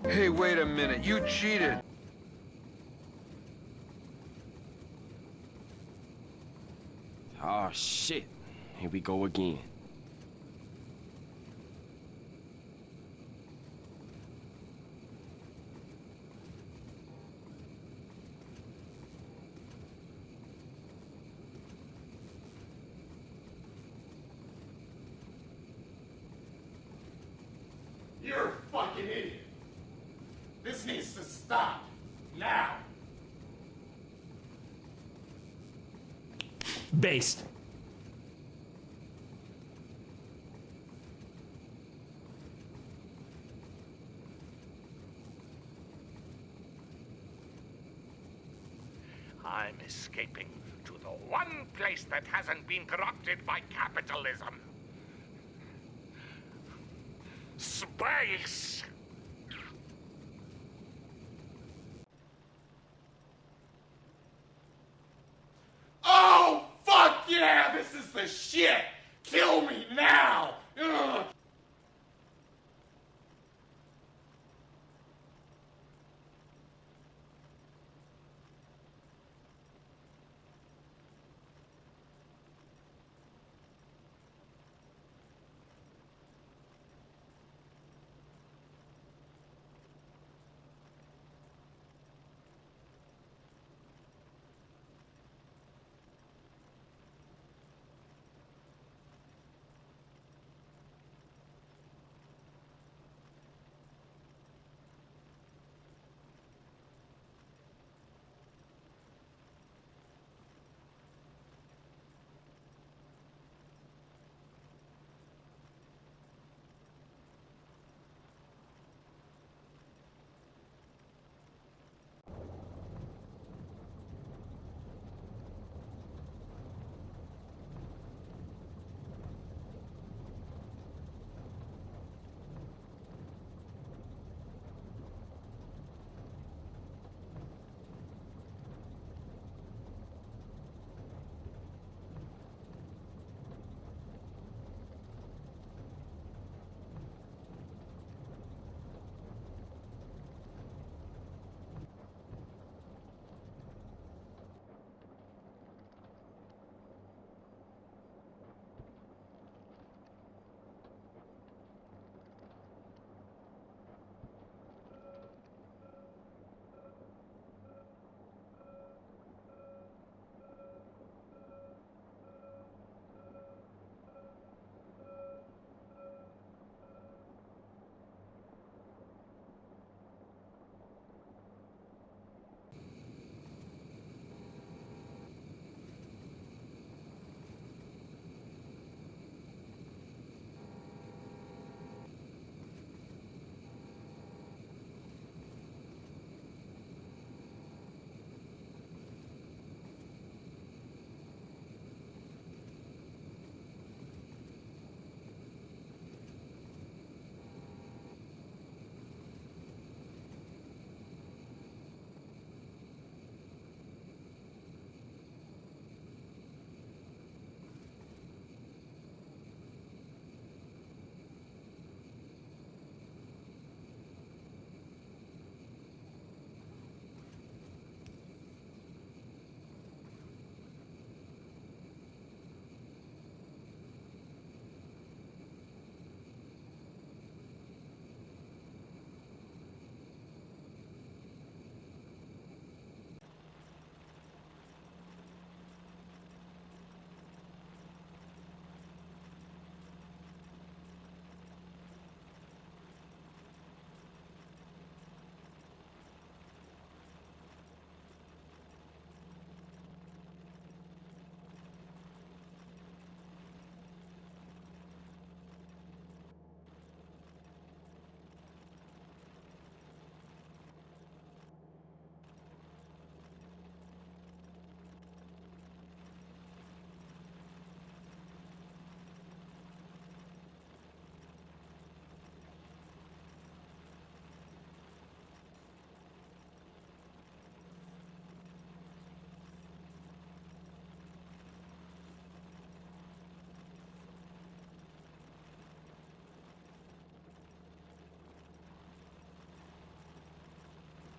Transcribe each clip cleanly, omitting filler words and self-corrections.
Hey, wait a minute. You cheated. Oh shit. Here we go again. You're a fucking idiot. This needs to stop. Now. Based. I'm escaping to the one place that hasn't been corrupted by capitalism. Space! Oh, fuck yeah! This is the shit! Kill me now! Ugh.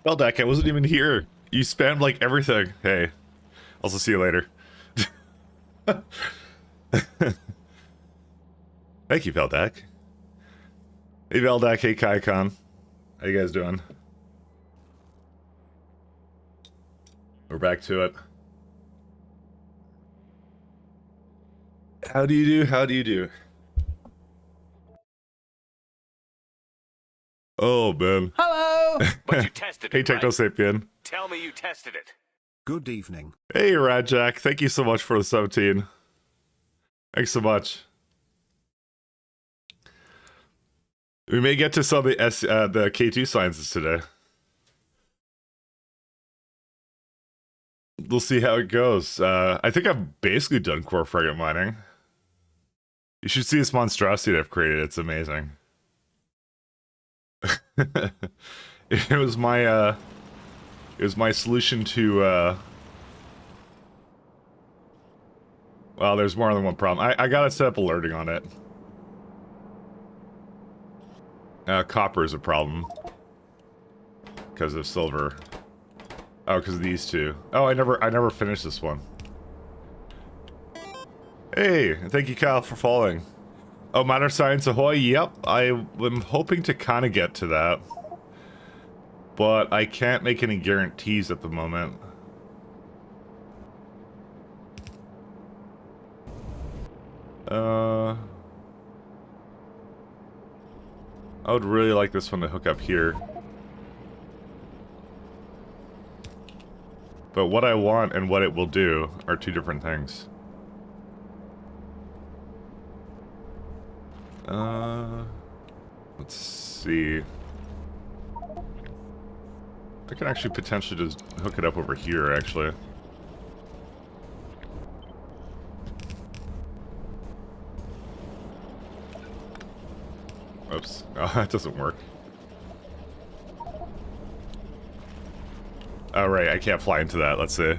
Well, Dak, I wasn't even here. You spammed like everything. Hey, also see you later. Thank you, Veldak. Hey, Veldak. Hey, Kaikon. How you guys doing? We're back to it. How do you do? How do you do? Oh, man. Hello! But you tested it, Hey, Techno Sapien. Tell me you tested it. Good evening. Hey, Radjack. Thank you so much for the 17. Thanks so much. We may get to some of the the K2 sciences today. We'll see how it goes. I think I've basically done core fragment mining. You should see this monstrosity I've created. It's amazing. It was my solution to well, there's more than one problem. I gotta set up alerting on it. Copper is a problem because of silver. Oh, because of these two. Oh, I never finished this one. Hey, thank you, Kyle, for following. Oh, Matter Science Ahoy. Yep, I am hoping to kind of get to that, but I can't make any guarantees at the moment. I would really like this one to hook up here. But what I want and what it will do are two different things. Let's see. I can actually potentially just hook it up over here, actually. Oops. Oh, that doesn't work. Oh, right, I can't fly into that, let's see.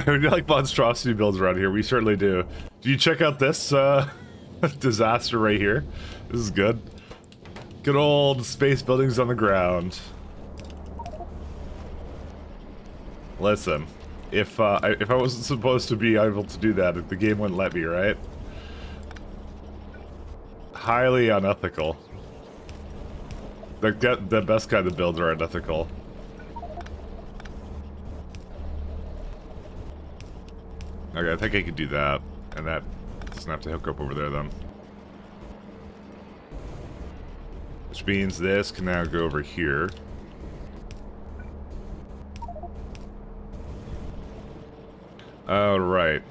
We do like monstrosity builds around here, we certainly do. Do you check out this, disaster right here? This is good. Good old space buildings on the ground. Listen, if I wasn't supposed to be able to do that, the game wouldn't let me, right? Highly unethical. The best kind of builds are unethical. Okay, I think I could do that, and that doesn't have to hook up over there then. Which means this can now go over here. Oh, right.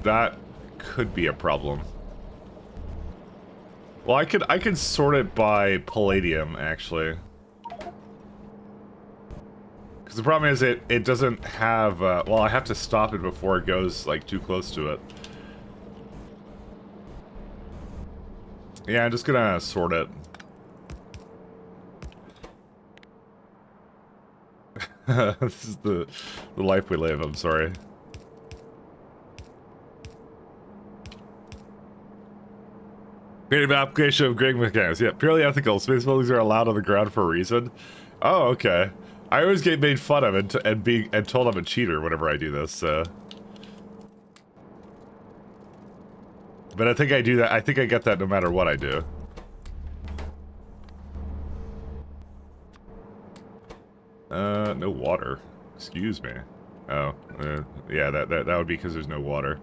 That could be a problem. Well, I could sort it by palladium, actually. Because the problem is it doesn't have, well, I have to stop it before it goes, like, too close to it. Yeah, I'm just gonna sort it. This is the life we live, I'm sorry. Creative application of grid mechanics. Yeah, purely ethical. Space buildings are allowed on the ground for a reason. Oh, okay. I always get made fun of and told I'm a cheater whenever I do this, so. But I think I do that. I think I get that no matter what I do. No water. Excuse me. Oh, yeah, that would be because there's no water.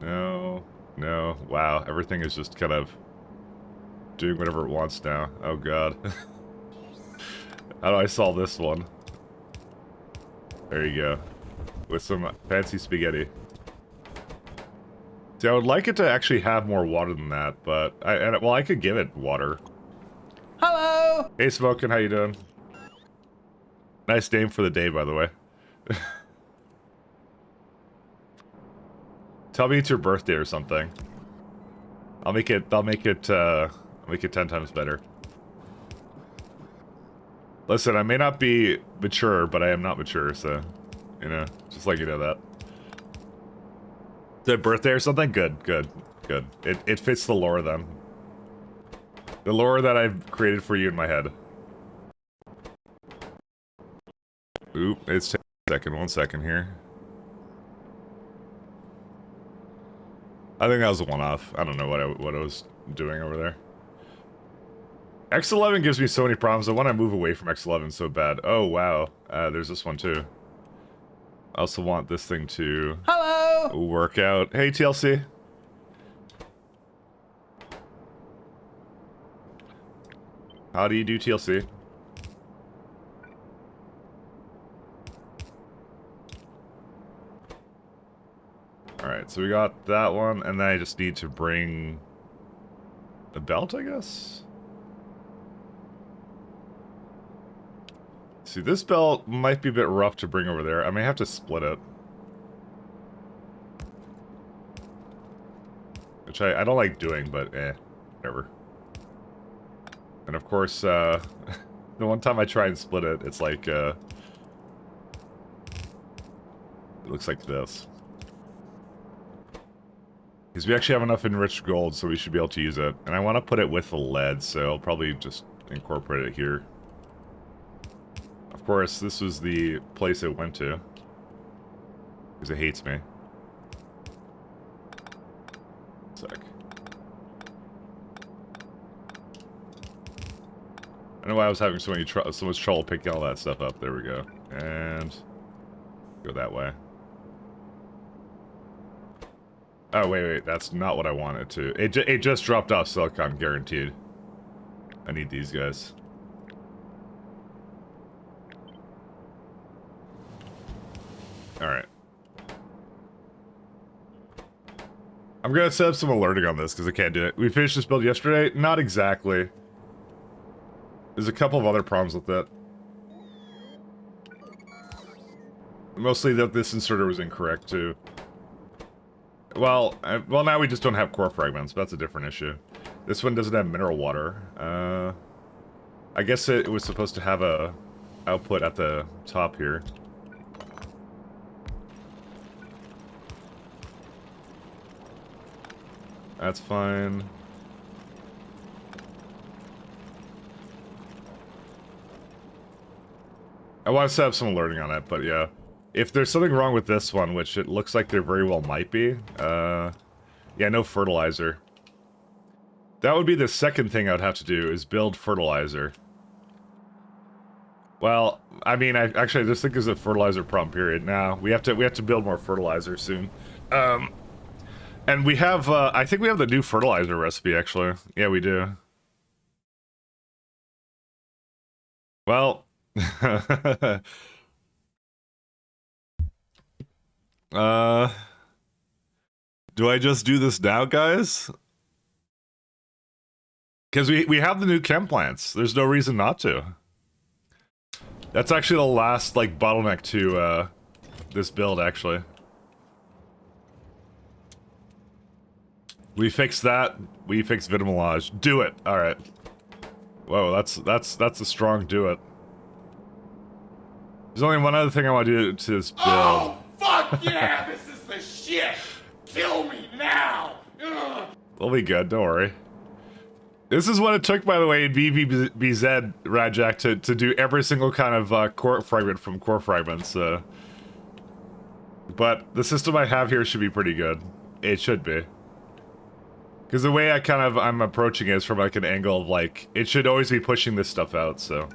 No, no. Wow, everything is just kind of doing whatever it wants now. Oh god. How do I solve this one? There you go. With some fancy spaghetti. See, I would like it to actually have more water than that, but well, I could give it water. Hello! Hey, Smokin', how you doing? Nice name for the day, by the way. Tell me it's your birthday or something. I'll make it 10 times better. Listen, I may not be mature, but I am not mature, so, you know, just like you know that. Is it birthday or something? Good, good. Good. It fits the lore then. The lore that I've created for you in my head. Oop, it's taking a second. 1 second here. I think that was a one-off. I don't know what I was doing over there. X11 gives me so many problems. I want to move away from X11 so bad. Oh, wow. There's this one, too. I also want this thing to... Hello! Work out. Hey, TLC. How do you do, TLC? Alright, so we got that one, and then I just need to bring... a belt, I guess? See, this belt might be a bit rough to bring over there. I may have to split it. Which I don't like doing, but whatever. And of course, the one time I try and split it, it's like, it looks like this. Because we actually have enough enriched gold, so we should be able to use it. And I want to put it with the lead, so I'll probably just incorporate it here. Of course, this was the place it went to. Because it hates me. Sec. I don't know why I was having so much trouble picking all that stuff up. There we go. And go that way. Oh, wait, that's not what I wanted to. It just dropped off silicon, guaranteed. I need these guys. Alright. I'm gonna set up some alerting on this, because I can't do it. We finished this build yesterday? Not exactly. There's a couple of other problems with it. Mostly that this inserter was incorrect, too. Well, now we just don't have core fragments, but that's a different issue. This one doesn't have mineral water. I guess it was supposed to have a output at the top here. That's fine. I want to set up some alerting on it, but yeah. If there's something wrong with this one, which it looks like there very well might be, yeah, no fertilizer. That would be the second thing I would have to do, is build fertilizer. Well, I mean, I just think there's a fertilizer problem, period. Now, we have to build more fertilizer soon. And we have, I think we have the new fertilizer recipe, actually. Yeah, we do. Well... do I just do this now, guys? Because we have the new chem plants. There's no reason not to. That's actually the last, like, bottleneck to, this build, actually. We fixed that. We fixed Vitamelage. Do it. Alright. Whoa, that's a strong do it. There's only one other thing I want to do to this build. Oh, fuck yeah! This is the shit! Kill me now! Ugh. We'll be good, don't worry. This is what it took, by the way, in BBZ, Rajak, to do every single kind of core fragment from core fragments. But the system I have here should be pretty good. It should be. Because the way I'm approaching it is from like an angle of like, it should always be pushing this stuff out, so.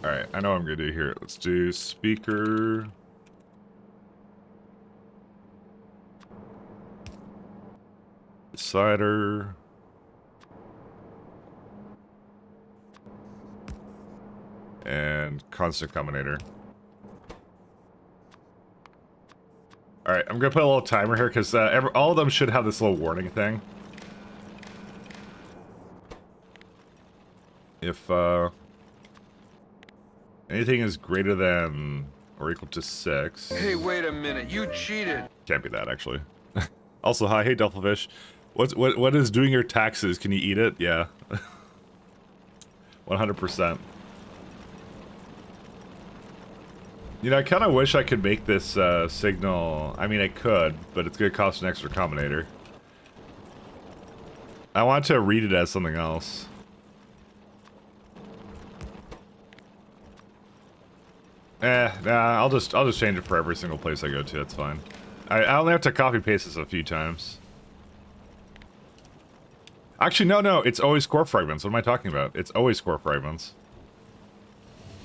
Alright, I know what I'm gonna do here. Let's do speaker. Decider. And constant combinator. Alright, I'm gonna put a little timer here, because all of them should have this little warning thing. If, anything is greater than or equal to 6... Hey, wait a minute. You cheated. Can't be that, actually. Also, hi, hey, Duffelfish. What is doing your taxes? Can you eat it? Yeah. 100%. You know, I kind of wish I could make this signal. I mean, I could, but it's going to cost an extra combinator. I want to read it as something else. Nah, I'll just change it for every single place I go to. That's fine. I only have to copy paste this a few times. Actually, no, it's always core fragments. What am I talking about? It's always core fragments.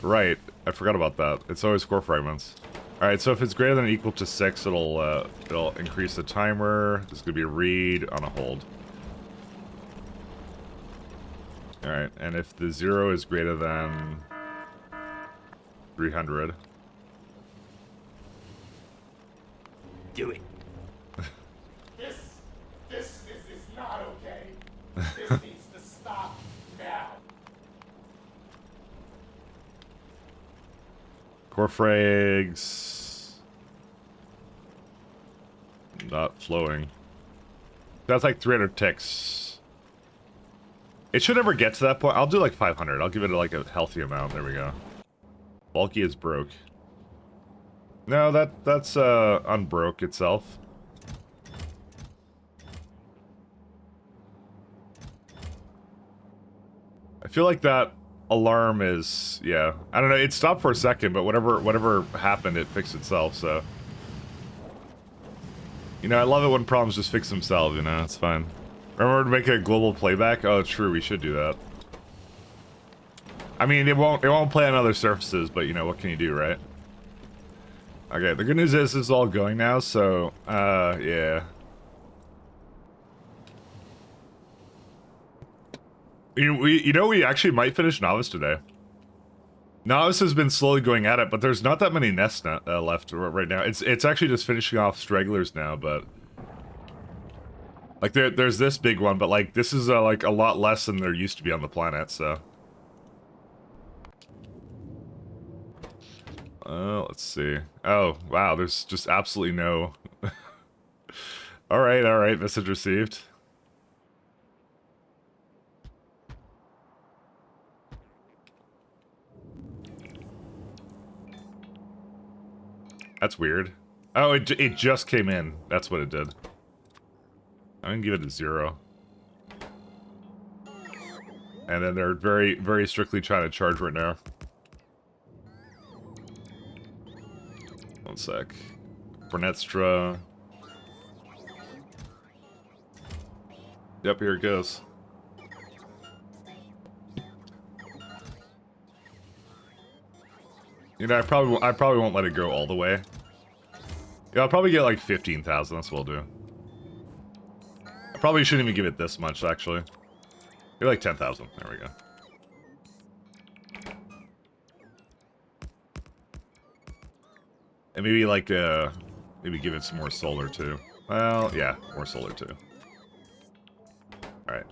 Right, I forgot about that. It's always core fragments. Alright, so if it's greater than or equal to 6, it'll increase the timer. This could be a read on a hold. Alright, and if the 0 is greater than 300. Do it. This is not okay. This needs to stop now. Core frags. Not flowing. That's like 300 ticks. It should never get to that point. I'll do like 500. I'll give it like a healthy amount. There we go. Bulky is broke. No, that's unbroke itself. I feel like that alarm is, yeah. I don't know, it stopped for a second, but whatever happened, it fixed itself, so. You know, I love it when problems just fix themselves, you know, it's fine. Remember to make a global playback? Oh, true, we should do that. I mean, it won't play on other surfaces, but you know, what can you do, right? Okay, the good news is this is all going now, so, yeah. You know, we actually might finish Novice today. Novice has been slowly going at it, but there's not that many nests left right now. It's actually just finishing off stragglers now, but... Like, there's this big one, but, like, this is, like, a lot less than there used to be on the planet, so... Let's see. Oh, wow, there's just absolutely no... Alright, message received. That's weird. Oh, it just came in. That's what it did. I'm gonna give it a 0. And then they're very, very strictly trying to charge right now. One sec. Bernestra. Yep, here it goes. You know, I probably won't let it go all the way. Yeah, I'll probably get like 15,000. That's what we'll do. I probably shouldn't even give it this much, actually. Maybe like 10,000. There we go. And maybe like maybe give it some more solar too. Well, yeah, more solar too. All right.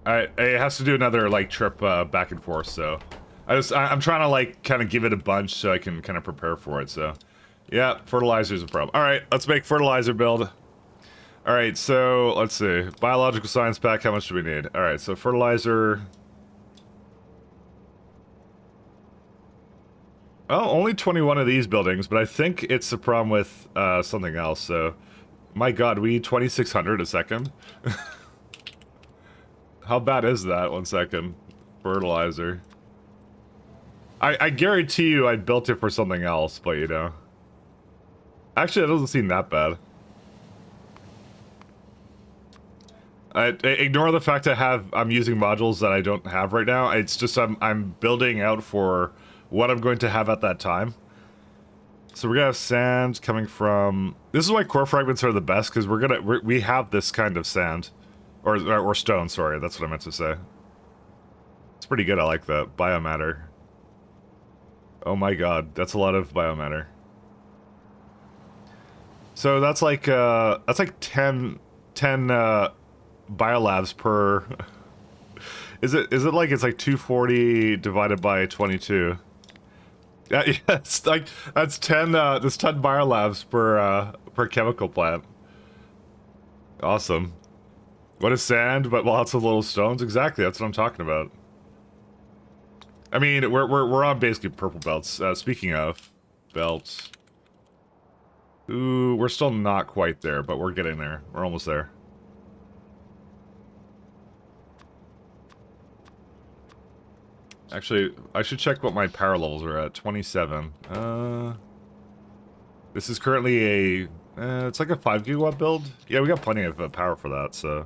All right. It has to do another like trip back and forth, so. I'm trying to, like, kind of give it a bunch so I can kind of prepare for it, so. Yeah, fertilizer's a problem. Alright, let's make fertilizer build. Alright, so, let's see. Biological science pack, how much do we need? Alright, so fertilizer... Oh, only 21 of these buildings, but I think it's a problem with something else, so... My god, we need 2,600 a second? How bad is that? 1 second. Fertilizer. I guarantee you I built it for something else, but you know. Actually, it doesn't seem that bad. Ignore the fact I'm using modules that I don't have right now. It's just I'm building out for what I'm going to have at that time. So we're gonna have sand coming from... This is why core fragments are the best, because we have this kind of sand. Or stone, sorry, that's what I meant to say. It's pretty good, I like that. Biomatter. Oh my god, that's a lot of biomatter. So that's like 10 biolabs per... Is it like it's like 240 divided by 22? Yeah, it's like that's 10 biolabs per chemical plant. Awesome. What is sand but lots of little stones? Exactly, that's what I'm talking about. I mean, we're on basically purple belts. Speaking of belts, ooh, we're still not quite there, but we're getting there. We're almost there. Actually, I should check what my power levels are at. 27. This is currently a... it's like a 5 gigawatt build. Yeah, we got plenty of power for that, so...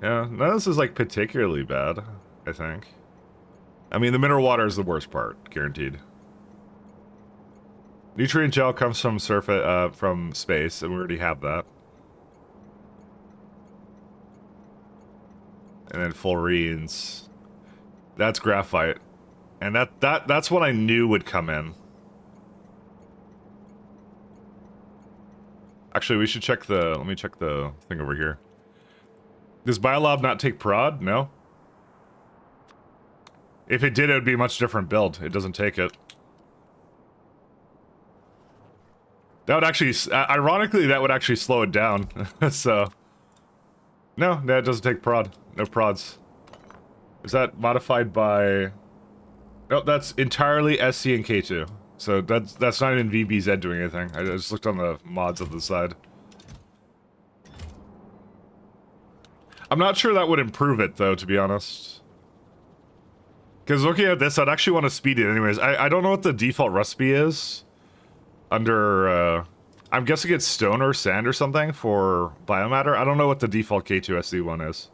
Yeah, none of this is, like, particularly bad, I think. I mean, the mineral water is the worst part, guaranteed. Nutrient gel comes from from space, and we already have that. And then fullerenes. That's graphite. And that's what I knew would come in. Actually, we should check the... Let me check the thing over here. Does Biolab not take prod? No. If it did, it would be a much different build. It doesn't take it. That would actually... ironically, that would actually slow it down. So... No, that doesn't take prod. No prods. Is that modified by... Nope, that's entirely SC and K2. So that's not even VBZ doing anything. I just looked on the mods on the side. I'm not sure that would improve it, though, to be honest. Because looking at this, I'd actually want to speed it anyways. I don't know what the default recipe is. Under, I'm guessing it's stone or sand or something for biomatter. I don't know what the default K2SC one is.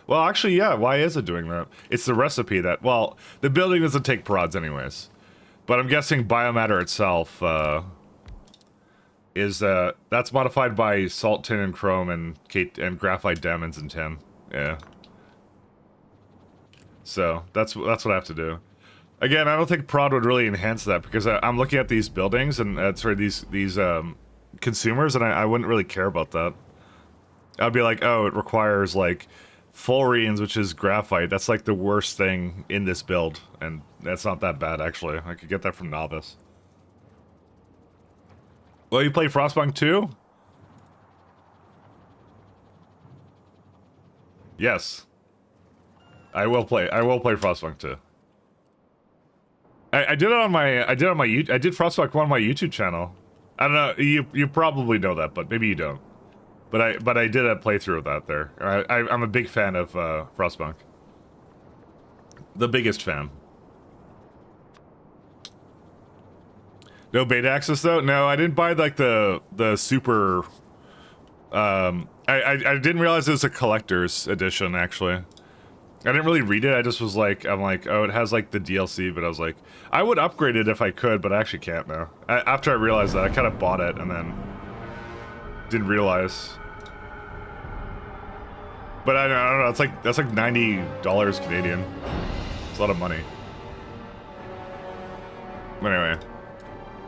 Well, actually, yeah, why is it doing that? It's the recipe that... Well, the building doesn't take prods anyways. But I'm guessing biomatter itself, is, that's modified by salt, tin, and chrome, and graphite diamonds and tin. Yeah. So, that's what I have to do. Again, I don't think prod would really enhance that, because I'm looking at these buildings, and, sorry, these consumers, and I wouldn't really care about that. I'd be like, oh, it requires, like... fullerenes, which is graphite. That's like the worst thing in this build, and that's not that bad actually. I could get that from Novice. Well, you play Frostpunk 2? Yes. I will play Frostpunk 2. I did it on my I did Frostpunk 1 on my YouTube channel. I don't know, you probably know that, but maybe you don't. But I did a playthrough of that there. I'm a big fan of Frostpunk. The biggest fan. No beta access though? No, I didn't buy like the super... I didn't realize it was a collector's edition actually. I didn't really read it, I just was like, I'm like, oh, it has like the DLC, but I was like, I would upgrade it if I could, but I actually can't now. After I realized that, I kind of bought it and then didn't realize. But I don't know, that's like $90 Canadian. It's a lot of money. But anyway.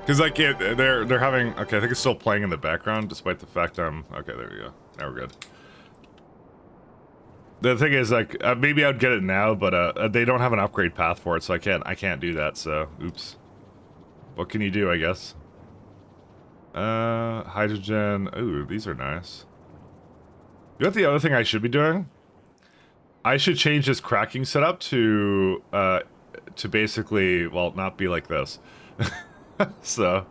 Cause like, they're having, okay, I think it's still playing in the background, despite the fact okay, there we go. Now we're good. The thing is, like, maybe I'd get it now, but they don't have an upgrade path for it, so I can't do that, so, oops. What can you do, I guess? Hydrogen, ooh, these are nice. You know what the other thing I should be doing? I should change this cracking setup to basically, well, not be like this. So,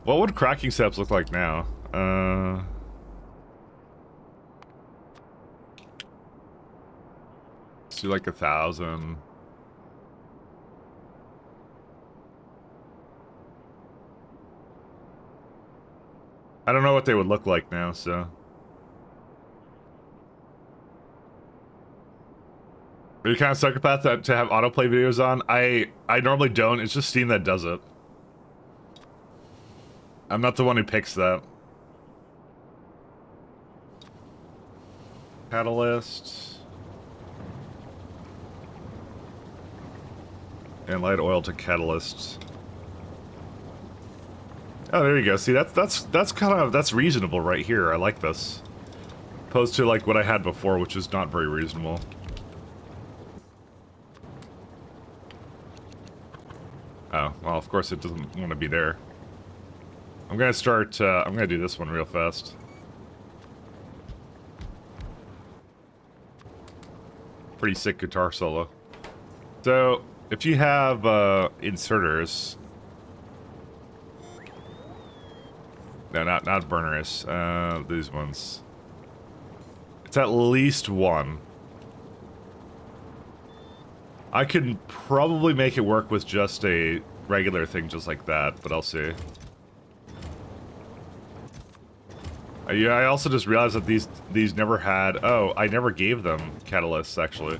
what would cracking setups look like now? Let's do like 1,000. I don't know what they would look like now, so. Are you kind of psychopath to have autoplay videos on? I normally don't. It's just Steam that does it. I'm not the one who picks that. Catalyst. And light oil to catalyst. Oh, there you go. See, that's reasonable right here. I like this. Opposed to like what I had before, which is not very reasonable. Oh, well, of course it doesn't want to be there. I'm gonna start, I'm gonna do this one real fast. pretty sick guitar solo. So, if you have inserters... No, not burners. These ones. It's at least one. I can probably make it work with just a regular thing just like that, but I'll see. Yeah, I also just realized that these never had... Oh, I never gave them catalysts, actually.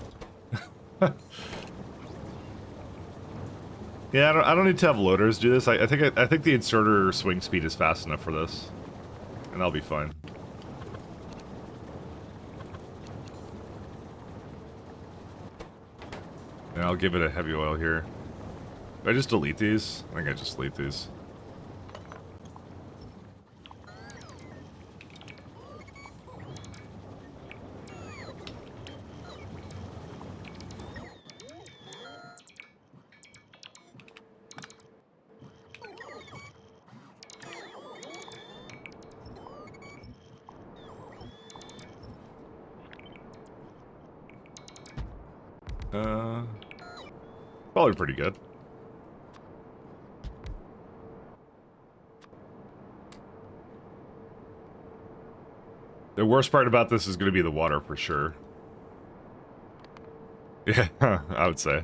Yeah, I don't need to have loaders do this. I think the inserter swing speed is fast enough for this. And I'll be fine. And I'll give it a heavy oil here. Did I just delete these? I think I just delete these. Probably pretty good. The worst part about this is going to be the water for sure. Yeah, I would say.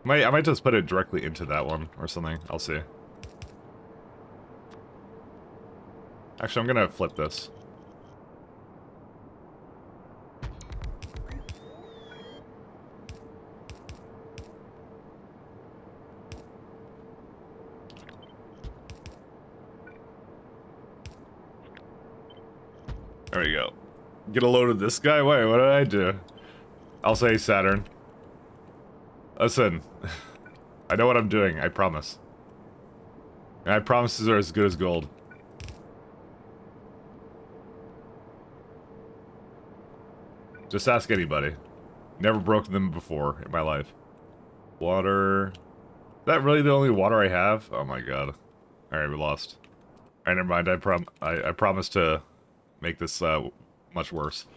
I might just put it directly into that one or something. I'll see. Actually, I'm gonna flip this. There we go. Get a load of this guy? Wait, what did I do? I'll say Saturn. Listen, I know what I'm doing, I promise. My promises are as good as gold. Just ask anybody. Never broken them before in my life. Water. Is that really the only water I have? Oh my god. Alright, we lost. Alright, never mind. I promise to make this much worse.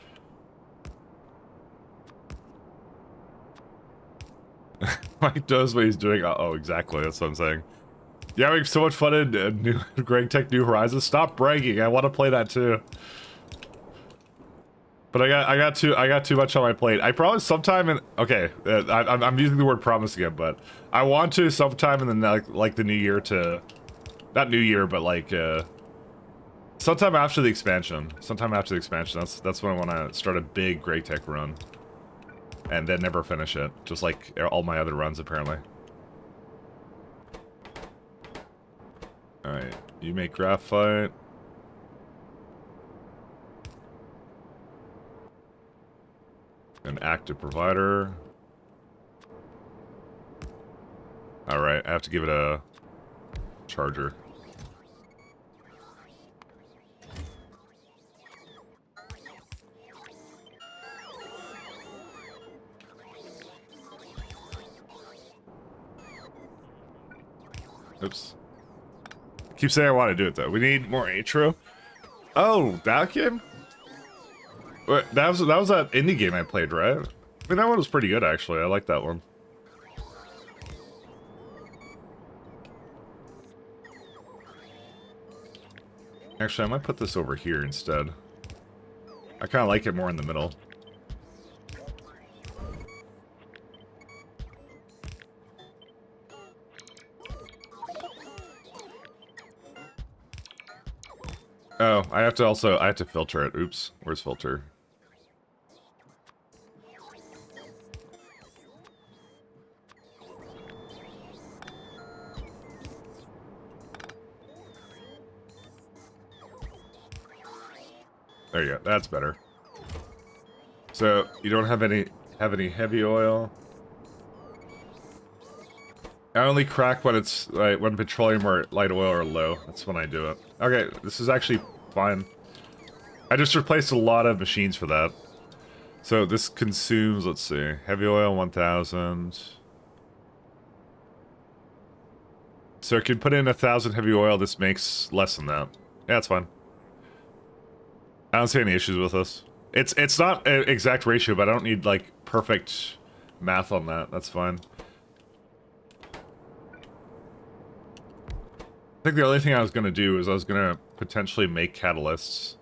Mike knows what he's doing. Oh, exactly. That's what I'm saying. Yeah, having so much fun in new Greg Tech New Horizons. Stop bragging. I want to play that too. But I got too much on my plate. I promise sometime in... Okay, I'm using the word promise again, but I want to sometime in the like the new year to... Not new year, but like sometime after the expansion. Sometime after the expansion. That's when I want to start a big Greg Tech run. And then never finish it. Just like all my other runs, apparently. Alright, you make graphite. An active provider. Alright, I have to give it a charger. Oops. Keep saying I want to do it though. We need more intro. Oh, that game? Wait, that was that indie game I played, right? I mean, that one was pretty good actually. I like that one. Actually, I might put this over here instead. I kind of like it more in the middle. Oh, I have to filter it. Oops, where's filter? There you go, that's better. So, you don't have any heavy oil? I only crack when it's like when petroleum or light oil are low. That's when I do it. Okay, this is actually fine. I just replaced a lot of machines for that. So this consumes, let's see, heavy oil 1000. So I can put in 1000 heavy oil. This makes less than that. Yeah, it's fine. I don't see any issues with this. It's not an exact ratio, but I don't need, like, perfect math on that. That's fine. I think the only thing I was going to do is I was going to potentially make catalysts.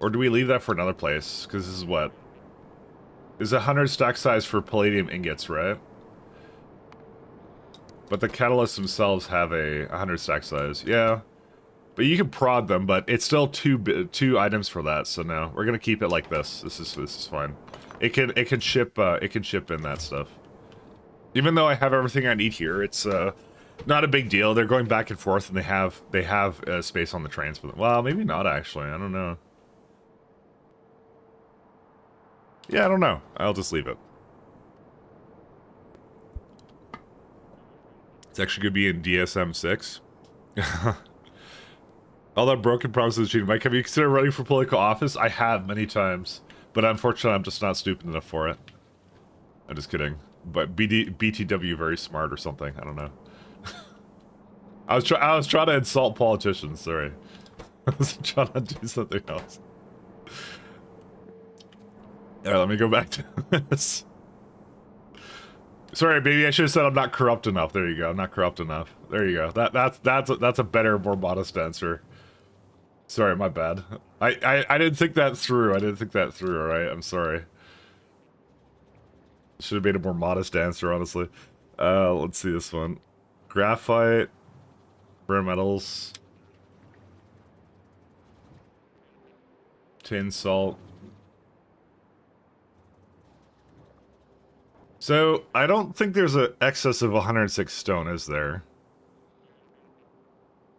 Or do we leave that for another place? Because this is what? This is 100 stack size for palladium ingots, right? But the catalysts themselves have a 100 stack size. Yeah. But you can prod them, but it's still two items for that, so no. We're gonna keep it like this. This is fine. It can ship in that stuff. Even though I have everything I need here, it's not a big deal. They're going back and forth, and they have space on the trains for them. Well, maybe not actually. I don't know. Yeah, I don't know. I'll just leave it. It's actually gonna be in DSM 6. All that broken promises cheating. Mike, have you considered running for political office? I have many times, but unfortunately, I'm just not stupid enough for it. I'm just kidding. But BTW very smart or something. I don't know. I was trying to insult politicians. Sorry, I was trying to do something else. All right, let me go back to this. Sorry, baby. I should have said I'm not corrupt enough. There you go. I'm not corrupt enough. There you go. That's a better, more modest answer. Sorry, my bad. I didn't think that through. I didn't think that through, alright? I'm sorry. Should have made a more modest answer, honestly. Let's see this one. Graphite. Rare metals. Tin salt. So, I don't think there's an excess of 106 stone, is there?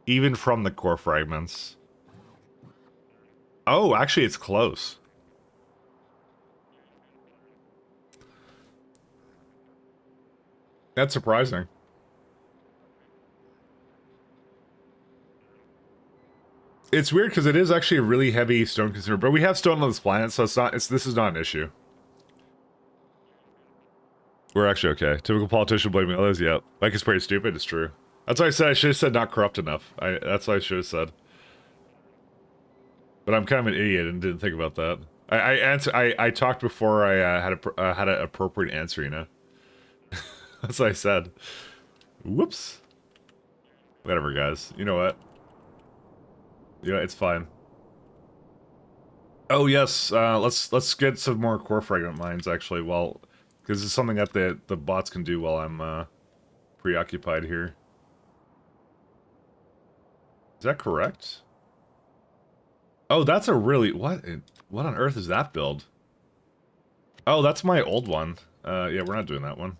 Even from the core fragments. Oh, actually, it's close. That's surprising. It's weird because it is actually a really heavy stone consumer, but we have stone on this planet, so this is not an issue. We're actually okay. Typical politician blaming others. Yep. Like it's pretty stupid. It's true. That's why I said I should have said not corrupt enough. That's what I should have said. But I'm kind of an idiot and didn't think about that. I talked before I had an appropriate answer, you know. That's what I said. Whoops. Whatever, guys. You know what? Yeah, it's fine. Oh yes, let's get some more core fragment mines actually. Well, because it's something that the bots can do while I'm preoccupied here. Is that correct? Oh, that's a really what on earth is that build? Oh, that's my old one. Yeah, we're not doing that one.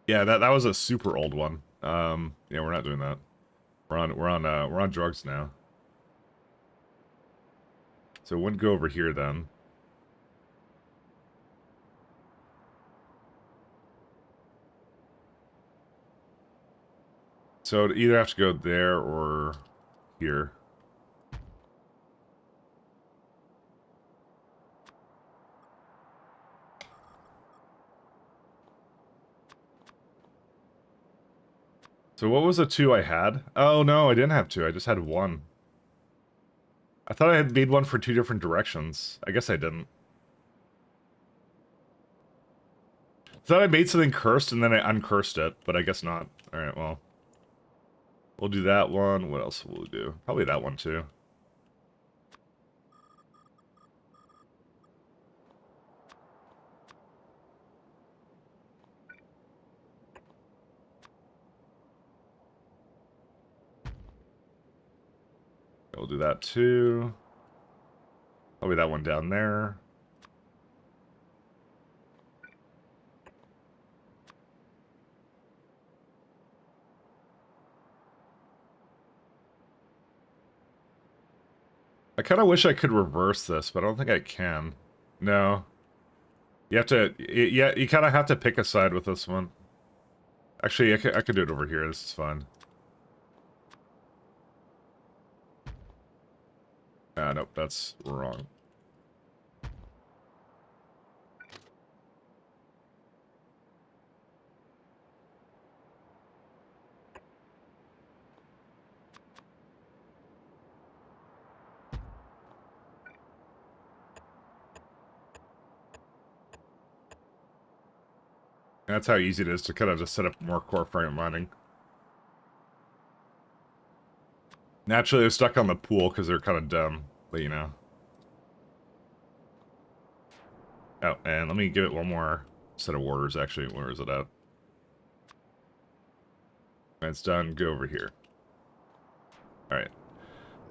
Yeah, that was a super old one. Yeah, we're not doing that. We're on drugs now. So it wouldn't go over here then. So it'd either have to go there or here. So what was the two I had? Oh no, I didn't have two. I just had one. I thought I had made one for two different directions. I guess I didn't. I thought I made something cursed and then I uncursed it, but I guess not. Alright, well. We'll do that one. What else will we do? Probably that one too. We'll do that too. Probably that one down there. I kind of wish I could reverse this, but I don't think I can. No. You have to... Yeah, you kind of have to pick a side with this one. Actually, I could do it over here. This is fine. Ah, nope, that's wrong. That's how easy it is to kind of just set up more core frame mining. Naturally, they're stuck on the pool because they're kind of dumb, but you know. Oh, and let me give it one more set of orders, actually. Where is it at? When it's done, go over here. Alright.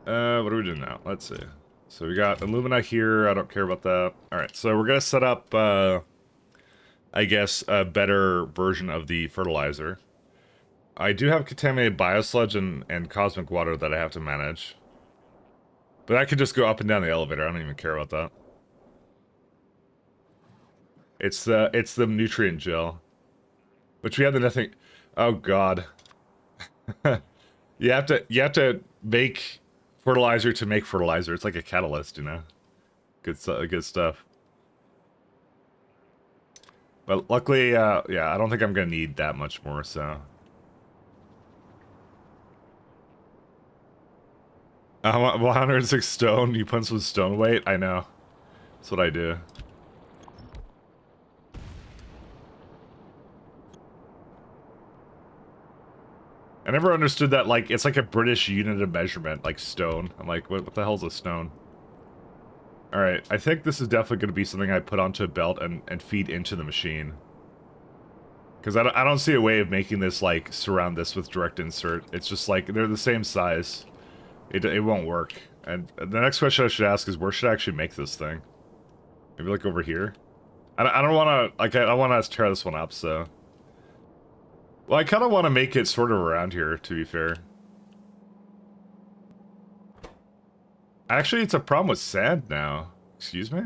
What are we doing now? Let's see. So we got alumina here. I don't care about that. Alright, so we're going to set up, I guess, a better version of the fertilizer. I do have contaminated biosludge and cosmic water that I have to manage. But I could just go up and down the elevator. I don't even care about that. It's the nutrient gel. Which we have the nothing. Oh god. you have to make fertilizer to make fertilizer. It's like a catalyst, you know. Good stuff. But luckily, yeah, I don't think I'm gonna need that much more, so. 106 stone, you put some stone weight? I know. That's what I do. I never understood that, like, it's like a British unit of measurement, like stone. I'm like, what the hell's a stone? Alright, I think this is definitely going to be something I put onto a belt and feed into the machine. Because I don't see a way of making this, like, surround this with direct insert. It's just like, they're the same size. It won't work. And the next question I should ask is, where should I actually make this thing? Maybe, like, over here? I don't want to, like, I don't want to tear this one up, so... Well, I kind of want to make it sort of around here, to be fair. Actually, it's a problem with sand now. Excuse me?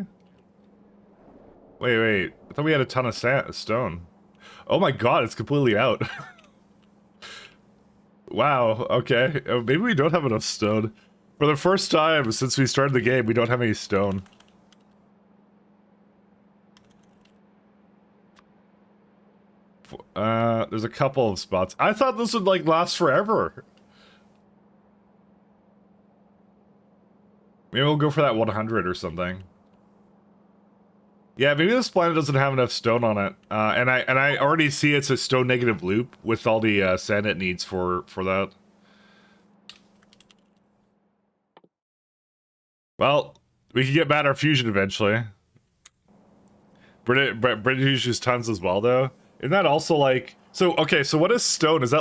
Wait. I thought we had a ton of stone. Oh my god, it's completely out. Wow, okay. Maybe we don't have enough stone. For the first time since we started the game, we don't have any stone. There's a couple of spots. I thought this would, like, last forever. Maybe we'll go for that 100 or something. Yeah, maybe this planet doesn't have enough stone on it. And I already see it's a stone negative loop with all the sand it needs for that. Well, we can get matter fusion eventually. British uses tons as well, though. Isn't that also like... So, okay, so what is stone? Is that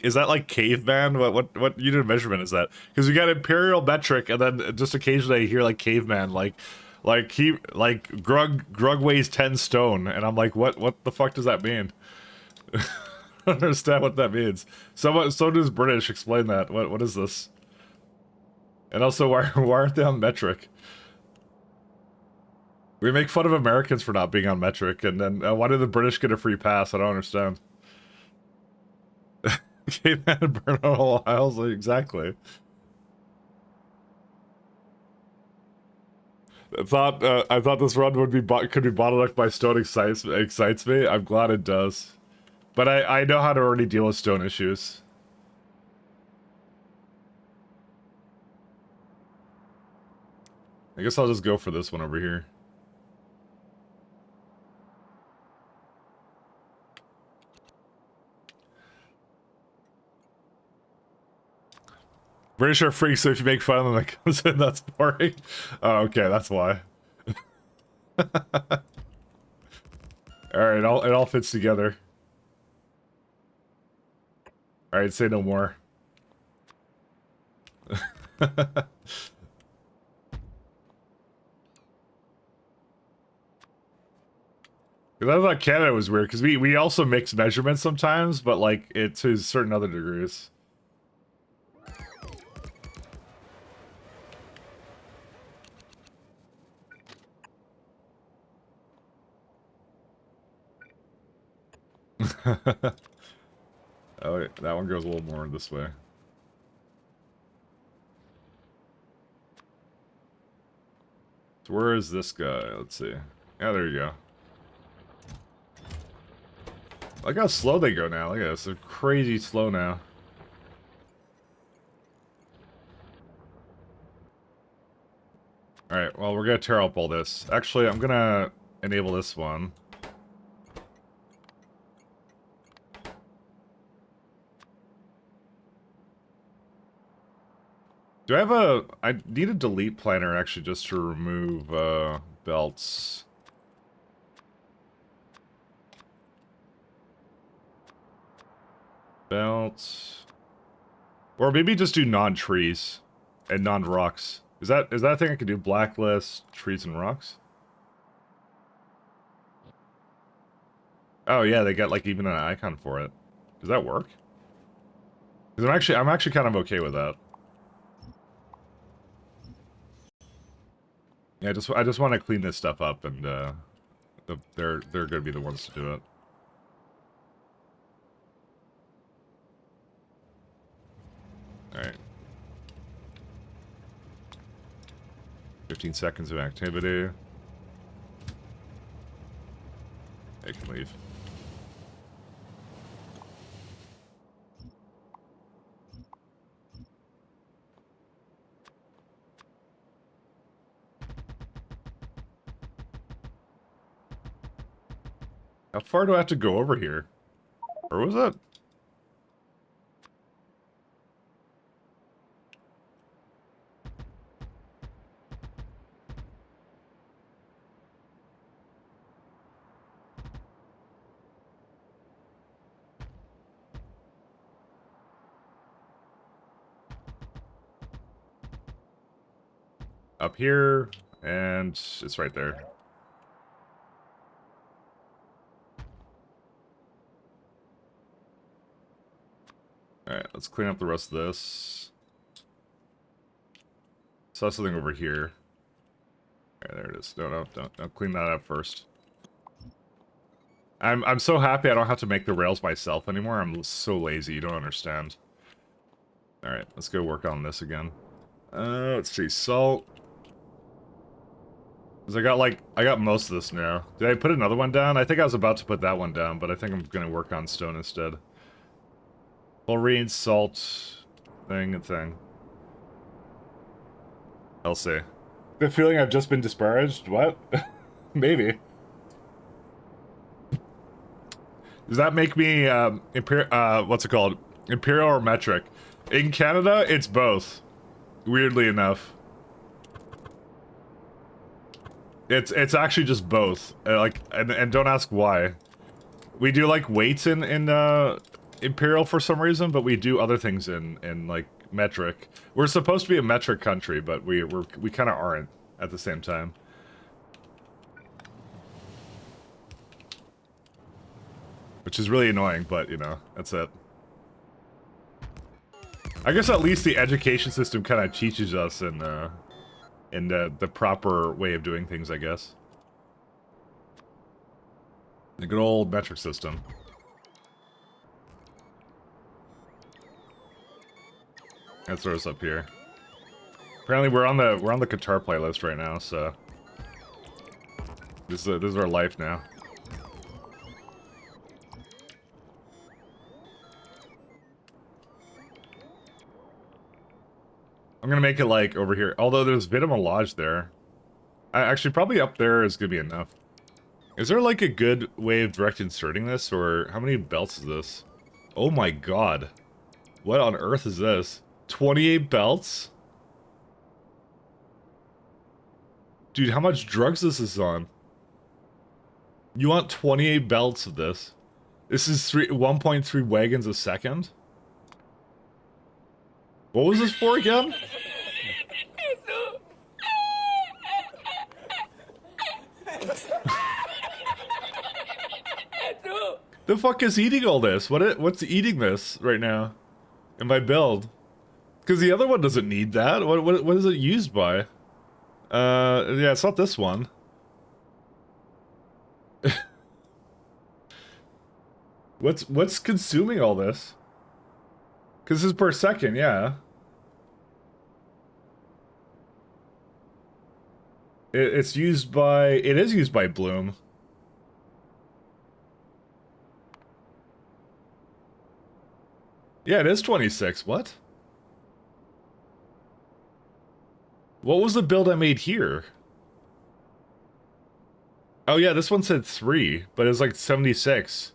is that like caveman? What unit of measurement is that? Because we got imperial metric, and then just occasionally I hear like caveman, like Grug weighs 10 stone, and I'm like, what the fuck does that mean? I don't understand what that means. So does British. Explain that. What is this? And also, why aren't they on metric? We make fun of Americans for not being on metric, and then why did the British get a free pass? I don't understand. Caveman and burn on all aisles, exactly. I thought this run could be bottlenecked by stone excites me. I'm glad it does, but I know how to already deal with stone issues. I guess I'll just go for this one over here. British are freaks, so if you make fun of them, that comes in, that's boring. Oh, okay, that's why. Alright, it all fits together. Alright, say no more. I thought Canada was weird, because we also mix measurements sometimes, but like, it to certain other degrees. Oh, wait, that one goes a little more this way. So where is this guy? Let's see. Yeah, there you go. Look how slow they go now. Look at this. They're crazy slow now. Alright, well, we're gonna tear up all this. Actually, I'm gonna enable this one. Do I have a... I need a delete planner, actually, just to remove, belts. Belts... Or maybe just do non-trees and non-rocks. Is that a thing I could do? Blacklist, trees and rocks? Oh yeah, they got like even an icon for it. Does that work? Because I'm actually kind of okay with that. Yeah, I just want to clean this stuff up, and they're gonna be the ones to do it. All right. 15 seconds of activity. I can leave. How far do I have to go over here? Or was that? Up here, and it's right there. Alright, let's clean up the rest of this. Saw something over here. Okay, there it is. No, don't clean that up first. I'm so happy I don't have to make the rails myself anymore. I'm so lazy, you don't understand. Alright, let's go work on this again. Let's see, salt. Cause I got most of this now. Did I put another one down? I think I was about to put that one down, but I think I'm gonna work on stone instead. Chlorine, salt, thing. I'll see. The feeling I've just been disparaged? What? Maybe. Does that make me, what's it called? Imperial or metric? In Canada, it's both. Weirdly enough. It's actually just both. And don't ask why. We do like weights in Imperial for some reason, but we do other things in like metric. We're supposed to be a metric country, but we kind of aren't at the same time. Which is really annoying, but you know, that's it. I guess at least the education system kind of teaches us in the proper way of doing things, I guess. The good old metric system. Let's throw us up here. Apparently we're on the guitar playlist right now, so this is our life now. I'm gonna make it like over here. Although there's Vita Melange there. Actually, probably up there is gonna be enough. Is there like a good way of direct inserting this, or how many belts is this? Oh my god. What on earth is this? 28 belts? Dude, how much drugs is this on? You want 28 belts of this? This is 1.3 wagons a second? What was this for again? The fuck is eating all this? What's eating this right now in my build? Because the other one doesn't need that. What is it used by? Yeah, it's not this one. What's consuming all this? Because this is per second, yeah. It is used by Bloom. Yeah, it is 26. What? What was the build I made here? Oh yeah, this one said 3, but it was like 76.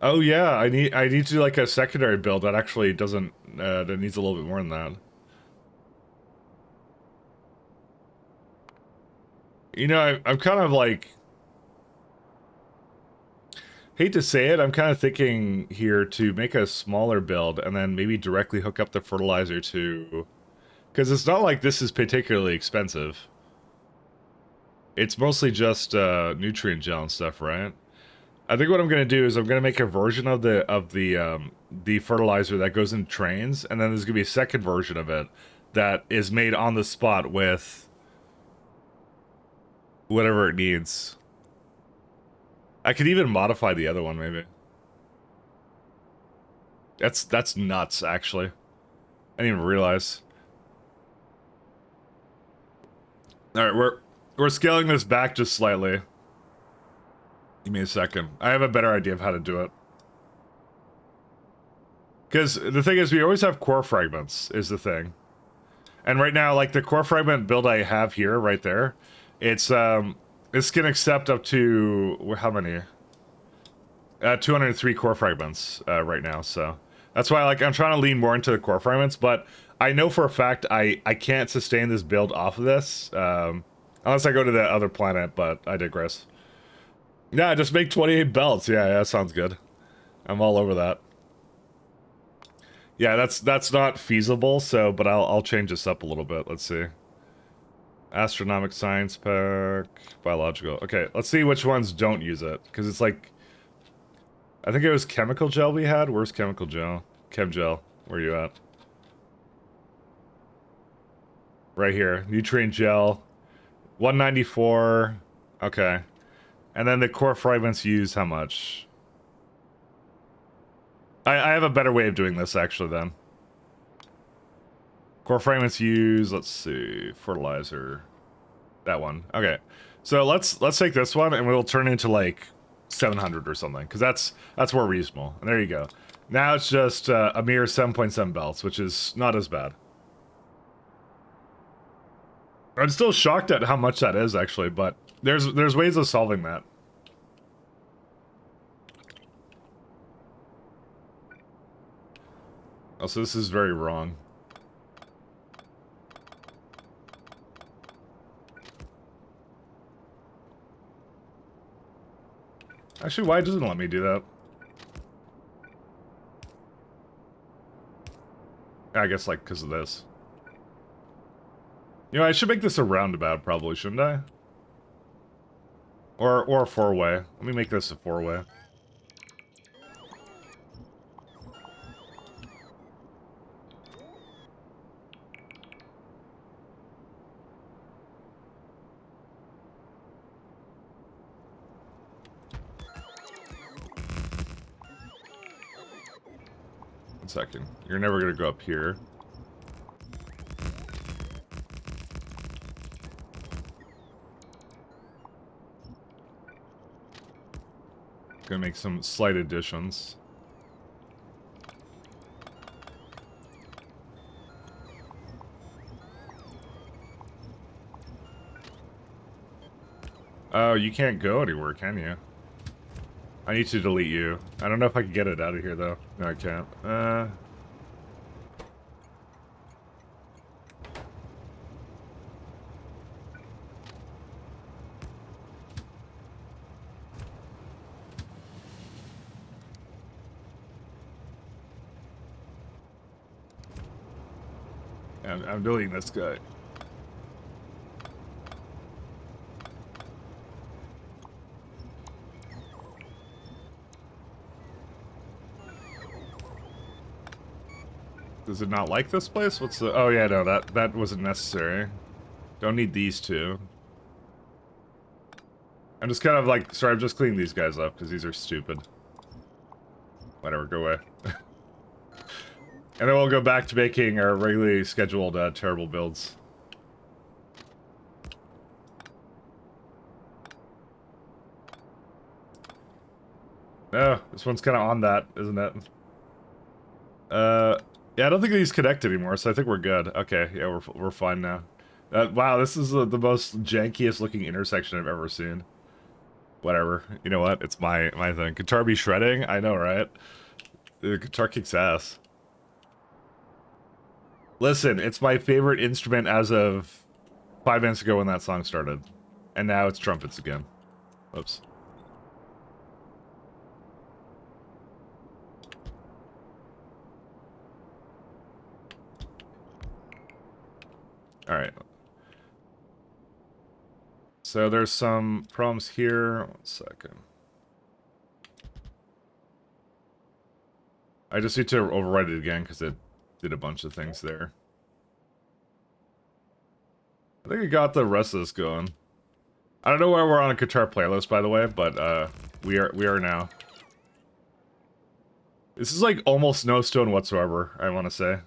Oh yeah, I need to do like a secondary build that actually doesn't that needs a little bit more than that. You know, I'm kind of like... Hate to say it, I'm kind of thinking here to make a smaller build and then maybe directly hook up the fertilizer to... Because it's not like this is particularly expensive. It's mostly just nutrient gel and stuff, right? I think what I'm gonna do is I'm gonna make a version of the fertilizer that goes in trains, and then there's gonna be a second version of it that is made on the spot with whatever it needs. I could even modify the other one, maybe. That's nuts, actually. I didn't even realize. All right, we're scaling this back just slightly. Give me a second. I have a better idea of how to do it. Because the thing is, we always have core fragments, is the thing. And right now, like, the core fragment build I have here, right there, it's can accept up to, how many? 203 core fragments right now, so. That's why, like, I'm trying to lean more into the core fragments, but I know for a fact I can't sustain this build off of this, unless I go to the other planet, but I digress. Yeah, just make 28 belts. Yeah, sounds good. I'm all over that. Yeah, that's not feasible, so, but I'll change this up a little bit. Let's see. Astronomic science pack, biological. Okay, let's see which ones don't use it, because it's like, I think it was chemical gel we had. Where's chemical gel? Chem gel. Where are you at? Right here. Nutrient gel. 194. Okay. And then the core fragments use how much? I have a better way of doing this, actually, then. Core fragments use, let's see, fertilizer. That one. Okay. So let's take this one, and we'll turn it into, like, 700 or something, because that's more reasonable. And there you go. Now it's just a mere 7.7 belts, which is not as bad. I'm still shocked at how much that is, actually, but there's ways of solving that. Also, this is very wrong. Actually, why doesn't it let me do that? I guess, like, because of this. You know, I should make this a roundabout, probably, shouldn't I? Or a four-way. Let me make this a four-way. One second. You're never gonna go up here. Gonna make some slight additions. Oh, you can't go anywhere, can you? I need to delete you. I don't know if I can get it out of here, though. No, I can't. I'm deleting this guy. Does it not like this place? What's the... Oh, yeah, no, that wasn't necessary. Don't need these two. I'm just kind of like... Sorry, I'm just cleaning these guys up, because these are stupid. Whatever, go away. And then we'll go back to making our regularly scheduled terrible builds. Oh, this one's kind of on that, isn't it? Yeah, I don't think these connect anymore, so I think we're good. Okay, yeah, we're fine now. Wow, this is the most jankiest looking intersection I've ever seen. Whatever. You know what? It's my thing. Guitar be shredding? I know, right? The guitar kicks ass. Listen, it's my favorite instrument as of 5 minutes ago when that song started. And now it's trumpets again. Oops. Alright. So there's some problems here. 1 second. I just need to overwrite it again because it did a bunch of things there. I think I got the rest of this going. I don't know why we're on a guitar playlist, by the way, but we are now. This is like almost no stone whatsoever, I want to say.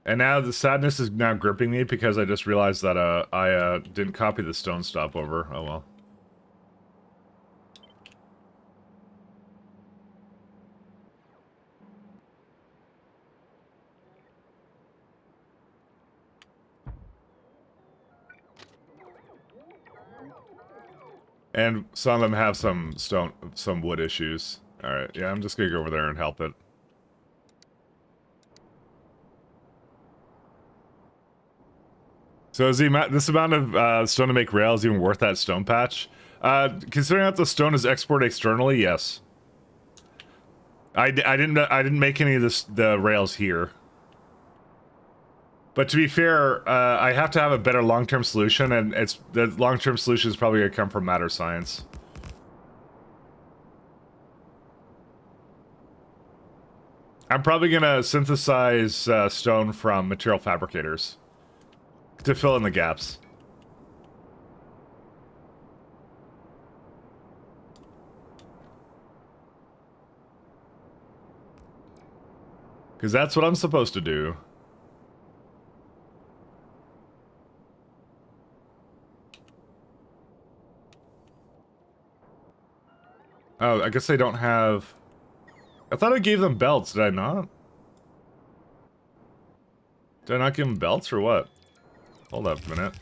And now the sadness is now gripping me because I just realized that I didn't copy the stone stop over. Oh well. And some of them have some wood issues. Alright, yeah, I'm just gonna go over there and help it. So is this amount of stone to make rails even worth that stone patch? Considering that the stone is exported externally, yes. I didn't make any of the rails here. But to be fair, I have to have a better long-term solution, and the long-term solution is probably going to come from matter science. I'm probably going to synthesize stone from material fabricators to fill in the gaps. Because that's what I'm supposed to do. Oh, I guess I don't have... I thought I gave them belts, did I not? Did I not give them belts or what? Hold up a minute.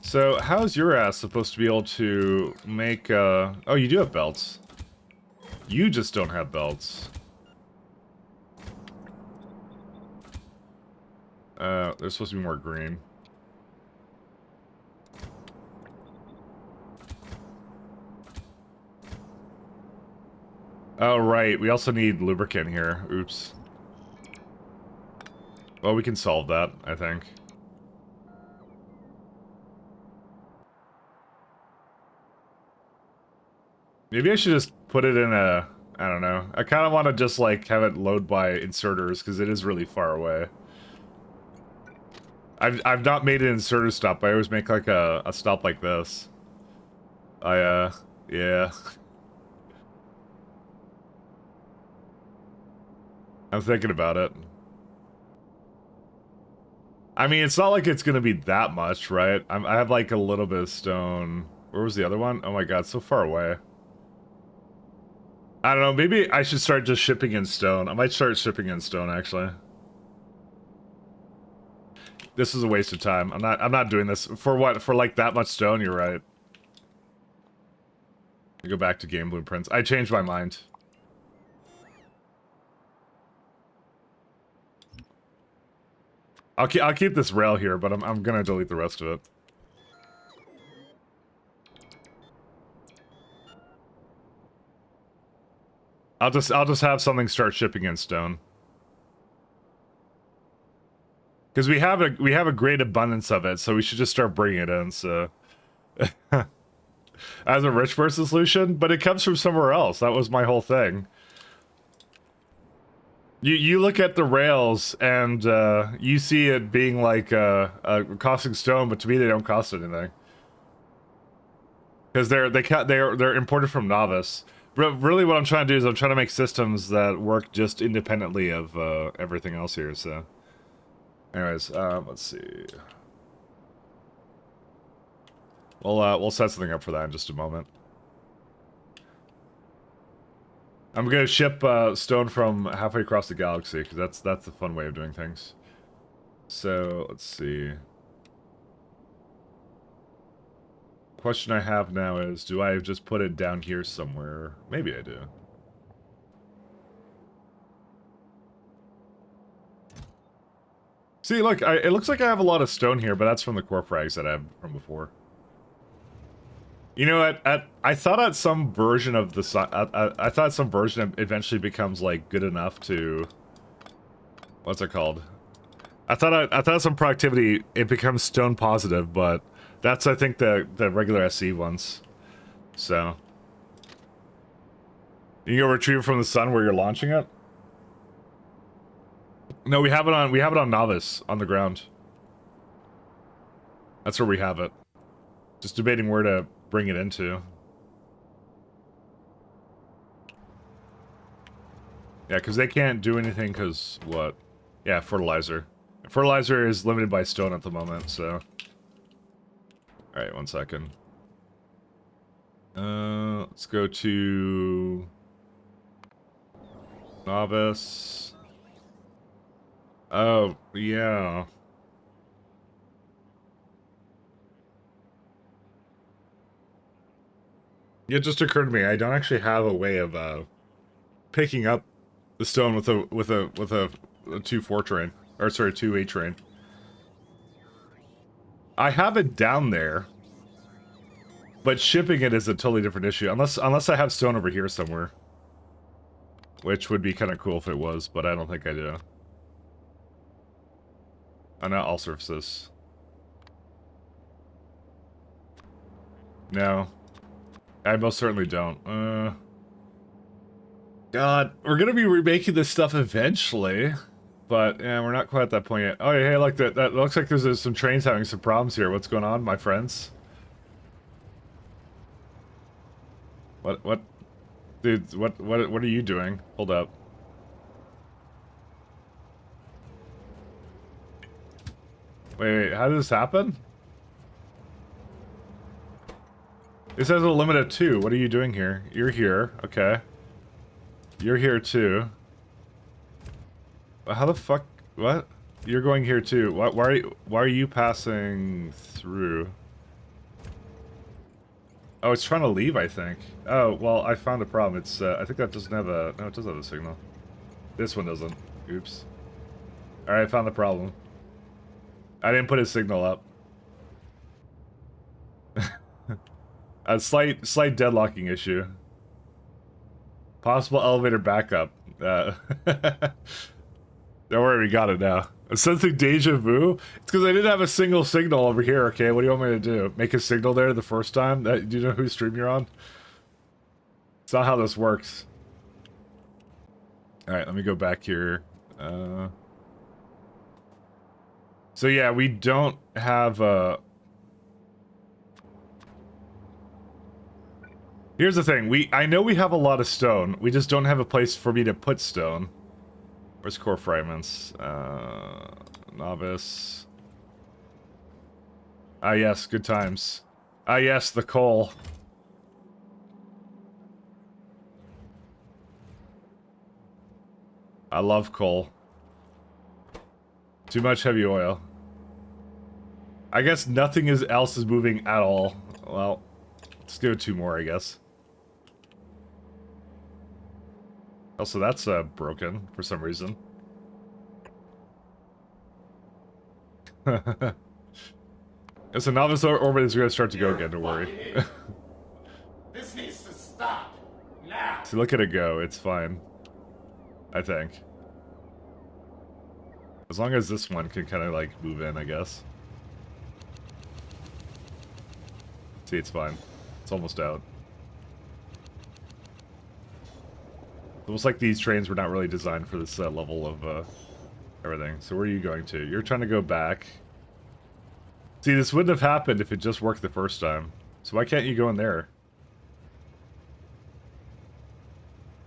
So, how's your ass supposed to be able to make, Oh, you do have belts. You just don't have belts. There's supposed to be more green. Oh, right. We also need lubricant here. Oops. Well, we can solve that, I think. Maybe I should just put it in a... I don't know. I kind of want to just, like, have it load by inserters, because it is really far away. I've not made an inserter stop. I always make, like, a stop like this. Yeah. I'm thinking about it. I mean, it's not like it's gonna be that much, right? I have like a little bit of stone. Where was the other one? Oh my god, so far away. I don't know, maybe I should start just shipping in stone. I might start shipping in stone, actually. This is a waste of time. I'm not doing this. For what? For like that much stone? You're right. I go back to game blueprints. I changed my mind. I'll keep this rail here, but I'm gonna delete the rest of it. I'll just have something start shipping in stone. Because we have a great abundance of it, so we should just start bringing it in. So, as a rich person solution, but it comes from somewhere else. That was my whole thing. You look at the rails and you see it being like costing stone, but to me they don't cost anything because they're imported from Novice. But really, what I'm trying to do is I'm trying to make systems that work just independently of everything else here. So, anyways, let's see. We'll set something up for that in just a moment. I'm gonna ship stone from halfway across the galaxy because that's the fun way of doing things. So let's see. Question I have now is, do I just put it down here somewhere? Maybe I do. See, look, it looks like I have a lot of stone here, but that's from the core frags that I have from before. You know, I thought at some version of the I thought some version eventually becomes like good enough to, what's it called? I thought some productivity it becomes stone positive, but that's I think the regular SC ones. So you go retrieve it from the sun where you're launching it. No, we have it on novice on the ground. That's where we have it. Just debating where to bring it into. Yeah, because they can't do anything because what? Yeah, fertilizer. Fertilizer is limited by stone at the moment, so. Alright, 1 second. Let's go to novice. Oh, yeah. It just occurred to me, I don't actually have a way of picking up the stone with a 2-4 train. Or sorry, 2-8 train. I have it down there. But shipping it is a totally different issue. Unless I have stone over here somewhere. Which would be kind of cool if it was, but I don't think I do. Oh, not all surfaces. No. I most certainly don't. God, we're gonna be remaking this stuff eventually. But, yeah, we're not quite at that point yet. Oh, hey, look, that looks like there's some trains having some problems here. What's going on, my friends? What? Dude, what are you doing? Hold up. Wait, how did this happen? It says a limit of 2. What are you doing here? You're here. Okay. You're here too. How the fuck? What? You're going here too. Why are you passing through? Oh, it's trying to leave, I think. Oh, well, I found a problem. It's, I think that doesn't have a... No, it does have a signal. This one doesn't. Oops. Alright, I found the problem. I didn't put a signal up. A slight deadlocking issue. Possible elevator backup. Don't worry, we got it now. I'm sensing deja vu? It's because I didn't have a single signal over here, okay? What do you want me to do? Make a signal there the first time? Do you know whose stream you're on? It's not how this works. Alright, let me go back here. So yeah, we don't have Here's the thing, I know we have a lot of stone, we just don't have a place for me to put stone. Where's core fragments? Novice. Ah yes, good times. Ah yes, the coal. I love coal. Too much heavy oil. I guess nothing else is moving at all. Well, let's go 2 more, I guess. Also, that's broken for some reason. It's a novice orbit is going to start to go again, don't worry. This needs to stop now. See, look at it go. It's fine. I think. As long as this one can kind of, like, move in, I guess. See, it's fine. It's almost out. It's almost like these trains were not really designed for this level of everything. So where are you going to? You're trying to go back. See, this wouldn't have happened if it just worked the first time. So why can't you go in there?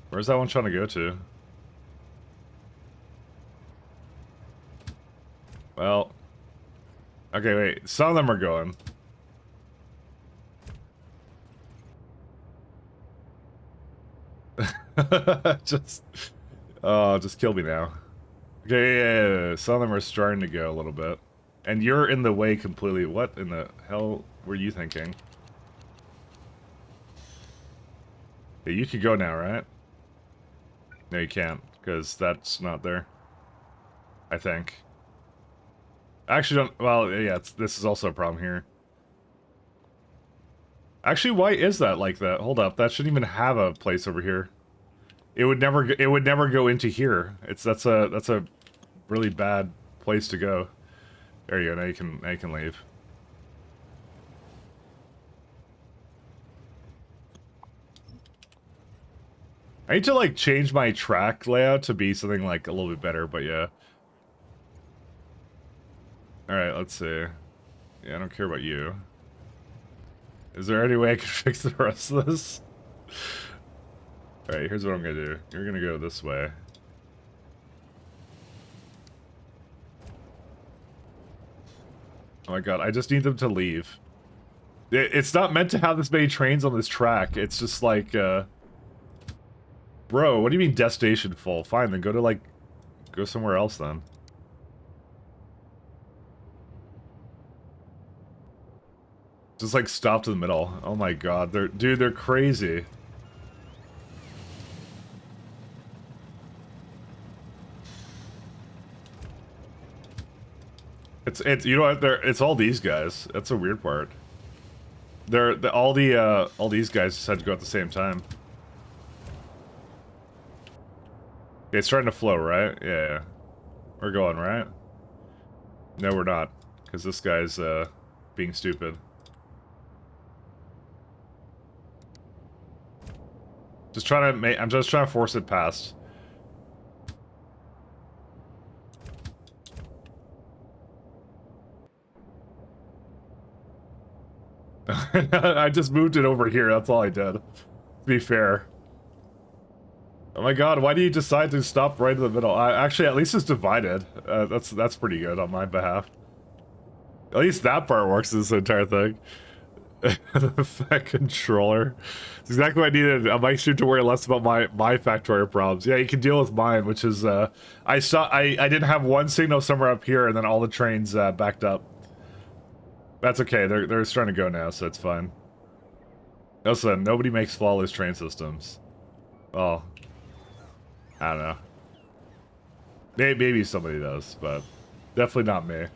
Where's that one trying to go to? Well... Okay, wait. Some of them are going. just kill me now. Okay, yeah. Some of them are starting to go a little bit. And you're in the way completely. What in the hell were you thinking? Yeah, you could go now, right? No, you can't, because that's not there. I think. I actually don't... Well, yeah, this is also a problem here. Actually, why is that like that? Hold up, that shouldn't even have a place over here. It would never go into here. That's a really bad place to go. There you go. Now you can leave. I need to like change my track layout to be something like a little bit better, but yeah. Alright, let's see. Yeah, I don't care about you. Is there any way I can fix the rest of this? Alright, here's what I'm gonna do. You're gonna go this way. Oh my god, I just need them to leave. It's not meant to have this many trains on this track. It's just like, Bro, what do you mean destination full? Fine, then go to, like, go somewhere else then. Just, like, stop to the middle. Oh my god, they're crazy. It's you know what, it's all these guys. That's a weird part. All these guys just had to go at the same time. Okay, it's starting to flow, right? Yeah. We're going, right? No, we're not. Because this guy's, being stupid. I'm just trying to force it past. I just moved it over here, that's all I did. To be fair. Oh my god, why do you decide to stop right in the middle? Actually, at least it's divided. That's pretty good on my behalf. At least that part works in this entire thing. The fat controller. It's exactly what I needed. I might shoot to worry less about my factorio problems. Yeah, you can deal with mine, which is, I didn't have one signal somewhere up here, and then all the trains, backed up. That's okay, they're starting to go now, so it's fine. Listen, nobody makes flawless train systems. Well, I don't know. Maybe somebody does, but definitely not me.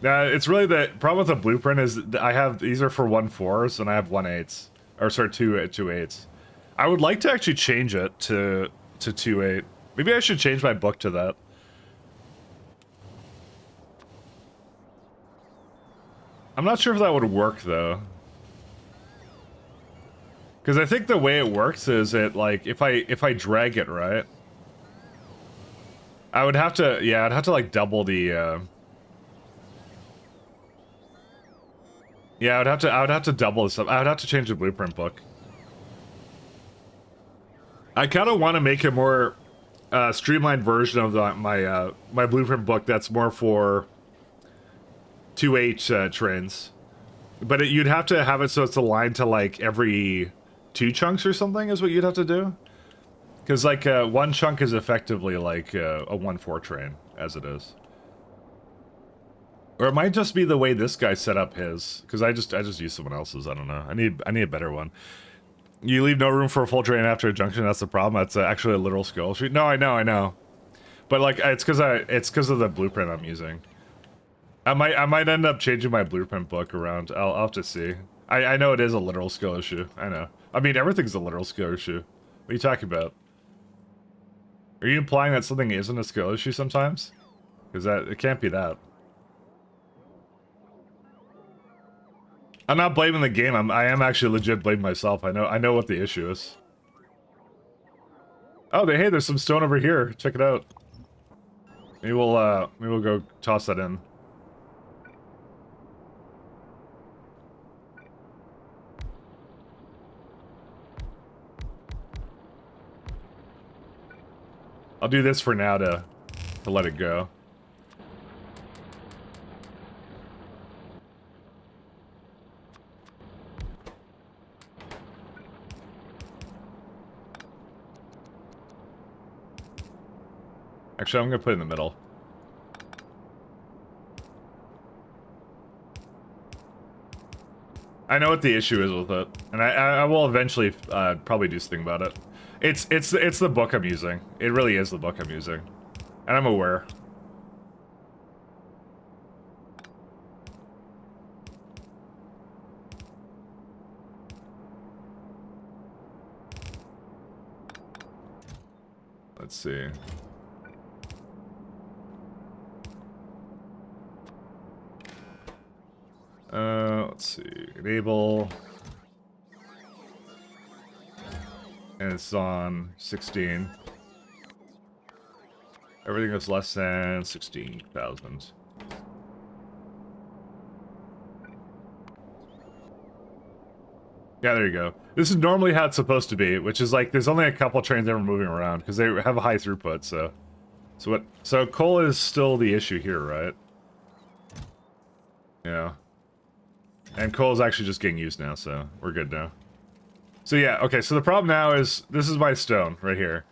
Now, it's really the problem with the blueprint is I have, these are for 1.4s and I have 1.8s. Or sorry, 2.8s. I would like to actually change it to 2.8. Maybe I should change my book to that. I'm not sure if that would work though. Because I think the way it works is it like if I drag it right, I would have to I'd have to like double the yeah, I would have to double this up. I would have to change the blueprint book. I kind of want to make a more streamlined version of my blueprint book that's more for 2.8 trains. But you'd have to have it so it's aligned to like every 2 chunks or something is what you'd have to do. Because like one chunk is effectively like a 1.4 train as it is. Or it might just be the way this guy set up his, because I just used someone else's. I don't know. I need a better one. You leave no room for a full train after a junction. That's the problem. That's actually a literal skill sheet. No, I know. But like it's because of the blueprint I'm using. I might end up changing my blueprint book around. I'll have to see. I know it is a literal skill issue. I know. I mean everything's a literal skill issue. What are you talking about? Are you implying that something isn't a skill issue sometimes? Because it can't be that. I'm not blaming the game. I am actually legit blaming myself. I know what the issue is. Oh, hey, there's some stone over here. Check it out. Maybe we'll go toss that in. I'll do this for now to let it go. Actually, I'm gonna put it in the middle. I know what the issue is with it, and I will eventually probably do something about it. It's the book I'm using. It really is the book I'm using, and I'm aware. Let's see. Let's see. Enable. And it's on 16. Everything is less than 16,000. Yeah, there you go. This is normally how it's supposed to be, which is like there's only a couple trains ever moving around because they have a high throughput. So coal is still the issue here, right? Yeah. And coal is actually just getting used now, so we're good now. So yeah, okay, so the problem now is, this is my stone right here.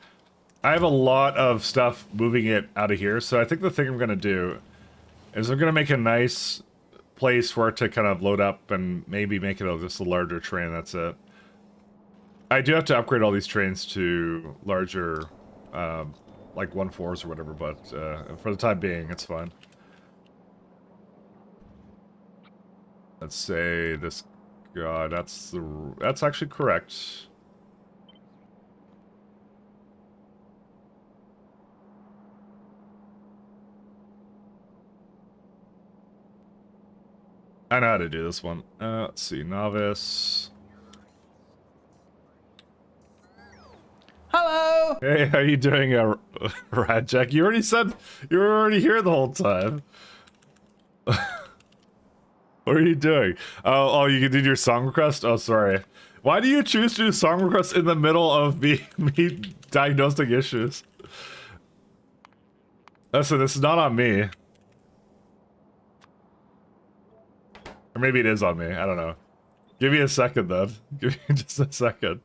I have a lot of stuff moving it out of here, so I think the thing I'm gonna do is I'm gonna make a nice place for it to kind of load up and maybe make it just a larger train, that's it. I do have to upgrade all these trains to larger, like 1.4s or whatever, but for the time being, it's fine. Let's say this... God, that's actually correct. I know how to do this one. Let's see, novice. Hello! Hey, how you doing, Radjack? You already said you were already here the whole time. What are you doing? Oh, you did your song request? Oh, sorry. Why do you choose to do song requests in the middle of me diagnosing issues? Listen, this is not on me. Or maybe it is on me, I don't know. Give me a second, then. Give me just a second.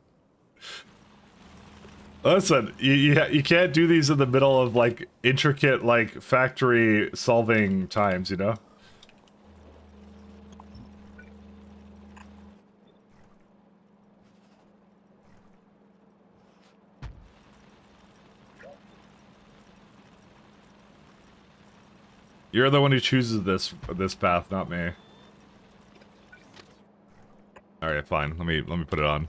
Listen, you can't do these in the middle of, like, intricate, like, factory solving times, you know? You're the one who chooses this path, not me. All right, fine. Let me put it on.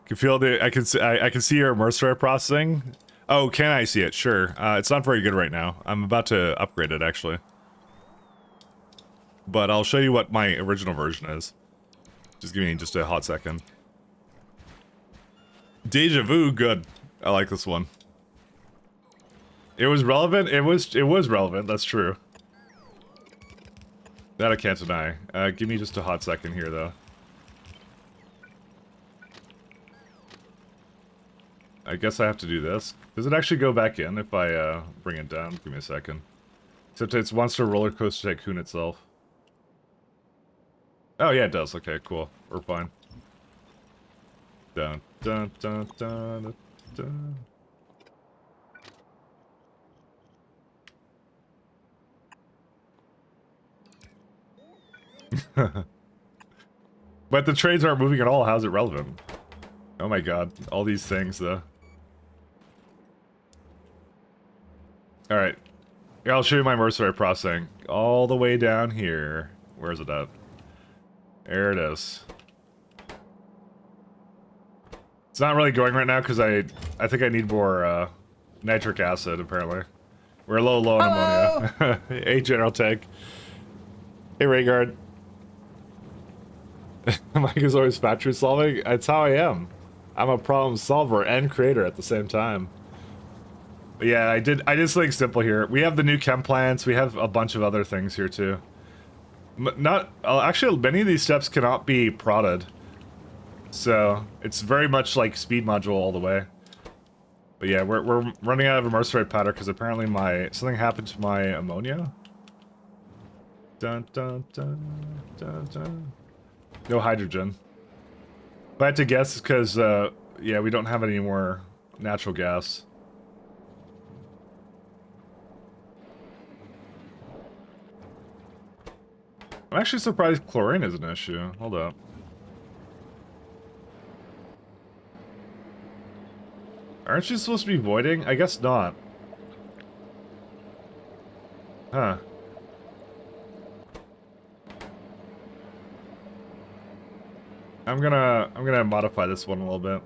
Can feel the I can see your mercenary processing. Oh, can I see it? Sure. It's not very good right now. I'm about to upgrade it actually. But I'll show you what my original version is. Just give me just a hot second. Deja vu, good. I like this one. It was relevant. It was relevant. That's true. That I can't deny. Give me just a hot second here, though. I guess I have to do this. Does it actually go back in if I bring it down? Give me a second. Except it wants to roller coaster tycoon itself. Oh yeah, it does. Okay, cool. We're fine. Dun dun dun dun dun. But the trades aren't moving at all. How's it relevant? Oh my god. All these things, though. Alright. Here, I'll show you my mercenary processing. All the way down here. Where is it at? There it is. It's not really going right now because I think I need more nitric acid, apparently. We're a little low on ammonia. Hey, General Tank. Hey, Rayguard. Mike is always factory solving. It's how I am. I'm a problem solver and creator at the same time. But yeah, I did something simple here. We have the new chem plants. We have a bunch of other things here too. Actually, many of these steps cannot be prodded. So it's very much like speed module all the way. But yeah, we're running out of a mercenary powder because apparently something happened to my ammonia. Dun dun dun dun dun. No hydrogen. If I had to guess, it's because, yeah, we don't have any more natural gas. I'm actually surprised chlorine is an issue. Hold up. Aren't you supposed to be voiding? I guess not. Huh. I'm gonna modify this one a little bit.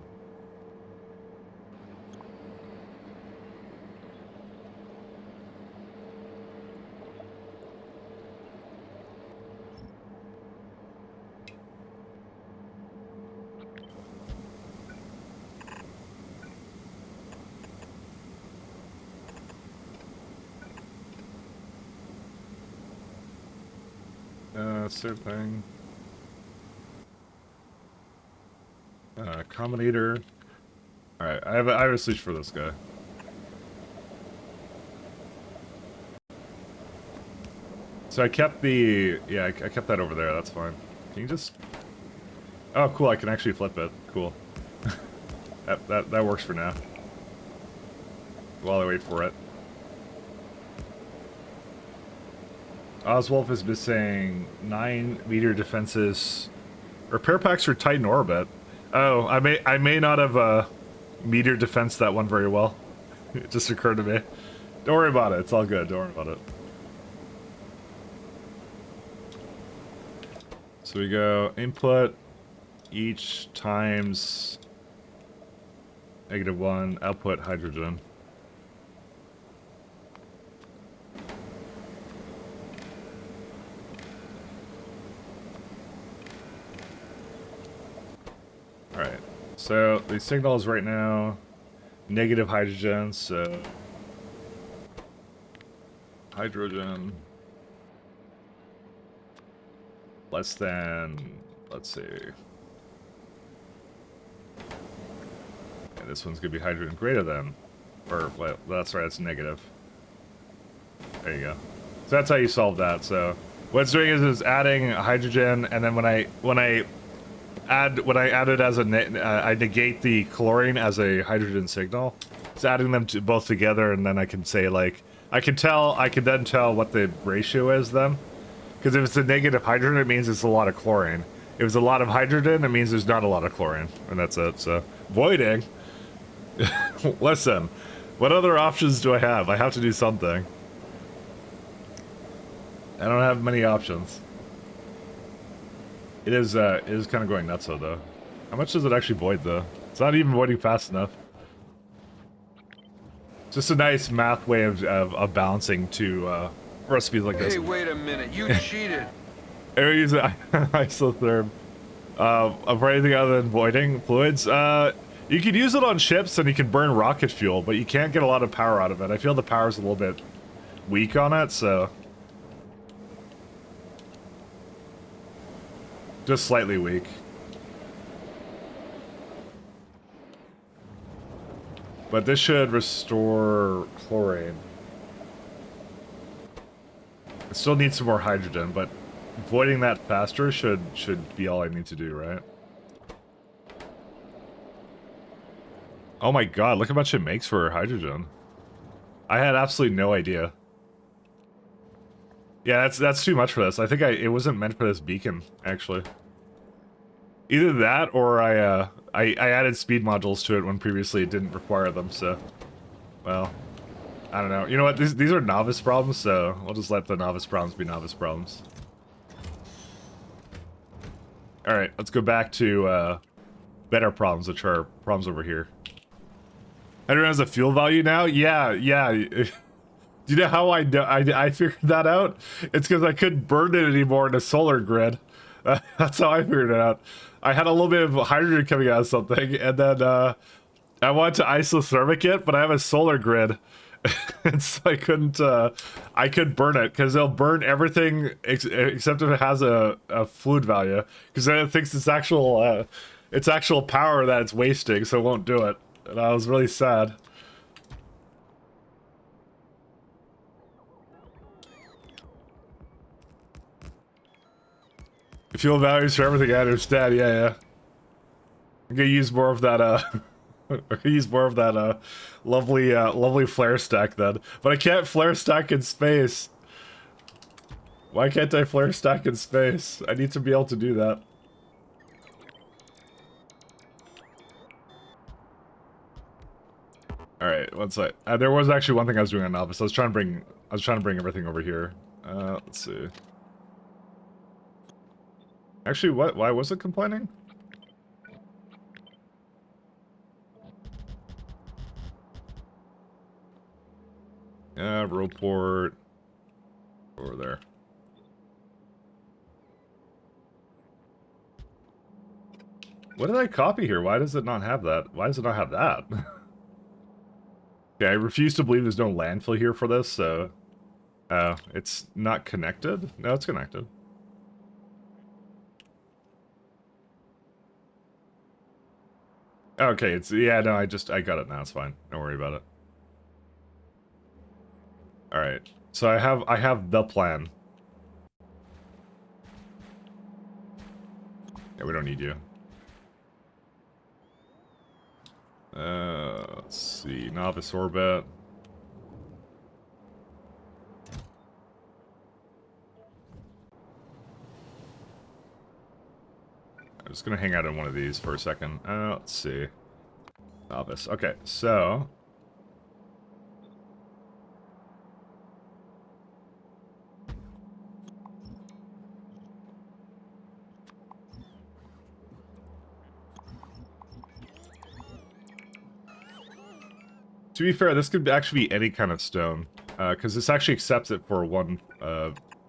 same thing. Combinator. Alright, I have a switch for this guy. So I kept the... Yeah, I kept that over there, that's fine. Can you just... Oh, cool, I can actually flip it. Cool. that works for now. While I wait for it. Oswolf has been saying 9-meter defenses. Repair packs for Titan orbit. Oh, I may not have meter defense that one very well. It just occurred to me. Don't worry about it. It's all good. Don't worry about it. So we go input each times -1 output hydrogen. Alright, so the signal is right now negative hydrogen, so hydrogen less than, let's see, and this one's gonna be hydrogen greater than, or, well, that's right, it's negative. There you go. So that's how you solve that. So what it's doing is adding hydrogen, and then when I add it as a I negate the chlorine as a hydrogen signal. It's adding them to both together, and then I can say, like, I can then tell what the ratio is then. Because if it's a negative hydrogen, it means it's a lot of chlorine. If it's a lot of hydrogen, it means there's not a lot of chlorine, and that's it. So voiding. Listen, what other options do I have? I have to do something. I don't have many options. It is kind of going nuts though. How much does it actually void though? It's not even voiding fast enough. Just a nice math way of balancing to recipes like this. Hey, wait a minute, you cheated. I use isotherm for anything other than voiding fluids. You can use it on ships and you can burn rocket fuel, but you can't get a lot of power out of it. I feel the power's a little bit weak on it, so just slightly weak. But this should restore chlorine. It still needs some more hydrogen, but voiding that faster should be all I need to do, right? Oh my god, look how much it makes for hydrogen. I had absolutely no idea. Yeah, that's too much for this. I think it wasn't meant for this beacon, actually. Either that, or I added speed modules to it when previously it didn't require them, so... Well, I don't know. You know what, these are novice problems, so we'll just let the novice problems be novice problems. Alright, let's go back to better problems, which are problems over here. Hydrogen has a fuel value now? Yeah. Do you know how I figured that out? It's because I couldn't burn it anymore in a solar grid. That's how I figured it out. I had a little bit of hydrogen coming out of something, and then I wanted to isothermic it, but I have a solar grid. And so I couldn't burn it, because it'll burn everything except if it has a fluid value, because then it thinks it's actual power that it's wasting, so it won't do it. And I was really sad. Fuel values for everything, I understand. Yeah. I'm gonna use more of that. Lovely flare stack then. But I can't flare stack in space. Why can't I flare stack in space? I need to be able to do that. All right, one sec. There was actually one thing I was doing on Novice. I was trying to bring everything over here. Let's see. Actually, what? Why was it complaining? Yeah, row port over there. What did I copy here? Why does it not have that? Why does it not have that? Okay, I refuse to believe there's no landfill here for this, so... Oh, it's not connected? No, it's connected. Okay, it's yeah, no, I got it now, it's fine. Don't worry about it. Alright. So I have the plan. Yeah, we don't need you. Let's see. Novice orbit. I'm just gonna hang out in one of these for a second. Let's see. Novice. Okay, so... To be fair, this could actually be any kind of stone. Because this actually accepts it for one,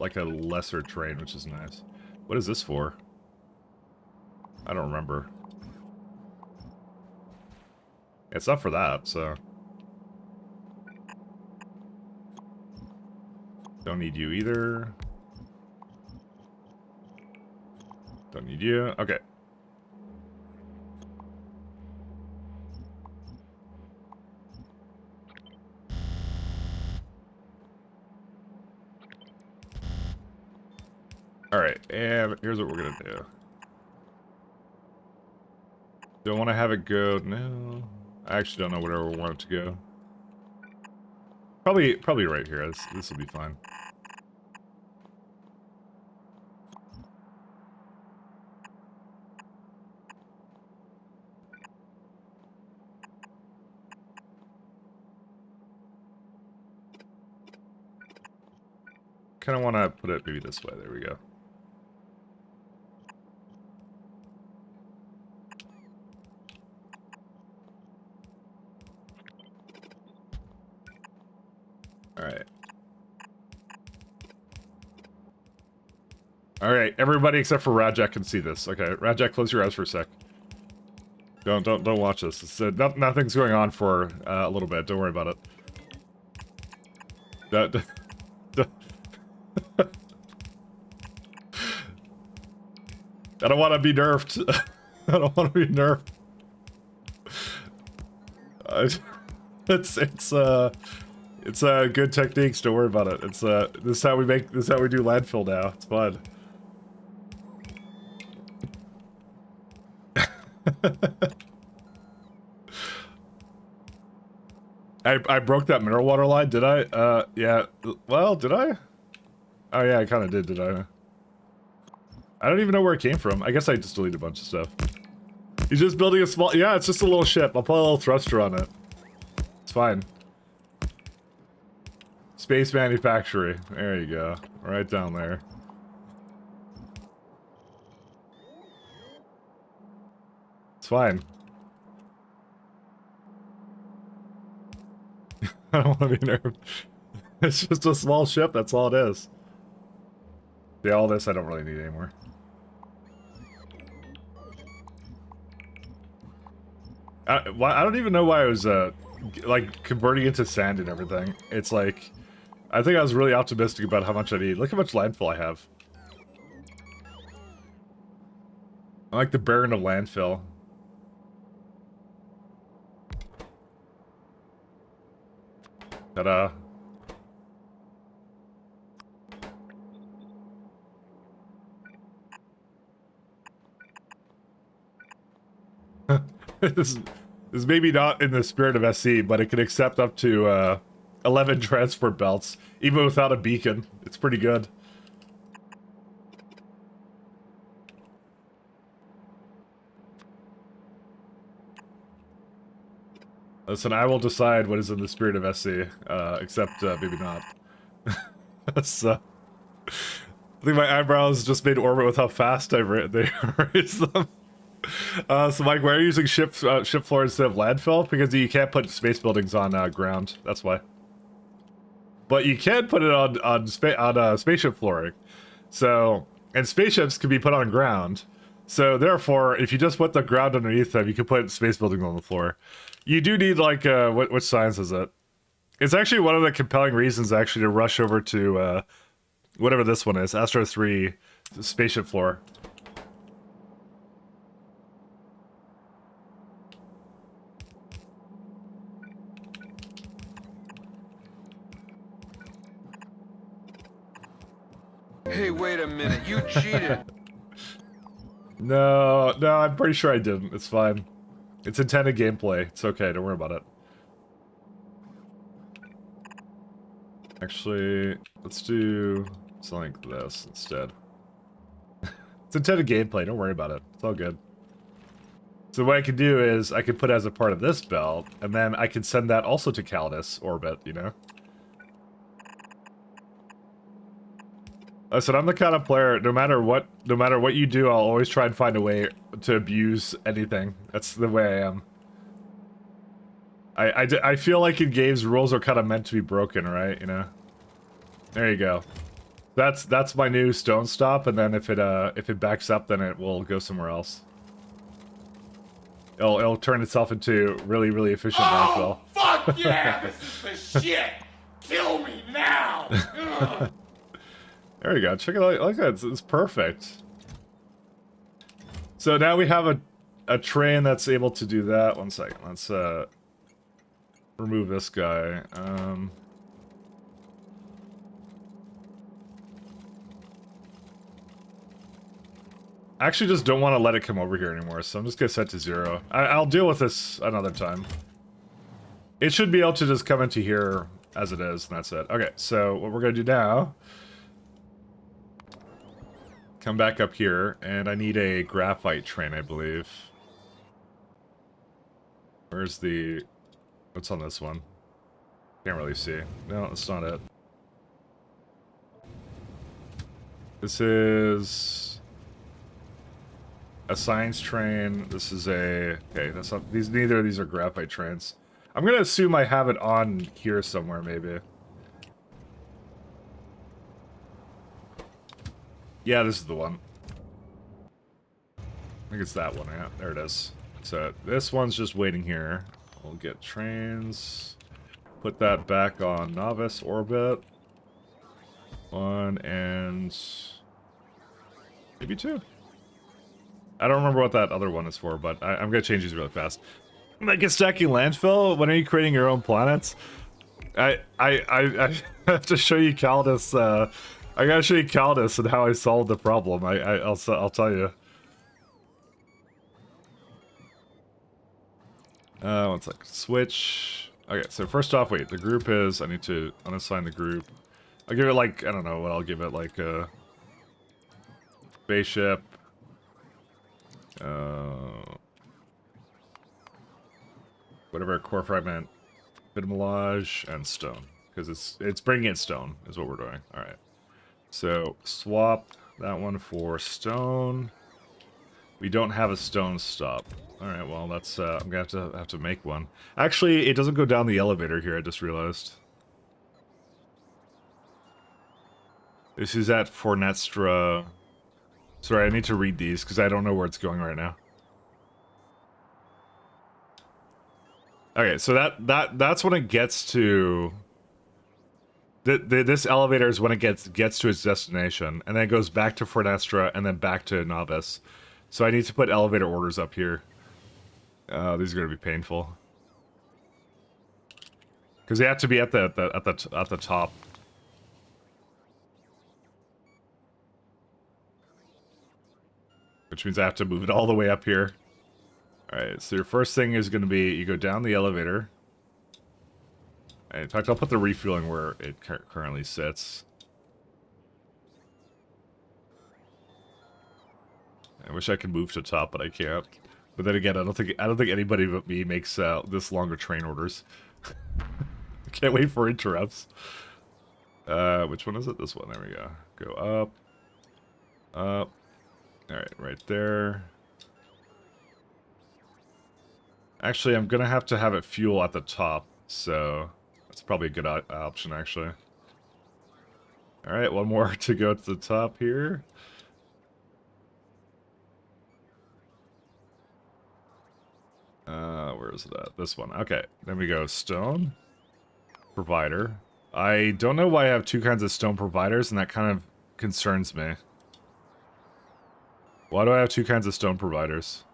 like a lesser terrain, which is nice. What is this for? I don't remember. It's not for that, so... Don't need you either. Don't need you. Okay. Alright, and here's what we're gonna do. Don't want to have it go... No. I actually don't know where we want it to go. Probably right here. This will be fine. Kind of want to put it maybe this way. There we go. Alright. Alright, everybody except for Rajak can see this. Okay, Rajak, close your eyes for a sec. Don't watch this. It's, nothing's going on for a little bit. Don't worry about it. I don't want to be nerfed. I don't want to be nerfed. It's good techniques. Don't worry about it. It's this is how we do landfill now. It's fun. I broke that mineral water line, did I? Yeah. Well, did I? Oh yeah, I kind of did I? I don't even know where it came from. I guess I just deleted a bunch of stuff. He's just building a small... Yeah, it's just a little ship. I'll put a little thruster on it. It's fine. Space manufacturing. There you go. Right down there. It's fine. I don't want to be nerfed. It's just a small ship, that's all it is. Yeah, all this I don't really need anymore. I don't even know why I was, like, converting into sand and everything. It's like... I think I was really optimistic about how much I need. Look how much landfill I have. I'm like the Baron of landfill. Ta-da. This is maybe not in the spirit of SC, but it can accept up to 11 transport belts, even without a beacon. It's pretty good. Listen, I will decide what is in the spirit of SC, except maybe not. So, I think my eyebrows just made orbit with how fast they raise them. So Mike, why are you using ship floor instead of landfill? Because you can't put space buildings on ground. That's why. But you can put it on spaceship flooring. So, and spaceships can be put on ground. So therefore, if you just put the ground underneath them, you can put space buildings on the floor. You do need like which science is it? It's actually one of the compelling reasons actually to rush over to whatever this one is, Astro 3 spaceship floor. Hey, wait a minute. You cheated. No, I'm pretty sure I didn't. It's fine. It's intended gameplay. It's okay, don't worry about it. Actually, let's do something like this instead. It's intended gameplay, don't worry about it. It's all good. So what I can do is, I can put it as a part of this belt, and then I can send that also to Caldas orbit, you know? Listen, I'm the kind of player, no matter what you do, I'll always try and find a way to abuse anything. That's the way I am. I feel like in games, rules are kind of meant to be broken, right? You know? There you go. That's my new stone stop, and then if it backs up, then it will go somewhere else. It'll turn itself into really efficient landfill. Fuck yeah! This is the shit! Kill me now! Ugh. There you go. Check it out. Like that. It's perfect. So now we have a train that's able to do that. One second. Let's remove this guy. I actually just don't want to let it come over here anymore, so I'm just gonna set to 0. I'll deal with this another time. It should be able to just come into here as it is, and that's it. Okay, so what we're gonna do now... Come back up here, and I need a graphite train, I believe. Where's the... What's on this one? Can't really see. No, that's not it. This is... a science train. This is a... Okay, that's not... Neither of these are graphite trains. I'm gonna assume I have it on here somewhere, maybe. Yeah, this is the one. I think it's that one, yeah. There it is. So, this one's just waiting here. We'll get trains. Put that back on Novice orbit. 1 and... maybe 2. I don't remember what that other one is for, but I'm gonna change these really fast. Like, it's stacking landfill? When are you creating your own planets? I have to show you Caldas, I gotta show you Caldas and how I solved the problem. I'll tell you. One sec. Switch. Okay, so first off, wait. The group is... I need to unassign the group. I'll give it like... I don't know what I'll give it. Like a... spaceship. Whatever, core fragment. Bit of melange and stone. Because it's bringing in stone is what we're doing. Alright. So, swap that one for stone. We don't have a stone stop. Alright, well, that's, I'm gonna have to make one. Actually, it doesn't go down the elevator here, I just realized. This is at Fornestra. Sorry, I need to read these, because I don't know where it's going right now. Okay, so that's when it gets to... This elevator is when it gets to its destination, and then it goes back to Fornestra, and then back to Novice. So I need to put elevator orders up here. These are going to be painful. Because they have to be at the top. Which means I have to move it all the way up here. Alright, so your first thing is going to be, you go down the elevator. In fact, I'll put the refueling where it currently sits. I wish I could move to top, but I can't. But then again, I don't think anybody but me makes this longer train orders. I can't wait for interrupts. Which one is it? This one. There we go. Go up. Up. Alright, right there. Actually, I'm gonna have to have it fuel at the top, so... That's probably a good option, actually. Alright, one more to go to the top here. Where is it at? This one. Okay, then we go stone. Provider. I don't know why I have 2 kinds of stone providers, and that kind of concerns me. Why do I have 2 kinds of stone providers?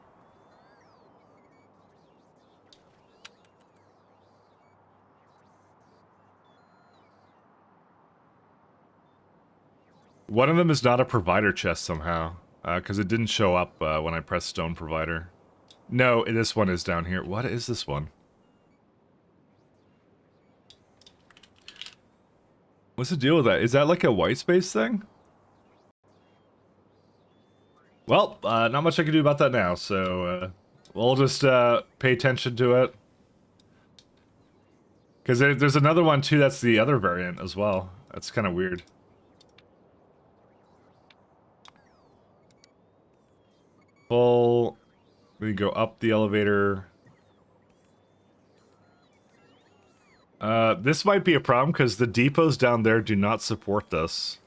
One of them is not a provider chest somehow, because it didn't show up when I pressed stone provider. No, this one is down here. What is this one? What's the deal with that? Is that like a white space thing? Well, not much I can do about that now, so we'll just pay attention to it. Because there's another one too that's the other variant as well. That's kind of weird. Full... We go up the elevator. This might be a problem because the depots down there do not support this.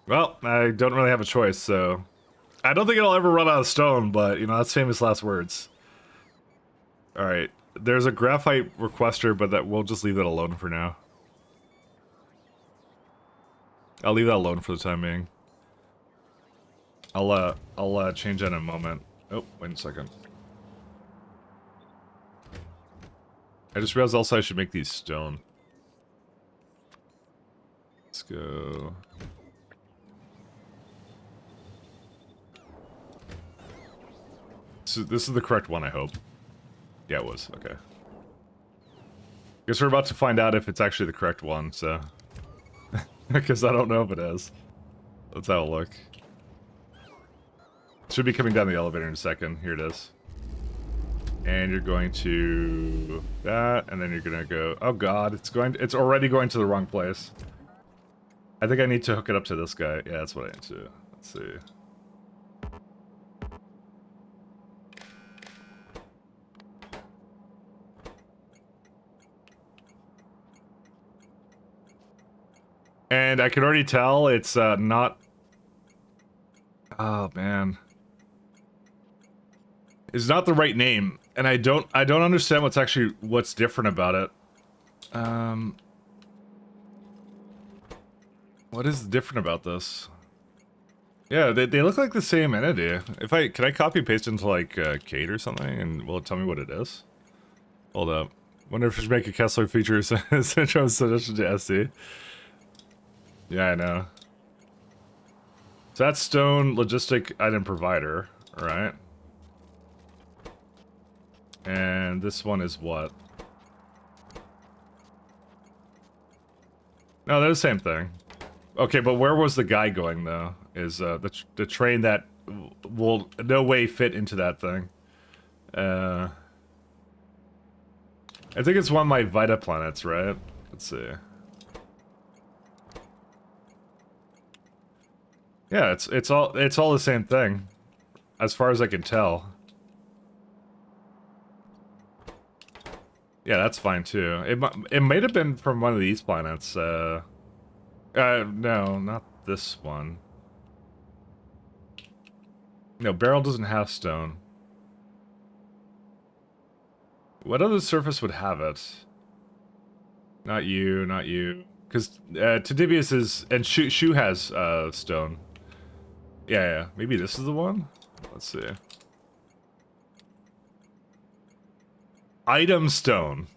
Well, I don't really have a choice, so... I don't think it'll ever run out of stone, but, you know, that's famous last words. Alright, there's a graphite requester, but that we'll just leave that alone for now. I'll leave that alone for the time being. I'll change that in a moment. Oh, wait a second. I just realized also I should make these stone. Let's go. So this is the correct one, I hope. Yeah, it was. Okay. Guess we're about to find out if it's actually the correct one, so... Because I don't know if it is. Let's have a look. Should be coming down the elevator in a second. Here it is. And you're going to... that, and then you're gonna go... Oh god, it's already going to the wrong place. I think I need to hook it up to this guy. Yeah, that's what I need to do. Let's see. And I can already tell it's not... Oh man, it's not the right name, and I don't understand what's different about it. What is different about this? Yeah, they look like the same entity. Can I copy paste into like Kate or something, and will it tell me what it is? Hold up. Wonder if I should make a Kessler feature syndrome suggestion to SC. Yeah, I know. So that's stone logistic item provider, right? And this one is what? No, they're the same thing. Okay, but where was the guy going though? Is the train that will no way fit into that thing? I think it's one of my Vita planets, right? Let's see. Yeah, it's all the same thing, as far as I can tell. Yeah, that's fine too. It might have been from one of these planets. No, not this one. No, Barrel doesn't have stone. What other surface would have it? Not you, not you. Because Tedibius is... and Shu has stone. Yeah, maybe this is the one? Let's see. Item stone.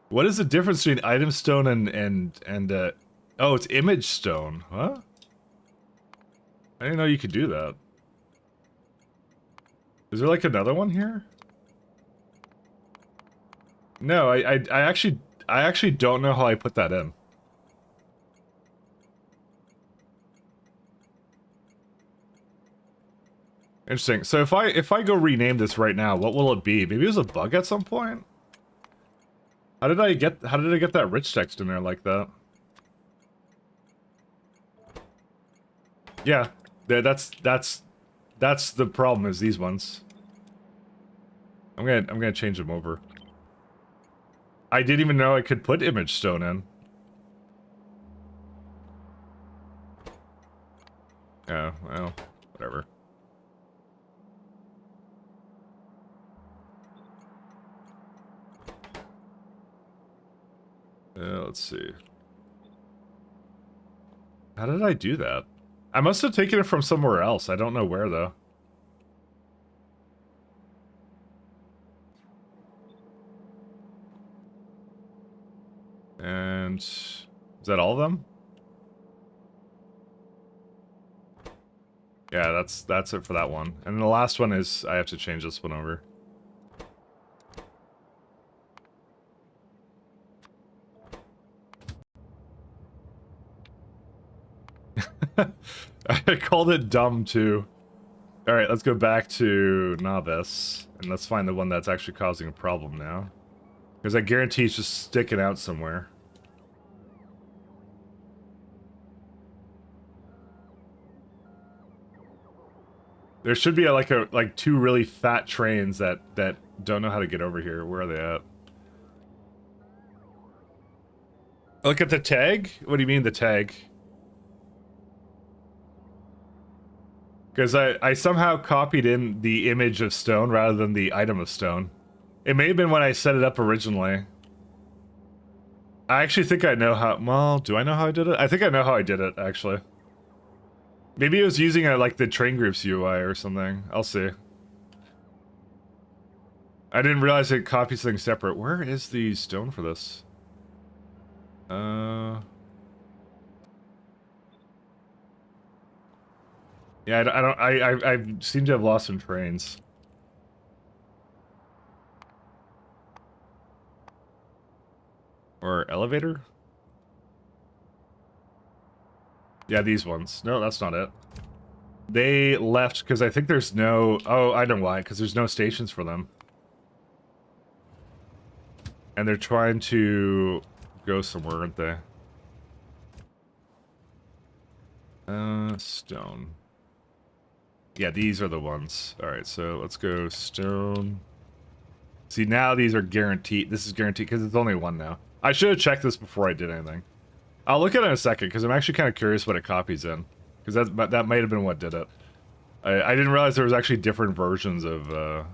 What is the difference between item stone and oh, it's image stone, huh? I didn't know you could do that. Is there like another one here? No, I actually don't know how I put that in. Interesting. So if I go rename this right now, what will it be? Maybe it was a bug at some point? How did I get that rich text in there like that? Yeah. That's the problem, is these ones. I'm gonna change them over. I didn't even know I could put image stone in. Yeah, well, whatever. Let's see. How did I do that? I must have taken it from somewhere else. I don't know where, though. And is that all of them? Yeah, that's it for that one. And the last one is I have to change this one over. I called it dumb too. Alright, let's go back to novice. And let's find the one that's actually causing a problem now. Because I guarantee it's just sticking out somewhere. There should be like two really fat trains that don't know how to get over here. Where are they at? Look at the tag? What do you mean the tag? Because I somehow copied in the image of stone rather than the item of stone. It may have been when I set it up originally. I actually think I know how... Well, do I know how I did it? I think I know how I did it, actually. Maybe it was using like the train groups UI or something. I'll see. I didn't realize it copies things separate. Where is the stone for this? Yeah, I seem to have lost some trains. Or elevator? Yeah, these ones. No, that's not it. They left because I think there's no... Oh, I know why. Because there's no stations for them. And they're trying to go somewhere, aren't they? Stone. Yeah, these are the ones. Alright, so let's go stone. See, now these are guaranteed. This is guaranteed because it's only one now. I should have checked this before I did anything. I'll look at it in a second because I'm actually kind of curious what it copies in. Because that might have been what did it. I didn't realize there was actually different versions of,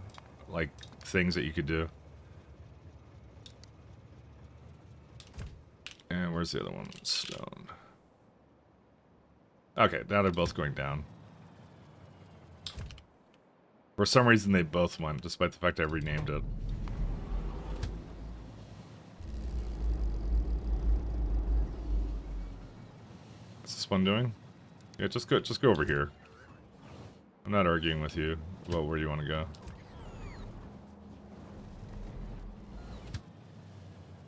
like, things that you could do. And where's the other one? Stone. Okay, now they're both going down. For some reason they both went, despite the fact I renamed it. What's this one doing? Yeah, just go over here. I'm not arguing with you about where you want to go.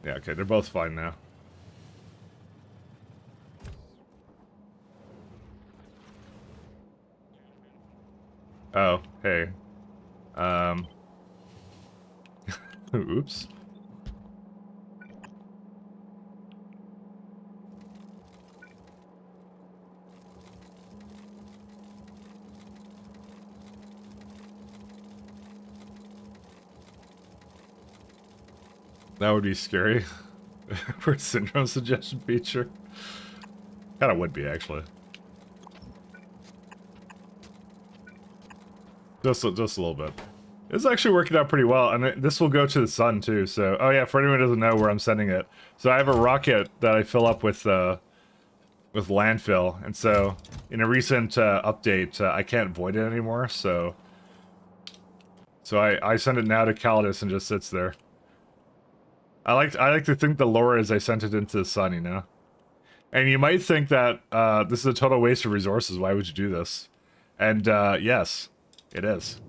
Yeah, okay, they're both fine now. Oh, hey. Oops. That would be scary. For a syndrome suggestion feature. Kinda would be, actually. Just a little bit. It's actually working out pretty well, and this will go to the sun too. So, oh yeah, for anyone who doesn't know where I'm sending it, so I have a rocket that I fill up with landfill, and so in a recent update, I can't void it anymore. So I send it now to Calidus and just sits there. I like to think the lore is I sent it into the sun, you know. And you might think that this is a total waste of resources. Why would you do this? And yes. It is.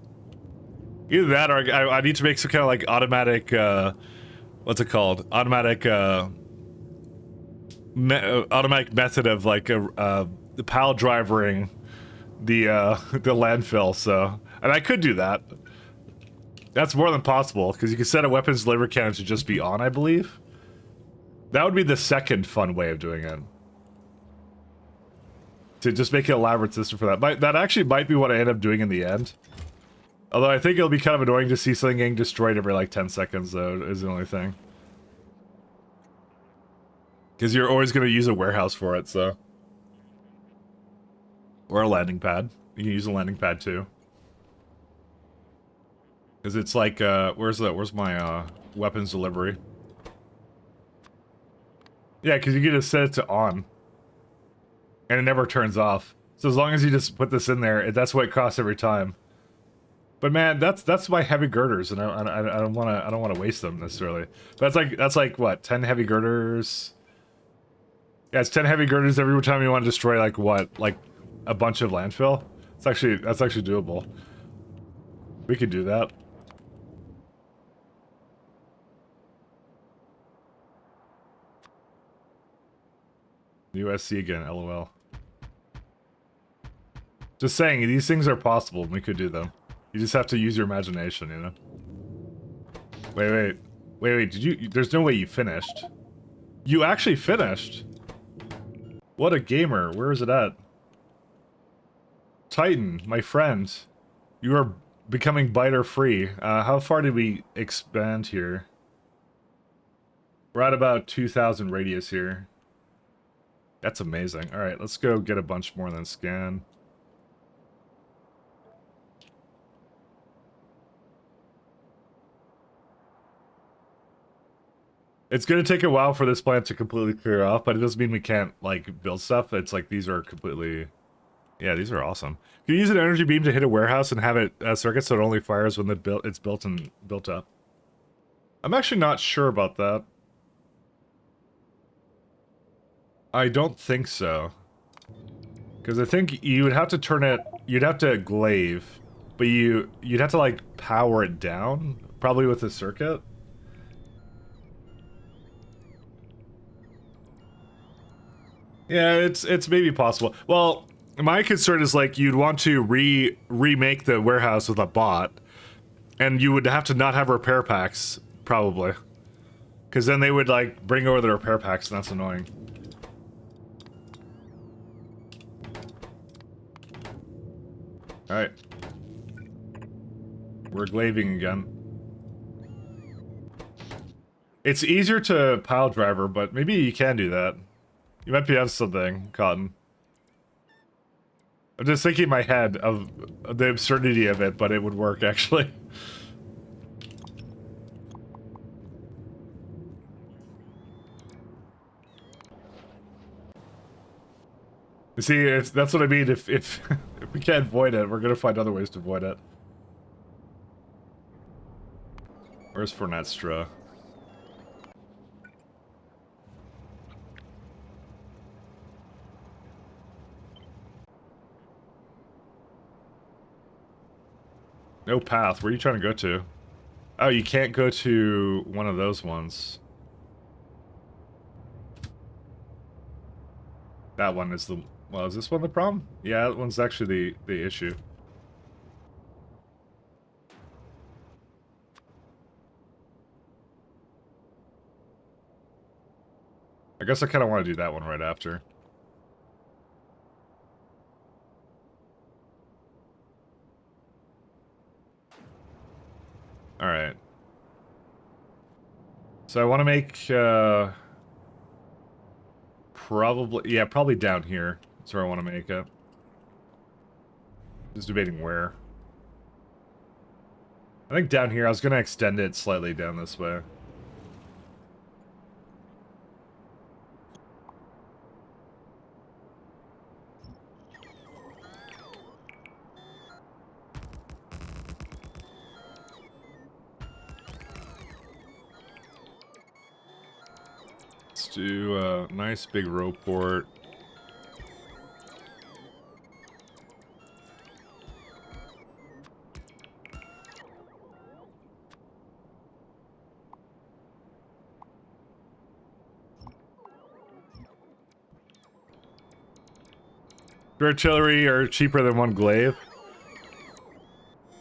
Either that or I need to make some kind of like automatic, what's it called? Automatic, automatic method of like the pile drivering the landfill. So, and I could do that. That's more than possible because you can set a weapons delivery cannon to just be on, I believe. That would be the second fun way of doing it. To just make an elaborate system for that. That actually might be what I end up doing in the end. Although I think it'll be kind of annoying to see something getting destroyed every like 10 seconds though, is the only thing. Because you're always going to use a warehouse for it, so. Or a landing pad. You can use a landing pad too. Because it's like, where's my weapons delivery? Yeah, because you can just set it to on. And it never turns off. So as long as you just put this in there, that's what it costs every time. But man, that's my heavy girders, and I don't want to waste them necessarily. But that's like what, 10 heavy girders, Yeah, it's 10 heavy girders every time you want to destroy, like, what? Like, a bunch of landfill? That's actually doable. We could do that. USC again, LOL. Just saying, these things are possible, and we could do them. You just have to use your imagination, you know? Wait, did you... There's no way you finished. You actually finished? What a gamer. Where is it at? Titan, my friend. You are becoming biter free. How far did we expand here? We're at about 2,000 radius here. That's amazing. Alright, let's go get a bunch more than scan. It's gonna take a while for this plant to completely clear off, but it doesn't mean we can't, like, build stuff. It's like, these are completely... Yeah, these are awesome. Can you use an energy beam to hit a warehouse and have it circuit so it only fires when it's built and built up? I'm actually not sure about that. I don't think so. Because I think you would have to turn it... You'd have to glaive, but you'd have to, like, power it down, probably with a circuit. Yeah, it's maybe possible. Well, my concern is, like, you'd want to remake the warehouse with a bot, and you would have to not have repair packs, probably. Because then they would, like, bring over the repair packs, and that's annoying. Alright. We're glaving again. It's easier to pile driver, but maybe you can do that. You might be on something, Cotton. I'm just thinking in my head of the absurdity of it, but it would work, actually. You see, that's what I mean. If if we can't avoid it, we're gonna find other ways to avoid it. Where's Fornetstra? No path. Where are you trying to go to? Oh, you can't go to one of those ones. That one is the... Well, is this one the problem? Yeah, that one's actually the issue. I guess I kind of want to do that one right after. Alright. So I want to make, probably down here. That's where I want to make it. Just debating where. I think down here, I was going to extend it slightly down this way. Let's do a nice big row port. Artillery are cheaper than one glaive.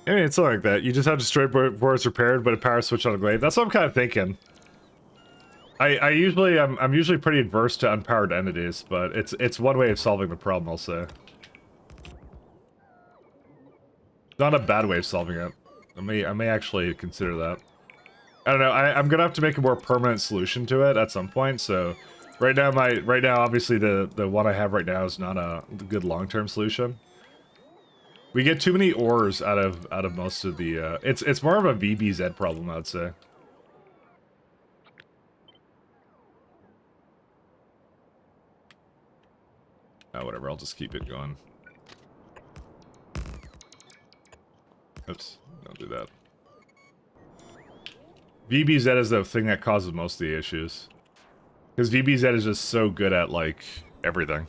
I mean, it's not like that. You just have to destroy before it's repaired, but a power switch on a glaive. That's what I'm kind of thinking. I'm usually pretty adverse to unpowered entities, but it's one way of solving the problem, I'll say. Not a bad way of solving it. I may actually consider that. I don't know. I'm gonna have to make a more permanent solution to it at some point. So, right now, obviously the one I have right now is not a good long-term solution. We get too many ores out of most of the. It's more of a VBZ problem, I would say. Oh, whatever. I'll just keep it going. Oops, don't do that. VBZ is the thing that causes most of the issues. Because VBZ is just so good at, like, everything.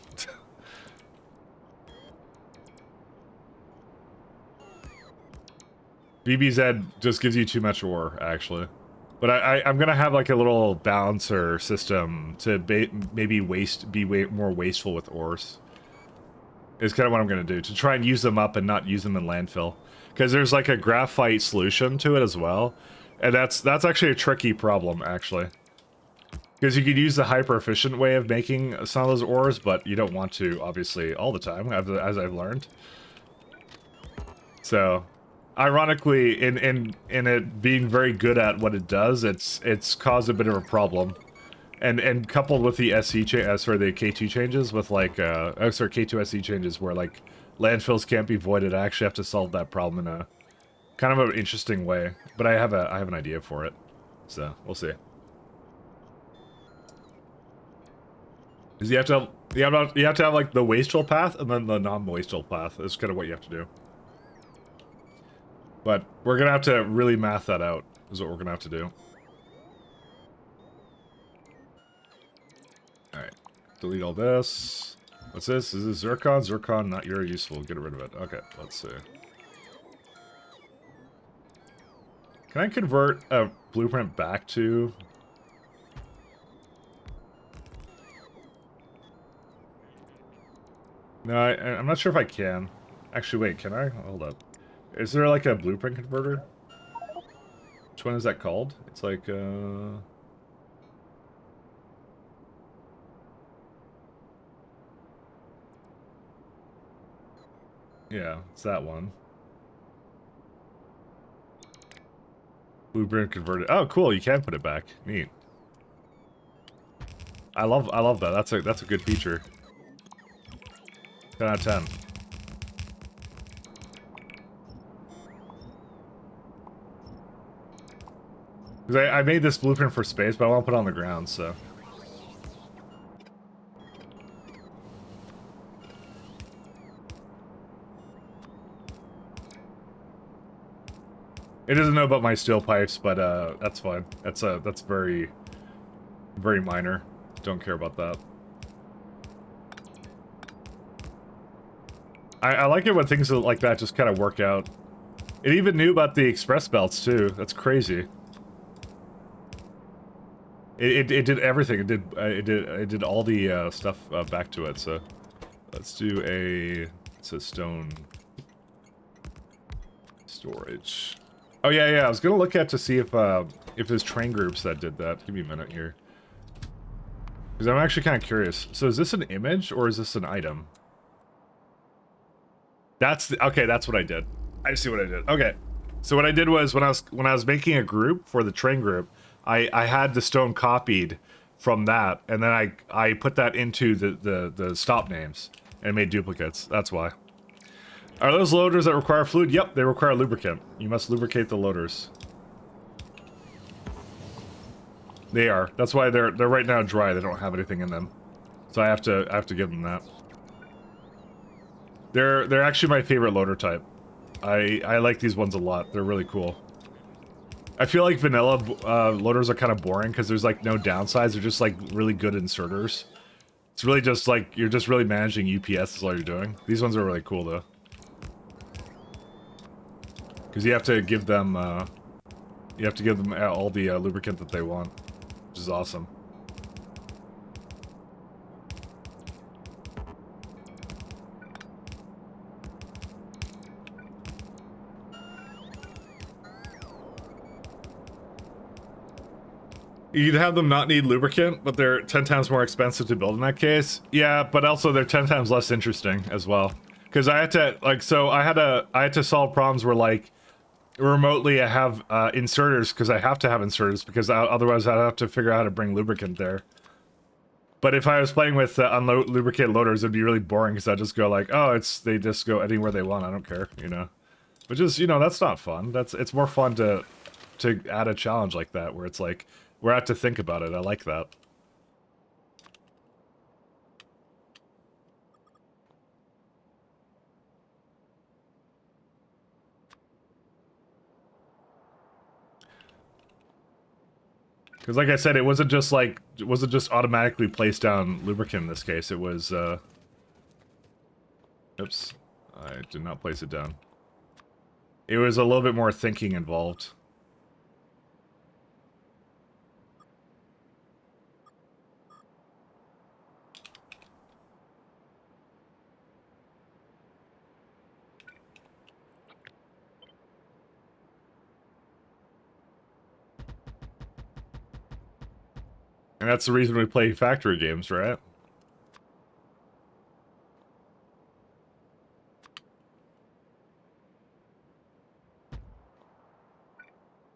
VBZ just gives you too much ore, actually. But I'm gonna have, like, a little balancer system to maybe be more wasteful with ores. Is kind of what I'm gonna do, to try and use them up and not use them in landfill. Because there's, like, a graphite solution to it as well. And that's actually a tricky problem, actually. Because you could use the hyper-efficient way of making some of those ores, but you don't want to, obviously, all the time, as I've learned. So, ironically, in it being very good at what it does, it's caused a bit of a problem. And coupled with the SE the K2 changes with, like, K2 SE changes where, like, landfills can't be voided, I actually have to solve that problem in a kind of an interesting way. But I have an idea for it. So, we'll see. Because you have to have like the wasteful path and then the non-wasteful path. Is kind of what you have to do. But we're gonna have to really math that out. Is what we're gonna have to do. All right, delete all this. What's this? Is this zircon? Zircon, not very useful. Get rid of it. Okay, let's see. Can I convert a blueprint back to? No, I'm not sure if I can. Actually, wait, can I? Hold up. Is there like a blueprint converter? Which one is that called? It's like, yeah, it's that one. Blueprint converted. Oh, cool, you can put it back. Neat. I love that. That's a good feature. 10 out of 10. Because I made this blueprint for space, but I want to put it on the ground, so. It doesn't know about my steel pipes, but that's fine. That's very, very minor. Don't care about that. I like it when things like that just kind of work out. It even knew about the express belts too. That's crazy. It did everything. It did all the stuff back to it. So let's do it's a stone storage. Oh yeah. I was gonna look at to see if there's train groups that did that. Give me a minute here, because I'm actually kind of curious. So is this an image or is this an item? Okay. That's what I did. I see what I did. Okay. So what I did was when I was making a group for the train group, I had the stone copied from that, and then I put that into the stop names and made duplicates. That's why. Are those loaders that require fluid? Yep, they require lubricant. You must lubricate the loaders. They are. That's why they're right now dry. They don't have anything in them, so I have to give them that. They're actually my favorite loader type. I like these ones a lot. They're really cool. I feel like vanilla loaders are kind of boring because there's like no downsides. They're just like really good inserters. It's really just like you're just really managing UPS is all you're doing. These ones are really cool though, because you have to give them all the lubricant that they want, which is awesome. You'd have them not need lubricant, but they're 10 times more expensive to build in that case. Yeah, but also they're 10 times less interesting as well. Because I had to, like, so I had to solve problems where, like, remotely I have inserters, because I have to have inserters, because otherwise I'd have to figure out how to bring lubricant there. But if I was playing with lubricated loaders, it'd be really boring, because I'd just go like, oh, they just go anywhere they want, I don't care, you know? Which is, you know, that's not fun. It's more fun to add a challenge like that, where it's like, we're out to think about it. I like that. Because like I said, it wasn't just automatically placed down lubricant in this case. It was, oops. I did not place it down. It was a little bit more thinking involved. And that's the reason we play factory games, right?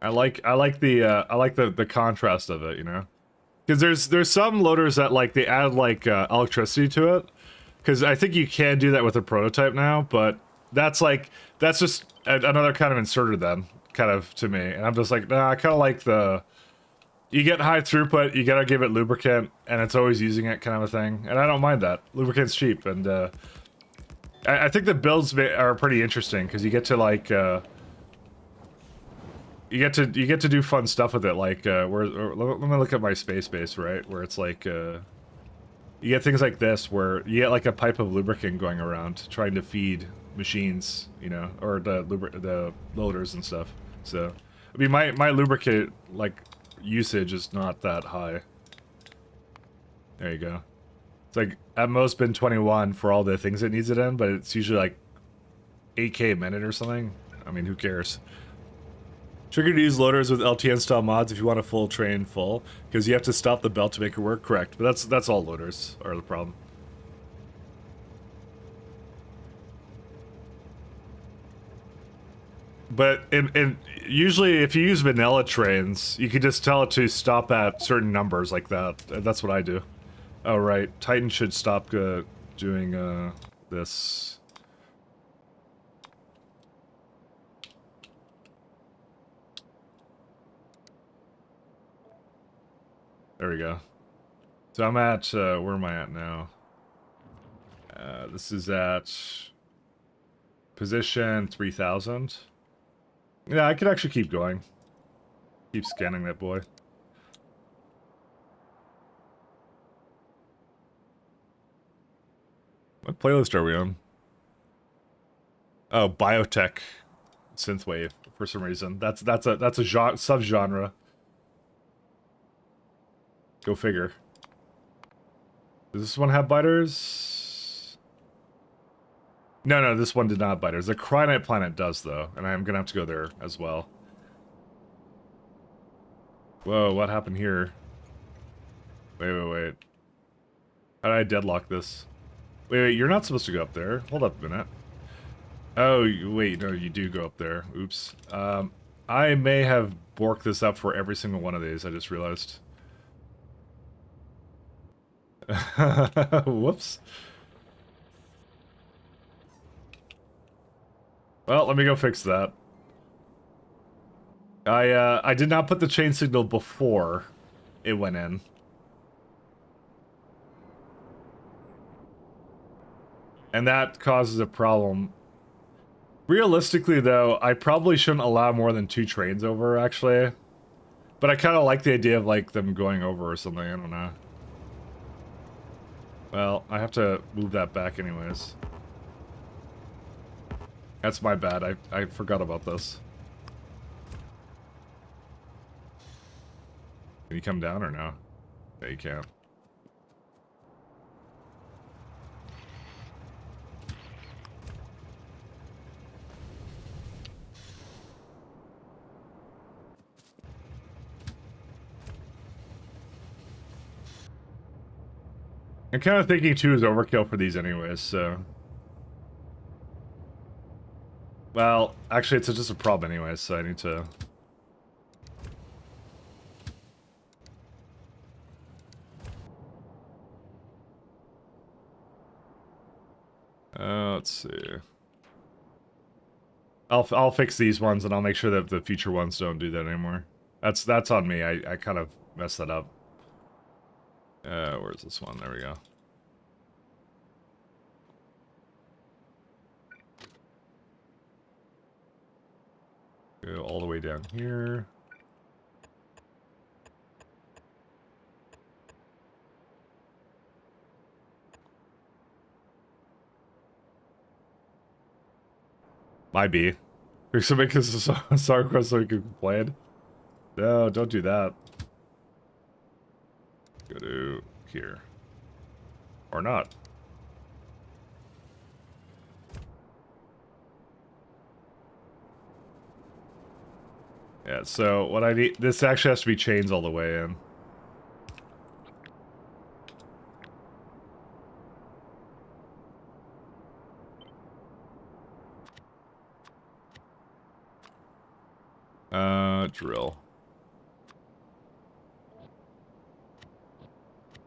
I like the contrast of it, you know? Because there's some loaders that like they add like electricity to it. Because I think you can do that with a prototype now, but that's just another kind of inserter then, kind of to me. And I'm just like, nah, I kind of like the you get high throughput, you gotta give it lubricant, and it's always using it kind of a thing. And I don't mind that. Lubricant's cheap, and I think the builds are pretty interesting because you get to like you get to do fun stuff with it. Like let me look at my space base, right, where it's like you get things like this where you get like a pipe of lubricant going around trying to feed machines, you know, or the loaders and stuff. So I mean my lubricant like usage is not that high. There you go. It's like at most been 21 for all the things it needs it in, but it's usually like 8K a minute or something. I mean, who cares? Trigger to use loaders with LTN style mods if you want a full train full, because you have to stop the belt to make it work. Correct, but that's all loaders are the problem. But in usually if you use vanilla trains, you can just tell it to stop at certain numbers like that. That's what I do. Oh right, Titan should stop doing this. There we go. So I'm at where am I at now? This is at position 3000. Yeah, I could actually keep going. Keep scanning that boy. What playlist are we on? Oh, biotech synthwave for some reason. That's a subgenre. Go figure. Does this one have biters? No, this one did not have biters. The Cryonite planet does though, and I'm gonna have to go there as well. Whoa, what happened here? Wait. How did I deadlock this? Wait, you're not supposed to go up there. Hold up a minute. Oh, wait, no, you do go up there. Oops. I may have borked this up for every single one of these, I just realized. Whoops. Well, let me go fix that. I did not put the chain signal before it went in. And that causes a problem. Realistically, though, I probably shouldn't allow more than 2 trains over, actually. But I kind of like the idea of, like, them going over or something, I don't know. Well, I have to move that back anyways. That's my bad, I forgot about this. Can you come down or no? Yeah, you can. I'm kind of thinking 2 is overkill for these anyways, so... Well, actually it's just a problem anyways, so I need to... let's see... I'll fix these ones and I'll make sure that the future ones don't do that anymore. That's on me, I kind of messed that up. Where's this one? There we go. Go all the way down here. Might be. Because it's a song request so we can complain. No, don't do that. Go to here. Or not. Yeah, so what I need... This actually has to be chains all the way in. Drill.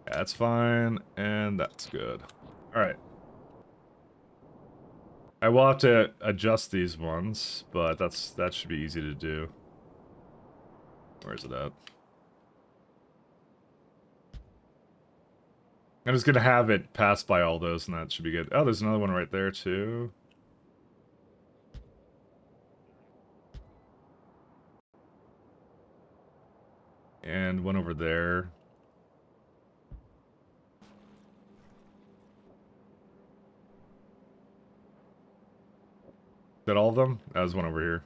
That's fine, and that's good. Alright. I will have to adjust these ones, but that should be easy to do. Where's it at? I'm just gonna have it pass by all those, and that should be good. Oh, there's another one right there, too. And one over there. Is that all of them? That was one over here.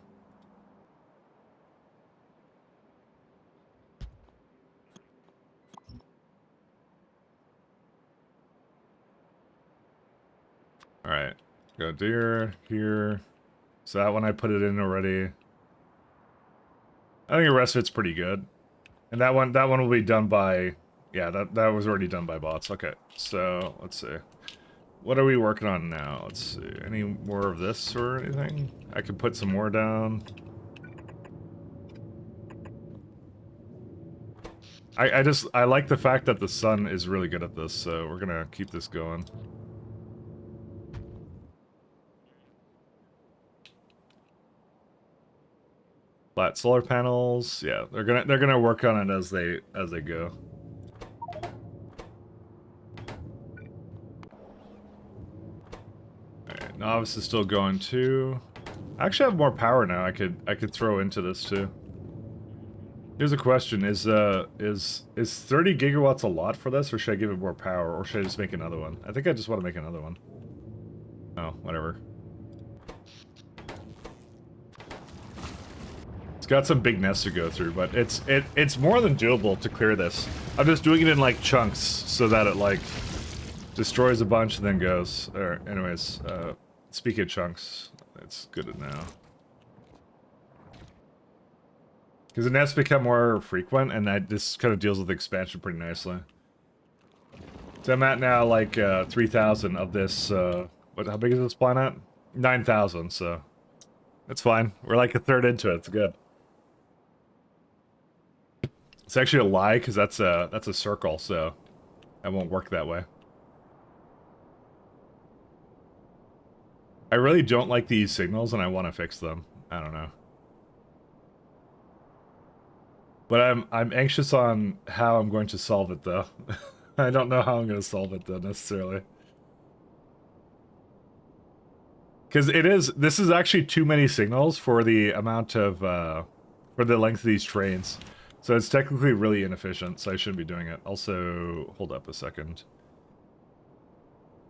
Alright. Go here. So that one I put it in already. I think the rest of it's pretty good. And that one will be done by... Yeah, that was already done by bots. Okay, so let's see. What are we working on now? Let's see. Any more of this or anything? I could put some more down. I like the fact that the sun is really good at this, so we're gonna keep this going. Flat solar panels, yeah, they're gonna work on it as they go. Alright, novice is still going too. I actually have more power now. I could throw into this too. Here's a question: is 30 gigawatts a lot for this, or should I give it more power, or should I just make another one? I think I just want to make another one. Oh, whatever. It's got some big nests to go through, but it's more than doable to clear this. I'm just doing it in like chunks so that it like destroys a bunch and then goes. Alright, anyways, speaking of chunks, it's good now. Because the nests become more frequent, and this kind of deals with expansion pretty nicely. So I'm at now like 3,000 of this. How big is this planet? 9,000. So it's fine. We're like a third into it. It's good. It's actually a lie because that's a circle, so that won't work that way. I really don't like these signals, and I want to fix them. I don't know. But I'm anxious on how I'm going to solve it, though. I don't know how I'm going to solve it, though, necessarily. Because this is actually too many signals for the amount of, for the length of these trains. So it's technically really inefficient, so I shouldn't be doing it. Also, hold up a second.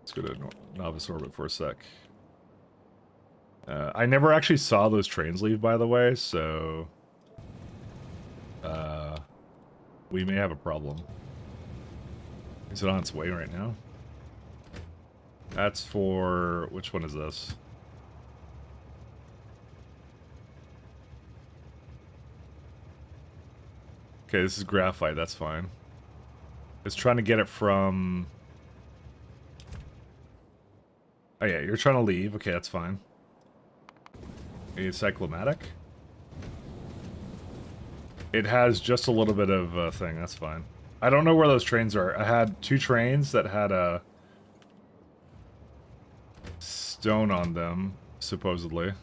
Let's go to novice orbit for a sec. I never actually saw those trains leave, by the way, so... we may have a problem. Is it on its way right now? That's for... which one is this? Okay, this is graphite, that's fine. It's trying to get it from... Oh yeah, you're trying to leave. Okay, that's fine. It's cyclomatic? It has just a little bit of a thing, that's fine. I don't know where those trains are. I had 2 trains that had a stone on them, supposedly.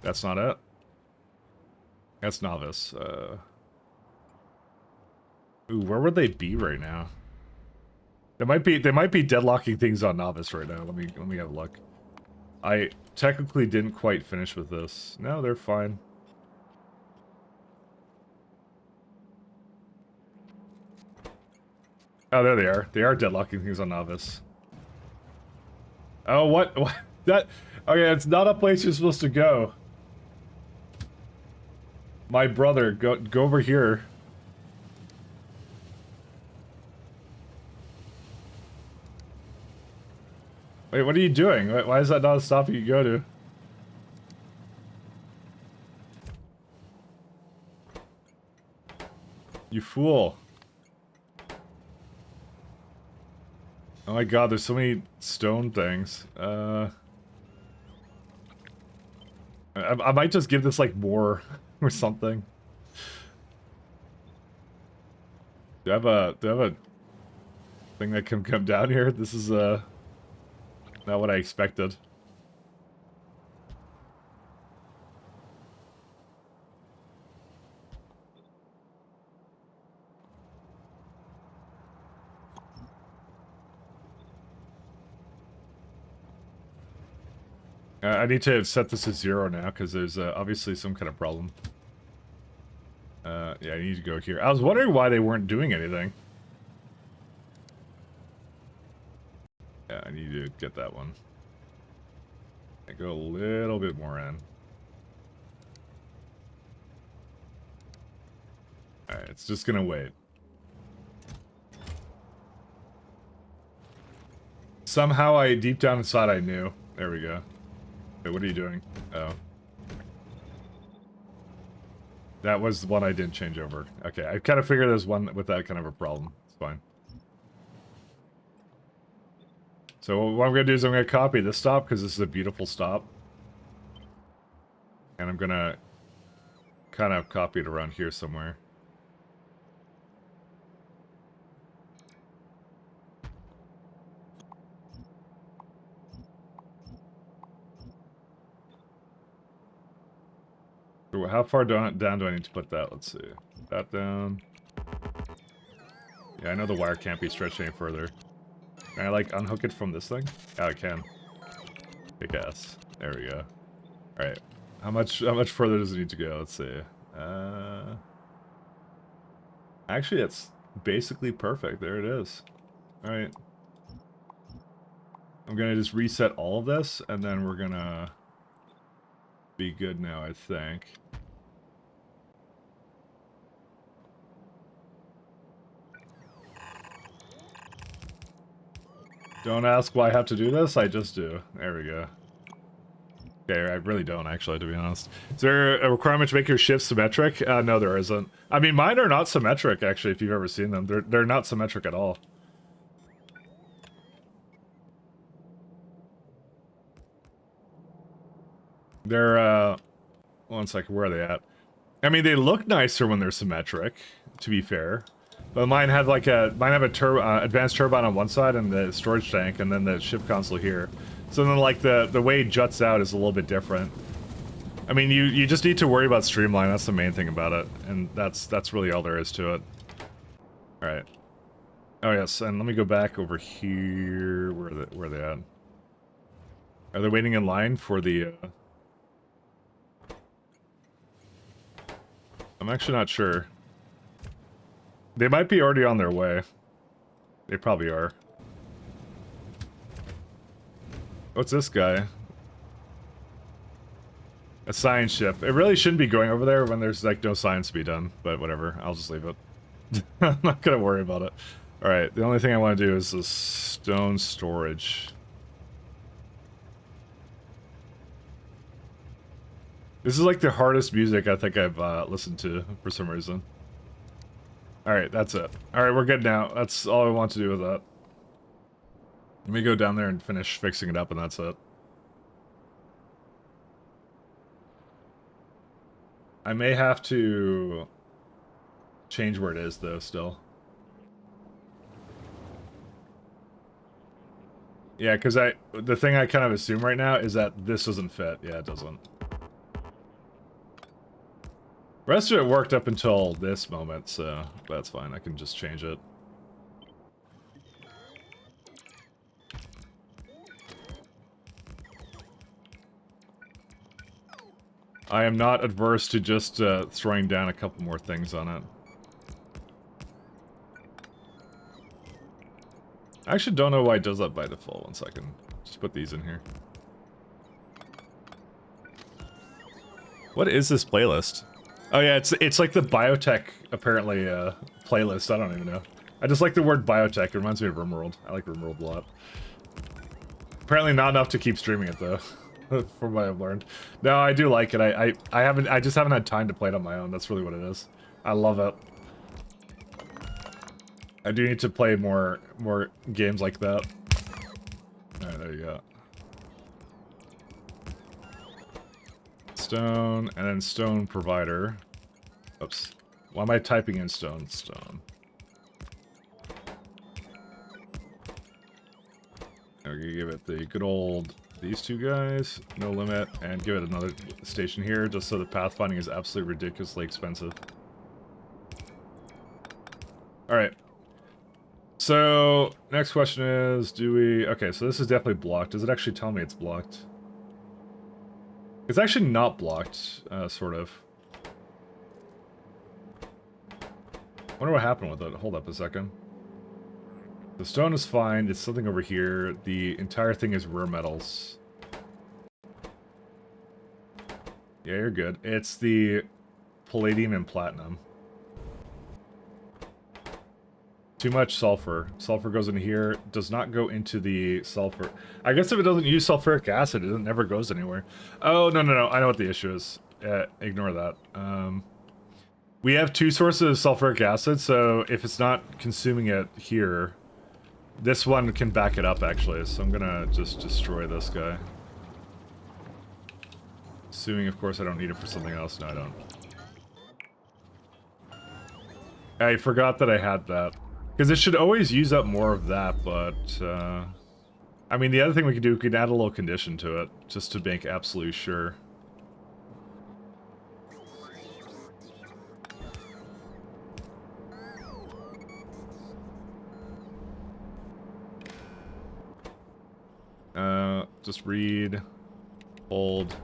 That's not it. That's novice. Ooh, where would they be right now? They might be deadlocking things on novice right now. Let me have a look. I technically didn't quite finish with this. No, they're fine. Oh, there they are. They are deadlocking things on novice. Oh, what? That... Okay, it's not a place you're supposed to go. My brother, go over here. Wait, what are you doing? Why is that not a stop you can go to? You fool. Oh my god, there's so many stone things. I might just give this like more or something. Do I have a thing that can come down here? This is not what I expected. I need to set this to 0 now, because there's obviously some kind of problem. Yeah, I need to go here. I was wondering why they weren't doing anything. Yeah, I need to get that one. I go a little bit more in. Alright, it's just gonna wait. Somehow deep down inside I knew. There we go. Wait, what are you doing? Oh. That was the one I didn't change over. Okay, I kind of figured there's one with that kind of a problem. It's fine. So what I'm going to do is I'm going to copy this stop, because this is a beautiful stop. And I'm going to kind of copy it around here somewhere. How far down do I need to put that? Let's see. That down. Yeah, I know the wire can't be stretched any further. Can I, like, unhook it from this thing? Yeah, I can. Big ass. There we go. Alright. How much further does it need to go? Let's see. Actually, it's basically perfect. There it is. Alright. I'm gonna just reset all of this, and then we're gonna be good now, I think. Don't ask why I have to do this, I just do. There we go. Okay, I really don't, actually, to be honest. Is there a requirement to make your shifts symmetric? No, there isn't. I mean, mine are not symmetric, actually, if you've ever seen them. They're not symmetric at all. They're, one second, where are they at? I mean, they look nicer when they're symmetric, to be fair. But mine have like mine have a advanced turbine on one side and the storage tank, and then the ship console here. So then, like, the way it juts out is a little bit different. I mean, you just need to worry about streamline. That's the main thing about it, and that's really all there is to it. All right. Oh yes, and let me go back over here. Where are they at? Are they waiting in line for the? I'm actually not sure. They might be already on their way. They probably are. What's this guy? A science ship. It really shouldn't be going over there when there's, like, no science to be done. But whatever, I'll just leave it. I'm not gonna worry about it. Alright, the only thing I want to do is the stone storage. This is like the hardest music I think I've listened to for some reason. Alright, that's it. Alright, we're good now. That's all I want to do with that. Let me go down there and finish fixing it up, and that's it. I may have to change where it is, though, still. Yeah, because the thing I kind of assume right now is that this doesn't fit. Yeah, it doesn't. The rest of it worked up until this moment, so that's fine. I can just change it. I am not adverse to just throwing down a couple more things on it. I actually don't know why it does that by default. One second. Just put these in here. What is this playlist? Oh yeah, it's like the biotech, apparently, playlist. I don't even know. I just like the word biotech. It reminds me of RimWorld. I like RimWorld a lot. Apparently not enough to keep streaming it, though. From what I've learned. No, I do like it. I just haven't had time to play it on my own. That's really what it is. I love it. I do need to play more games like that. Alright, there you go. Stone, and then stone provider. Oops. Why am I typing in stone? Stone. I'm gonna give it the good old, these two guys, no limit, and give it another station here, just so the pathfinding is absolutely ridiculously expensive. Alright. So, next question is, do we... Okay, so this is definitely blocked. Does it actually tell me it's blocked? It's actually not blocked, sort of. Wonder what happened with it. Hold up a second. The stone is fine. It's something over here. The entire thing is rare metals. Yeah, you're good. It's the palladium and platinum. Too much sulfur. Sulfur goes in here. Does not go into the sulfur. I guess if it doesn't use sulfuric acid, it never goes anywhere. Oh, no. I know what the issue is. Ignore that. We have two sources of sulfuric acid, so if it's not consuming it here, this one can back it up, actually. So I'm gonna just destroy this guy. Assuming, of course, I don't need it for something else. No, I don't. I forgot that I had that. Because it should always use up more of that, but... I mean, the other thing we could do, we could add a little condition to it, just to make absolutely sure. Just read, hold,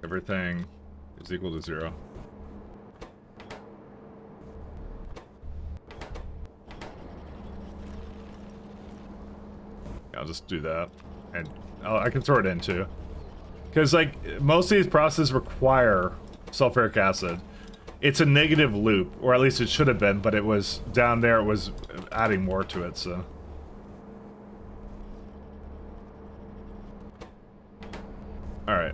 everything is equal to 0. I'll just do that, and I can throw it in too. Because, like, most of these processes require sulfuric acid. It's a negative loop, or at least it should have been, but it was down there, it was adding more to it, so. Alright.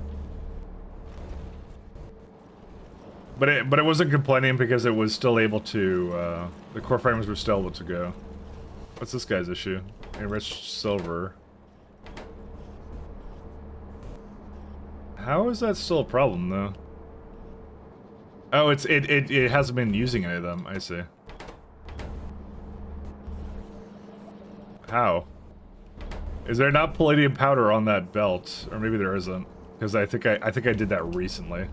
But it wasn't complaining because it was still able to, the core frames were still able to go. What's this guy's issue? Enriched silver. How is that still a problem, though? Oh, it hasn't been using any of them, I see. How? Is there not palladium powder on that belt? Or maybe there isn't. Because I think I did that recently.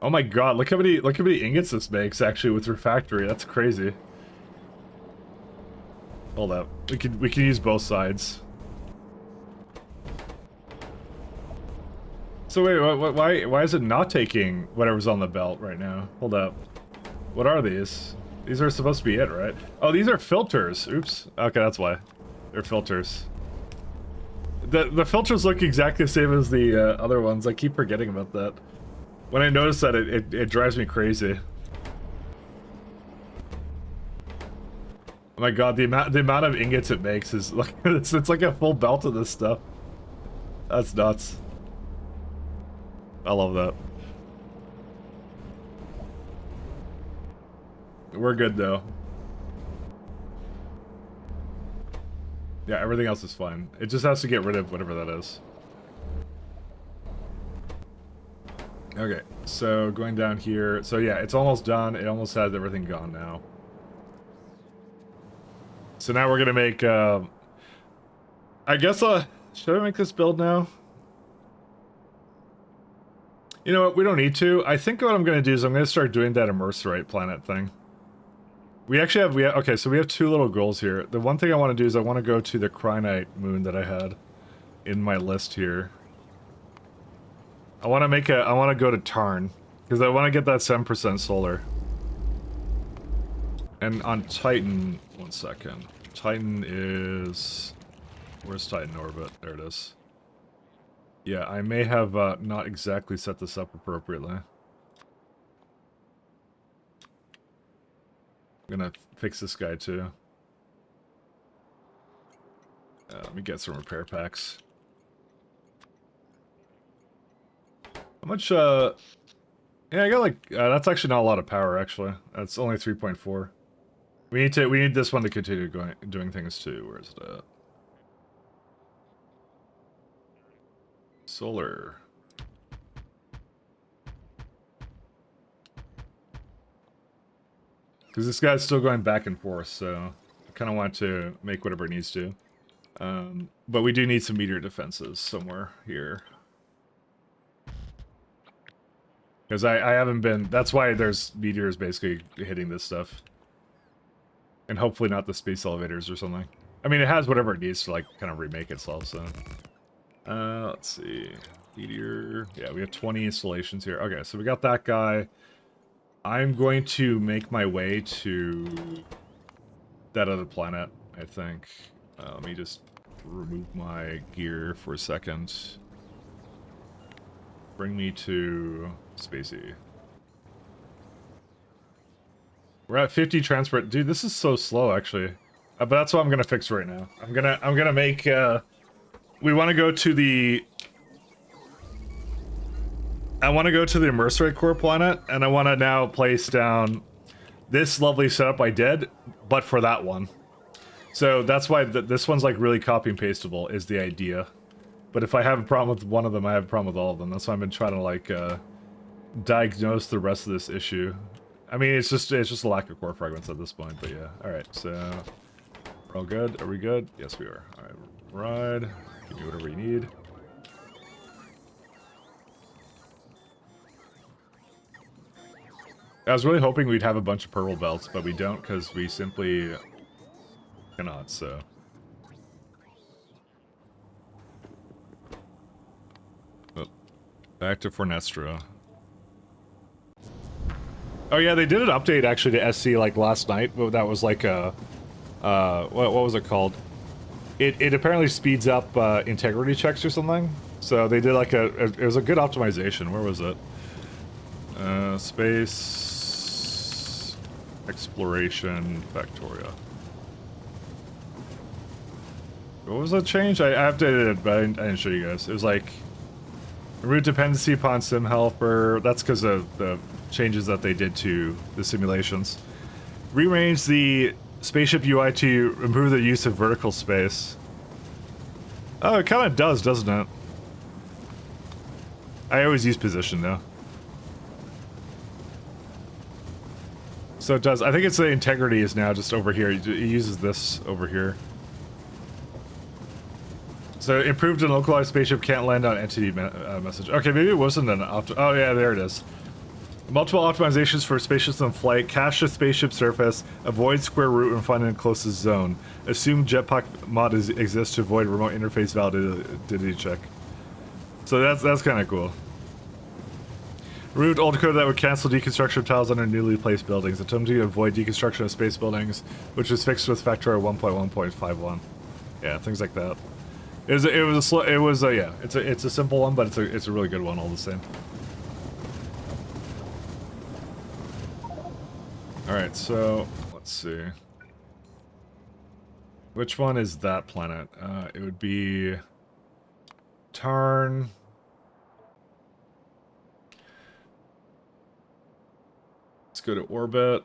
Oh my god, look how many ingots this makes actually with refractory. That's crazy. Hold up. We can use both sides. So wait, why is it not taking whatever's on the belt right now? Hold up. What are these? These are supposed to be it, right? Oh, these are filters. Oops. Okay, that's why. They're filters. The filters look exactly the same as the other ones. I keep forgetting about that. When I notice that, it drives me crazy. Oh my god, the amount of ingots it makes is like it's like a full belt of this stuff. That's nuts. I love that. We're good though. Yeah, everything else is fine. It just has to get rid of whatever that is. Okay, so going down here. So yeah, it's almost done. It almost has everything gone now. So now we're gonna make, I guess, should I make this build now? You know what, we don't need to. I think what I'm gonna do is I'm gonna start doing that immerserite planet thing. We actually have, okay, so we have two little goals here. The one thing I want to do is I want to go to the Crinite moon that I had in my list here. I want to go to Tarn, because I want to get that 7% solar. And on Titan, 1 second. Titan is... Where's Titan orbit? There it is. Yeah, I may have not exactly set this up appropriately. I'm gonna fix this guy too. Let me get some repair packs. How much, yeah, I got like, that's actually not a lot of power, actually. That's only 3.4. We need this one to continue doing things too. Where is it at? Solar. Because this guy's still going back and forth, so I kind of want to make whatever it needs to. But we do need some meteor defenses somewhere here. Because I haven't been... That's why there's meteors basically hitting this stuff. And hopefully not the space elevators or something. I mean, it has whatever it needs to, like, kind of remake itself, so... let's see... Meteor... Yeah, we have 20 installations here. Okay, so we got that guy. I'm going to make my way to... that other planet, I think. Let me just remove my gear for a second. Bring me to... Spacey. We're at 50 transport. Dude, this is so slow, actually. But that's what I'm gonna fix right now. I'm gonna make, we want to go to the... I want to go to the Immersory Core planet, and I want to now place down this lovely setup I did, but for that one. So that's why this one's like really copy and pastable, is the idea. But if I have a problem with one of them, I have a problem with all of them. That's why I've been trying to like, diagnose the rest of this issue. I mean, it's just a lack of core fragments at this point, but yeah. Alright, so... We're all good? Are we good? Yes, we are. Alright, ride. Give me whatever you need. I was really hoping we'd have a bunch of purple belts, but we don't, because we simply cannot, so... Oh. Back to Fornestra. Oh yeah, they did an update actually to SC like last night. That was like a, what was it called? It apparently speeds up integrity checks or something. So they did like it was a good optimization. Where was it? Space exploration factorio. What was that change? I updated it, but I didn't show you guys. It was like root dependency upon sim helper. That's because of the changes that they did to the simulations. Rearrange the spaceship UI to improve the use of vertical space. Oh, it kind of does, doesn't it? I always use position though. So it does. I think it's the integrity is now just over here. It uses this over here. So improved and localized spaceship can't land on entity message. Okay, maybe it wasn't an oh yeah, there it is. Multiple optimizations for spaceships in flight. Cache the spaceship surface. Avoid square root when finding the closest zone. Assume jetpack mod exists to avoid remote interface validity check. So that's kind of cool. Removed old code that would cancel deconstruction of tiles under newly placed buildings. Attempting to avoid deconstruction of space buildings, which was fixed with factorio 1.1.51. Yeah, things like that. Yeah, it's a simple one, but it's a really good one all the same. Alright, so, let's see. Which one is that planet? It would be... Tarn... Let's go to orbit.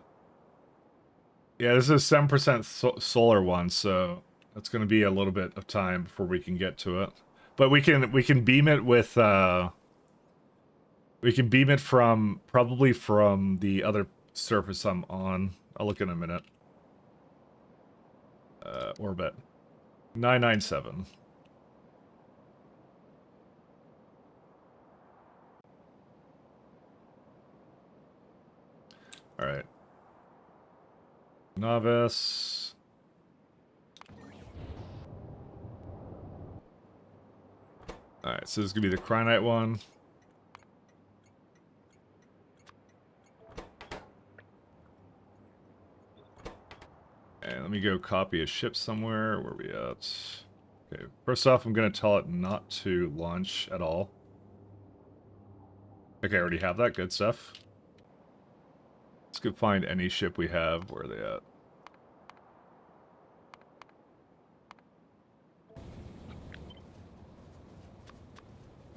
Yeah, this is a 7% solar one, so that's going to be a little bit of time before we can get to it. But we can beam it with... we can beam it from... Probably from the other... surface I'm on. I'll look in a minute. Orbit. 997. Alright. Novice. Alright, so this is gonna be the Cryonite one. And let me go copy a ship somewhere. Where are we at? Okay, first off, I'm going to tell it not to launch at all. Okay, I already have that. Good stuff. Let's go find any ship we have. Where are they at?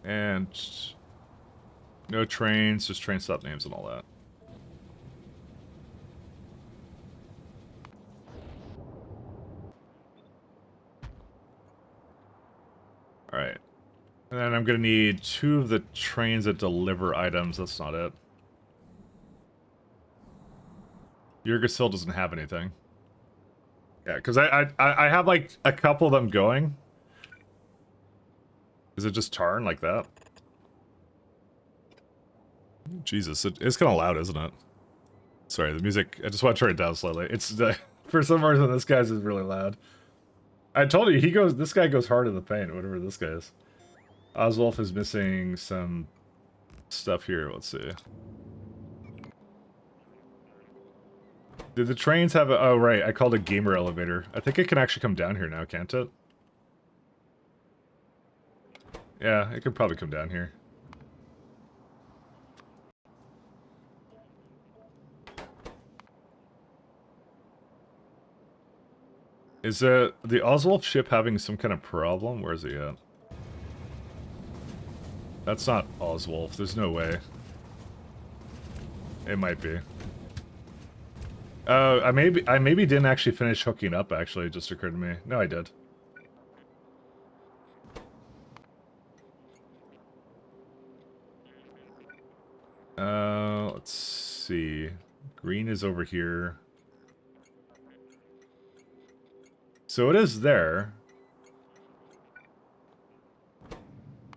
And no trains, just train stop names and all that. Alright. And then I'm going to need 2 of the trains that deliver items. That's not it. Yurgasil doesn't have anything. Yeah, because I have like a couple of them going. Is it just Tarn like that? Jesus, it's kind of loud, isn't it? Sorry, the music, I just want to turn it down slightly. It's, for some reason, this guy's is really loud. I told you, this guy goes hard in the paint, whatever this guy is. Oswolf is missing some stuff here, let's see. Did the trains have a, oh right, I called it a gamer elevator. I think it can actually come down here now, can't it? Yeah, it could probably come down here. Is the Oswald ship having some kind of problem? Where is he at? That's not Oswald. There's no way. It might be. I maybe didn't actually finish hooking up. Actually, it just occurred to me. No, I did. Let's see. Green is over here. So it is there.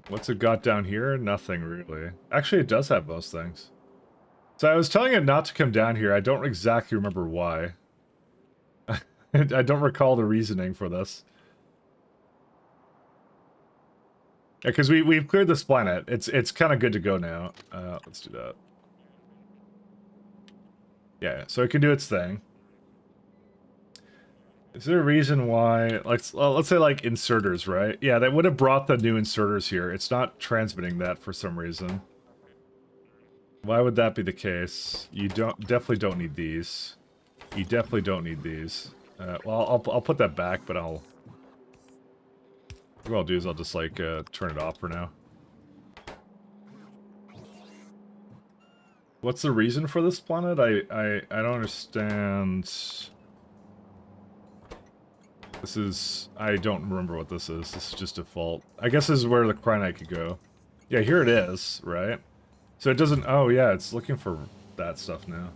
What's it got down here? Nothing really. Actually, it does have most things. So I was telling it not to come down here. I don't exactly remember why. I don't recall the reasoning for this. Yeah, because we've cleared this planet. It's kind of good to go now. Let's do that. Yeah, so it can do its thing. Is there a reason why, like, let's say like inserters, right? Yeah, that would have brought the new inserters here. It's not transmitting that for some reason. Why would that be the case? You definitely don't need these. You definitely don't need these. Well, I'll put that back, but what I'll do is I'll just like turn it off for now. What's the reason for this planet? I don't understand. This is... I don't remember what this is. This is just default. I guess this is where the Cryonite could go. Yeah, here it is, right? So it doesn't... Oh, yeah, it's looking for that stuff now.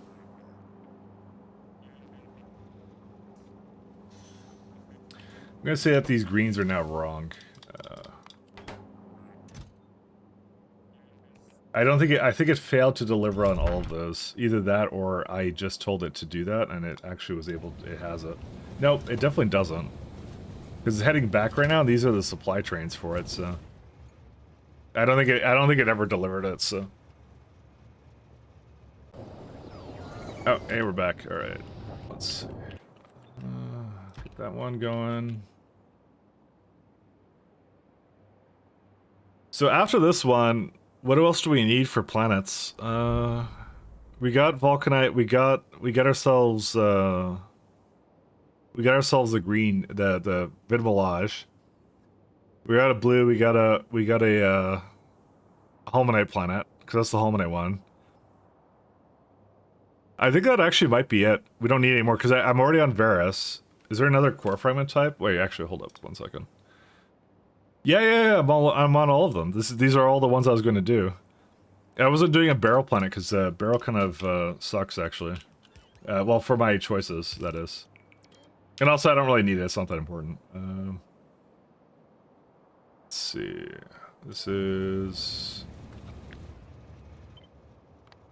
I'm gonna say that these greens are now wrong. I don't think it... I think it failed to deliver on all of those. Either that or I just told it to do that and it actually was able... It has it. Nope, it definitely doesn't. Because it's heading back right now, these are the supply trains for it, so... I don't think it ever delivered it, so... Oh, hey, we're back. Alright. Let's see. Get that one going. So after this one, what else do we need for planets? We got Vulcanite, we got ourselves, we got ourselves the green, the Vidmalage. We got a blue, we got a Holmanite planet, because that's the Holmanite one. I think that actually might be it. We don't need any more, because I'm already on Varus. Is there another core fragment type? Wait, actually, hold up 1 second. Yeah, I'm on all of them. These are all the ones I was going to do. I wasn't doing a barrel planet, because barrel kind of sucks, actually. Well, for my choices, that is. And also, I don't really need it. It's not that important. Let's see. This is...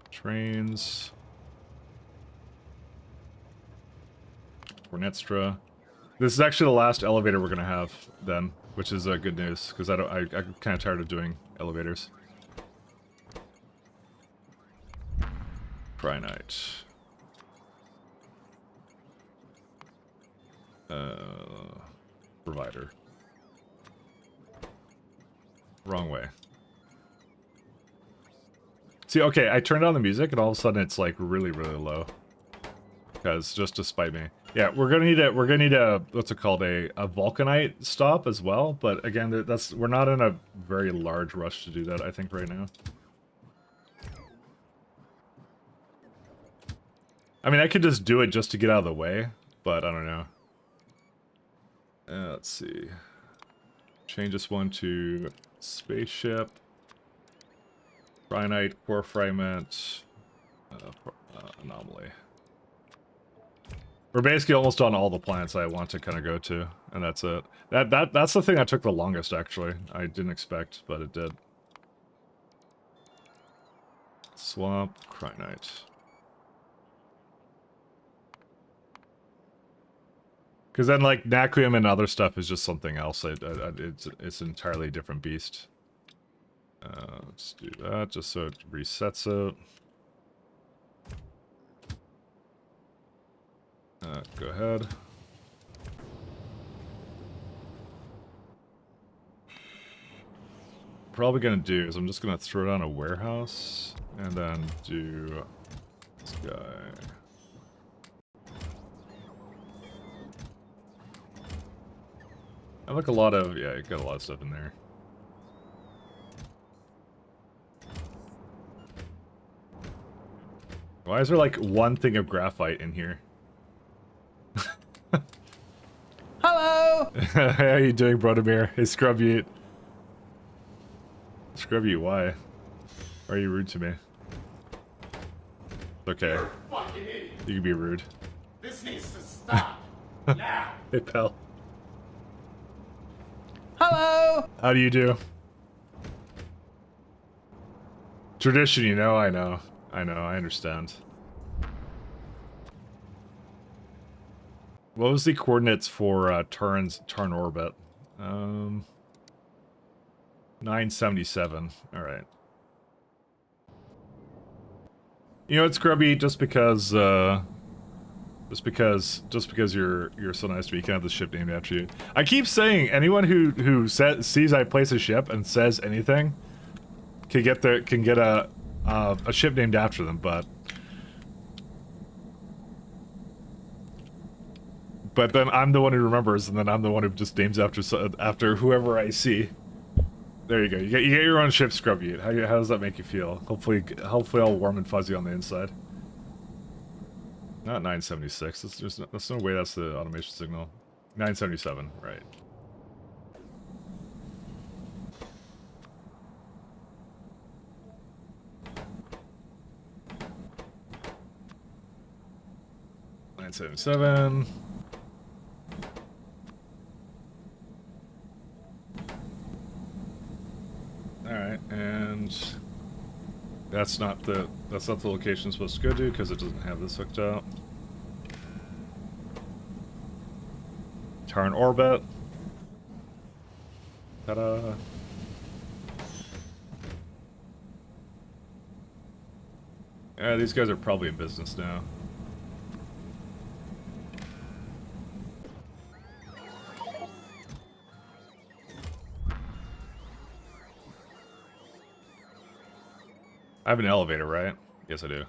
Trains. Fornestra. This is actually the last elevator we're going to have, then. Which is good news, because I'm kind of tired of doing elevators. Cryonite. Provider. Wrong way. See, okay, I turned on the music and all of a sudden it's like really, really low. Because just to spite me. Yeah, we're gonna need a what's it called, a vulcanite stop as well. But again, we're not in a very large rush to do that, I think, right now. I mean, I could just do it just to get out of the way, but I don't know. Let's see. Change this one to spaceship. Rhinite, core fragment, anomaly. We're basically almost on all the planets I want to kind of go to, and that's it. That's the thing that took the longest, actually. I didn't expect, but it did. Swamp, Crinite. Because then, like, Naquium and other stuff is just something else. It's an entirely different beast. Let's do that, just so it resets it. Go ahead. Probably gonna do is I'm just gonna throw down a warehouse and then do this guy. I like a lot of, yeah, you got a lot of stuff in there. Why is there like one thing of graphite in here? Hello! How you doing, Brodemir? Hey, Scrub you. Scrub you, why? Why are you rude to me? It's okay. You're a fucking idiot. You can be rude. This needs to stop. Now. Hey, pal. Hello! How do you do? Tradition, you know, I know. I know, I understand. What was the coordinates for Turn orbit? 977. Alright. You know, it's grubby just because you're so nice to me, you can have the ship named after you. I keep saying anyone who sees I place a ship and says anything can get a ship named after them, but then I'm the one who remembers, and then I'm the one who just names after whoever I see. There you go. You get your own ship, Scrubby. How does that make you feel? Hopefully all warm and fuzzy on the inside. Not 976. That's no way that's the automation signal. 977, right. $977. Alright, and that's not the location it's supposed to go to because it doesn't have this hooked out. Turn orbit. Ta-da. Yeah, these guys are probably in business now. I have an elevator, right? Yes, I do.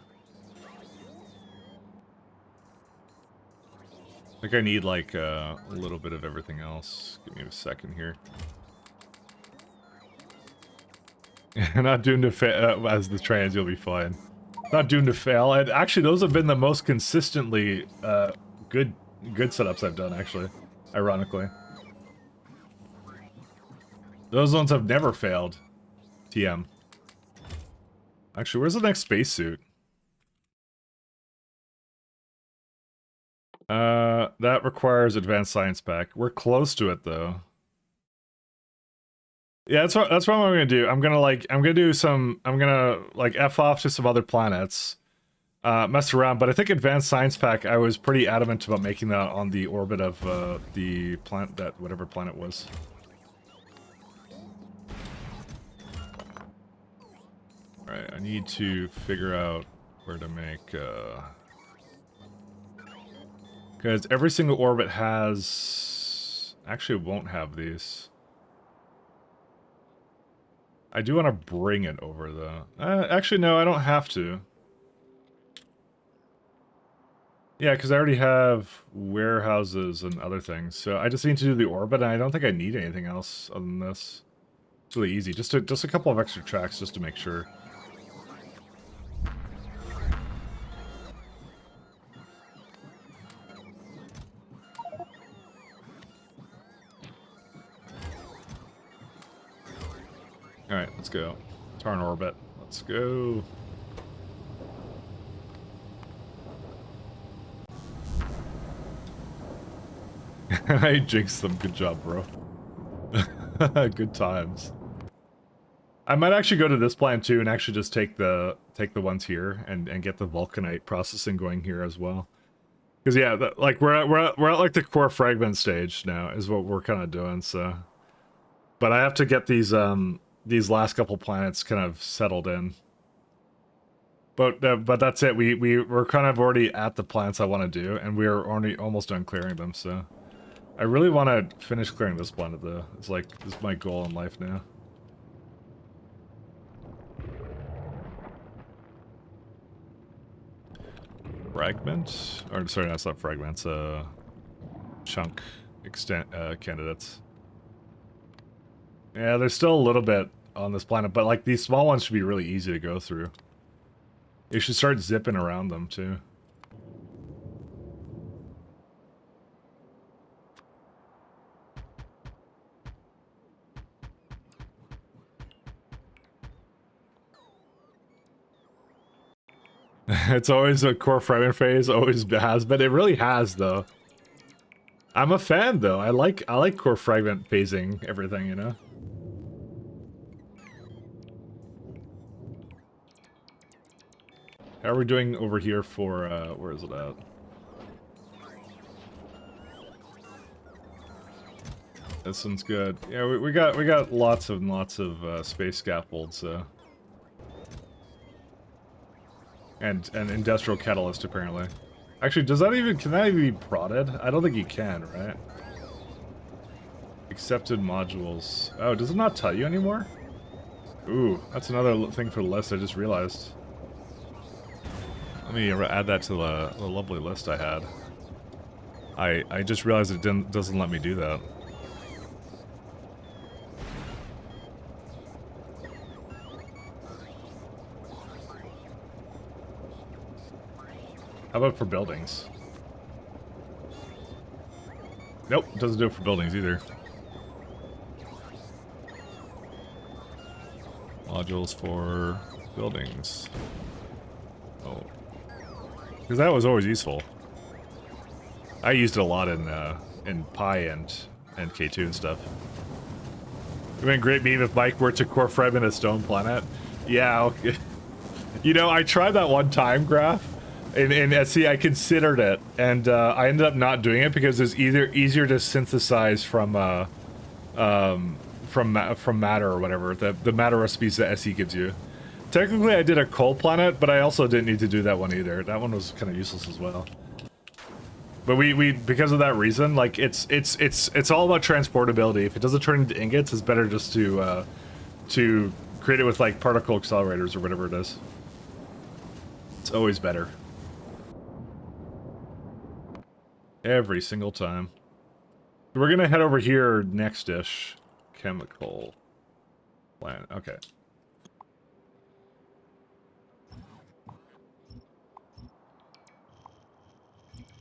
I think I need, like, a little bit of everything else. Give me a second here. Not doomed to fail. As the trans, you'll be fine. Not doomed to fail. And actually, those have been the most consistently good setups I've done, actually. Ironically. Those ones have never failed. TM. Actually, where's the next spacesuit? That requires advanced science pack. We're close to it, though. Yeah, that's what I'm gonna do. I'm gonna F off to some other planets. Mess around, but I think advanced science pack, I was pretty adamant about making that on the orbit of the planet, that whatever planet was. Alright, I need to figure out where to make Because every single orbit has... Actually, it won't have these. I do want to bring it over, though. Actually, no, I don't have to. Yeah, because I already have warehouses and other things. So I just need to do the orbit, and I don't think I need anything else other than this. It's really easy. Just a couple of extra tracks just to make sure. Alright, let's go. Tarn orbit. Let's go. I jinxed them. Good job, bro. Good times. I might actually go to this plant too and actually just take the ones here and get the vulcanite processing going here as well. Because yeah, like we're at like the core fragment stage now is what we're kind of doing. So, but I have to get these last couple planets kind of settled in. But that's it. We're kind of already at the planets I want to do, and we're already almost done clearing them. So, I really want to finish clearing this planet though. It's like this is my goal in life now. Fragment? Or sorry, that's not fragments. Chunk extent candidates. Yeah, there's still a little bit on this planet, but like these small ones should be really easy to go through. You should start zipping around them too. It's always a core fragment phase, always has been. It really has though. I'm a fan though. I like core fragment phasing everything, you know? How are we doing over here for where is it at? This one's good. Yeah, we got lots and lots of space scaffolds, so. And industrial catalyst apparently. Actually, can that even be prodded? I don't think you can, right? Accepted modules. Oh, does it not tell you anymore? Ooh, that's another thing for the list I just realized. Let me add that to the lovely list I had. I just realized it doesn't let me do that. How about for buildings? Nope, doesn't do it for buildings either. Modules for buildings. Oh. Because that was always useful. I used it a lot in Pi and K2 and stuff. It would been a great meme if Mike were to core fragment a stone planet. Yeah, okay. You know, I tried that one time, Graph. In SC, I considered it, and I ended up not doing it because it's easier to synthesize from matter or whatever, the matter recipes that SE gives you. Technically, I did a coal planet, but I also didn't need to do that one either. That one was kind of useless as well. But we because of that reason, like it's all about transportability. If it doesn't turn into ingots, it's better just to create it with like particle accelerators or whatever it is. It's always better. Every single time. We're gonna head over here next-ish. Chemical plant. Okay.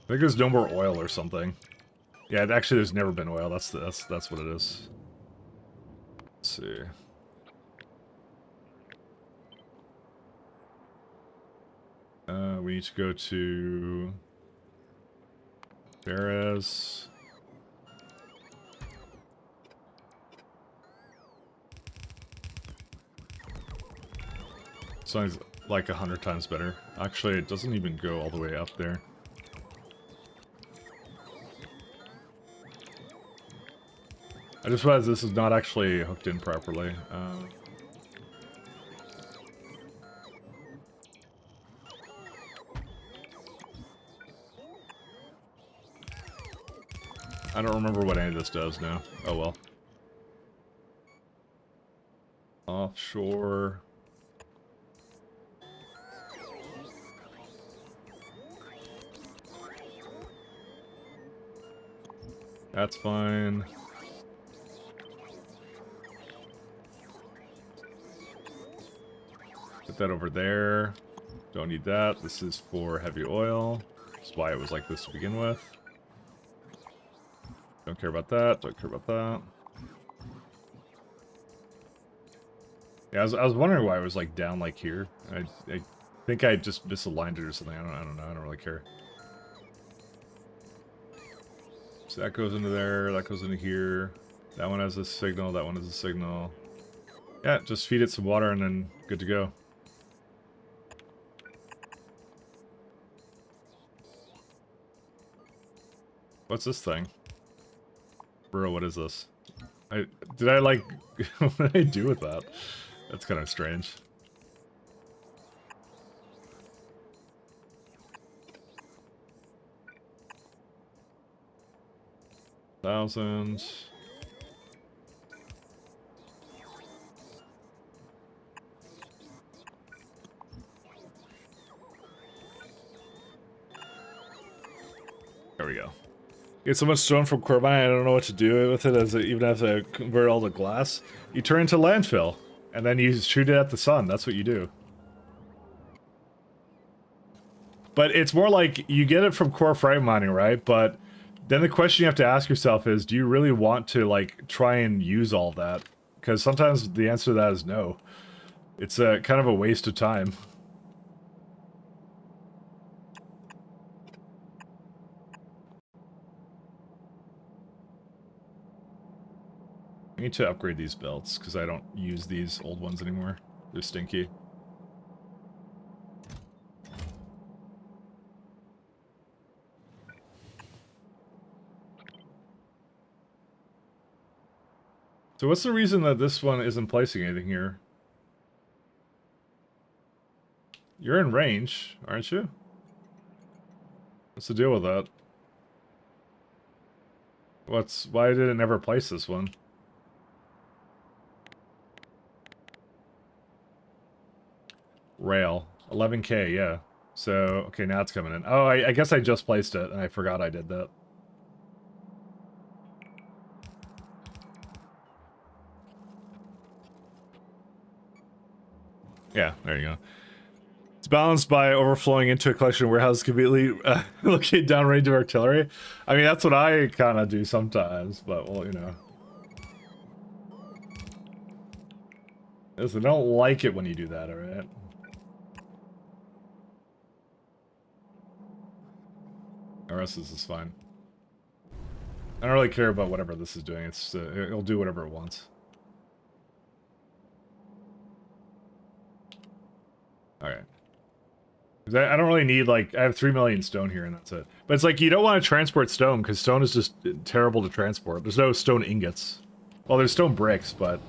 I think there's no more oil or something. Yeah, actually, there's never been oil. That's what it is. Let's see. We need to go to Perez. Sounds like 100 times better. Actually, it doesn't even go all the way up there. I just realized this is not actually hooked in properly. I don't remember what any of this does now. Oh well. Offshore. That's fine. Put that over there. Don't need that. This is for heavy oil. That's why it was like this to begin with. Don't care about that. Don't care about that. Yeah, I was wondering why it was like down like here. I think I just misaligned it or something. I don't know. I don't really care. So that goes into there. That goes into here. That one has a signal. That one has a signal. Yeah, just feed it some water and then good to go. What's this thing? Bro, what is this? Did I like... what did I do with that? That's kind of strange. $1,000. There we go. Get so much stone from Corbine, I don't know what to do with it, as it even has to convert all the glass. You turn it into landfill, and then you shoot it at the sun. That's what you do. But it's more like, you get it from core frame mining, right? But then the question you have to ask yourself is, do you really want to, like, try and use all that? Because sometimes the answer to that is no. It's a kind of a waste of time. I need to upgrade these belts, because I don't use these old ones anymore. They're stinky. So what's the reason that this one isn't placing anything here? You're in range, aren't you? What's the deal with that? Why did it never place this one? Rail. 11K, yeah. So, okay, now it's coming in. Oh, I guess I just placed it, and I forgot I did that. Yeah, there you go. It's balanced by overflowing into a collection of warehouses conveniently located downrange of artillery. I mean, that's what I kind of do sometimes, but, well, you know. Listen, I don't like it when you do that, alright? The rest of this is fine. I don't really care about whatever this is doing. It's it'll do whatever it wants. Alright. I don't really need, like, I have 3 million stone here and that's it. But it's like, you don't want to transport stone, because stone is just terrible to transport. There's no stone ingots. Well, there's stone bricks, but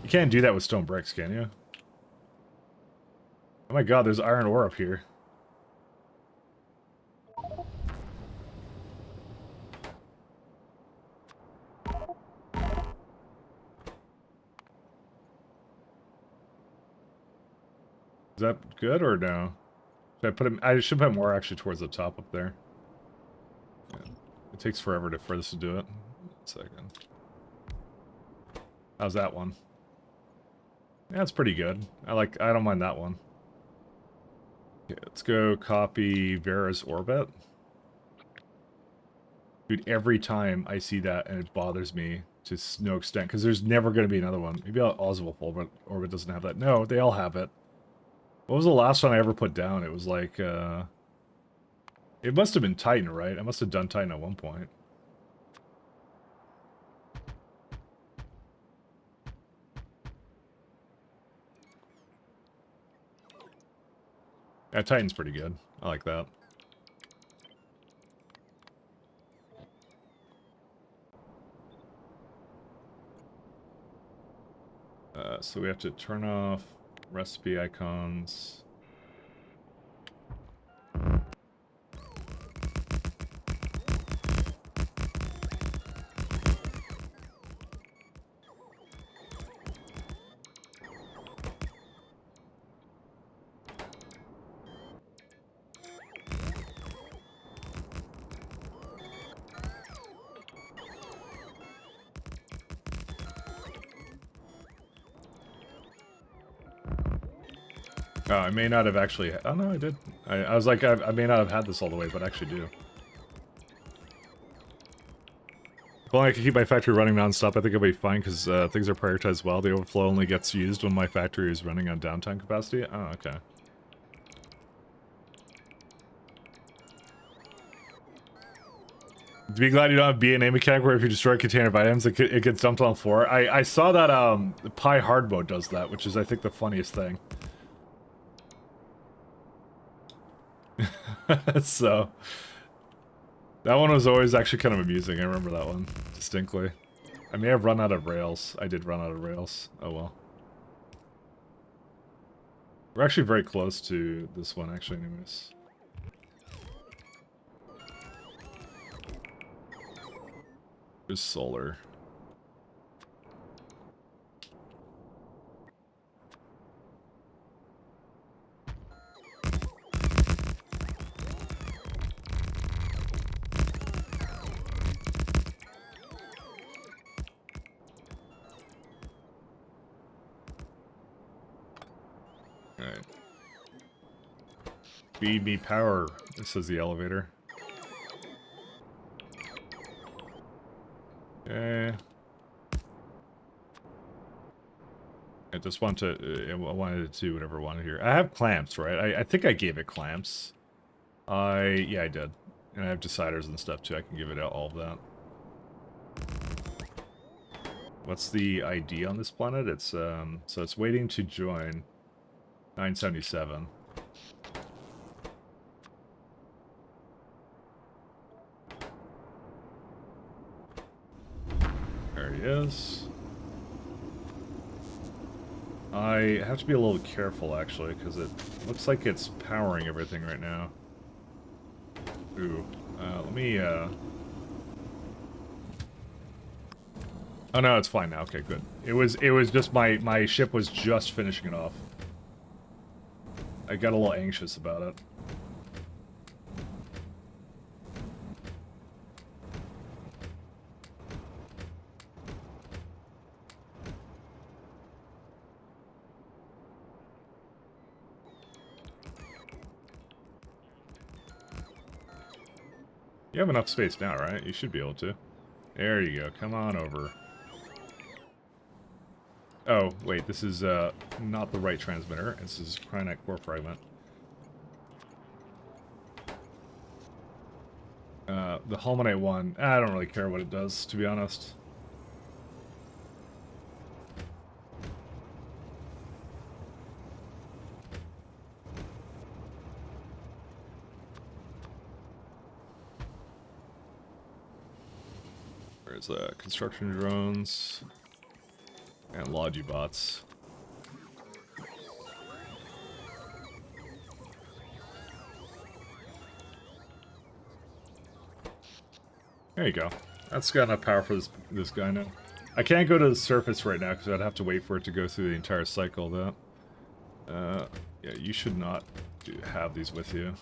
you can't do that with stone bricks, can you? Oh my god, there's iron ore up here. Is that good or no? Should I put him? I should put more actually towards the top up there. Yeah. It takes forever for this to do it. 1 second. How's that one? Yeah, it's pretty good. I don't mind that one. Okay, let's go copy Vera's orbit. Dude, every time I see that and it bothers me to no extent, because there's never going to be another one. Maybe Oswald orbit doesn't have that. No, they all have it. What was the last one I ever put down? It was like, it must have been Titan, right? I must have done Titan at one point. Yeah, Titan's pretty good. I like that. So we have to turn off recipe icons. Oh, I may not have actually... Oh, no, I did. I was like, I may not have had this all the way, but I actually do. If only I could keep my factory running non-stop, I think it'll be fine, because things are prioritized well. The overflow only gets used when my factory is running on downtime capacity. Oh, okay. Be glad you don't have B&A mechanic where if you destroy a container of items, it gets dumped on the floor. I saw that Pi hard mode does that, which is, I think, the funniest thing. So, that one was always actually kind of amusing. I remember that one distinctly. I may have run out of rails. I did run out of rails. Oh well. We're actually very close to this one, actually, anyways. There's solar. Alright. Feed me power, says the elevator. Okay. I just want to, I wanted to do whatever I wanted here. I have clamps, right? I think I gave it clamps. Yeah, I did. And I have deciders and stuff too. I can give it all of that. What's the ID on this planet? It's, so it's waiting to join 977. There he is. I have to be a little careful, actually, because it looks like it's powering everything right now. Ooh. Let me, Oh no, it's fine now. Okay, good. It was just my ship was just finishing it off. I got a little anxious about it. You have enough space now, right? You should be able to. There you go. Come on over. Oh, wait. This is not the right transmitter. This is Cryonite core fragment. The Holmonite one, I don't really care what it does, to be honest. There's construction drones and Logibots. There you go. That's got enough power for this guy now. I can't go to the surface right now because I'd have to wait for it to go through the entire cycle of that. Yeah, you should not have these with you.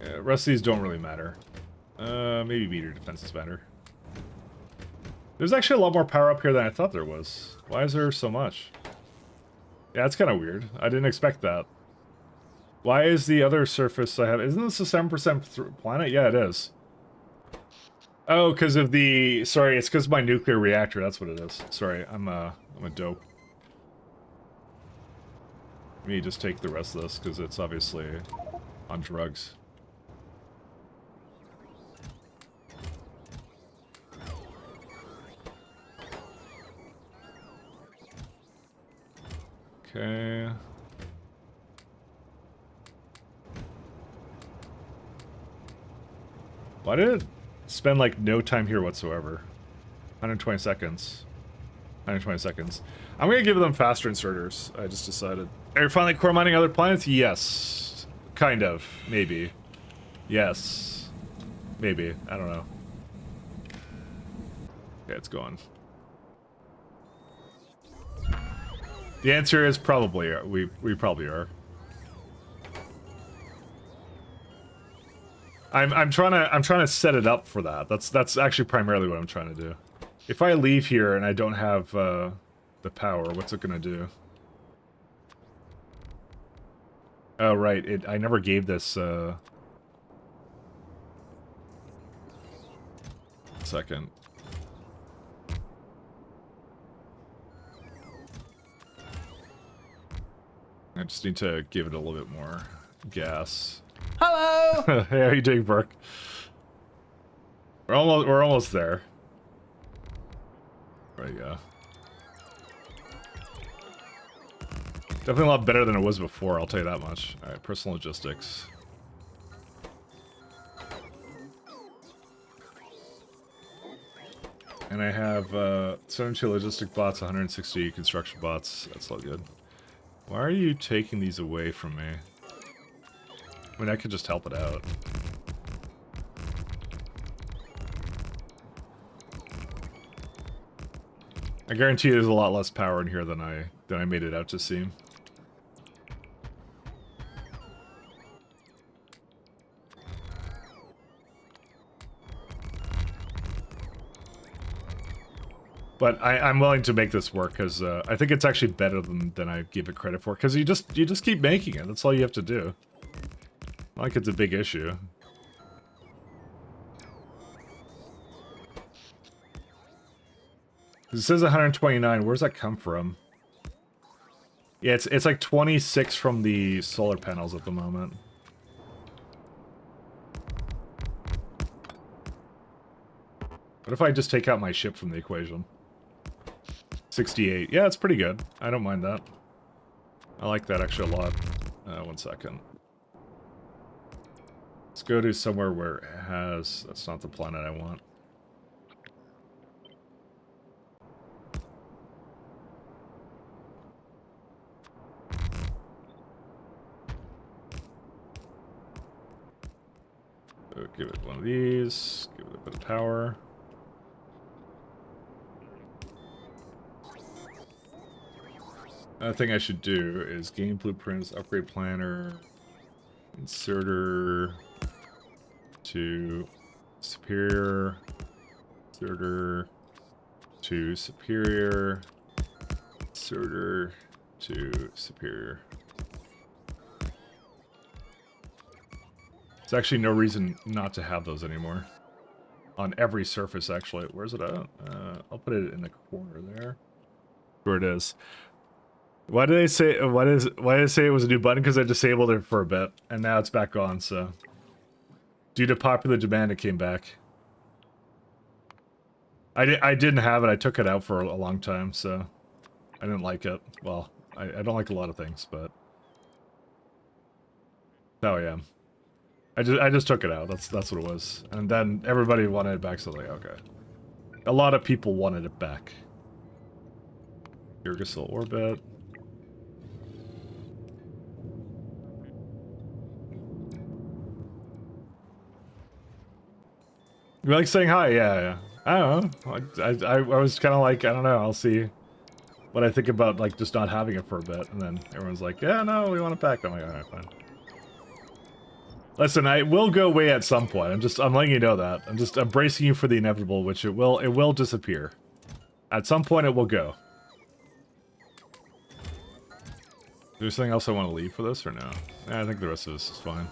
Yeah, rest of these don't really matter. Maybe meter defenses matter. There's actually a lot more power up here than I thought there was. Why is there so much? Yeah, that's kind of weird. I didn't expect that. Why is the other surface I have... Isn't this a 7% planet? Yeah, it is. Oh, because of the... Sorry, it's because of my nuclear reactor. That's what it is. Sorry, I'm a dope. Let me just take the rest of this, because it's obviously on drugs. Okay. Why did it spend, like, no time here whatsoever? 120 seconds. 120 seconds. I'm gonna give them faster inserters, I just decided. Are you finally core mining other planets? Yes. Kind of. Maybe. Yes. Maybe. I don't know. Okay, it's going. The answer is probably, we probably are. I'm trying to set it up for that. That's actually primarily what I'm trying to do. If I leave here and I don't have the power, what's it gonna do? Oh, right. I never gave this, second. I just need to give it a little bit more gas. Hello. Hey, how you doing, Burke? We're almost there. There you go. Definitely a lot better than it was before, I'll tell you that much. Alright, personal logistics. And I have 72 logistic bots, 160 construction bots. That's all good. Why are you taking these away from me? I mean, I could just help it out. I guarantee you there's a lot less power in here than I made it out to seem. But I'm willing to make this work because I think it's actually better than I give it credit for. Because you just keep making it. That's all you have to do. Not like it's a big issue. It says 129. Where's that come from? Yeah, it's like 26 from the solar panels at the moment. What if I just take out my ship from the equation? 68. Yeah, it's pretty good. I don't mind that. I like that actually a lot. 1 second. Let's go to somewhere where it has... That's not the planet I want. So give it one of these. Give it a bit of power. Another thing I should do is game blueprints, upgrade planner, inserter to superior, inserter to superior, inserter to superior. There's actually no reason not to have those anymore. On every surface, actually. Where's it at? I'll put it in the corner there. Where it is. Why did they say? Why did it say it was a new button? Because I disabled it for a bit, and now it's back on. So, due to popular demand, it came back. I didn't have it. I took it out for a long time, so I didn't like it. Well, I don't like a lot of things, but oh yeah, I just took it out. That's what it was. And then everybody wanted it back, so like okay, a lot of people wanted it back. Urgasil orbit. You like saying hi? Yeah. I don't know. I was kind of like, I don't know, I'll see what I think about, like, just not having it for a bit. And then everyone's like, yeah, no, we want it back. I'm like, alright, fine. Listen, I will go away at some point. I'm letting you know that. I'm bracing you for the inevitable, which it will disappear. At some point, it will go. Is there something else I want to leave for this, or no? I think the rest of this is fine.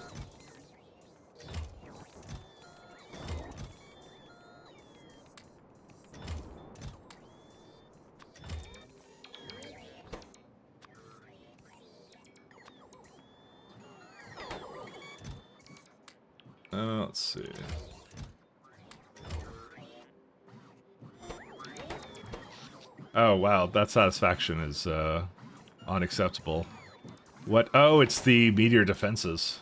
Let's see. Oh, wow. That satisfaction is, unacceptable. What? Oh, it's the meteor defenses.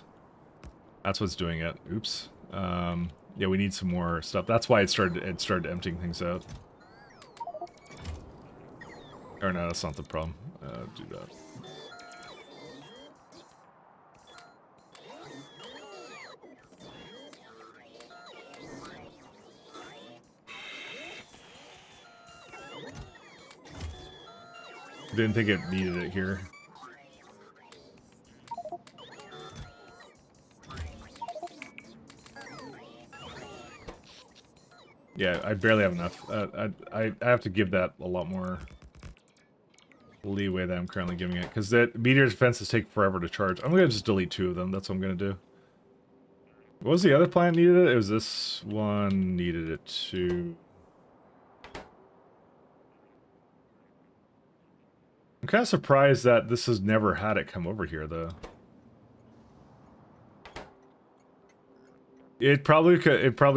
That's what's doing it. Oops. Yeah, we need some more stuff. That's why it started emptying things out. Or no, that's not the problem. Do that. Didn't think it needed it here. Yeah, I barely have enough. I have to give that a lot leeway that I'm currently giving it. Because the meteor defenses take forever to charge. I'm going to just delete 2 of them. That's what I'm going to do. What was the other planet needed it? It was this one needed it too. I'm kind of surprised that this has never had it come over here, though. It probably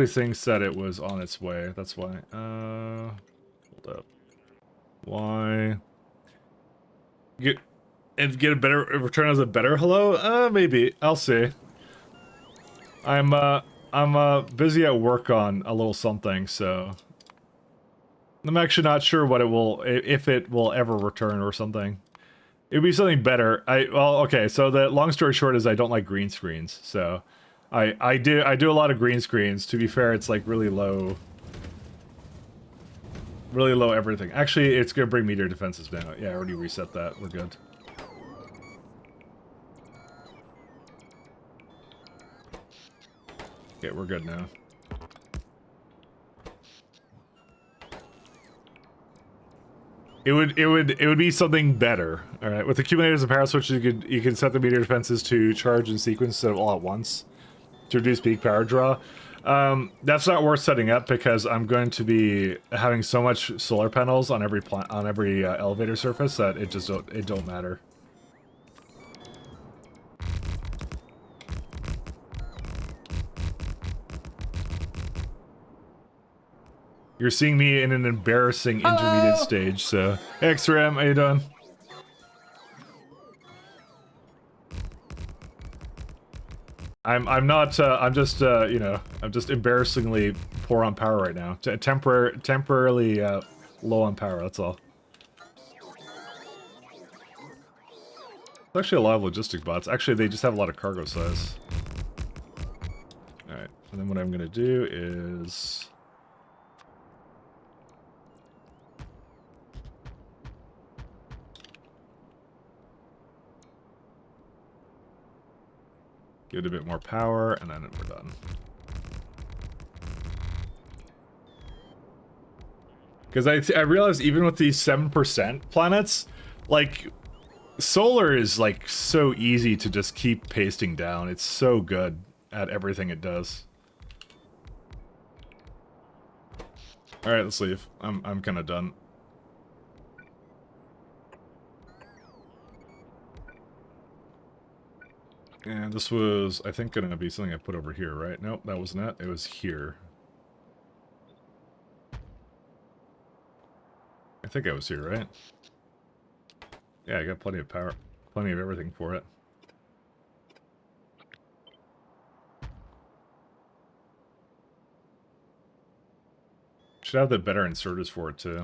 thinks that it was on its way. That's why. Hold up. Why? Get a better return as a better hello? Maybe. I'll see. I'm busy at work on a little something, so I'm actually not sure what it will, if it will ever return or something. It'd be something better. Well, okay, so the long story short is I don't like green screens, so I do a lot of green screens. To be fair, it's like really low everything. Actually, it's gonna bring meteor defenses down. Yeah, I already reset that. We're good. Okay, we're good now. It would be something better. All right, with accumulators and power switches, you can set the meteor defenses to charge in sequence instead of all at once to reduce peak power draw. That's not worth setting up because I'm going to be having so much solar panels on every elevator surface that it don't matter. You're seeing me in an embarrassing intermediate stage, so... Hey, XRAM, how you doing? I'm not, I'm just, you know, I'm just embarrassingly poor on power right now. Temporarily, low on power, that's all. There's actually a lot of logistic bots. Actually, they just have a lot of cargo size. Alright, and then what I'm gonna do is... give it a bit more power, and then we're done. Because I realized even with these 7% planets, like, solar is, like, so easy to just keep pasting down. It's so good at everything it does. Alright, let's leave. I'm kind of done. And this was, I think, going to be something I put over here, right? Nope, that wasn't it. It was here. I think I was here, right? Yeah, I got plenty of power. Plenty of everything for it. Should have the better inserters for it, too.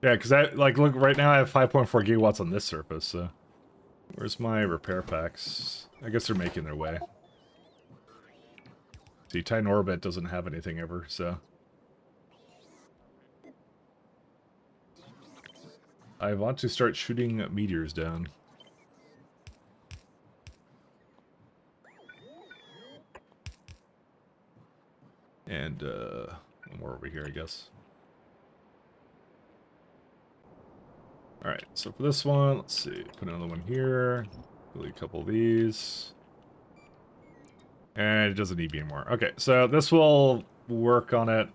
Yeah, because look, right now I have 5.4 gigawatts on this surface, so... Where's my repair packs? I guess they're making their way. See, Titan Orbit doesn't have anything ever, so... I want to start shooting meteors down. And, one more over here, I guess. Alright, so for this one, let's see, put another one here, really a couple of these, and it doesn't need me anymore. Okay, so this will work on it.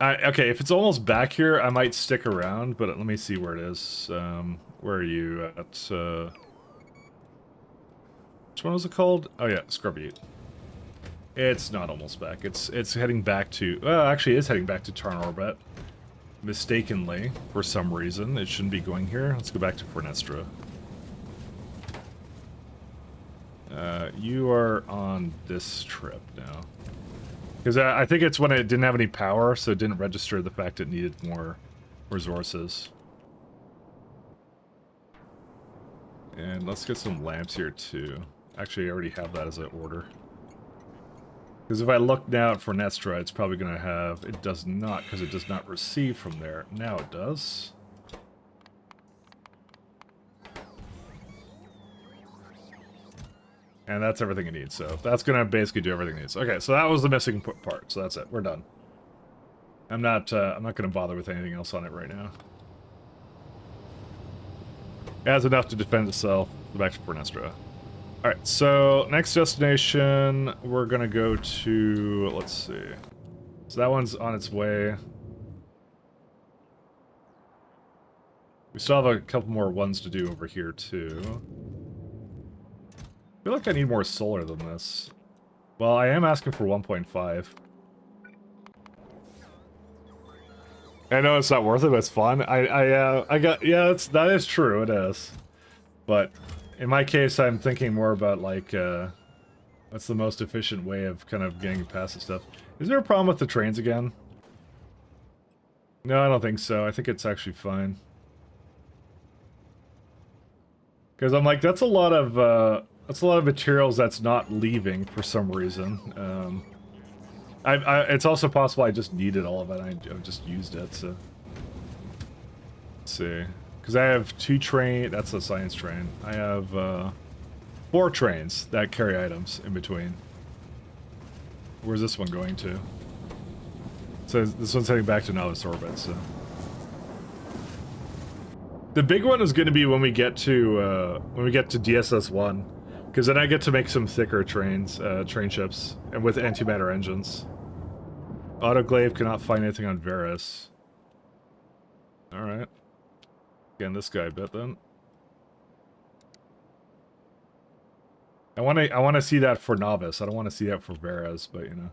Okay, if it's almost back here, I might stick around, but let me see where it is. Where are you at? Which one was it called? Oh yeah, Scrubby. It's not almost back. It's heading back to, well, actually it is heading back to Tarn Orbit. Mistakenly, for some reason. It shouldn't be going here. Let's go back to Fornestra. You are on this trip now. Because I think it's when it didn't have any power, so it didn't register the fact it needed more resources. And let's get some lamps here too. Actually, I already have that as an order. Because if I look now at Fornestra, it's probably going to have... It does not, because it does not receive from there. Now it does. And that's everything it needs, so that's going to basically do everything it needs. Okay, so that was the missing part, so that's it. We're done. I'm not gonna bother with anything else on it right now. It has enough to defend itself. Back to Fornestra. Alright, so next destination, we're gonna go to, let's see. So that one's on its way. We still have a couple more ones to do over here, too. I feel like I need more solar than this. Well, I am asking for 1.5. I know it's not worth it, but it's fun. I got, yeah, that is true, it is. But in my case, I'm thinking more about, like, what's the most efficient way of kind of getting past this stuff. Is there a problem with the trains again? No, I don't think so. I think it's actually fine. Because I'm like, that's a lot of materials that's not leaving for some reason. It's also possible I just needed all of it. I've just used it, so. Let's see. Because I have 2 train, that's a science train. I have 4 trains that carry items in between. Where's this one going to? So this one's heading back to Novice orbit, so. The big one is going to be when we get to DSS-1, because then I get to make some thicker trains, train ships, and with antimatter engines. Autoclave cannot find anything on Varus. All right. Again, this guy a bit then. I want to see that for Novice. I don't want to see that for Varus, but you know.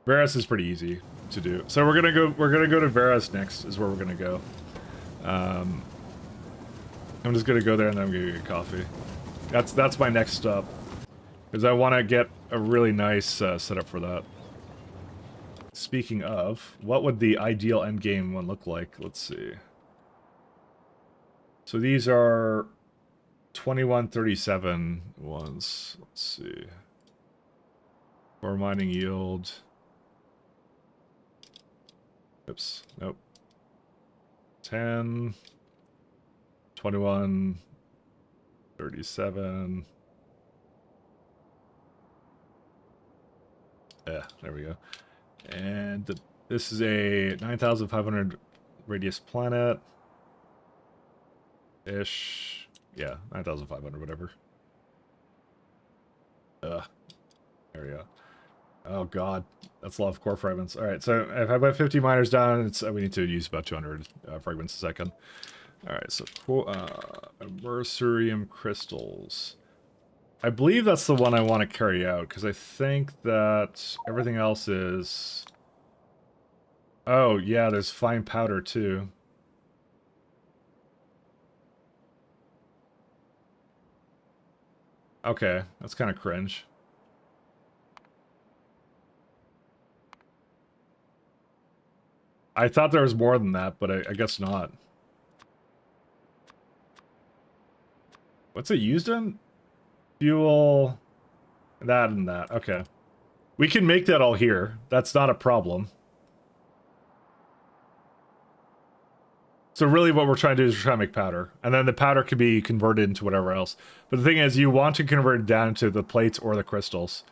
Varus is pretty easy to do. So we're gonna go to Varus next, is where we're gonna go. I'm just gonna go there and then I'm gonna get coffee. That's my next stop. Because I want to get a really nice setup for that. Speaking of, what would the ideal endgame one look like? Let's see. So these are 2137 ones. Let's see. Ore mining yield. Oops, nope. 10, 21, 37. Yeah, there we go. And this is a 9,500 radius planet. Ish. Yeah, 9,500, whatever. There we go. Oh god, that's a lot of core fragments. Alright, so if I put 50 miners down, it's we need to use about 200 fragments a second. Alright, so Mercurium crystals. I believe that's the one I want to carry out, because I think that everything else is... Oh, yeah, there's fine powder, too. Okay, that's kind of cringe. I thought there was more than that, but I guess not. What's it used in? Fuel... That and that. Okay. We can make that all here. That's not a problem. So really what we're trying to do is we're trying to make powder. And then the powder can be converted into whatever else. But the thing is, you want to convert it down to the plates or the crystals.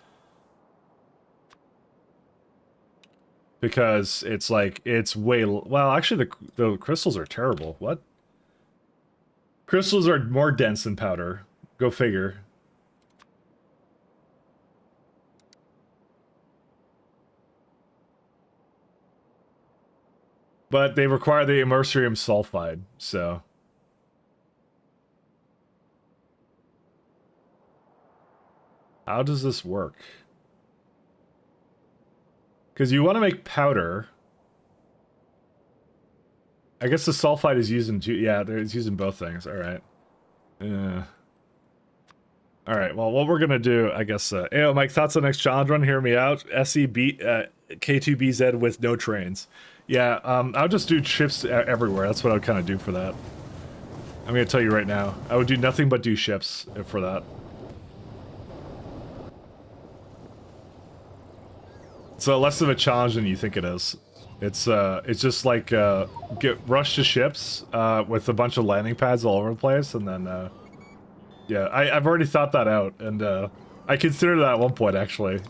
Because it's like, it's way... Well, actually, the crystals are terrible. What? Crystals are more dense than powder. Go figure. But they require the Mercurium sulfide, so... How does this work? Because you want to make powder. I guess the sulfide is used in two... Yeah, it's used in both things. Alright. Alright, well, what we're gonna do, I guess... Hey, Mike, thoughts on next challenge run? Hear me out. K2BZ with no trains. Yeah, I'll just do ships everywhere. That's what I would kind of do for that. I'm going to tell you right now. I would do nothing but do ships for that. It's less of a challenge than you think it is. It's just like get rush to ships with a bunch of landing pads all over the place, and then yeah, I've already thought that out, and I considered that at one point actually.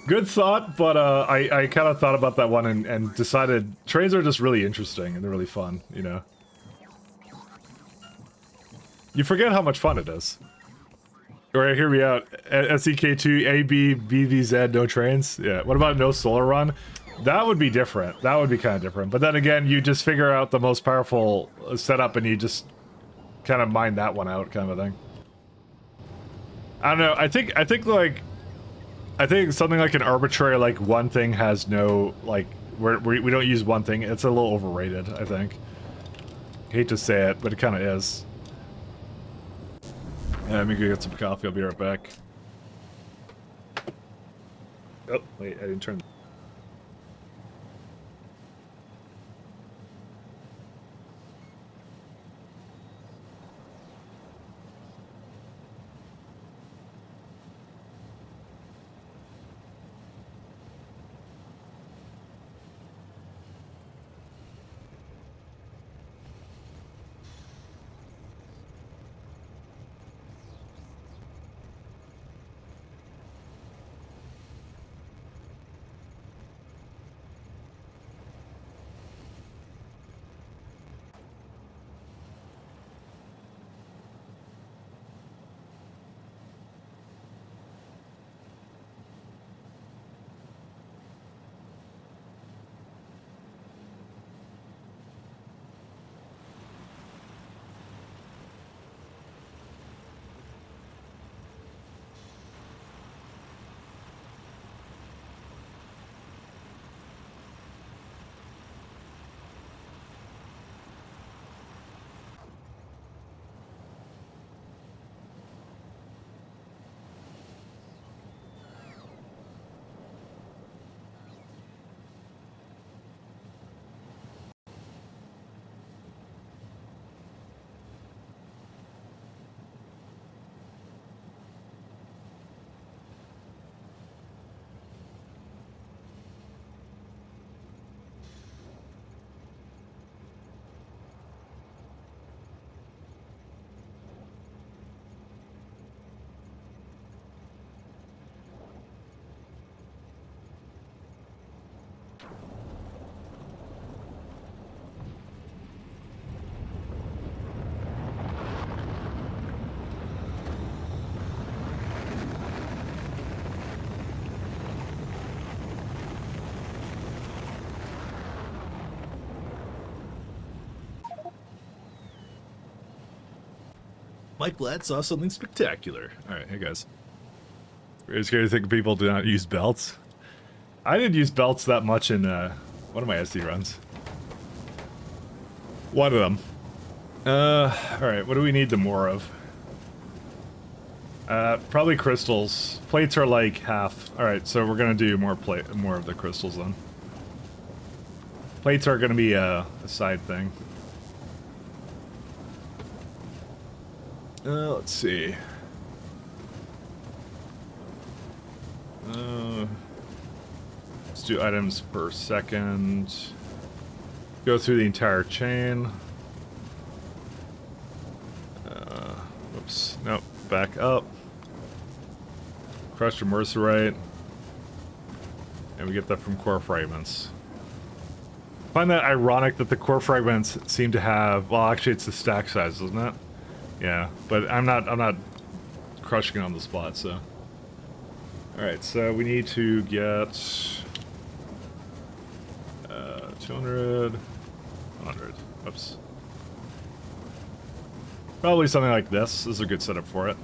Good thought, but I kind of thought about that one and decided trains are just really interesting and they're really fun, you know? You forget how much fun it is. Alright, hear me out. SEK2, A, B, B, V, Z, no trains? Yeah, what about no solar run? That would be different. That would be kind of different. But then again, you just figure out the most powerful setup and you just kind of mine that one out kind of a thing. I don't know, I think like... I think something like an arbitrary, like, one thing has no, like, we don't use one thing. It's a little overrated, I think. Hate to say it, but it kind of is. Yeah, let me go get some coffee. I'll be right back. Oh, wait, I didn't turn... Mike Blatt saw something spectacular. Alright, hey guys. Very scary to think people do not use belts. I didn't use belts that much in one of my SD runs. One of them. Alright, what do we need the more of? Probably crystals. Plates are like half. Alright, so we're gonna do more of the crystals then. Plates are gonna be a side thing. Let's see. Let's do items per second. Go through the entire chain. Whoops. Nope. Back up. Crushed mercerite. And we get that from core fragments. I find that ironic that the core fragments seem to have... Well, actually, it's the stack size, isn't it? Yeah, but I'm not crushing it on the spot, so. Alright, so we need to get 200, 100. Oops. Probably something like this. This is a good setup for it.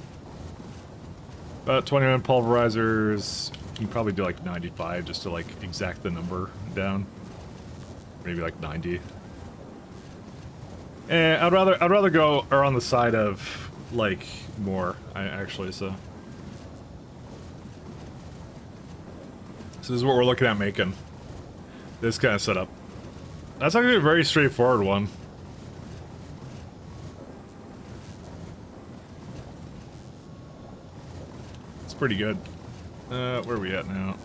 About 21 pulverizers. You can probably do like 95 just to like exact the number down. Maybe like 90. And I'd rather go on the side of like more, actually. So this is what we're looking at making. This kind of setup. That's actually a very straightforward one. It's pretty good. Where are we at now?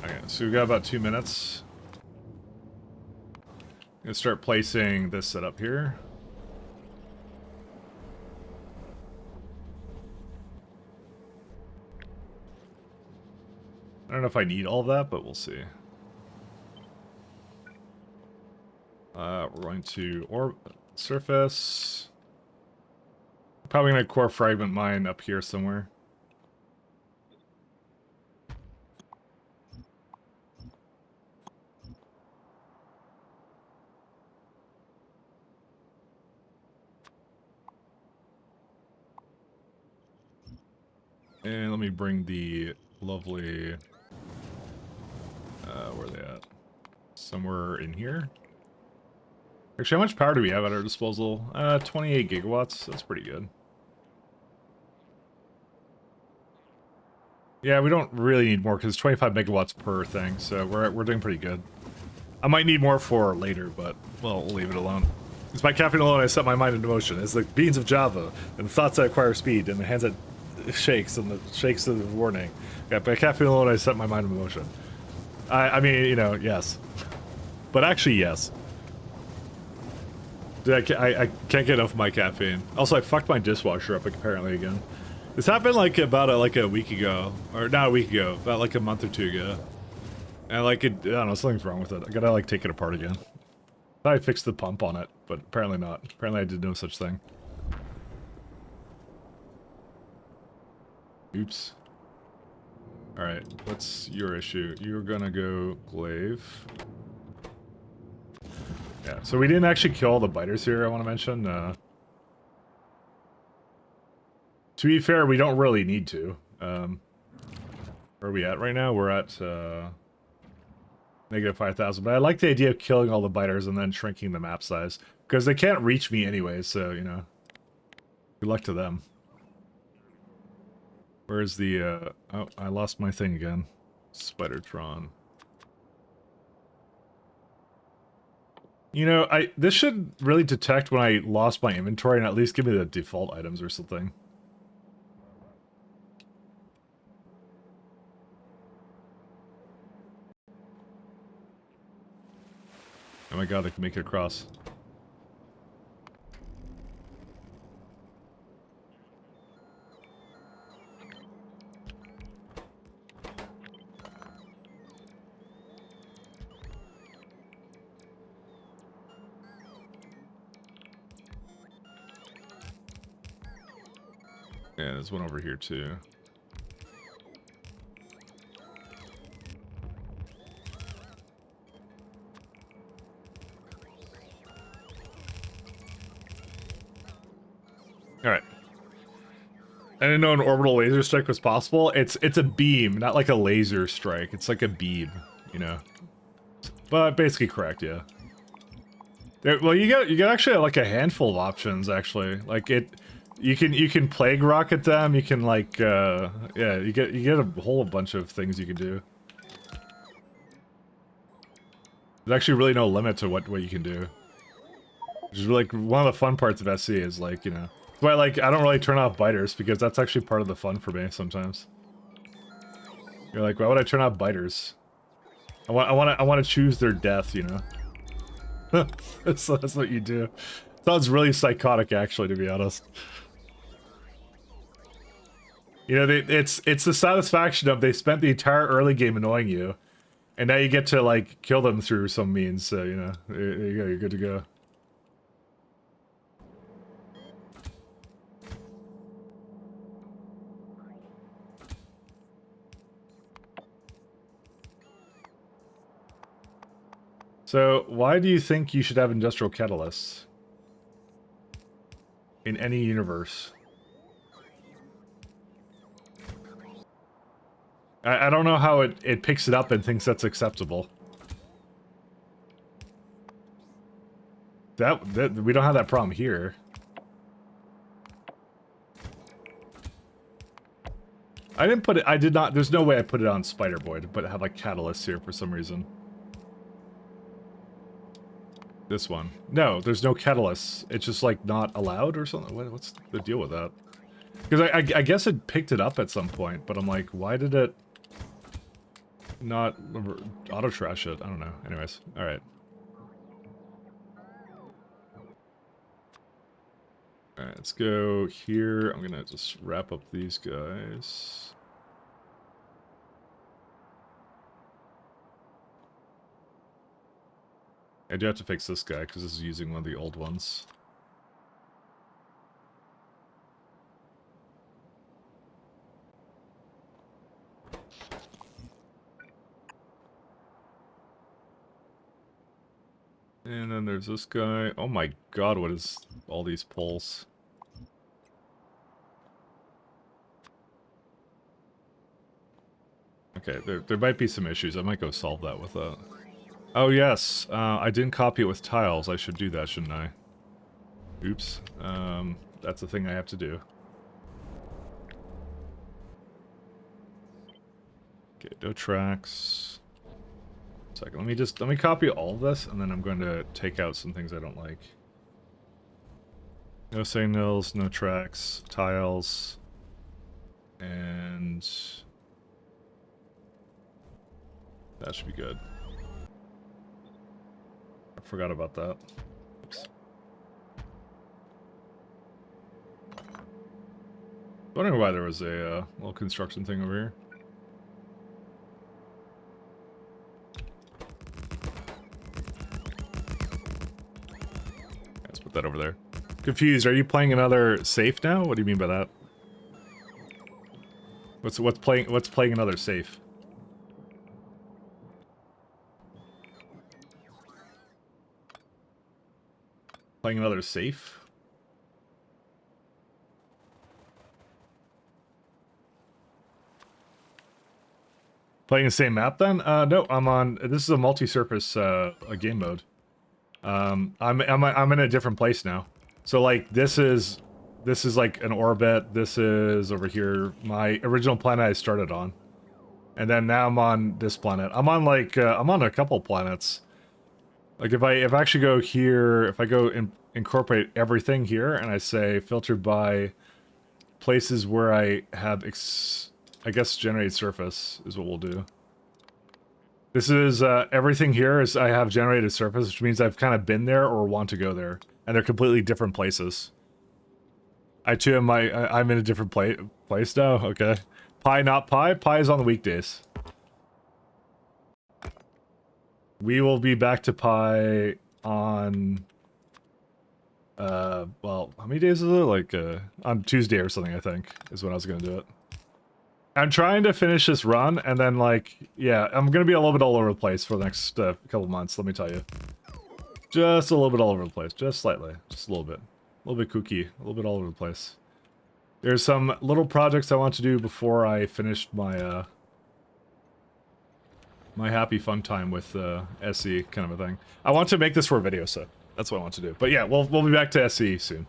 Okay, so we've got about 2 minutes. I'm gonna start placing this setup here. I don't know if I need all that, but we'll see. We're going to surface. Probably gonna core fragment mine up here somewhere. And let me bring the lovely... where are they at? Somewhere in here? Actually, how much power do we have at our disposal? 28 gigawatts. That's pretty good. Yeah, we don't really need more because it's 25 megawatts per thing, so we're doing pretty good. I might need more for later, but, well, we'll leave it alone. It's by caffeine alone I set my mind into motion. It's the beans of Java, and the thoughts that acquire speed, and the hands that shakes, and the shakes of warning. Yeah, by caffeine alone I set my mind into motion. I mean, you know, yes. But actually, yes. Dude, I can't get enough of my caffeine. Also, I fucked my dishwasher up apparently again. This happened like about a week ago, or not a week ago, about like a month or two ago. And like I don't know, something's wrong with it. I gotta like take it apart again. Thought I fixed the pump on it, but apparently not. Apparently I did no such thing. Oops. Alright, what's your issue? You're gonna go glaive. Yeah, so we didn't actually kill all the biters here, I want to mention. To be fair, we don't really need to. Where are we at right now? We're at negative 5,000. But I like the idea of killing all the biters and then shrinking the map size. Because they can't reach me anyway, so, you know. Good luck to them. Where's the, oh, I lost my thing again. Spidertron. You know, this should really detect when I lost my inventory and at least give me the default items or something. Oh my god, I can make it across. Yeah, there's one over here too. Alright. I didn't know an orbital laser strike was possible. It's a beam, not like a laser strike. It's like a beam, you know. But basically correct, yeah. Well, you get actually like a handful of options actually. Like you can plague rocket them. You can like yeah, you get a whole bunch of things you can do. There's actually really no limit to what you can do. Which is like one of the fun parts of SC is like, you know. That's why like I don't really turn off biters because that's actually part of the fun for me sometimes. You're like, why would I turn off biters? I want to choose their death, you know. So that's what you do. Sounds really psychotic, actually, to be honest. You know, it's the satisfaction of they spent the entire early game annoying you, and now you get to like kill them through some means. So you know, there you go, you're good to go. So, why do you think you should have industrial catalysts in any universe? I don't know how it picks it up and thinks that's acceptable. That we don't have that problem here. I didn't put it. I did not. There's no way I put it on Spider Boy to have like catalysts here for some reason. This one. No, there's no catalysts. It's just like not allowed or something. What's the deal with that? Because I guess it picked it up at some point, but I'm like, why did it not auto trash it? I don't know. Anyways, all right. All right, let's go here. I'm gonna just wrap up these guys. I do have to fix this guy because this is using one of the old ones. And then there's this guy. Oh my god, what is all these poles? Okay, there might be some issues. I might go solve that with that. Oh yes, I didn't copy it with tiles. I should do that, shouldn't I? Oops. That's a thing I have to do. Okay, no tracks. Second, let me copy all of this, and then I'm going to take out some things I don't like. No signals, no tracks, tiles, and that should be good. I forgot about that. Oops. Wondering why there was a little construction thing over here. Let's put that over there. Confused. Are you playing another safe now? What do you mean by that? What's playing another safe? Playing another safe? Playing the same map then? No, I'm on. This is a multi-surface a game mode. I'm in a different place now. So like this is like an orbit. This is over here my original planet I started on, and then now I'm on this planet. I'm on like I'm on a couple planets. Like if I actually go here, if I go and incorporate everything here, and I say filtered by places where I have I guess generated surface is what we'll do. This is, everything here is I have generated surface, which means I've kind of been there or want to go there. And they're completely different places. I too am I'm in a different place now, okay. Pi, not pi. Pi is on the weekdays. We will be back to pi on, well, how many days is it? Like, on Tuesday or something, I think, is when I was gonna do it. I'm trying to finish this run, and then, like, yeah, I'm gonna be a little bit all over the place for the next couple months, let me tell you. Just a little bit all over the place, just slightly, just a little bit. A little bit kooky, a little bit all over the place. There's some little projects I want to do before I finish my, my happy fun time with, SE kind of a thing. I want to make this for a video, so that's what I want to do. But yeah, we'll be back to SE soon.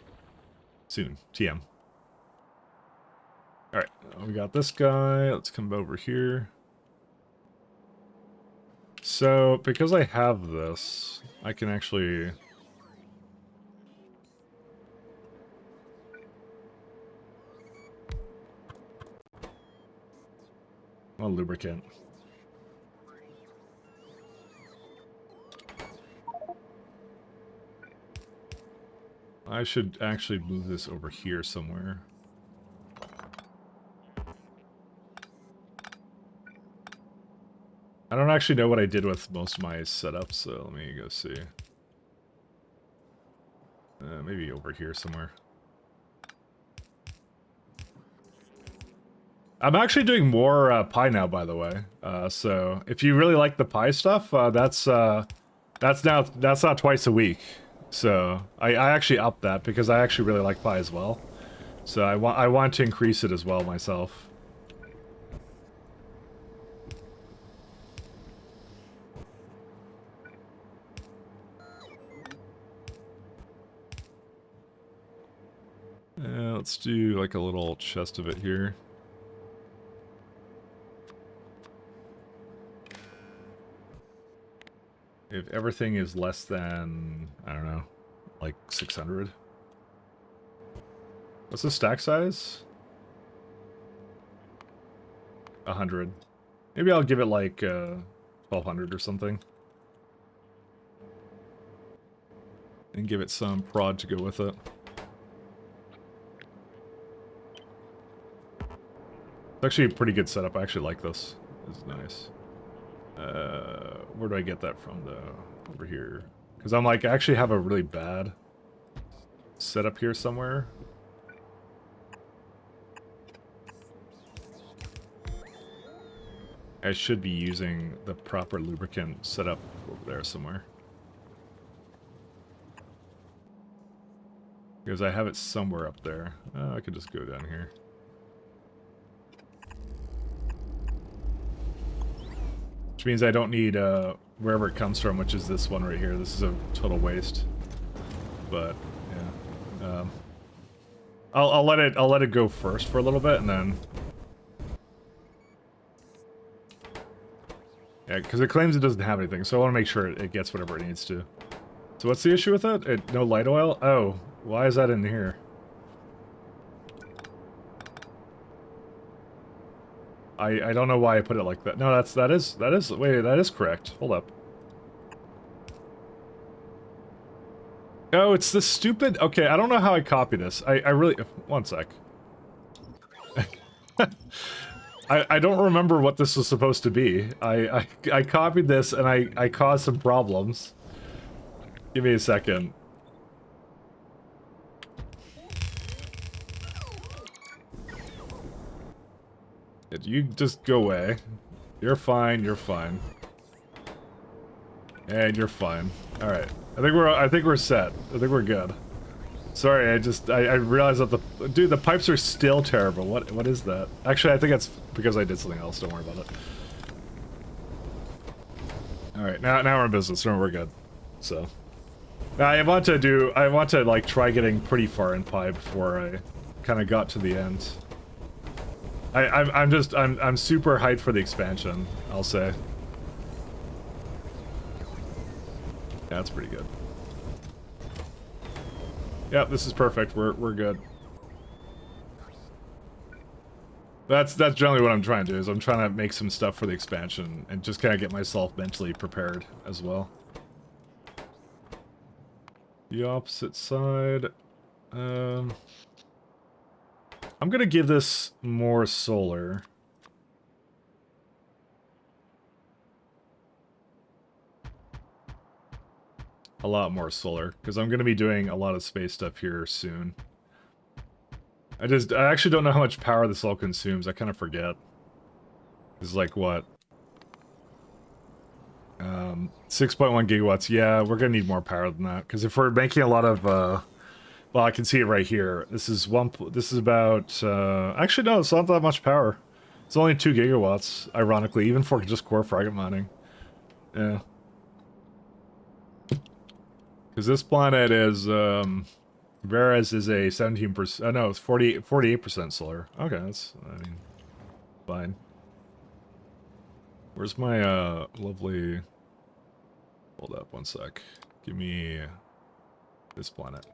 Soon, TM. Alright, we got this guy. Let's come over here. So, because I have this, I can actually... Well, lubricant. I should actually move this over here somewhere. I don't actually know what I did with most of my setups, so let me go see. Maybe over here somewhere. I'm actually doing more pie now, by the way. So if you really like the pie stuff, that's not twice a week. So I actually upped that because I actually really like pie as well. So I want to increase it as well myself. Let's do like a little chest of it here. If everything is less than, I don't know, like 600. What's the stack size? 100. Maybe I'll give it like 1200 or something. And give it some prod to go with it. It's actually a pretty good setup. I actually like this. This is nice. Where do I get that from, though? Over here. Because I'm like, I actually have a really bad setup here somewhere. I should be using the proper lubricant setup over there somewhere. Because I have it somewhere up there. I could just go down here. Which means I don't need wherever it comes from, which is this one right here. This is a total waste. But yeah, I'll let it go first for a little bit, and then yeah, because it claims it doesn't have anything, so I want to make sure it gets whatever it needs to. So what's the issue with it? No light oil? Oh, why is that in here? I don't know why I put it like that. No, that is wait, that is correct. Hold up. Oh, it's this stupid. Okay, I don't know how I copy this. I really, one sec. I don't remember what this was supposed to be. I copied this and I caused some problems. Give me a second. You just go away. You're fine, you're fine. And you're fine. Alright. I think we're set. I think we're good. Sorry, I realized that the pipes are still terrible. What is that? Actually, I think that's because I did something else. Don't worry about it. Alright, now we're in business. No, we're good. So I want to like try getting pretty far in pipe before I kind of got to the end. I'm super hyped for the expansion, I'll say. Yeah, that's pretty good. Yep, this is perfect. We're good. That's generally what I'm trying to do, is I'm trying to make some stuff for the expansion and just kind of get myself mentally prepared as well. The opposite side. I'm gonna give this more solar. A lot more solar, because I'm gonna be doing a lot of space stuff here soon. I actually don't know how much power this all consumes. I kind of forget. It's like what? 6.1 gigawatts. Yeah, we're gonna need more power than that, because if we're making a lot of well, I can see it right here. This is about actually no, it's not that much power. It's only 2 gigawatts, ironically, even for just core fragment mining. Yeah. Because this planet is Veras is a 17%, no, it's 48% solar. Okay, that's, I mean, fine. Where's my lovely, hold up one sec. Give me this planet.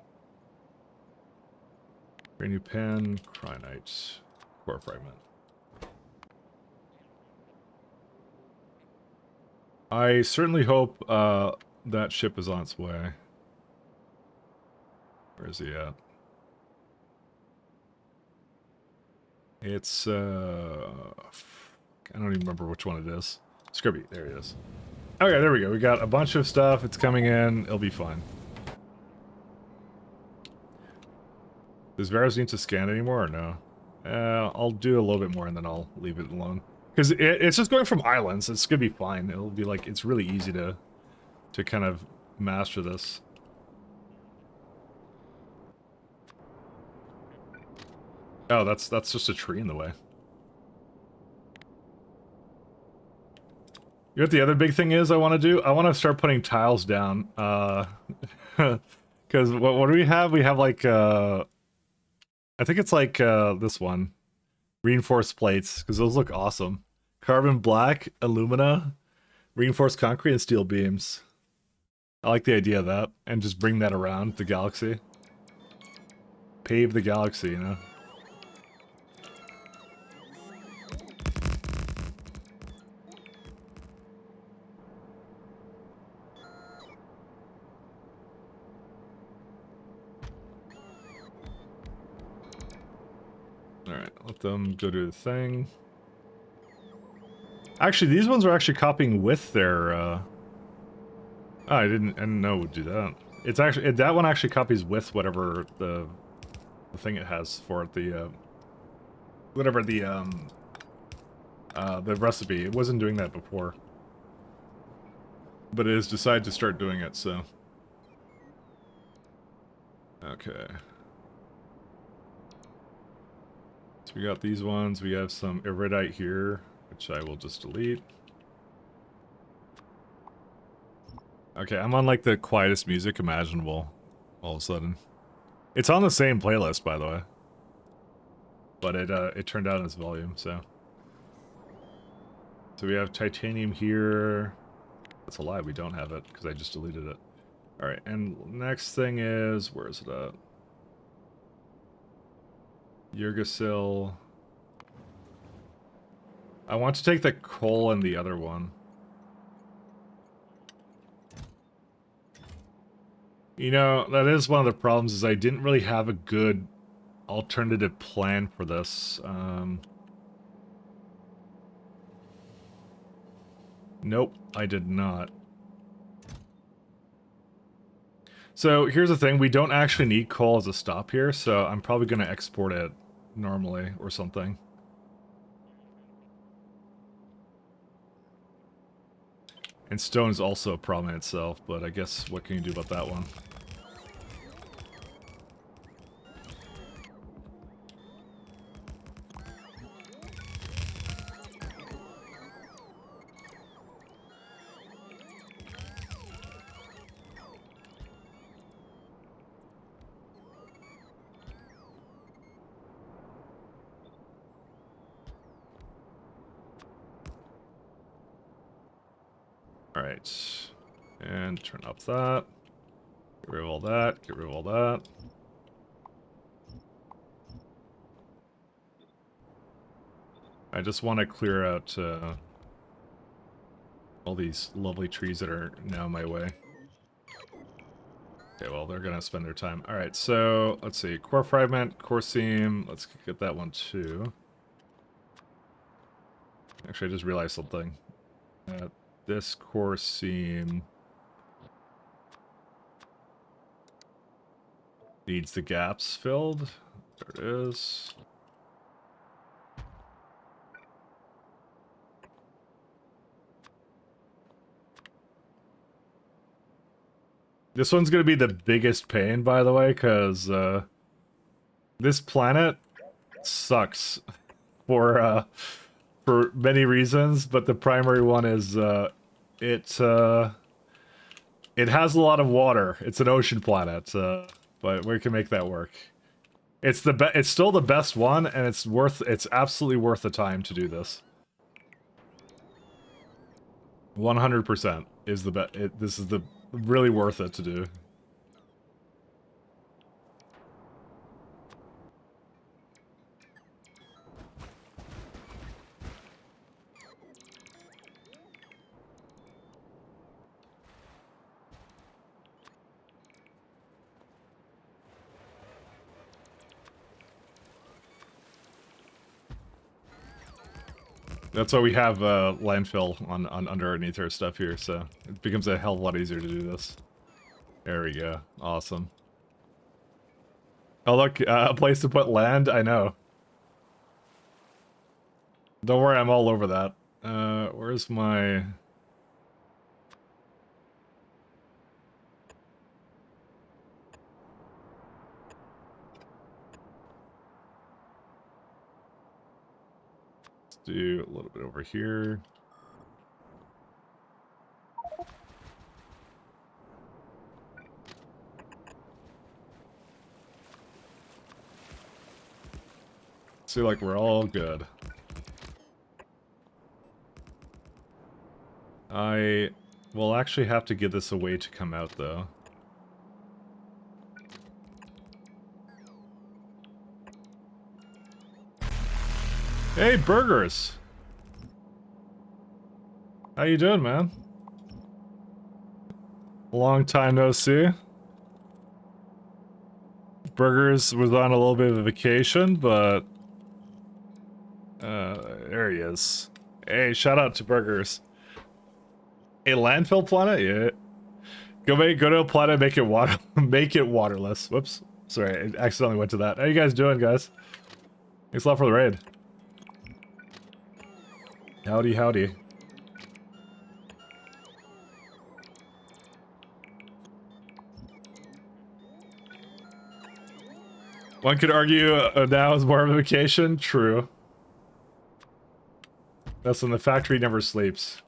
Brand new pen, Cryonite, core fragment. I certainly hope that ship is on its way. Where is he at? It's, I don't even remember which one it is. Scrubby, there it is. Okay, there we go. We got a bunch of stuff. It's coming in. It'll be fine. Does Varus need to scan anymore or no? I'll do a little bit more and then I'll leave it alone. Because it's just going from islands. It's gonna be fine. It'll be like, it's really easy to kind of master this. Oh, that's just a tree in the way. You know what the other big thing is I want to do? I want to start putting tiles down. Because what do we have? We have like, I think it's like this one. Reinforced plates, because those look awesome. Carbon black, alumina, reinforced concrete, and steel beams. I like the idea of that. And just bring that around the galaxy. Pave the galaxy, you know? Alright, let them go do the thing. Actually, these ones are actually copying with their Oh, I didn't know it would do that. It's actually that one actually copies with whatever the thing it has for it, the whatever the recipe. It wasn't doing that before, but it has decided to start doing it. So okay. So we got these ones. We have some iridite here, which I will just delete. Okay, I'm on like the quietest music imaginable all of a sudden. It's on the same playlist, by the way. But it turned down its volume, so. So we have titanium here. That's a lie, we don't have it, because I just deleted it. Alright, and next thing is, where is it at? Yggdrasil. I want to take the coal and the other one. You know, that is one of the problems, is I didn't really have a good alternative plan for this. Nope, I did not. So here's the thing, we don't actually need coal as a stop here, so I'm probably going to export it normally or something. And stone is also a problem in itself, but I guess what can you do about that one? Alright. And turn off that. Get rid of all that. Get rid of all that. I just want to clear out all these lovely trees that are now in my way. Okay, well, they're going to spend their time. Alright, so let's see. Core fragment, core seam. Let's get that one too. Actually, I just realized something. This core seam needs the gaps filled. There it is. This one's gonna be the biggest pain, by the way, because this planet sucks for many reasons, but the primary one is it has a lot of water. It's an ocean planet, but we can make that work. It's still the best one, and it's absolutely worth the time to do this. 100% is the best. This is really worth it to do. That's why we have landfill on underneath our stuff here, so it becomes a hell of a lot easier to do this. There we go. Awesome. Oh look, a place to put land? I know. Don't worry, I'm all over that. Where's my... Let's do a little bit over here. See, like, we're all good. I will actually have to give this a way to come out, though. Hey, Burgers! How you doing, man? Long time no see. Burgers was on a little bit of a vacation, but... there he is. Hey, shout out to Burgers. A landfill planet? Yeah. Go to a planet, make it water, make it waterless. Whoops, sorry, I accidentally went to that. How you guys doing, guys? Thanks a lot for the raid. Howdy, howdy. One could argue now is more of a vacation. True. That's when the factory never sleeps.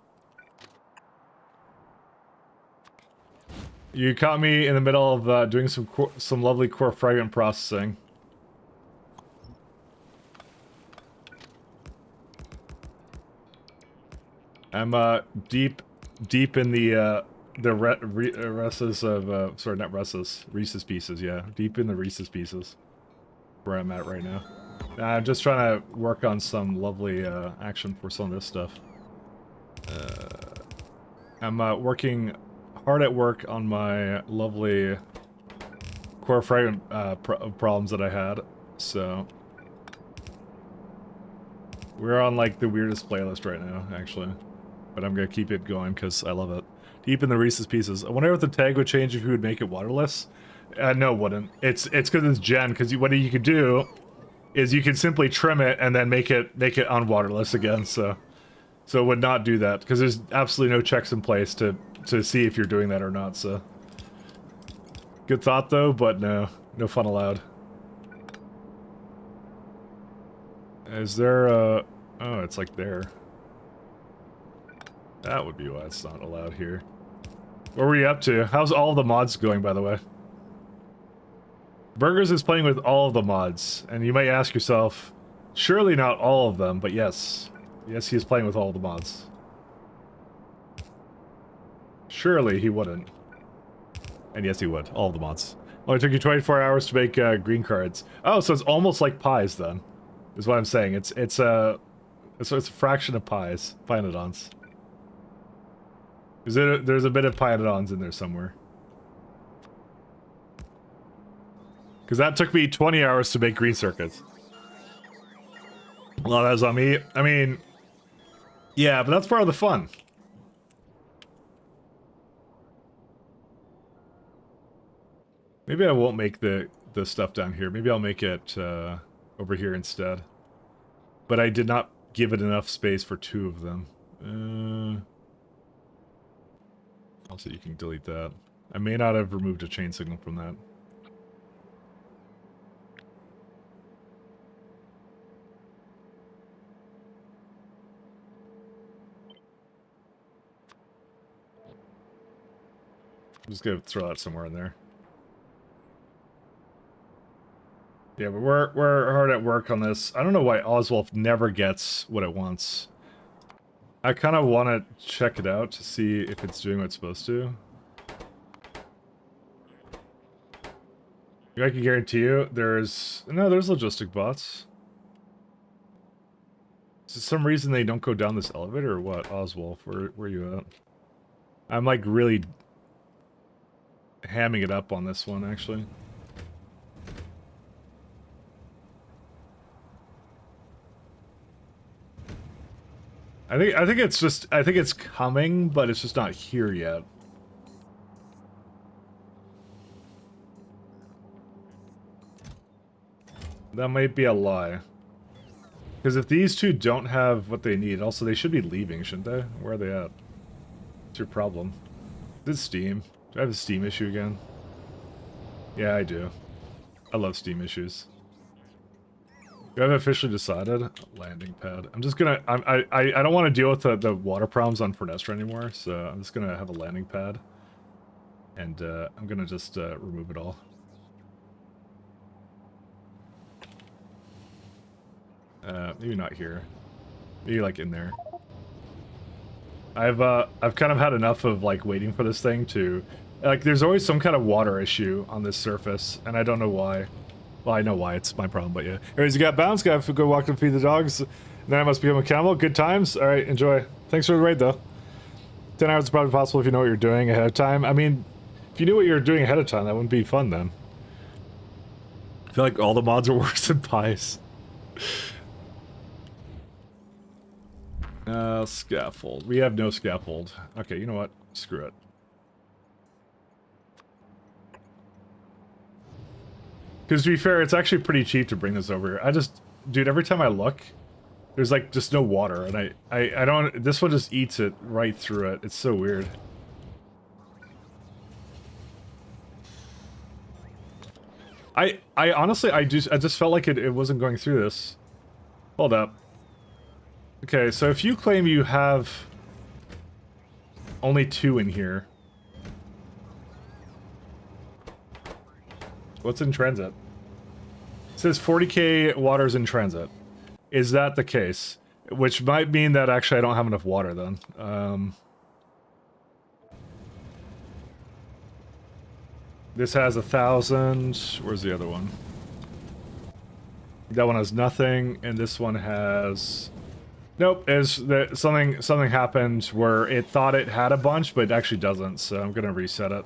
You caught me in the middle of doing some lovely core fragment processing. I'm deep in the Reese's of sorry, not Reese's, Reese's Pieces. Yeah, deep in the Reese's Pieces. Where I'm at right now. I'm just trying to work on some lovely action for some of this stuff. I'm working hard at work on my lovely core fragment problems that I had, so we're on like the weirdest playlist right now, actually, but I'm gonna keep it going because I love it. Deep in the Reese's Pieces. I wonder if the tag would change if you would make it waterless. No, it wouldn't. It's because it's gen. Because what you could do is you can simply trim it and then make it unwaterless again. So it would not do that because there's absolutely no checks in place to see if you're doing that or not. So good thought though, but no fun allowed. Is there oh, it's like there. That would be why it's not allowed here. What were you up to? How's all the mods going, by the way? Burgers is playing with all of the mods, and you might ask yourself, surely not all of them, but yes. Yes, he is playing with all the mods. Surely he wouldn't. And yes, he would. All of the mods. Only took you 24 hours to make green cards. Oh, so it's almost like pies, then. Is what I'm saying. It's a fraction of pies. Pianodons. There's a bit of pianodons in there somewhere. Because that took me 20 hours to make green circuits. A lot of that was on me. I mean, yeah, but that's part of the fun. Maybe I won't make the stuff down here. Maybe I'll make it over here instead. But I did not give it enough space for 2 of them. Also, you can delete that. I may not have removed a chain signal from that. I'm just gonna throw that somewhere in there. Yeah, but we're hard at work on this. I don't know why Oswald never gets what it wants. I kind of want to check it out to see if it's doing what it's supposed to. I can guarantee you there's logistic bots. Is there some reason they don't go down this elevator or what? Oswald, where are you at? I'm like really hamming it up on this one, actually. I think it's coming, but it's just not here yet. That might be a lie. Because if these two don't have what they need, also they should be leaving, shouldn't they? Where are they at? What's your problem? This Steam. Do I have a Steam issue again? Yeah, I do. I love Steam issues. You have officially decided? Landing pad. I'm just gonna... I don't want to deal with the water problems on Fernestra anymore, so I'm just gonna have a landing pad. And I'm gonna just remove it all. Maybe not here. Maybe like in there. I've kind of had enough of like waiting for this thing to... Like, there's always some kind of water issue on this surface, and I don't know why. Well, I know why, it's my problem, but yeah. Anyways, you got bounce, gotta go walk and feed the dogs. Then I must become a camel. Good times. Alright, enjoy. Thanks for the raid, though. 10 hours is probably possible if you know what you're doing ahead of time. I mean, if you knew what you were doing ahead of time, that wouldn't be fun then. I feel like all the mods are worse than pies. Scaffold. We have no scaffold. Okay, you know what? Screw it. Because to be fair, it's actually pretty cheap to bring this over here. I just... Dude, every time I look, there's like just no water. And I don't... This one just eats it right through it. It's so weird. I honestly, I just felt like it wasn't going through this. Hold up. Okay, so if you claim you have only 2 in here, what's in transit? It says 40k water's in transit. Is that the case? Which might mean that actually I don't have enough water then. This has 1,000. Where's the other one? That one has nothing, and this one has... Nope, something happened where it thought it had a bunch, but it actually doesn't, so I'm gonna reset it.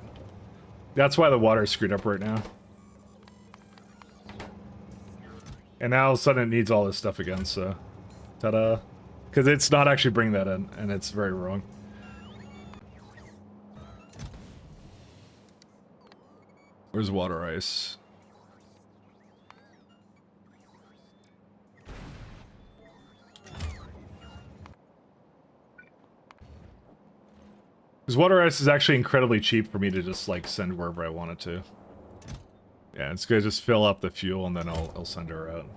That's why the water is screwed up right now. And now all of a sudden it needs all this stuff again, so... Ta-da. Because it's not actually bringing that in, and it's very wrong. Where's water ice? Because water ice is actually incredibly cheap for me to just, like, send wherever I want it to. Yeah, it's gonna just fill up the fuel and then I'll send her out.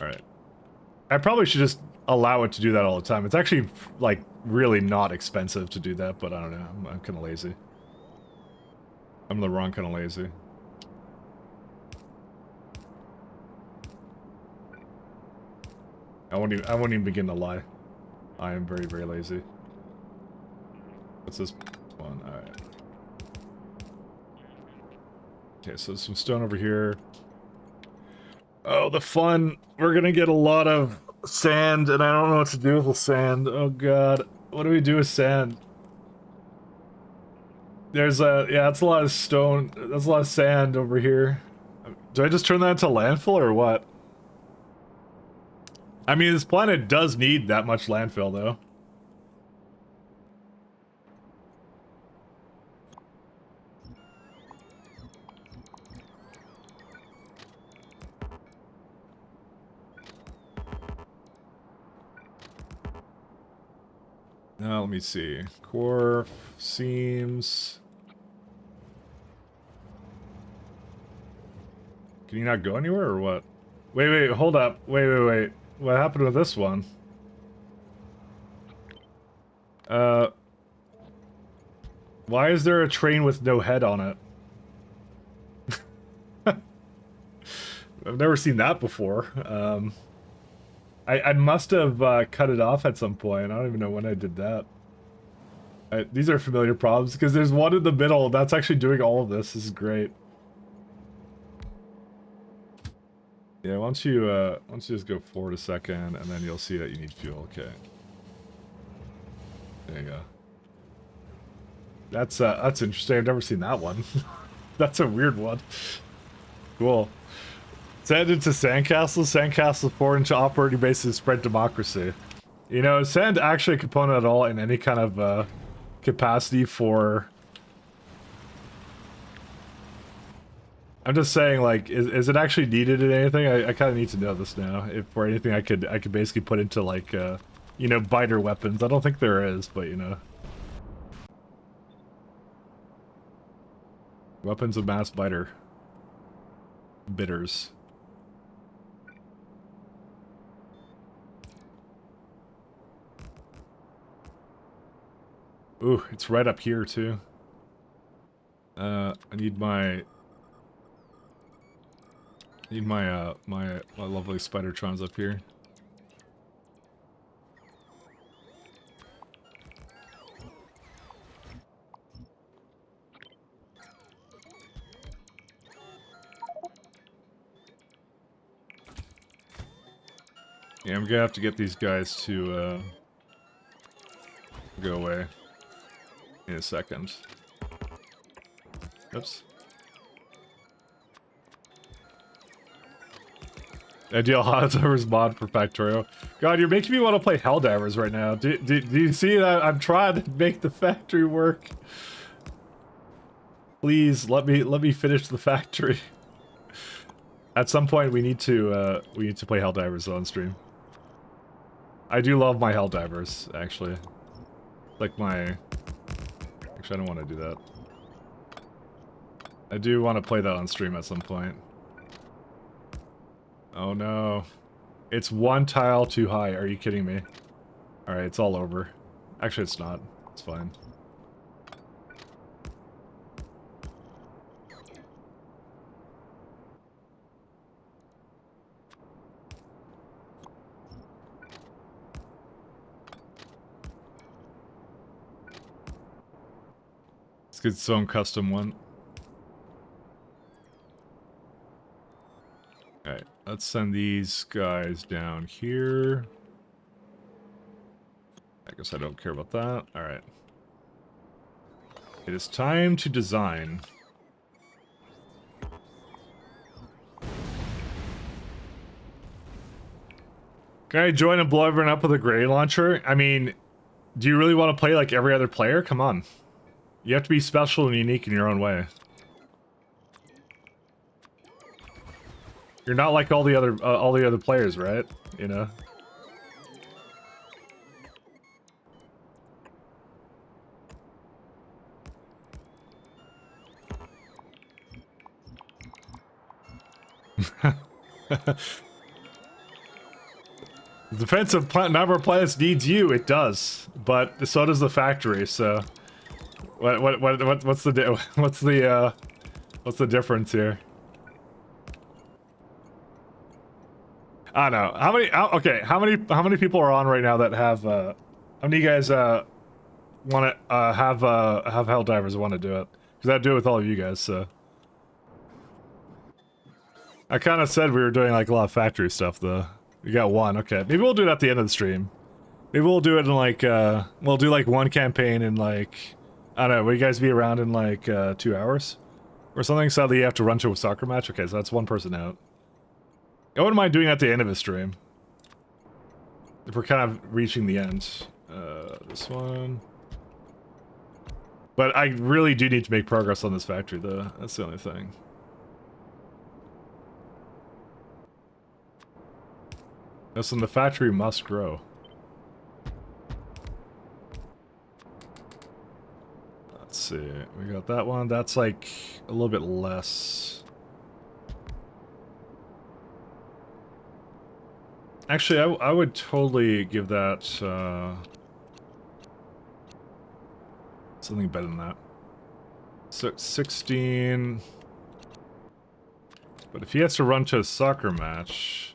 Alright. I probably should just allow it to do that all the time. It's actually, like, really not expensive to do that, but I don't know. I'm kind of lazy. I'm the wrong kind of lazy. I won't even begin to lie. I am very, very lazy. What's this one? Alright. Okay, so some stone over here. Oh, the fun! We're gonna get a lot of sand, and I don't know what to do with the sand. Oh god. What do we do with sand? There's a... yeah, that's a lot of stone. That's a lot of sand over here. Do I just turn that into landfill, or what? I mean, this planet does need that much landfill, though. Now, let me see. Core, seams... Can you not go anywhere, or what? Wait, hold up. Wait. What happened with this one? Why is there a train with no head on it? I've never seen that before. I must have cut it off at some point. I don't even know when I did that. These are familiar problems, because there's one in the middle that's actually doing all of this. This is great. Yeah, why don't you just go forward a second, and then you'll see that you need fuel. Okay. There you go. That's interesting. I've never seen that one. That's a weird one. Cool. Send into Sandcastle. Sandcastle 4-inch operating bases spread democracy. You know, is sand actually a component at all in any kind of capacity for... I'm just saying, like, is it actually needed in anything? I kind of need to know this now. If for anything I could basically put into, like, you know, biter weapons. I don't think there is, but, you know. Weapons of mass biter. Bitters. Ooh, it's right up here, too. I need my... my lovely Spidertrons up here. Yeah, I'm gonna have to get these guys to go away in a second. Oops. Ideal Hotdivers mod for Factorio. God, you're making me want to play Helldivers right now. Do you see that? I'm trying to make the factory work. Please let me finish the factory. At some point we need to play Helldivers on stream. I do love my Helldivers, actually. Like my... Actually, I don't want to do that. I do want to play that on stream at some point. Oh no. It's one tile too high, are you kidding me? Alright, it's all over. Actually, it's not. It's fine. Let's get its own custom one. Alright, let's send these guys down here. I guess I don't care about that. Alright. It is time to design. Can I join and blow everyone up with a grenade launcher? I mean, do you really want to play like every other player? Come on. You have to be special and unique in your own way. You're not like all the other players, right? You know. The defensive number of planets needs you. It does, but so does the factory. So, what's the difference here? I don't know. Okay, how many people are on right now that have how many of you guys want to have Helldivers want to do it? Because I'd do it with all of you guys. So I kind of said we were doing like a lot of factory stuff though. We got one. Okay, maybe we'll do it at the end of the stream. Maybe we'll do it in like we'll do like one campaign in like, I don't know. Will you guys be around in like 2 hours or something? Sadly, you have to run to a soccer match. Okay, so that's one person out. I wouldn't mind doing it at the end of the stream. If we're kind of reaching the end. This one. But I really do need to make progress on this factory, though. That's the only thing. Listen, the factory must grow. Let's see. We got that one. That's like a little bit less. Actually, I would totally give that something better than that. So 16. But if he has to run to a soccer match,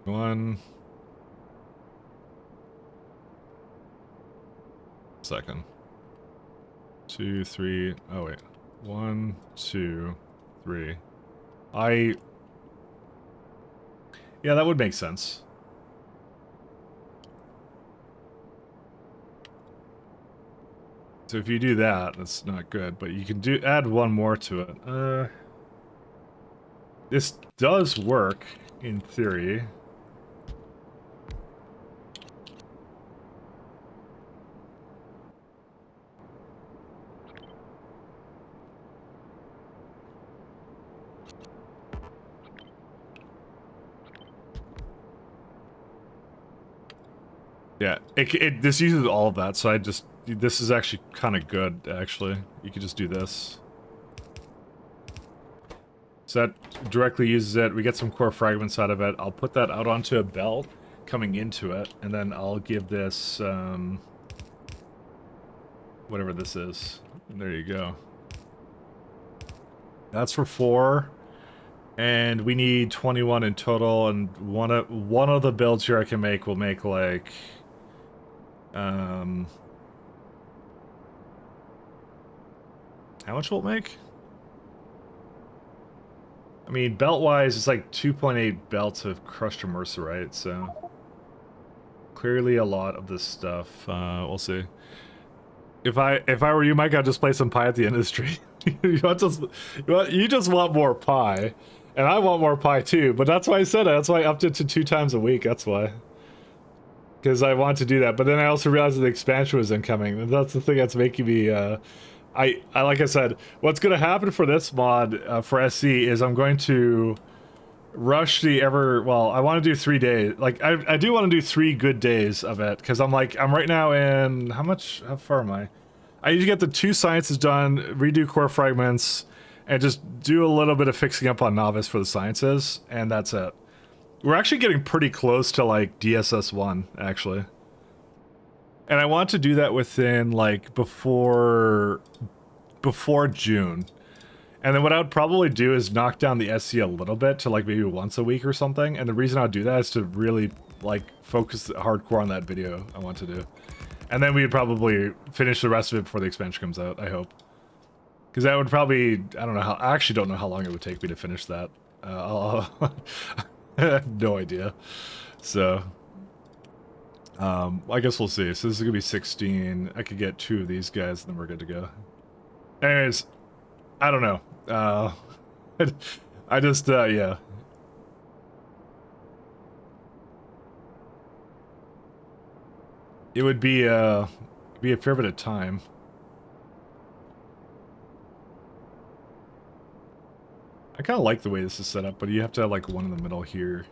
one second. 2, 3. Oh wait. 1, 2, 3. Yeah, that would make sense. So if you do that, that's not good, but you can add one more to it. This does work in theory. Yeah, this uses all of that, so this is actually kind of good, actually. You could just do this. So that directly uses it. We get some core fragments out of it. I'll put that out onto a belt coming into it, and then I'll give this, whatever this is. And there you go. That's for 4. And we need 21 in total, and one of the builds here I can make will make like how much will it make? I mean, belt-wise, it's like 2.8 belts of crushed mercerite, so clearly a lot of this stuff. We'll see. If I were you, Mike, I'd just play some pie at the end of the stream. You just want more pie, and I want more pie too. But that's why I said it. That's why I upped it to 2 times a week. That's why. because I want to do that. But then I also realized that the expansion was incoming. And that's the thing that's making me. I like I said, what's going to happen for this mod for SC is I'm going to rush the well, I want to do 3 days. Like I do want to do 3 good days of it because I'm right now in how far am I? I need to get the 2 sciences done, redo core fragments, and just do a little bit of fixing up on novice for the sciences, and that's it. We're actually getting pretty close to like DSS1 actually. And I want to do that within like before June. And then what I would probably do is knock down the SC a little bit to like maybe once a week or something. And the reason I'll do that is to really like focus hardcore on that video I want to do. And then we'd probably finish the rest of it before the expansion comes out, I hope. Because that would probably, I actually don't know how long it would take me to finish that. I have no idea. So, I guess we'll see. So this is gonna be 16. I could get 2 of these guys and then we're good to go. Anyways, I don't know. I just, yeah. It would be a fair bit of time. I kind of like the way this is set up, but you have to have like one in the middle here.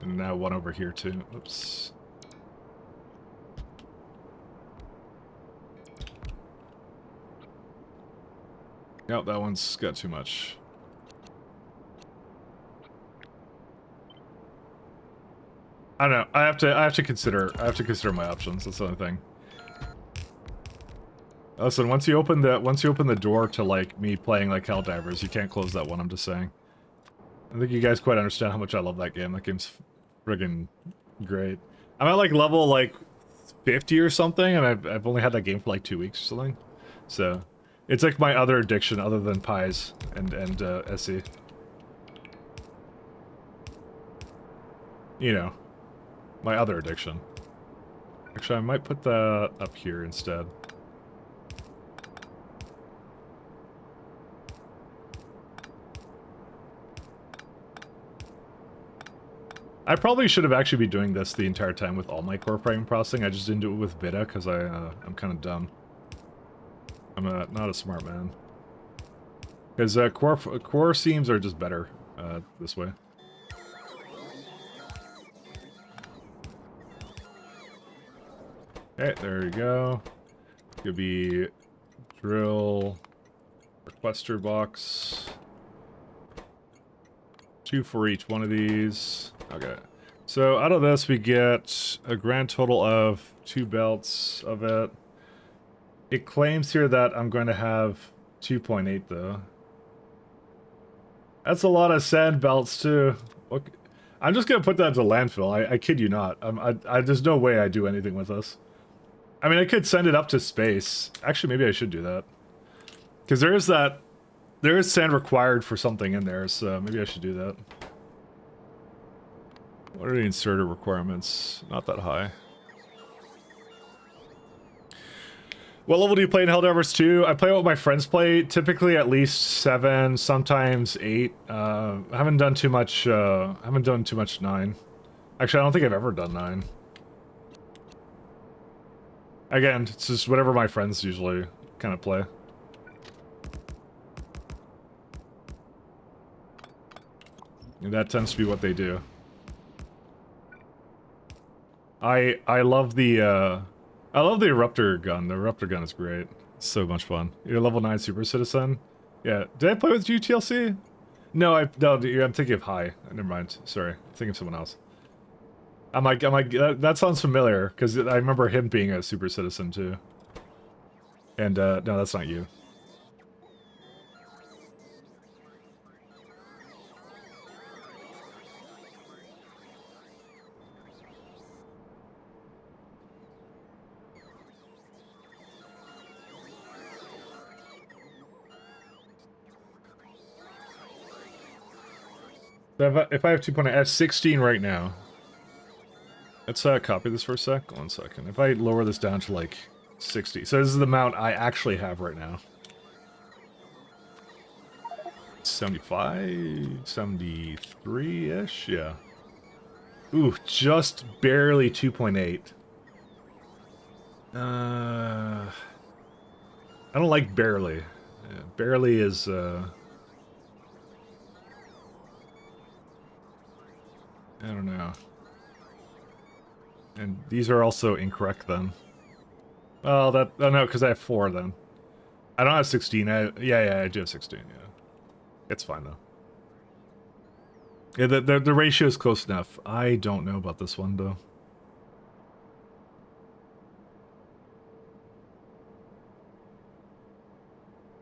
And now one over here too. Oops. Nope, that one's got too much. I don't know. I have to consider my options. That's the only thing. Listen, once you open the door to like me playing like Helldivers, you can't close that one. I'm just saying. I think you guys quite understand how much I love that game. That game's friggin' great. I'm at like level like 50 or something, and I've only had that game for like 2 weeks or something. So it's like my other addiction other than pies and SC. You know, my other addiction. Actually, I might put that up here instead. I probably should have actually been doing this the entire time with all my core frame processing. I just didn't do it with Vita because I'm kind of dumb. I'm not a smart man. Because core seams are just better this way. Okay, there you go. Could be drill, requester box. 2 for each one of these. Okay. So out of this we get a grand total of 2 belts of it. It claims here that I'm going to have 2.8 though. That's a lot of sand belts too. Okay. I'm just gonna put that to landfill. I kid you not. There's no way I do anything with this. I mean, I could send it up to space. Actually, maybe I should do that. Because there is sand required for something in there, so maybe I should do that. What are the inserter requirements? Not that high. What level do you play in Helldivers 2? I play what my friends play, typically at least 7, sometimes 8. I haven't done too much 9. Actually, I don't think I've ever done 9. Again, it's just whatever my friends usually kind of play. And that tends to be what they do. I love the eruptor gun. The eruptor gun is great. It's so much fun. You're a level 9 super citizen. Yeah. Did I play with you, TLC? No, I'm thinking of High. Never mind. Sorry. I'm thinking of someone else. I'm like that sounds familiar because I remember him being a super citizen too. And no, that's not you. If I have 2.8, I have 16 right now. Let's copy this for a sec. 1 second. If I lower this down to like 60. So this is the amount I actually have right now. 75? 73-ish? Yeah. Ooh, just barely 2.8. I don't like barely. Barely is, I don't know. And these are also incorrect then. Well, that, oh no, because I have 4 then. I don't have 16. Yeah, I do have 16, yeah. It's fine though. Yeah, the ratio is close enough. I don't know about this one though.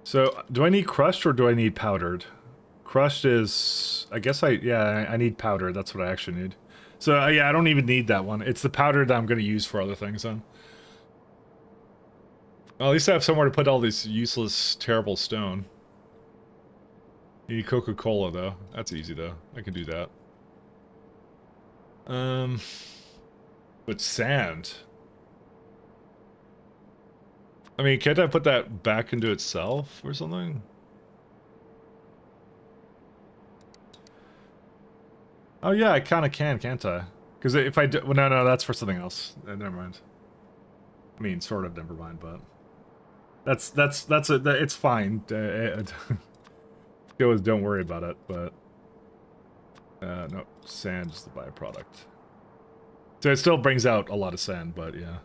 So, do I need crushed or do I need powdered? Crushed is... I guess I need powdered. That's what I actually need. So, yeah, I don't even need that one. It's the powder that I'm going to use for other things then. Well, at least I have somewhere to put all this useless, terrible stone. You need Coca-Cola, though. That's easy, though. I can do that. But sand... I mean, can't I put that back into itself or something? Oh yeah, I kind of can, can't I? Because if I do... Well, no, that's for something else. Never mind. I mean, sort of never mind, but... It's fine. Don't worry about it, but... no, sand is the byproduct. So it still brings out a lot of sand, but yeah.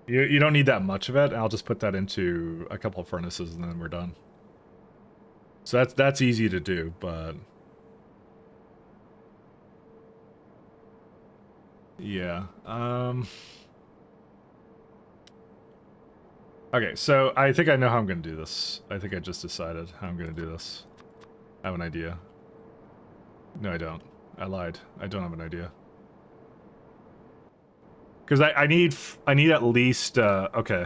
You don't need that much of it. I'll just put that into a couple of furnaces and then we're done. So that's easy to do, but... Yeah, okay, so I think I know how I'm gonna do this. I think I just decided how I'm gonna do this. I have an idea. No, I don't. I lied. I don't have an idea. Because I need at least, okay.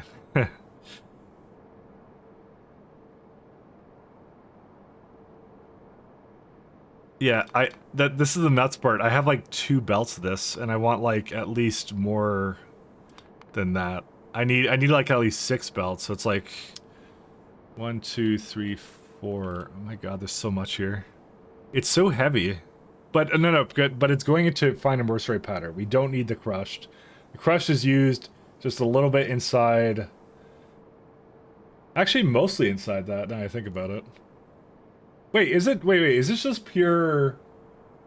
Yeah, this is the nuts part. I have like 2 belts of this, and I want like at least more than that. I need like at least 6 belts, so it's like 1, 2, 3, 4. Oh my god, there's so much here. It's so heavy. But no, good. But it's going into fine and mercery powder. We don't need the crushed. The crushed is used just a little bit inside. Actually, mostly inside that, now I think about it. Wait, is it... Wait, is this just pure...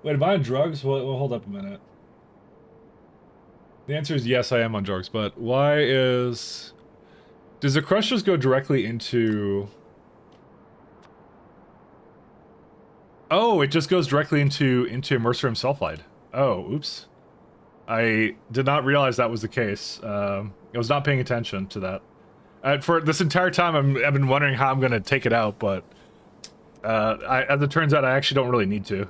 Wait, am I on drugs? Well, hold up a minute. The answer is yes, I am on drugs, but why is... Does the crush just go directly into... Oh, it just goes directly into mercurium sulfide. Oh, oops. I did not realize that was the case. I was not paying attention to that. For this entire time, I've been wondering how I'm going to take it out, but as it turns out, I actually don't really need to.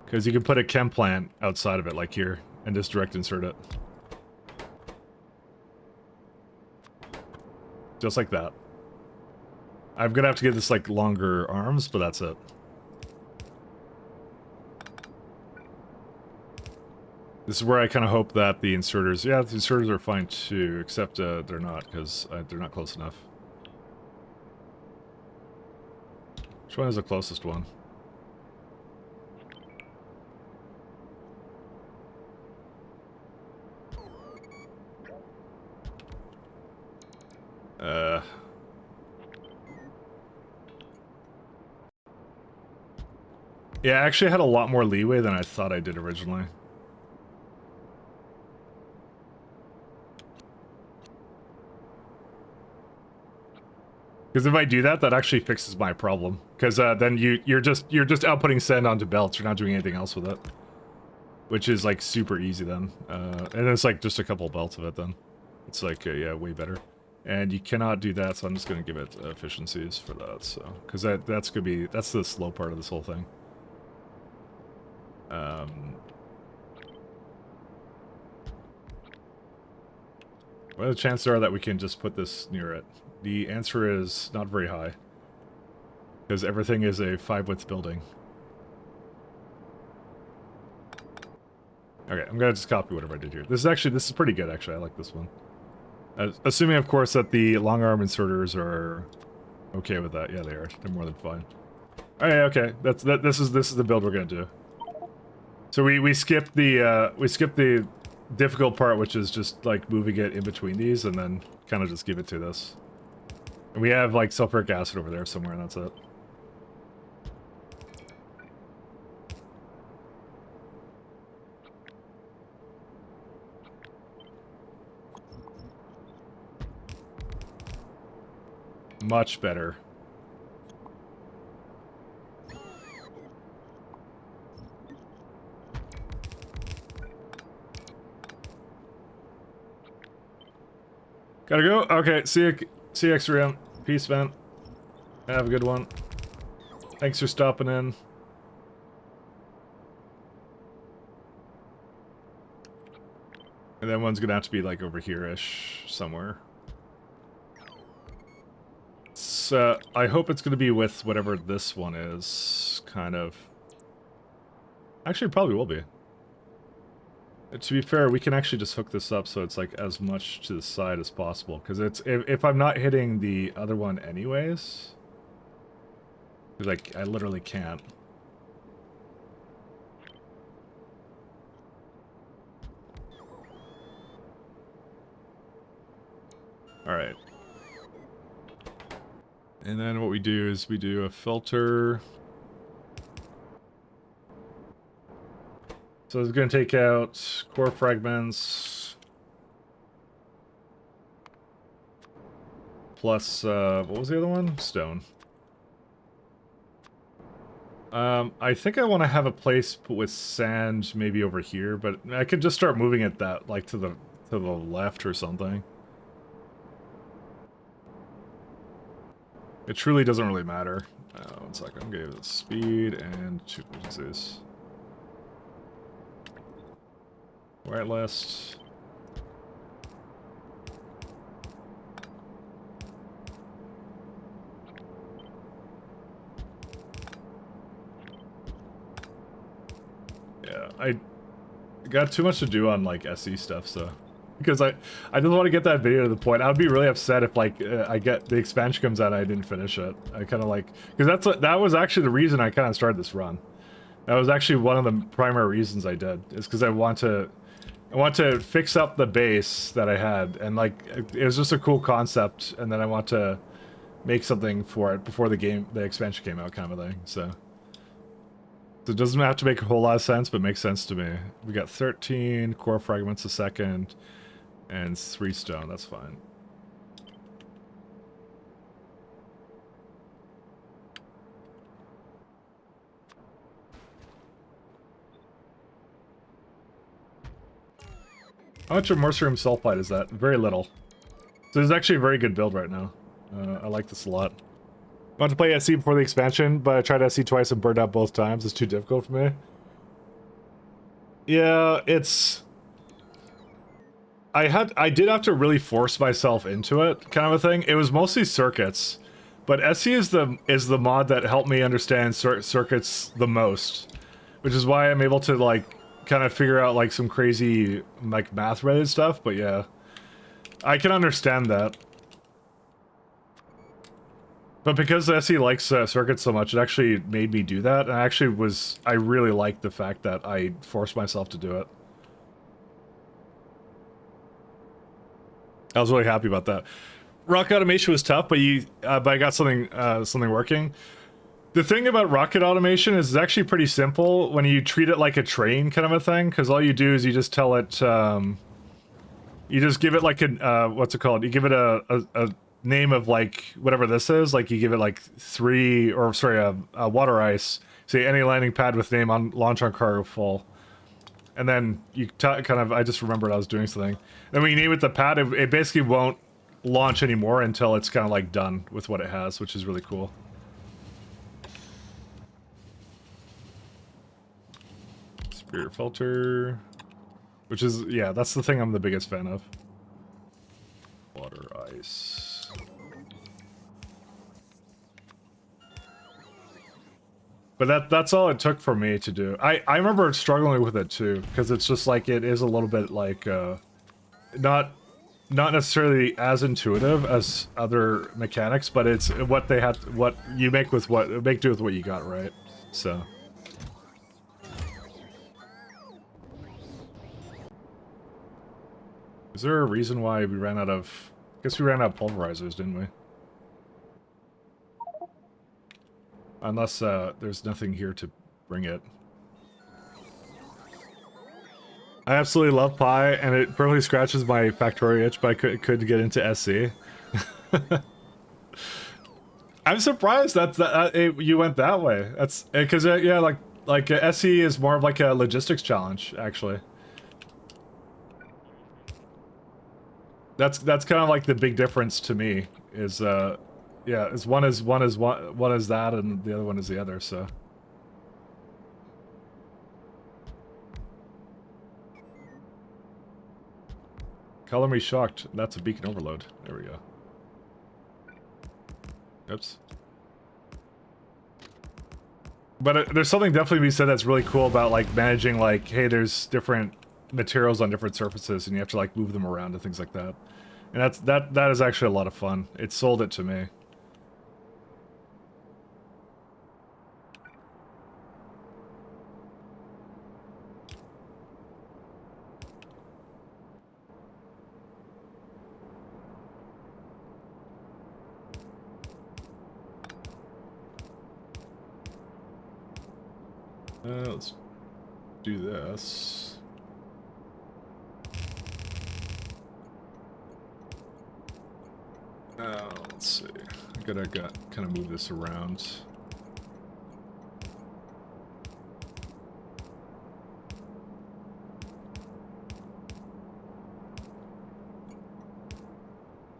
Because you can put a chem plant outside of it, like here, and just direct insert it. Just like that. I'm gonna have to get this, like, longer arms, but that's it. This is where I kind of hope that the inserters... Yeah, the inserters are fine too, except they're not, because they're not close enough. Which one is the closest one? Yeah, I actually had a lot more leeway than I thought I did originally. Because if I do that, that actually fixes my problem. Because then you're just outputting sand onto belts. You're not doing anything else with it, which is like super easy then. And it's like just a couple belts of it then. It's like yeah, way better. And you cannot do that, so I'm just gonna give it efficiencies for that. So because that's the slow part of this whole thing. What are the chances are that we can just put this near it? The answer is not very high. Because everything is a 5-width building. Okay, I'm gonna just copy whatever I did here. This is pretty good, actually. I like this one. Assuming, of course, that the long arm inserters are okay with that. Yeah, they are. They're more than fine. All right, okay. This is the build we're gonna do. So we skipped the difficult part, which is just like moving it in between these, and then kind of just give it to this. And we have like sulfuric acid over there somewhere, and that's it. Much better. Gotta go? Okay, see you X3M. Peace, man. Have a good one. Thanks for stopping in. And then one's gonna have to be like over here-ish somewhere. So I hope it's gonna be with whatever this one is, kind of. Actually, it probably will be. To be fair, we can actually just hook this up so it's like as much to the side as possible, because it's if I'm not hitting the other one anyways, like I literally can't. All right. And then what we do is we do a filter. So it's going to take out core fragments plus what was the other one? Stone. I think I want to have a place with sand maybe over here, but I could just start moving it that like to the left or something. It truly doesn't really matter. 1 second, I'm gonna give it speed and 2 efficiencies. White list. Yeah, I got too much to do on like SE stuff, so because I just want to get that video to the point. I would be really upset if like I get the expansion comes out and I didn't finish it. I kind of like because that was actually the reason I kind of started this run. That was actually one of the primary reasons I did, is because I want to fix up the base that I had, and like it was just a cool concept, and then I want to make something for it before the expansion came out, kind of a thing. So it doesn't have to make a whole lot of sense, but makes sense to me. We got 13 core fragments a second, and 3 stone. That's fine. How much of mercurium sulfide is that? Very little. So this is actually a very good build right now. I like this a lot. I want to play SE before the expansion, but I tried SE twice and burned out both times. It's too difficult for me. Yeah, it's... I did have to really force myself into it, kind of a thing. It was mostly circuits, but SE is the mod that helped me understand circuits the most, which is why I'm able to like kind of figure out like some crazy like math related stuff. But yeah, I can understand that. But because SE likes circuits so much, it actually made me do that. And I really liked the fact that I forced myself to do it. I was really happy about that. Rocket automation was tough, but I got something working. The thing about rocket automation is it's actually pretty simple when you treat it like a train kind of a thing, because all you do is you just tell it, you just give it like a, what's it called? You give it a name of like whatever this is, like you give it like a water ice, say any landing pad with name on launch on cargo full. And then you I just remembered I was doing something. Then when you name it the pad, it basically won't launch anymore until it's kind of like done with what it has, which is really cool. Spirit filter, which is, yeah, that's the thing I'm the biggest fan of. Water ice. But that's all it took for me to do. I remember struggling with it too, because it's just like it is a little bit like not not necessarily as intuitive as other mechanics, but it's what they have, what you make do with what you got, right? So. Is there a reason why we ran out of... I guess we ran out of pulverizers, didn't we? Unless there's nothing here to bring it. I absolutely love Pi, and it perfectly scratches my factorio itch, but I could get into SC. I'm surprised you went that way. That's because yeah, like SE is more of like a logistics challenge, actually. That's kind of like the big difference to me is yeah, is one is that and the other one is the other, so. Color me shocked. That's a beacon overload. There we go. Oops. But there's something definitely to be said that's really cool about like managing like, hey, there's different materials on different surfaces and you have to like move them around and things like that. And that is actually a lot of fun. It sold it to me. Let's do this. Let's see. I gotta kind of move this around.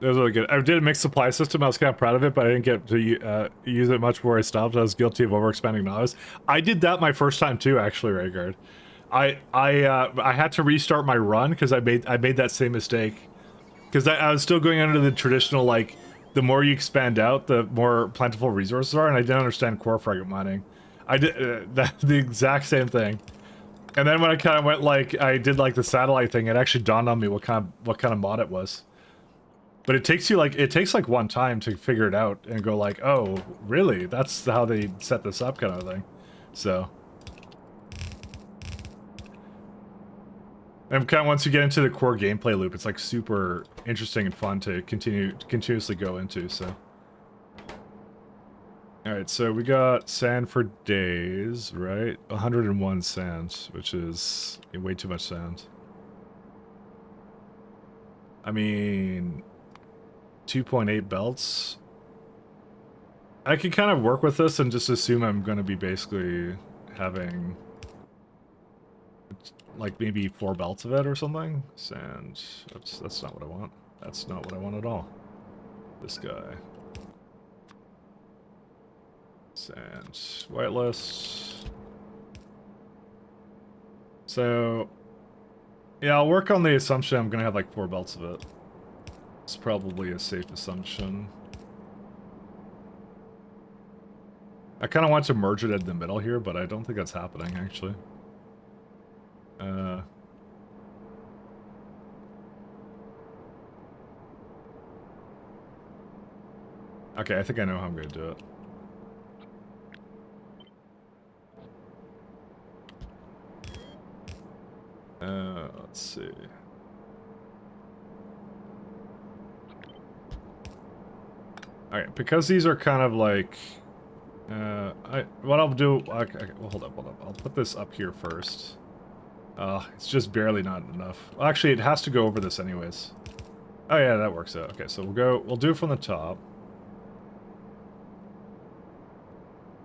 That was really good. I did a mixed supply system. I was kind of proud of it, but I didn't get to use it much before I stopped. I was guilty of overexpanding novice. I did that my first time too, actually, Raygard. I had to restart my run because I made that same mistake. Because I was still going under the traditional, like, the more you expand out, the more plentiful resources are, and I didn't understand core fragment mining. I did the exact same thing. And then when I kind of went, like, I did, like, the satellite thing, it actually dawned on me what kind of mod it was. But it takes like one time to figure it out and go like, oh, really? That's how they set this up kind of thing. So. And kind of once you get into the core gameplay loop, it's like super interesting and fun to continuously go into, so. Alright, so we got sand for days, right? 101 sand, which is way too much sand. I mean... 2.8 belts. I can kind of work with this and just assume I'm going to be basically having like maybe 4 belts of it or something. Sand. Oops, that's not what I want. That's not what I want at all. This guy. Sand. Whitelist. So yeah, I'll work on the assumption I'm going to have like 4 belts of it. It's probably a safe assumption. I kind of want to merge it in the middle here, but I don't think that's happening, actually. Okay, I think I know how I'm going to do it. Let's see. Alright, because these are kind of like... what I'll do... Okay, well, hold up. I'll put this up here first. It's just barely not enough. Well, actually, it has to go over this anyways. Oh yeah, that works out. Okay, so we'll do it from the top.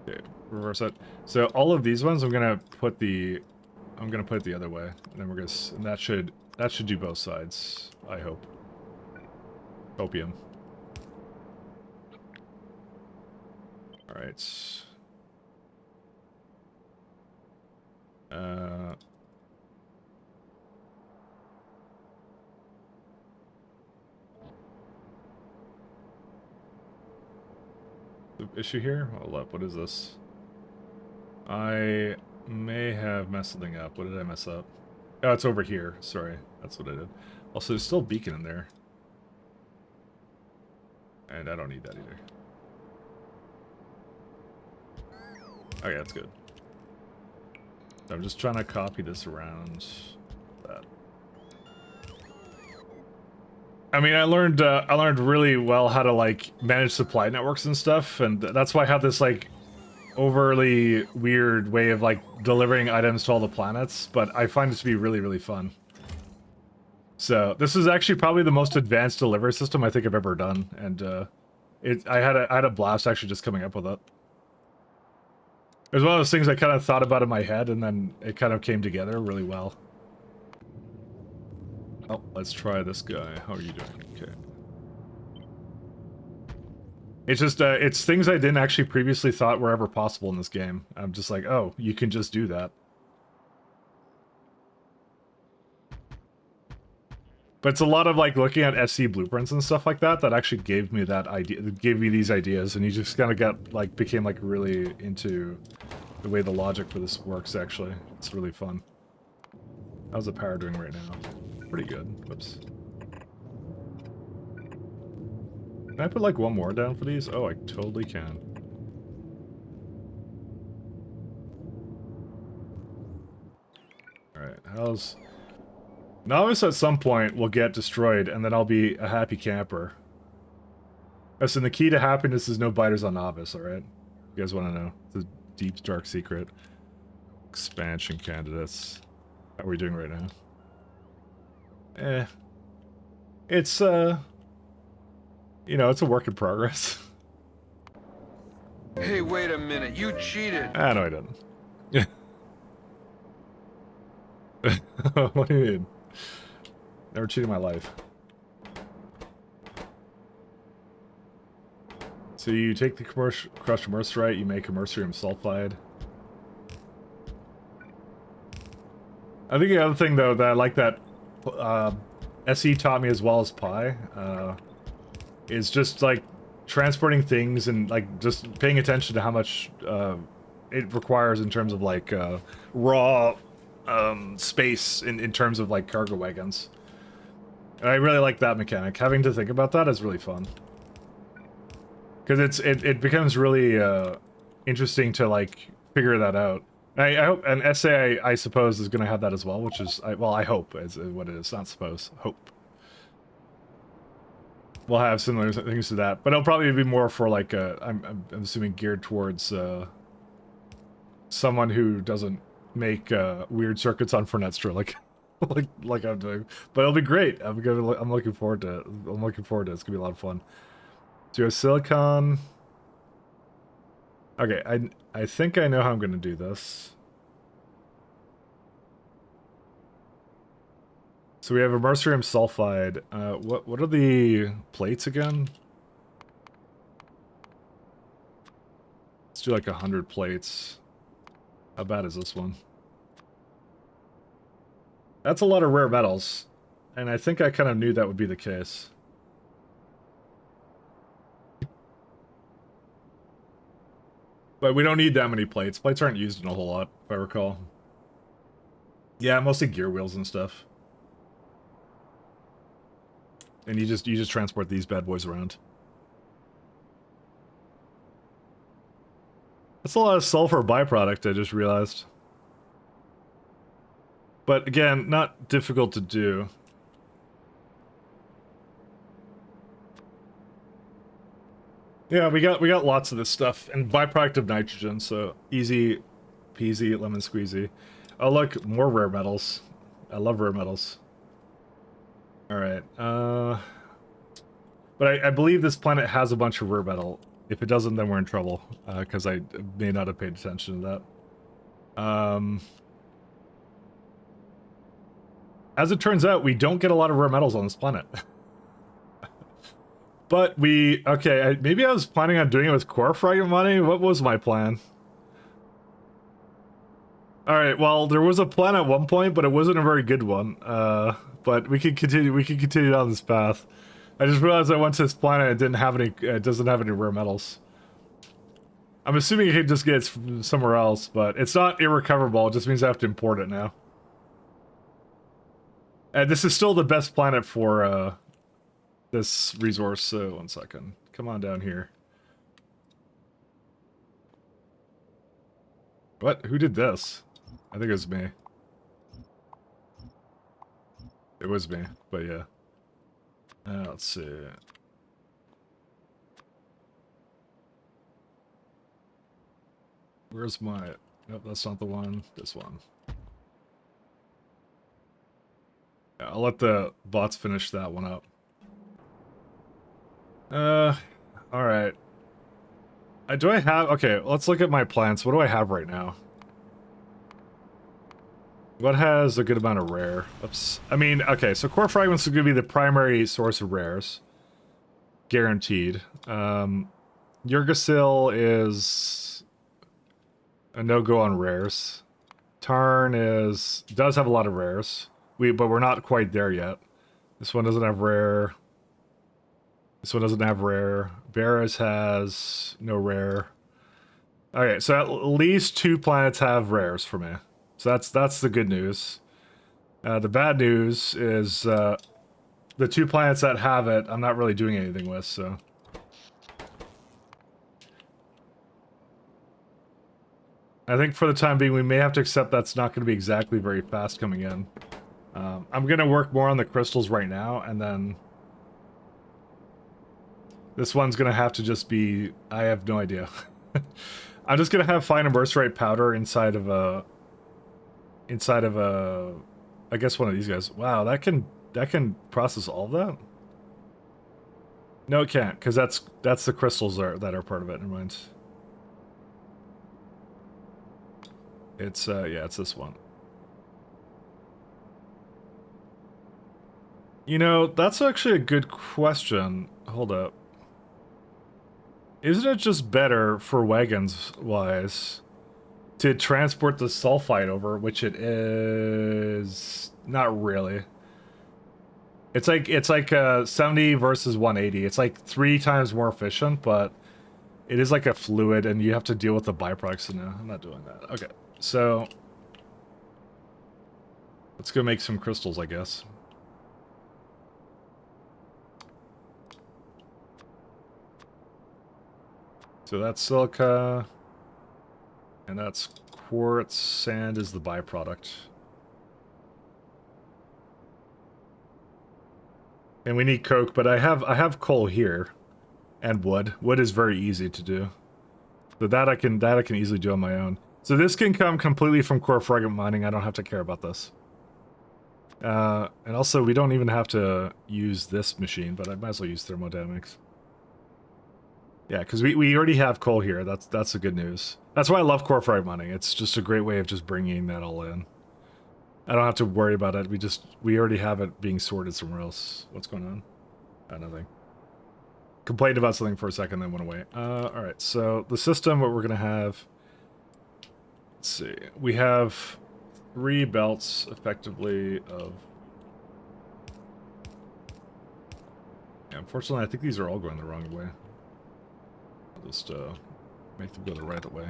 Okay, reverse it. So all of these ones, I'm gonna put it the other way. And then and that should do both sides, I hope. Opium. Alright. The issue here? Hold up, what is this? I may have messed something up. What did I mess up? Oh, it's over here. Sorry, that's what I did. Also, there's still a beacon in there. And I don't need that either. Okay, that's good. So I'm just trying to copy this around that. I mean, I learned really well how to like manage supply networks and stuff, and that's why I have this like overly weird way of like delivering items to all the planets, but I find it to be really, really fun. So this is actually probably the most advanced delivery system I think I've ever done, and I had a blast actually just coming up with it. It was one of those things I kind of thought about in my head, and then it kind of came together really well. Oh, let's try this guy. How are you doing? Okay. It's just, it's things I didn't actually previously thought were ever possible in this game. I'm just like, oh, you can just do that. But it's a lot of like looking at SC blueprints and stuff like that that actually gave me that idea, gave me these ideas, and you just kind of got like became like really into the way the logic for this works. Actually, it's really fun. How's the power doing right now? Pretty good. Whoops. Can I put like one more down for these? Oh, I totally can. Alright, how's... Novice at some point will get destroyed, and then I'll be a happy camper. Listen, the key to happiness is no biters on Novice, alright? You guys want to know? It's a deep, dark secret. Expansion candidates. How are we doing right now? It's, you know, it's a work in progress. Hey, wait a minute. You cheated. Ah, no, I didn't. What do you mean? Never cheated in my life. So you take the crushed mercerite, you make a mercurium sulfide. I think the other thing, though, that I like that SE taught me as well as Pi, is just, like, transporting things and, like, just paying attention to how much it requires in terms of, like, raw space in terms of, like, cargo wagons. And I really like that mechanic. Having to think about that is really fun. Because it becomes really interesting to, like, figure that out. I hope, and SA, I suppose, is going to have that as well, which is, well, I hope is what it is, not suppose, hope. We'll have similar things to that, but it'll probably be more for, like, I'm assuming geared towards someone who doesn't make weird circuits on Fornestra, like I'm doing. But it'll be great. I'm looking forward to it. I'm looking forward to it. It's gonna be a lot of fun. So silicon. Okay, I think I know how I'm gonna do this. So we have a mercurium sulfide. What are the plates again? Let's do like 100 plates. How bad is this one? That's a lot of rare metals, and I think I kind of knew that would be the case. But we don't need that many plates. Plates aren't used in a whole lot, if I recall. Yeah, mostly gear wheels and stuff. And you just transport these bad boys around. That's a lot of sulfur byproduct, I just realized. But again, not difficult to do. Yeah, we got lots of this stuff, and byproduct of nitrogen, so easy peasy, lemon squeezy. Oh look, more rare metals. I love rare metals. Alright, but I believe this planet has a bunch of rare metal. If it doesn't, then we're in trouble, because I may not have paid attention to that. As it turns out, we don't get a lot of rare metals on this planet. But okay, maybe I was planning on doing it with core fragment money? What was my plan? Alright, well, there was a plan at one point, but it wasn't a very good one. But we can continue down this path. I just realized I went to this planet and it doesn't have any rare metals. I'm assuming you can just get it from somewhere else, but it's not irrecoverable, it just means I have to import it now. And this is still the best planet for this resource, so 1 second. come on down here. What? Who did this? I think it was me. It was me, but yeah. Let's see. Where's my... Nope, that's not the one. This one. Yeah, I'll let the bots finish that one up. Alright. Do I have... Okay, let's look at my plants. What do I have right now? What has a good amount of rare? Oops. I mean, okay, so core fragments are going to be the primary source of rares. Guaranteed. Yggdrasil is a no-go on rares. Tarn does have a lot of rares. But we're not quite there yet. This one doesn't have rare. This one doesn't have rare. Varus has no rare. Okay, so at least 2 planets have rares for me. So that's the good news. The bad news is the 2 planets that have it, I'm not really doing anything with, so... I think for the time being, we may have to accept that's not going to be exactly very fast coming in. I'm going to work more on the crystals right now, and then... This one's going to have to just be... I have no idea. I'm just going to have fine immerserite powder inside of a... I guess one of these guys. Wow, that can process all of that? No, it can't, because that's the crystals that are part of it. Never mind. It's, yeah, it's this one. You know, that's actually a good question. Hold up. Isn't it just better for wagons-wise to transport the sulfite over, which it is... Not really. It's like 70 versus 180. It's like 3 times more efficient, but it is like a fluid, and you have to deal with the byproducts. So no, I'm not doing that. Okay, so let's go make some crystals, I guess. So that's silica, and that's quartz. Sand is the byproduct. And we need coke, but I have coal here, and wood. Wood is very easy to do. So that I can easily do on my own. So this can come completely from core fragment mining. I don't have to care about this. And also we don't even have to use this machine, but I might as well use thermodynamics. Yeah, because we already have coal here. That's the good news. That's why I love core fragment mining. It's just a great way of just bringing that all in. I don't have to worry about it. We already have it being sorted somewhere else. What's going on? Nothing. Complained about something for a second, then went away. Alright, so the system, what we're going to have... Let's see. We have 3 belts, effectively, of... Yeah, unfortunately, I think these are all going the wrong way. I'll just make them go the right way.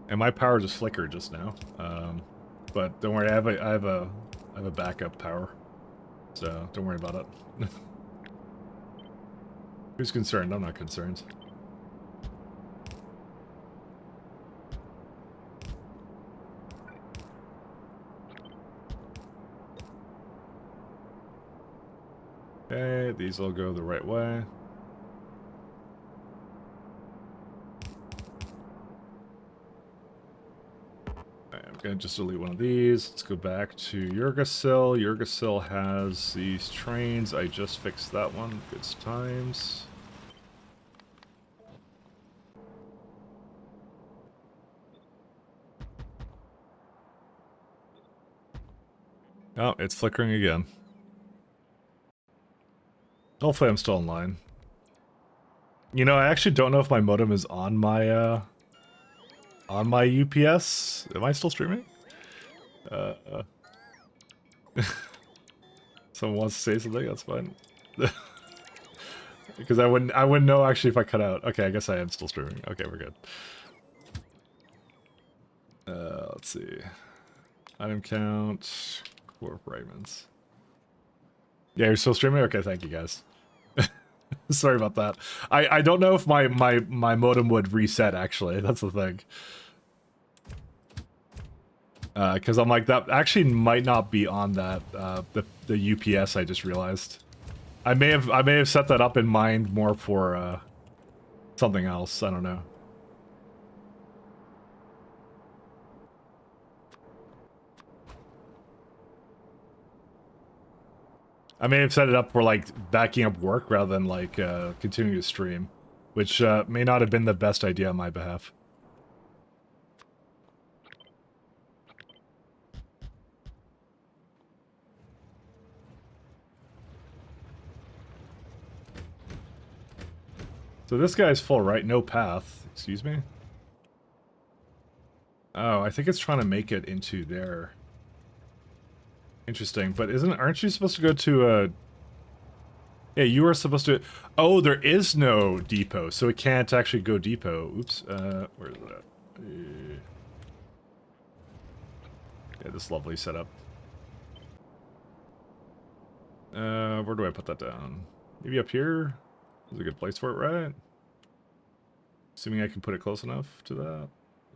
And my power just flickered just now. But don't worry, I have a backup power. So don't worry about it. Who's concerned? I'm not concerned. Okay, these all go the right way. I'm gonna just delete one of these. Let's go back to Yggdrasil. Yggdrasil has these trains. I just fixed that one. Good times. Oh, it's flickering again. Hopefully I'm still online. You know, I actually don't know if my modem is on my UPS. Am I still streaming? Someone wants to say something, that's fine. Because I wouldn't know actually if I cut out. Okay, I guess I am still streaming. Okay, we're good. Let's see. Item count, 4 fragments. Yeah, you're still streaming? Okay, thank you guys. Sorry about that. I don't know if my modem would reset, actually. That's the thing. Because I'm like, that actually might not be on that, the UPS, I just realized. I may have set that up in mind more for, something else. I don't know. I may have set it up for, like, backing up work rather than, like, continuing to stream. Which, may not have been the best idea on my behalf. So this guy's full, right? No path. Excuse me? Oh, I think it's trying to make it into there. Interesting, but aren't you supposed to go to yeah, you are supposed to... Oh, there is no depot, so it can't actually go depot. Oops, where is that? Yeah, this lovely setup. Where do I put that down? Maybe up here? Is a good place for it, right? Assuming I can put it close enough to that,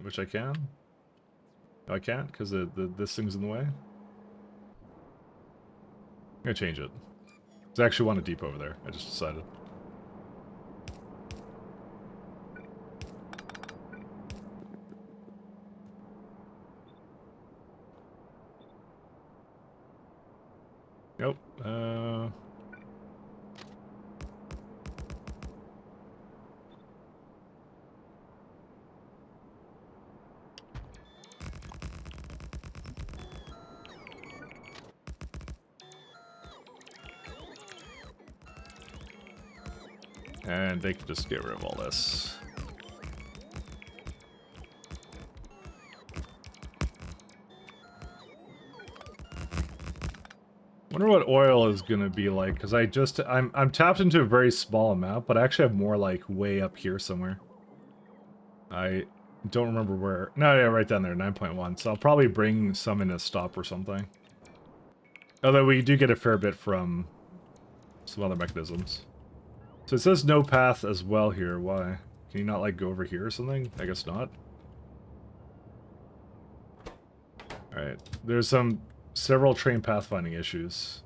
which I can. No, I can't, because this thing's in the way. I'm gonna change it. I actually want a depot over there. I just decided. Nope. And they can just get rid of all this. Wonder what oil is gonna be like, because I'm tapped into a very small amount, but I actually have more like way up here somewhere. I don't remember where. No, yeah, right down there, 9.1. So I'll probably bring some in a stop or something. Although we do get a fair bit from some other mechanisms. So it says no path as well here. Why? Can you not, like, go over here or something? I guess not. Alright. There's several train pathfinding issues.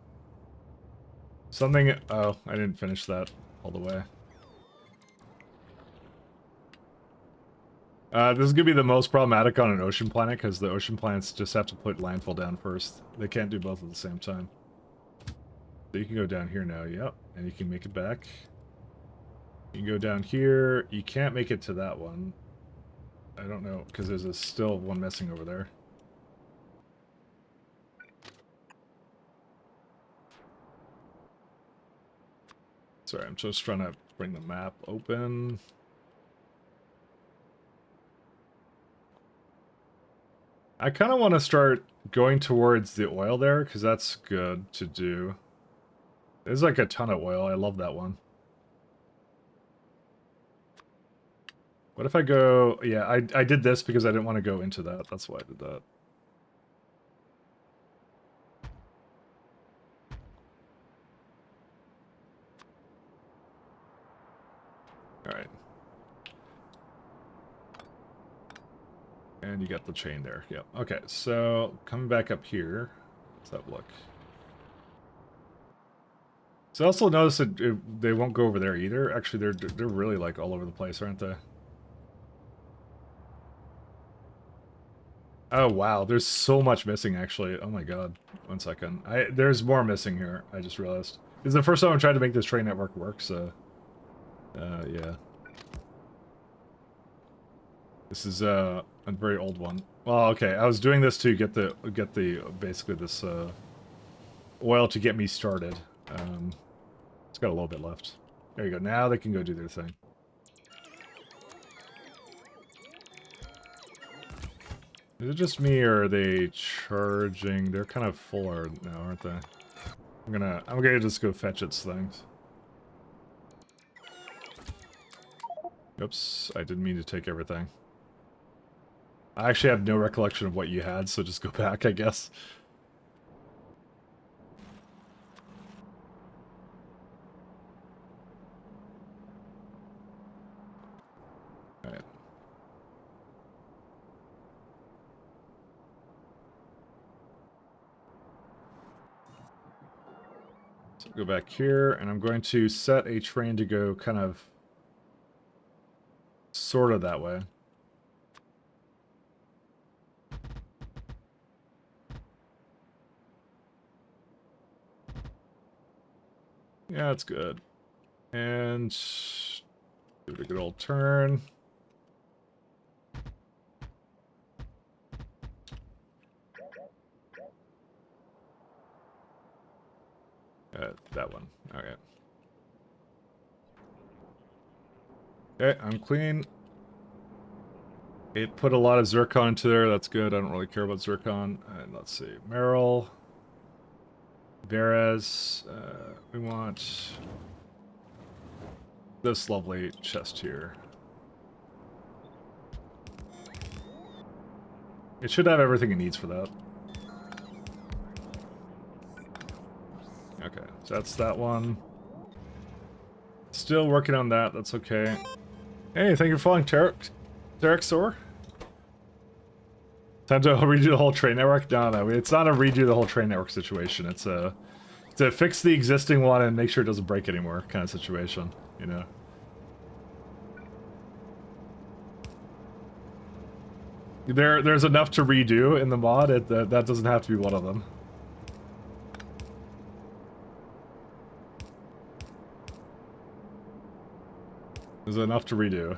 Something... Oh, I didn't finish that all the way. This is going to be the most problematic on an ocean planet, because the ocean planets just have to put landfall down first. They can't do both at the same time. So you can go down here now, yep. And you can make it back. You can go down here. You can't make it to that one. I don't know, because there's still one missing over there. Sorry, I'm just trying to bring the map open. I kind of want to start going towards the oil there, because that's good to do. There's like a ton of oil. I love that one. What if I go... Yeah, I did this because I didn't want to go into that. That's why I did that. Alright. And you got the chain there. Yep. Okay, so coming back up here. Let's have a look. So I also notice that they won't go over there either. Actually, they're really like all over the place, aren't they? Oh wow, there's so much missing actually. Oh my god. 1 second. There's more missing here, I just realized. This is the first time I'm trying to make this train network work, so yeah. This is a very old one. Well, okay, I was doing this to get the basically this oil to get me started. It's got a little bit left. There you go. Now they can go do their thing. Is it just me, or are they charging? They're kind of full now, aren't they? I'm gonna just go fetch its things. Oops, I didn't mean to take everything. I actually have no recollection of what you had, so just go back, I guess. go back here, and I'm going to set a train to go kind of sort of that way. Yeah, that's good. And give it a good old turn. That one. Okay. Okay, I'm clean. It put a lot of zircon into there. That's good. I don't really care about zircon. And let's see. Merrill. Varez. We want this lovely chest here. It should have everything it needs for that. Okay, so that's that one. Still working on that, that's okay. Hey, thank you for following Tarek Sor. Time to redo the whole train network? No, it's not a redo the whole train network situation. It's a to fix the existing one and make sure it doesn't break anymore kind of situation, you know. There's enough to redo in the mod, that doesn't have to be one of them. There's enough to redo.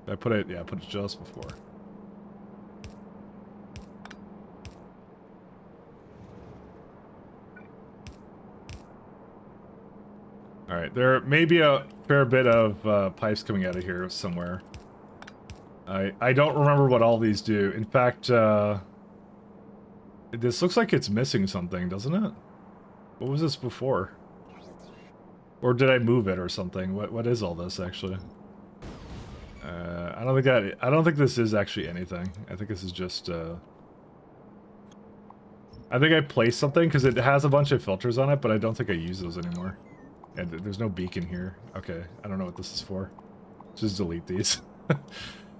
I put it just before. Alright, there may be a fair bit of pipes coming out of here somewhere. I don't remember what all these do. In fact, this looks like it's missing something, doesn't it? What was this before? Or did I move it or something? What is all this actually? I don't think this is actually anything. I think this is just I think I placed something because it has a bunch of filters on it, but I don't think I use those anymore. And there's no beacon here. Okay, I don't know what this is for. Just delete these.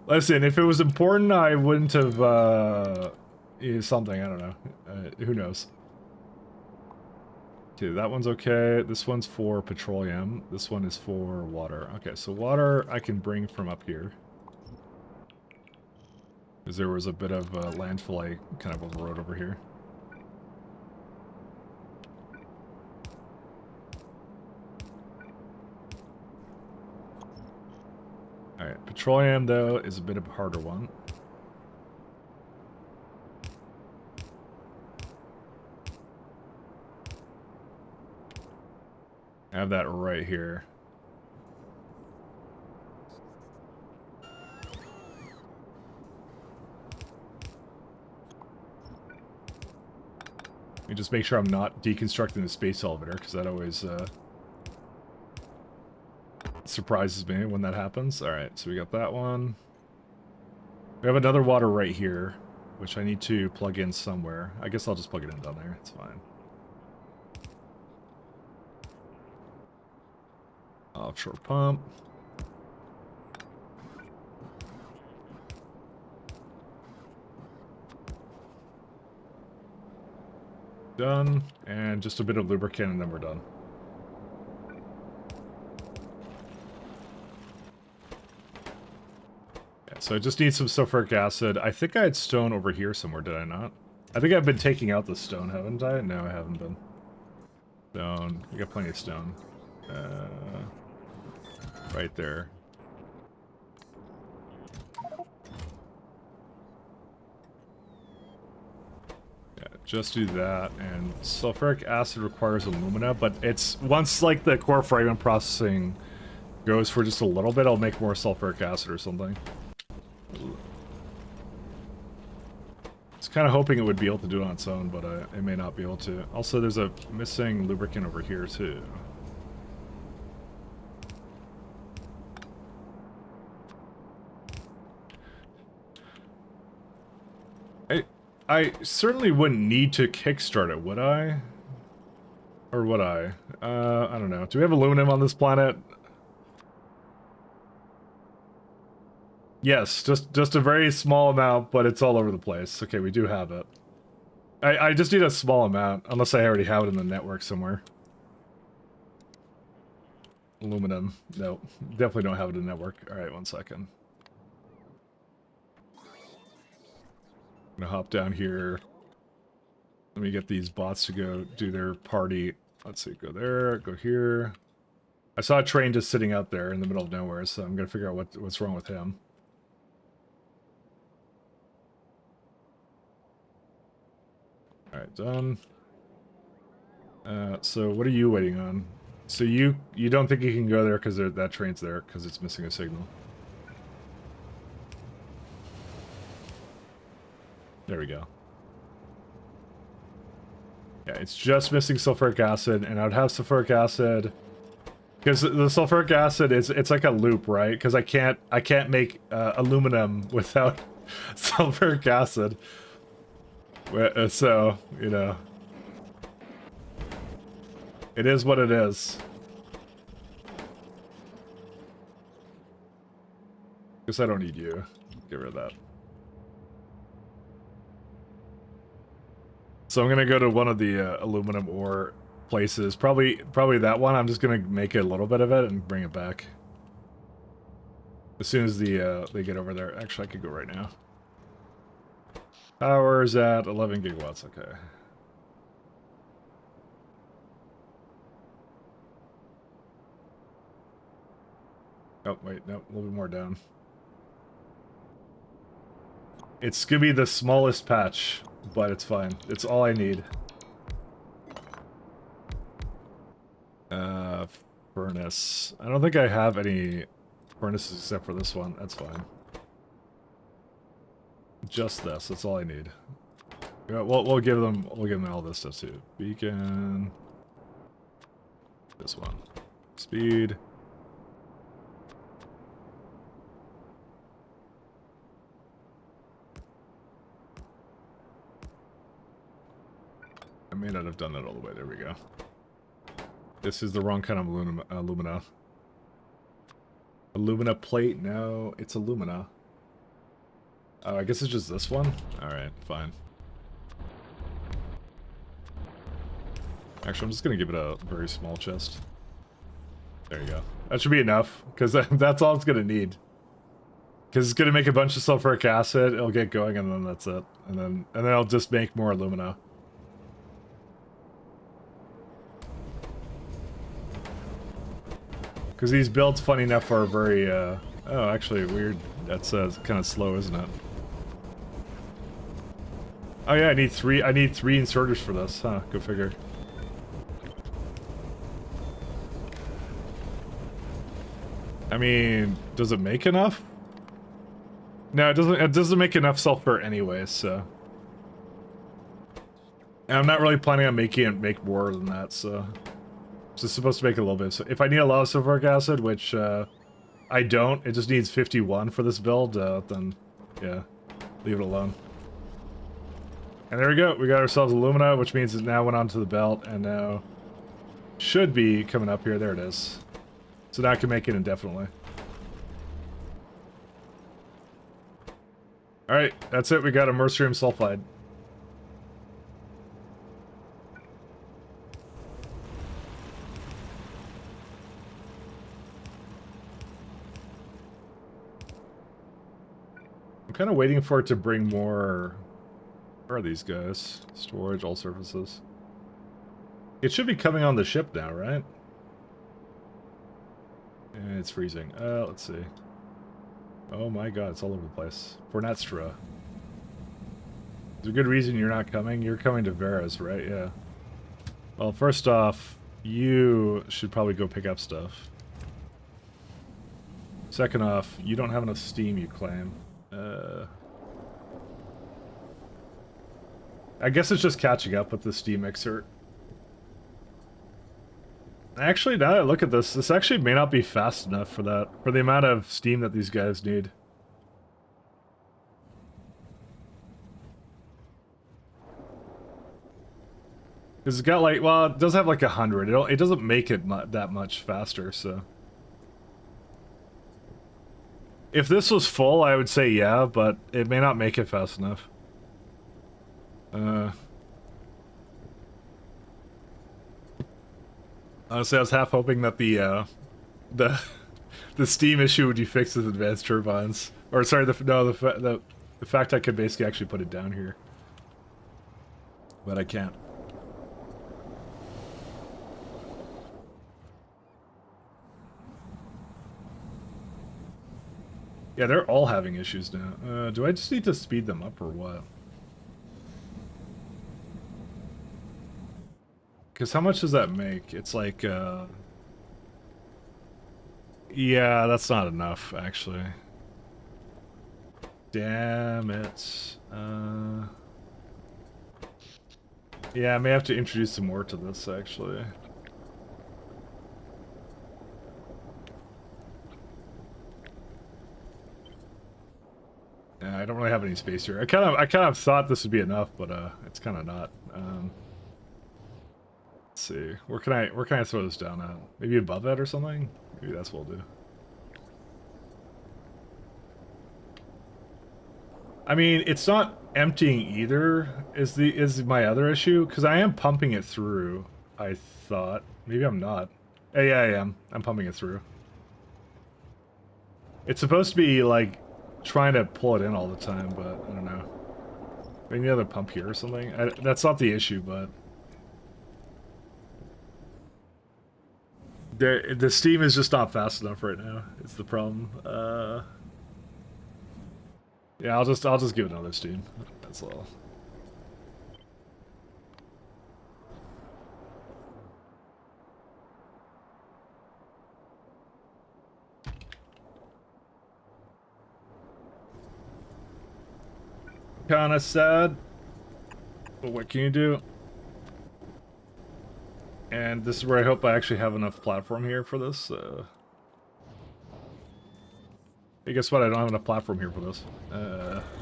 Listen, if it was important, I wouldn't have used something. I don't know. Who knows? Okay, that one's okay. This one's for petroleum. This one is for water. Okay, so water I can bring from up here. Because there was a bit of landfill I kind of overrode over here. Alright, petroleum, though, is a bit of a harder one. I have that right here. Let me just make sure I'm not deconstructing the space elevator, because that always surprises me when that happens. Alright, so we got that one. We have another water right here, which I need to plug in somewhere. I guess I'll just plug it in down there. It's fine. Offshore pump. Done. And just a bit of lubricant and then we're done. Yeah, so I just need some sulfuric acid. I think I had stone over here somewhere, did I not? I think I've been taking out the stone, haven't I? No, I haven't been. Stone. We got plenty of stone. Right there. Yeah, just do that. And sulfuric acid requires alumina, but it's once like the core fragment processing goes for just a little bit, I'll make more sulfuric acid or something. I was kind of hoping it would be able to do it on its own, but it may not be able to. Also, there's a missing lubricant over here too. I certainly wouldn't need to kickstart it, would I? Or would I? I don't know. Do we have aluminum on this planet? Yes, just a very small amount, but it's all over the place. Okay, we do have it. I just need a small amount, unless I already have it in the network somewhere. Aluminum. No, definitely don't have it in the network. Alright, 1 second. I'm gonna hop down here. Let me get these bots to go do their party. Let's see, go there, go here. I saw a train just sitting out there in the middle of nowhere, so I'm gonna figure out what's wrong with him. Alright, done. So what are you waiting on? So you don't think you can go there because that train's there because it's missing a signal. There we go. Yeah, it's just missing sulfuric acid, and I would have sulfuric acid because the sulfuric acid it's like a loop, right? Because I can't make aluminum without sulfuric acid. So you know, it is what it is. Guess I don't need you. Get rid of that. So I'm gonna go to one of the aluminum ore places. Probably that one. I'm just gonna make a little bit of it and bring it back. As soon as they get over there. Actually, I could go right now. Power's at 11 gigawatts. Okay. Oh wait, no, a little bit more down. It's gonna be the smallest patch, but it's fine. It's all I need. Furnace. I don't think I have any furnaces except for this one. That's fine. Just this. That's all I need. Yeah, we'll give them all this stuff too. Beacon. This one. Speed. I may not have done that all the way. There we go. This is the wrong kind of alumina. Alumina plate? No, it's alumina. Oh, I guess it's just this one? Alright, fine. Actually, I'm just gonna give it a very small chest. There you go. That should be enough, because that's all it's gonna need. Because it's gonna make a bunch of sulfuric acid, it'll get going, and then that's it. And then I'll just make more alumina. Because these builds, funny enough, are very, oh, actually, weird. That's kind of slow, isn't it? Oh yeah, I need three inserters for this, huh? Go figure. I mean, does it make enough? No, it doesn't make enough sulfur anyway, so. And I'm not really planning on making it make more than that, so. It's supposed to make a little bit. So if I need a lot of sulfuric acid, which I don't, it just needs 51 for this build, then yeah, leave it alone. And there we go. We got ourselves alumina, which means it now went onto the belt, and now should be coming up here. There it is. So now I can make it indefinitely. Alright, that's it. We got a mercurium sulfide. I'm kind of waiting for it to bring more... Where are these guys? Storage, all surfaces. It should be coming on the ship now, right? And it's freezing. Let's see. Oh my god, it's all over the place. Fornatstra. Is there a good reason you're not coming? You're coming to Vera's, right? Yeah. Well, first off, you should probably go pick up stuff. Second off, you don't have enough steam, you claim. I guess it's just catching up with the steam mixer. Actually, now that I look at this, this actually may not be fast enough for that, for the amount of steam that these guys need. Because it's got like, well, it does have like 100. It doesn't make it that much faster, so. If this was full, I would say yeah, but it may not make it fast enough. Honestly, I was half hoping that the the steam issue would be fixed with advanced turbines. Or sorry, the fact I could basically actually put it down here, but I can't. Yeah, they're all having issues now. Do I just need to speed them up or what? Because how much does that make? It's like, yeah, that's not enough, actually. Damn it. Yeah, I may have to introduce some more to this, actually. Yeah, I don't really have any space here. I kind of thought this would be enough, but it's kind of not. Let's see. Where can I throw this down at? Maybe above that or something? Maybe that's what we'll do. I mean, it's not emptying either. Is my other issue? Because I am pumping it through. I thought maybe I'm not. Yeah, I am. I'm pumping it through. It's supposed to be like trying to pull it in all the time, but I don't know. Maybe another pump here or something. That's not the issue, but the steam is just not fast enough right now. It's the problem. Yeah, I'll just give it another steam. That's all. Kinda sad, but what can you do? And this is where I hope I actually have enough platform here for this. Hey, guess what? I don't have enough platform here for this.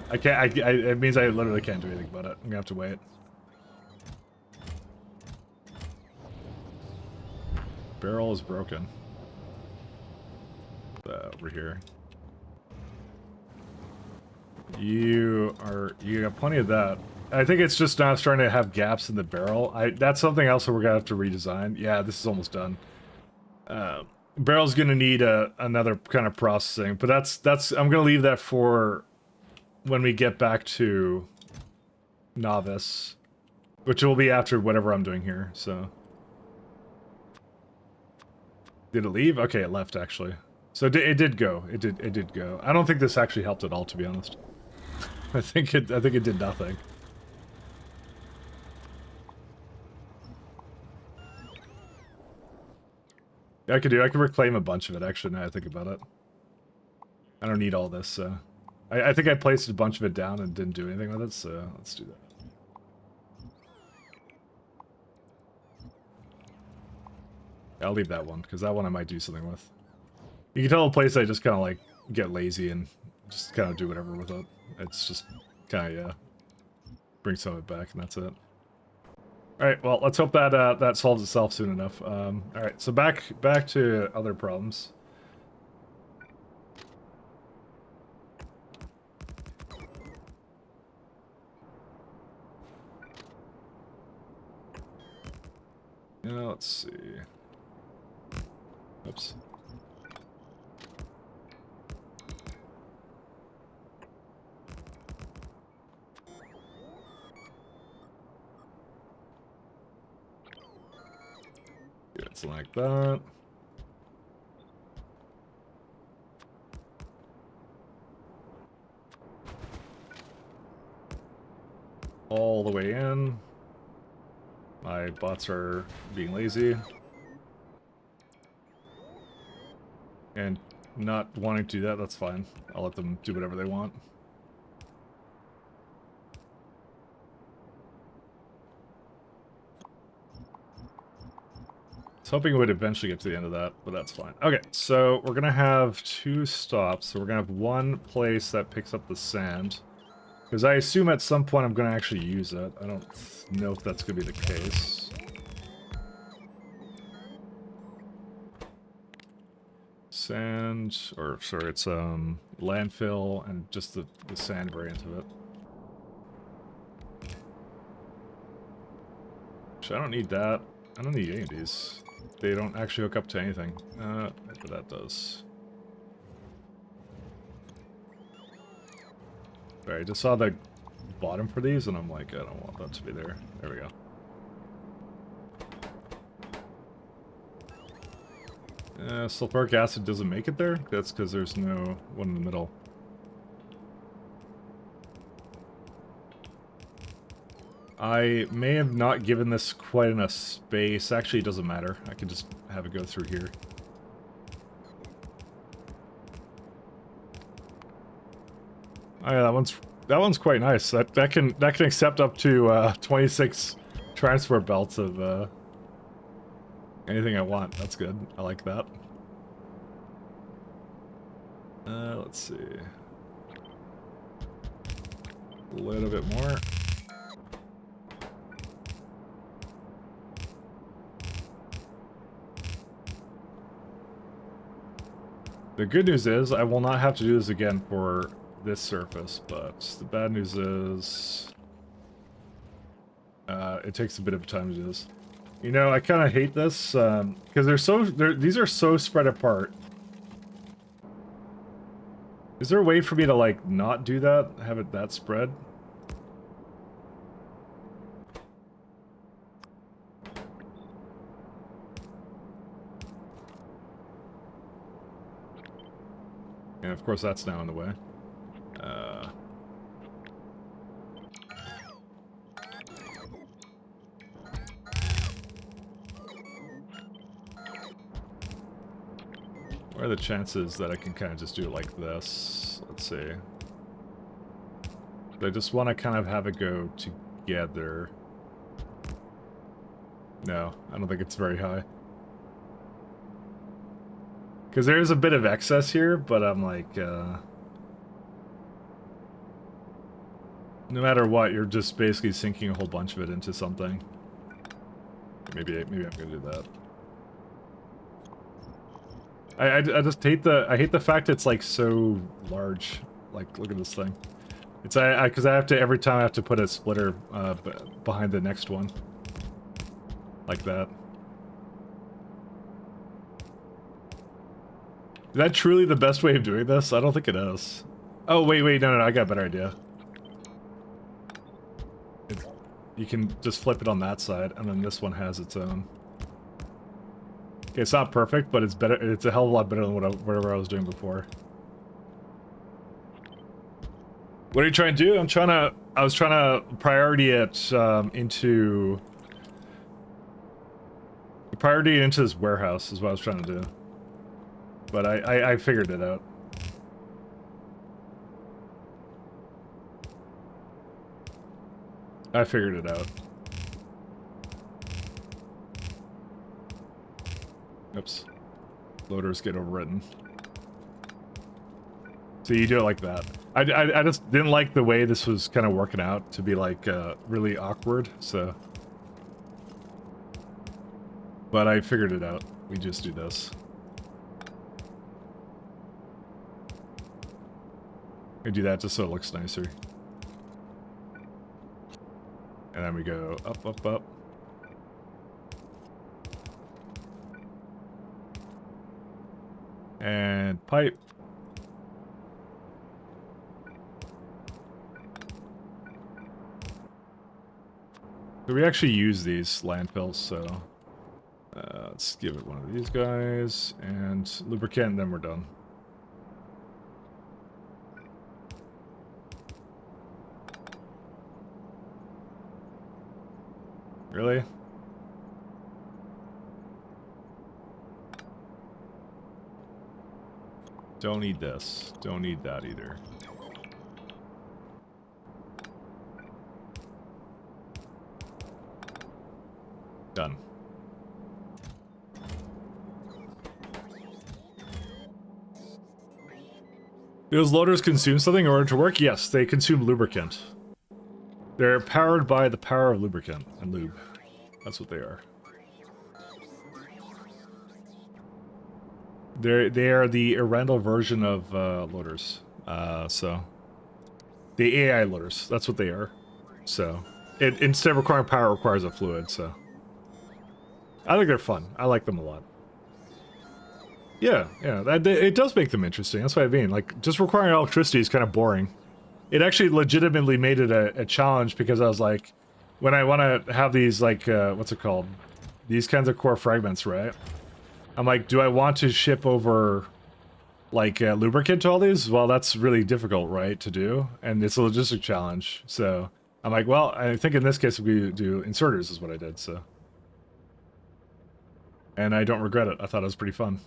I can't. It means I literally can't do anything about it. I'm gonna have to wait. Barrel is broken. Over here. You got plenty of that. I think it's just now starting to have gaps in the barrel. That's something else that we're gonna have to redesign. Yeah, this is almost done. Barrel's gonna need another kind of processing, but that's I'm gonna leave that for when we get back to novice, which will be after whatever I'm doing here. So, did it leave? Okay, it left actually. So it did go. It did go. I don't think this actually helped at all, to be honest. I think it did nothing. I could reclaim a bunch of it, actually, now I think about it. I don't need all this, so... I think I placed a bunch of it down and didn't do anything with it, so let's do that. I'll leave that one, because that one I might do something with. You can tell a place I just kind of, like, get lazy and just kind of do whatever with it. It's just kind of, yeah, bring some of it back, and that's it. Alright, well, let's hope that that solves itself soon enough. Alright, so back to other problems. Yeah, let's see. Oops. It's like that. All the way in. My bots are being lazy. And not wanting to do that, that's fine. I'll let them do whatever they want. I was hoping it would eventually get to the end of that, but that's fine. Okay, so we're gonna have two stops. So we're gonna have one place that picks up the sand. Because I assume at some point I'm gonna actually use it. I don't know if that's gonna be the case. Sand, or sorry, it's landfill and just the sand variant of it. Actually, I don't need that. I don't need any of these. they don't actually hook up to anything. But that does. Alright, I just saw the bottom for these, and I'm like, I don't want that to be there. There we go. Sulfuric acid doesn't make it there? That's because there's no one in the middle. I may have not given this quite enough space. Actually, it doesn't matter. I can just have it go through here. Oh yeah, that one's quite nice. That can accept up to 26 transport belts of anything I want. That's good. I like that. Let's see. A little bit more. The good news is I will not have to do this again for this surface, but the bad news is it takes a bit of time to do this. You know, I kind of hate this because these are so spread apart. Is there a way for me to like not do that? Have it that spread? And of course that's now in the way. What are the chances that I can kind of just do it like this? Let's see. I just want to kind of have it go together. No, I don't think it's very high. Because there is a bit of excess here, but I'm like, no matter what, you're just basically sinking a whole bunch of it into something. Maybe I'm gonna do that. I just hate the fact it's like so large. Like, look at this thing. It's because I have to every time I have to put a splitter behind the next one, like that. Is that truly the best way of doing this? I don't think it is. Oh wait, no, I got a better idea. You can just flip it on that side, and then this one has its own. Okay, it's not perfect, but it's better. It's a hell of a lot better than whatever I was doing before. What are you trying to do? I was trying to priority it into this warehouse is what I was trying to do. But I figured it out. I figured it out. Oops. Loaders get overwritten. So you do it like that. I just didn't like the way this was kind of working out to be like really awkward, so. But I figured it out. We just do this. I do that just so it looks nicer. And then we go up, up, up. And pipe. So we actually use these landfills, so let's give it one of these guys and lubricant, and then we're done. Really? Don't need this. Don't need that either. Done. Do those loaders consume something in order to work? Yes, they consume lubricant. They're powered by the power of lubricant and lube. That's what they are. They are the Arendelle version of loaders. So the AI loaders. That's what they are. So it instead of requiring power, it requires a fluid. So I think they're fun. I like them a lot. Yeah, yeah, it does make them interesting. That's what I mean. Like, just requiring electricity is kind of boring. It actually legitimately made it a challenge because I was like, when I want to have these, like, what's it called? These kinds of core fragments, right? I'm like, do I want to ship over, like, lubricant to all these? Well, that's really difficult, right, to do. And it's a logistic challenge. So I'm like, well, I think in this case we do inserters is what I did, so. And I don't regret it. I thought it was pretty fun.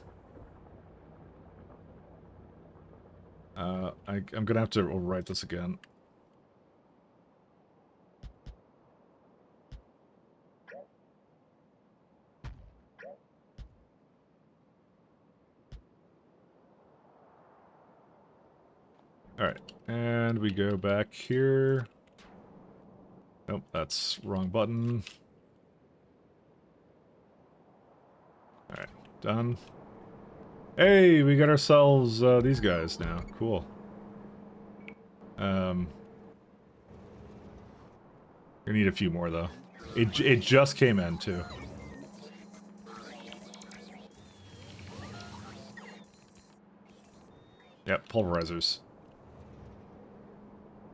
I'm gonna have to overwrite this again. Alright, and we go back here. Nope, that's wrong button. Alright, done. Hey, we got ourselves these guys now. Cool. We need a few more though. It just came in too. Yep, pulverizers.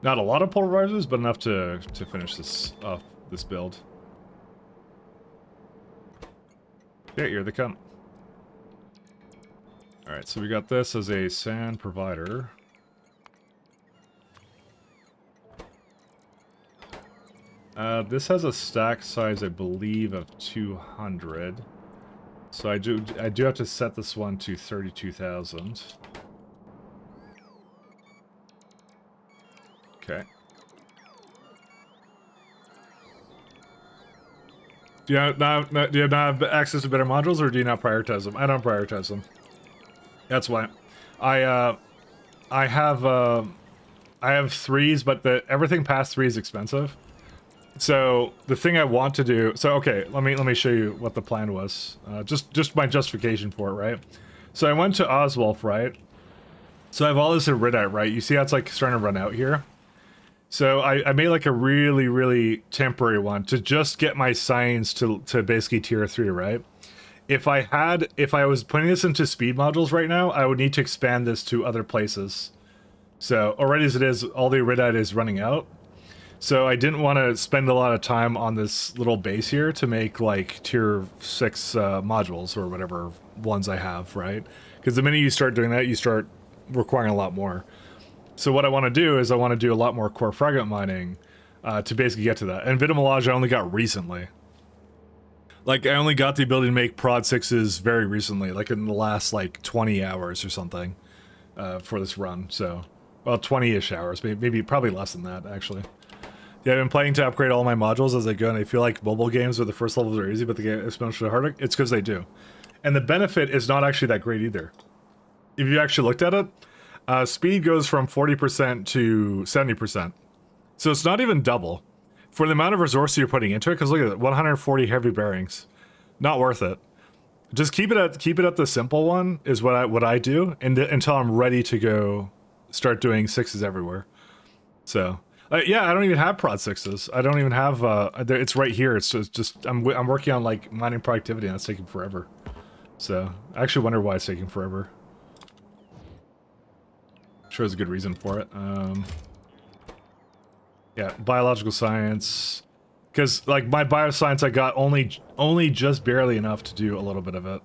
Not a lot of pulverizers, but enough to finish this off this build. Yeah, here they come. Alright, so we got this as a sand provider. This has a stack size, I believe, of 200. So I do have to set this one to 32,000. Okay. Do you not have access to better modules, or do you not prioritize them? I don't prioritize them. That's why. I have threes, but everything past 3 is expensive. So the thing I want to do, so okay, let me show you what the plan was. Just my justification for it, right? So I went to Oswolf, right? So I have all this iridite, right? You see how it's like starting to run out here? So I made like a really, really temporary one to just get my science to basically tier 3, right? If I was putting this into speed modules right now, I would need to expand this to other places. So already as it is, all the iridite is running out. So I didn't want to spend a lot of time on this little base here to make like tier 6 modules or whatever ones I have, right? Because the minute you start doing that, you start requiring a lot more. So what I want to do is I want to do a lot more core fragment mining to basically get to that. And Vitamilage I only got recently. Like, I only got the ability to make prod 6s very recently, like in the last like 20 hours or something for this run. So, well, 20-ish hours, maybe probably less than that, actually. Yeah, I've been planning to upgrade all my modules as I go, and I feel like mobile games where the first levels are easy, but they get exponentially harder. It's because they do. And the benefit is not actually that great either. If you actually looked at it, speed goes from 40% to 70%. So it's not even double. For the amount of resources you're putting into it, because look at it, 140 heavy bearings. Not worth it. Just keep it at the simple one is what I do, until I'm ready to go start doing 6s everywhere. So... yeah, I don't even have prod 6s. I don't even have, it's right here. It's just I'm working on, like, mining productivity, and it's taking forever. So, I actually wonder why it's taking forever. Sure there's a good reason for it. Yeah, biological science. Because, like, my bioscience, I got only just barely enough to do a little bit of it.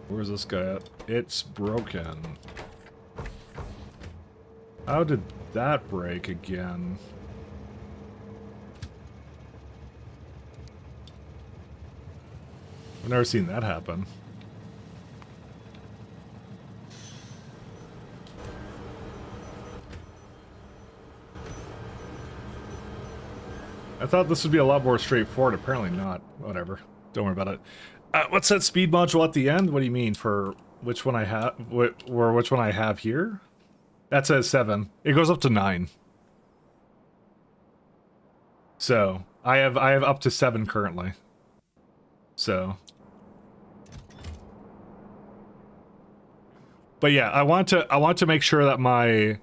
Where's this guy at? It's broken. How did that break again? I've never seen that happen. I thought this would be a lot more straightforward. Apparently not. Whatever. Don't worry about it. What's that speed module at the end? What do you mean for which one I have? Which one I have here? That says 7. It goes up to 9. So I have up to 7 currently. So, but yeah, I want to make sure that my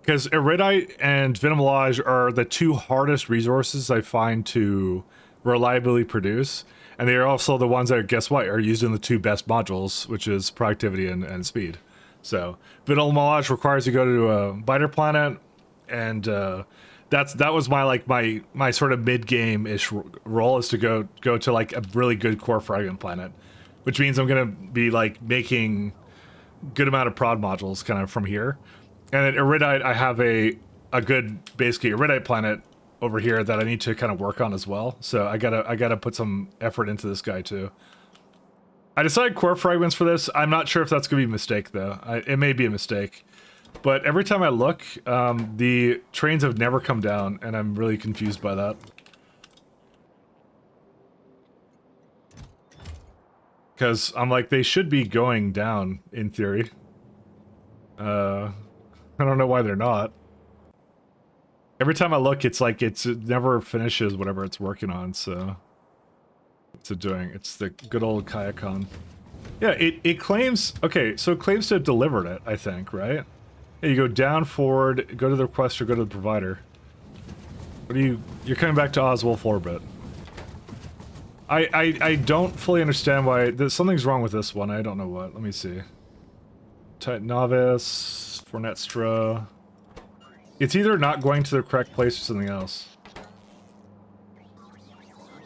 Because Iridite and Venomolage are the two hardest resources I find to reliably produce. And they are also the ones that, guess what, are used in the two best modules, which is productivity and speed. So, Venomolage requires you to go to a biter planet, and that was my sort of mid-game-ish role, is to go to like a really good core fragment planet. Which means I'm gonna be like making good amount of prod modules kind of from here. And at Iridite, I have a good, basically, Iridite planet over here that I need to kind of work on as well. So I gotta put some effort into this guy too. I decided core fragments for this. I'm not sure if that's gonna be a mistake though. It may be a mistake. But every time I look, the trains have never come down, and I'm really confused by that. Because I'm like, they should be going down, in theory. I don't know why they're not. Every time I look, it's like it never finishes whatever it's working on, so... What's it doing? It's the good old Kayakon. Yeah, it claims... Okay, so it claims to have delivered it, I think, right? Yeah, you go down, forward, go to the requester, go to the provider. What are you... You're coming back to Oswolf orbit. I don't fully understand why... Something's wrong with this one, I don't know what. Let me see. Titan Novice, Fornetstra... It's either not going to the correct place or something else.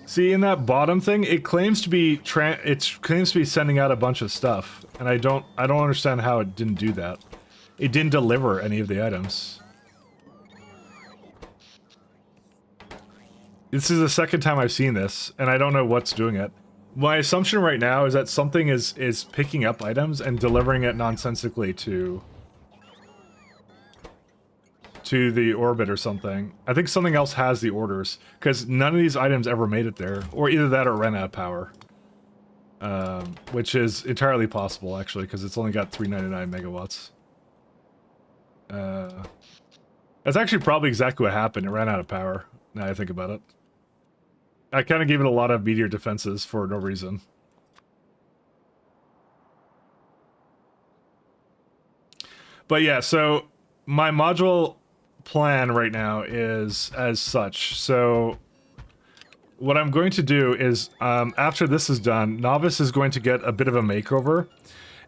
See, in that bottom thing, it claims to be sending out a bunch of stuff, and I don't understand how it didn't do that. It didn't deliver any of the items. This is the second time I've seen this, and I don't know what's doing it. My assumption right now is that something is picking up items and delivering it nonsensically to the orbit or something. I think something else has the orders, because none of these items ever made it there, or either that or ran out of power. Which is entirely possible, actually, because it's only got 399 megawatts. That's actually probably exactly what happened. It ran out of power, now I think about it. I kind of gave it a lot of meteor defenses for no reason. But yeah, so my module plan right now is as such. So what I'm going to do is, after this is done, Novice is going to get a bit of a makeover,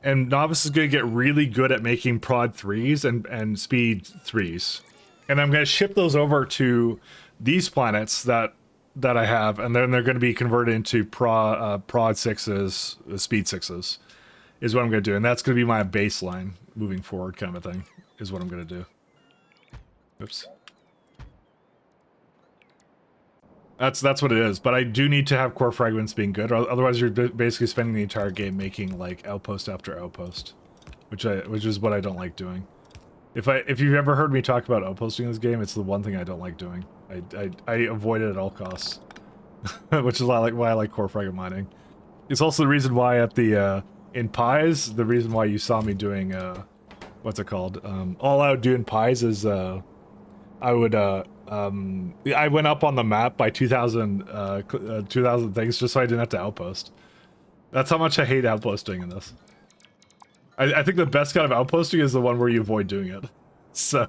and Novice is going to get really good at making prod 3s and speed 3s. And I'm going to ship those over to these planets that I have, and then they're going to be converted into prod 6s, speed 6s, is what I'm going to do. And that's going to be my baseline moving forward kind of a thing, is what I'm going to do. Oops. That's what it is, but I do need to have core fragments being good, or otherwise you're basically spending the entire game making like outpost after outpost, which is what I don't like doing. If you've ever heard me talk about outposting in this game, it's the one thing I don't like doing. I avoid it at all costs, which is why I like core fragment mining. It's also the reason why at the in pies, the reason why you saw me doing what's it called, all out doing pies is I went up on the map by 2,000 things just so I didn't have to outpost. That's how much I hate outposting in this. I think the best kind of outposting is the one where you avoid doing it. So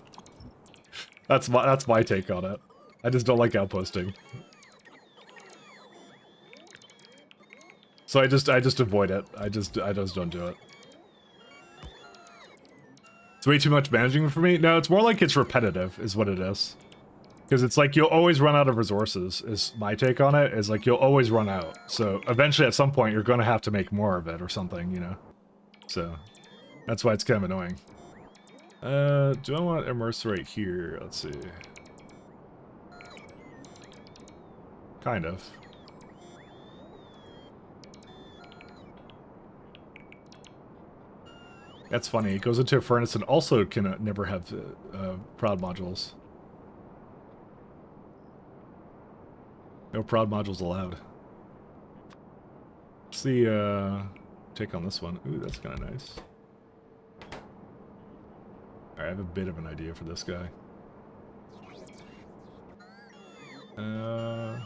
that's my take on it. I just don't like outposting. So I just avoid it. I just don't do it. It's way too much managing for me. No, it's more like it's repetitive, is what it is. Because it's like you'll always run out of resources, is my take on it, is like you'll always run out. So eventually at some point you're going to have to make more of it or something, you know? So that's why it's kind of annoying. Do I want immerse right here? Let's see. Kind of. That's funny. It goes into a furnace and also can never have prod modules. No prod modules allowed. Let's see, take on this one. Ooh, that's kind of nice. Alright, I have a bit of an idea for this guy. I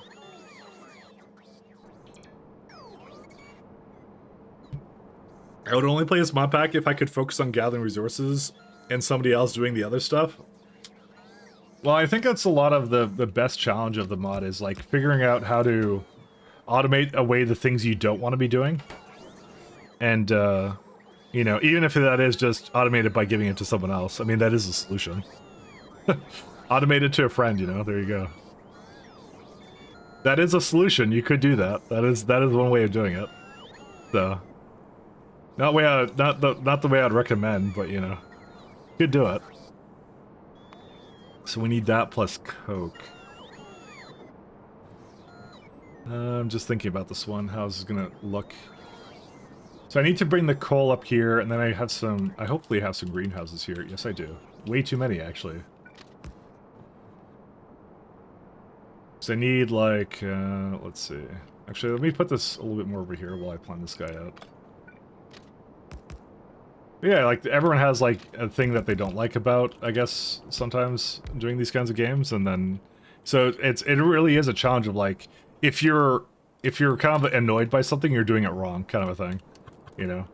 would only play this mod pack if I could focus on gathering resources and somebody else doing the other stuff. Well, I think that's a lot of the best challenge of the mod is like figuring out how to automate away the things you don't want to be doing. And, you know, even if that is just automated by giving it to someone else, I mean, that is a solution. Automate it to a friend, you know, there you go. That is a solution, you could do that. That is one way of doing it. So, not the way I'd recommend, but you know, you could do it. So we need that plus Coke. I'm just thinking about this one, how this is gonna look. So I need to bring the coal up here, and then I hopefully have some greenhouses here. Yes, I do. Way too many, actually. So I need, like, let's see. Actually, let me put this a little bit more over here while I plan this guy out. But yeah, like, everyone has, like, a thing that they don't like about, I guess, sometimes doing these kinds of games, and then... So it really is a challenge of, like, if you're kind of annoyed by something, you're doing it wrong, kind of a thing. You know?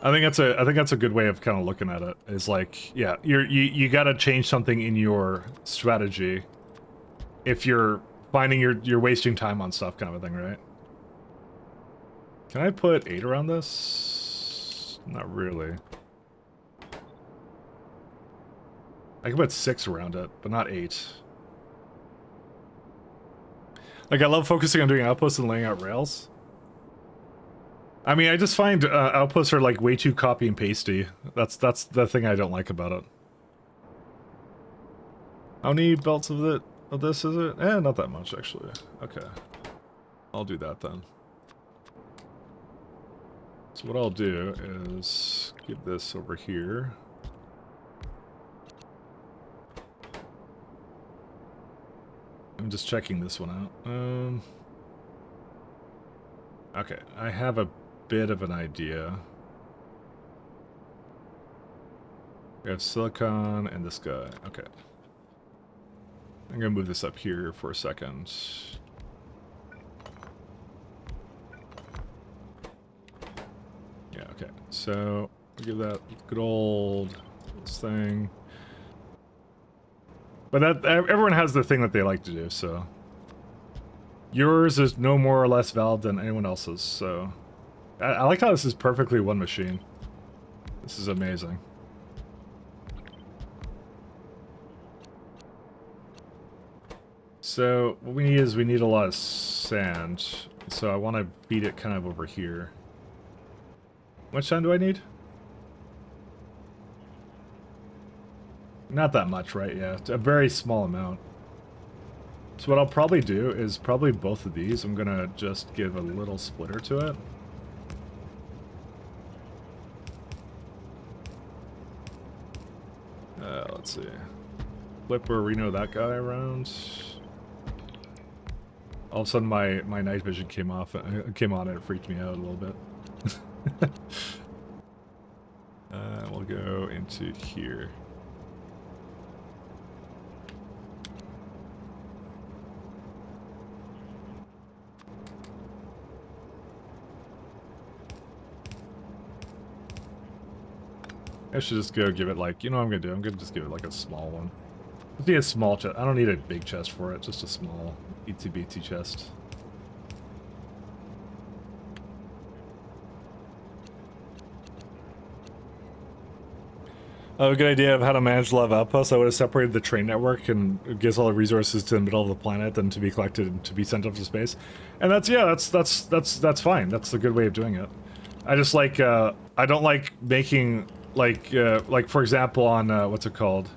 I think that's a good way of kind of looking at it. Is like, yeah, you got to change something in your strategy if you're finding you're wasting time on stuff, kind of a thing, right? Can I put 8 around this? Not really. I can put 6 around it, but not 8. Like, I love focusing on doing outposts and laying out rails. I mean, I just find outposts are like way too copy and pasty. That's the thing I don't like about it. How many belts of this is it? Not that much actually. Okay, I'll do that then. So what I'll do is give this over here. I'm just checking this one out. Okay, I have a bit of an idea. We have silicon and this guy. Okay. I'm gonna move this up here for a second. Yeah, okay. So, I'll give that good old this thing. But that everyone has their thing that they like to do, so. Yours is no more or less valid than anyone else's, so... I like how this is perfectly one machine. This is amazing. So, what we need is we need a lot of sand. So I want to feed it kind of over here. How much sand do I need? Not that much, right? Yeah, it's a very small amount. So what I'll probably do is probably both of these. I'm gonna just give a little splitter to it. Let's see. Flip or Reno that guy around. All of a sudden my night vision came on and it freaked me out a little bit. We'll go into here. I should just go give it like, you know what I'm gonna do? I'm gonna just give it like a small one. Just need a small chest. I don't need a big chest for it, just a small itsy-bitsy chest. I have a good idea of how to manage love outposts. I would have separated the train network and it gives all the resources to the middle of the planet and to be collected and to be sent up to space. And that's fine. That's a good way of doing it. I just like, I don't like making, like for example on, what's it called?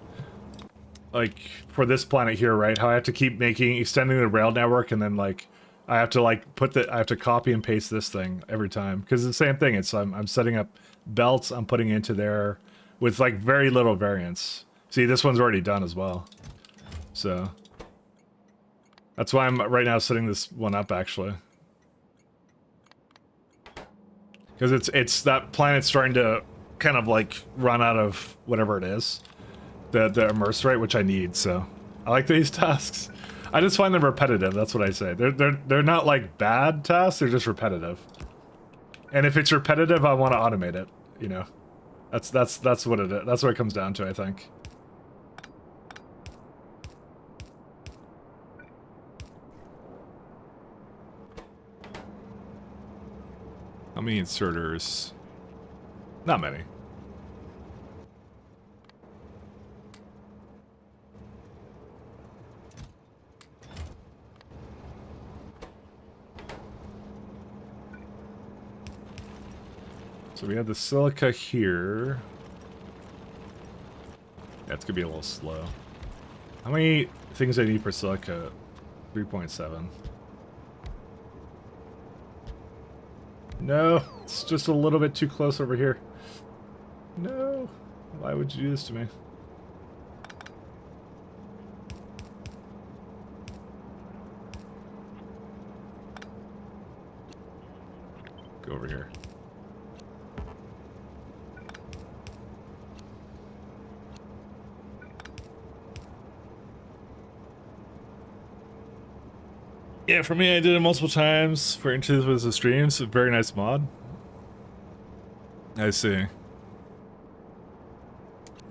Like, for this planet here, right? How I have to keep extending the rail network and then, like, I have to, like, I have to copy and paste this thing every time. Because it's the same thing. It's, I'm setting up belts, I'm putting into there with, like, very little variance. See, this one's already done as well. So, that's why I'm right now setting this one up, actually. Because it's that planet's starting to kind of, like, run out of whatever it is. The immerse rate, which I need, so I like these tasks. I just find them repetitive, that's what I say. They're not like bad tasks, they're just repetitive. And if it's repetitive, I want to automate it. you know. That's what it is. That's what it comes down to, I think. How many inserters? Not many. So we have the silica here. Yeah, it's gonna be a little slow. How many things I need for silica? 3.7. No, it's just a little bit too close over here. No, why would you do this to me? Go over here. Yeah, for me, I did it multiple times for Into the Streams. A very nice mod. I see.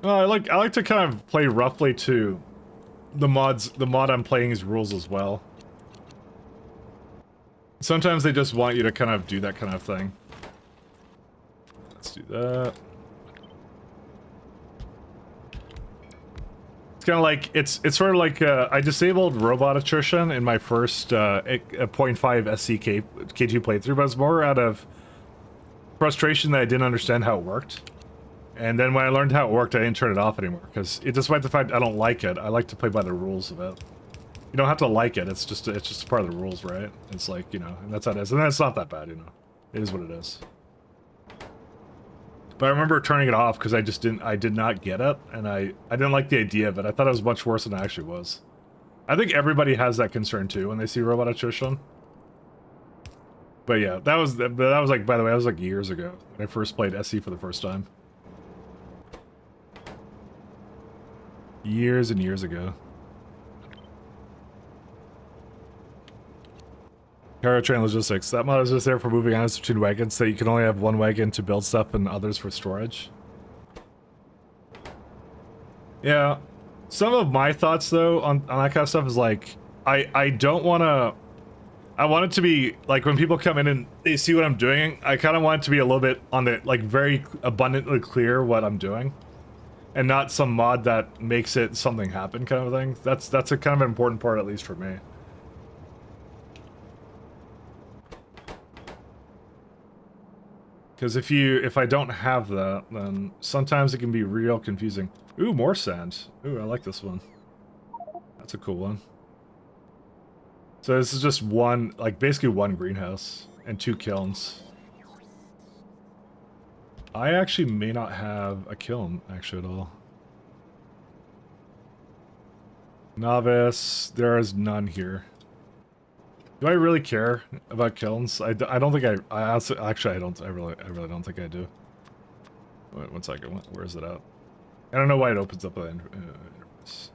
Well, I like to kind of play roughly to the mod I'm playing's rules as well. Sometimes they just want you to kind of do that kind of thing. Let's do that. It's kind of like, it's sort of like, I disabled robot attrition in my first 0.5 SC K2 playthrough, but it's more out of frustration that I didn't understand how it worked. And then when I learned how it worked, I didn't turn it off anymore, because despite the fact I don't like it, I like to play by the rules of it. You don't have to like it, it's just part of the rules, right? It's like, you know, and that's how it is. And that's not that bad, you know. It is what it is. But I remember turning it off because I did not get it, and I didn't like the idea of it. I thought it was much worse than it actually was. I think everybody has that concern too when they see robot attrition. But yeah, that was like, by the way, that was like years ago when I first played SE for the first time. Years and years ago. Cargo train logistics. That mod is just there for moving items between wagons, so you can only have one wagon to build stuff and others for storage. Yeah. Some of my thoughts, though, on that kind of stuff is like, I don't want to... I want it to be, like, when people come in and they see what I'm doing, I kind of want it to be a little bit on the, like, very abundantly clear what I'm doing. And not some mod that makes it something happen kind of thing. That's a kind of an important part, at least for me. Because if I don't have that, then sometimes it can be real confusing. Ooh, more sand. Ooh, I like this one. That's a cool one. So this is just one, like basically one greenhouse and 2 kilns. I actually may not have a kiln actually at all. Novice, there is none here. Do I really care about kilns? I don't think I also, actually I really don't think I do. Wait, one second, where is it at? I don't know why it opens up an interface.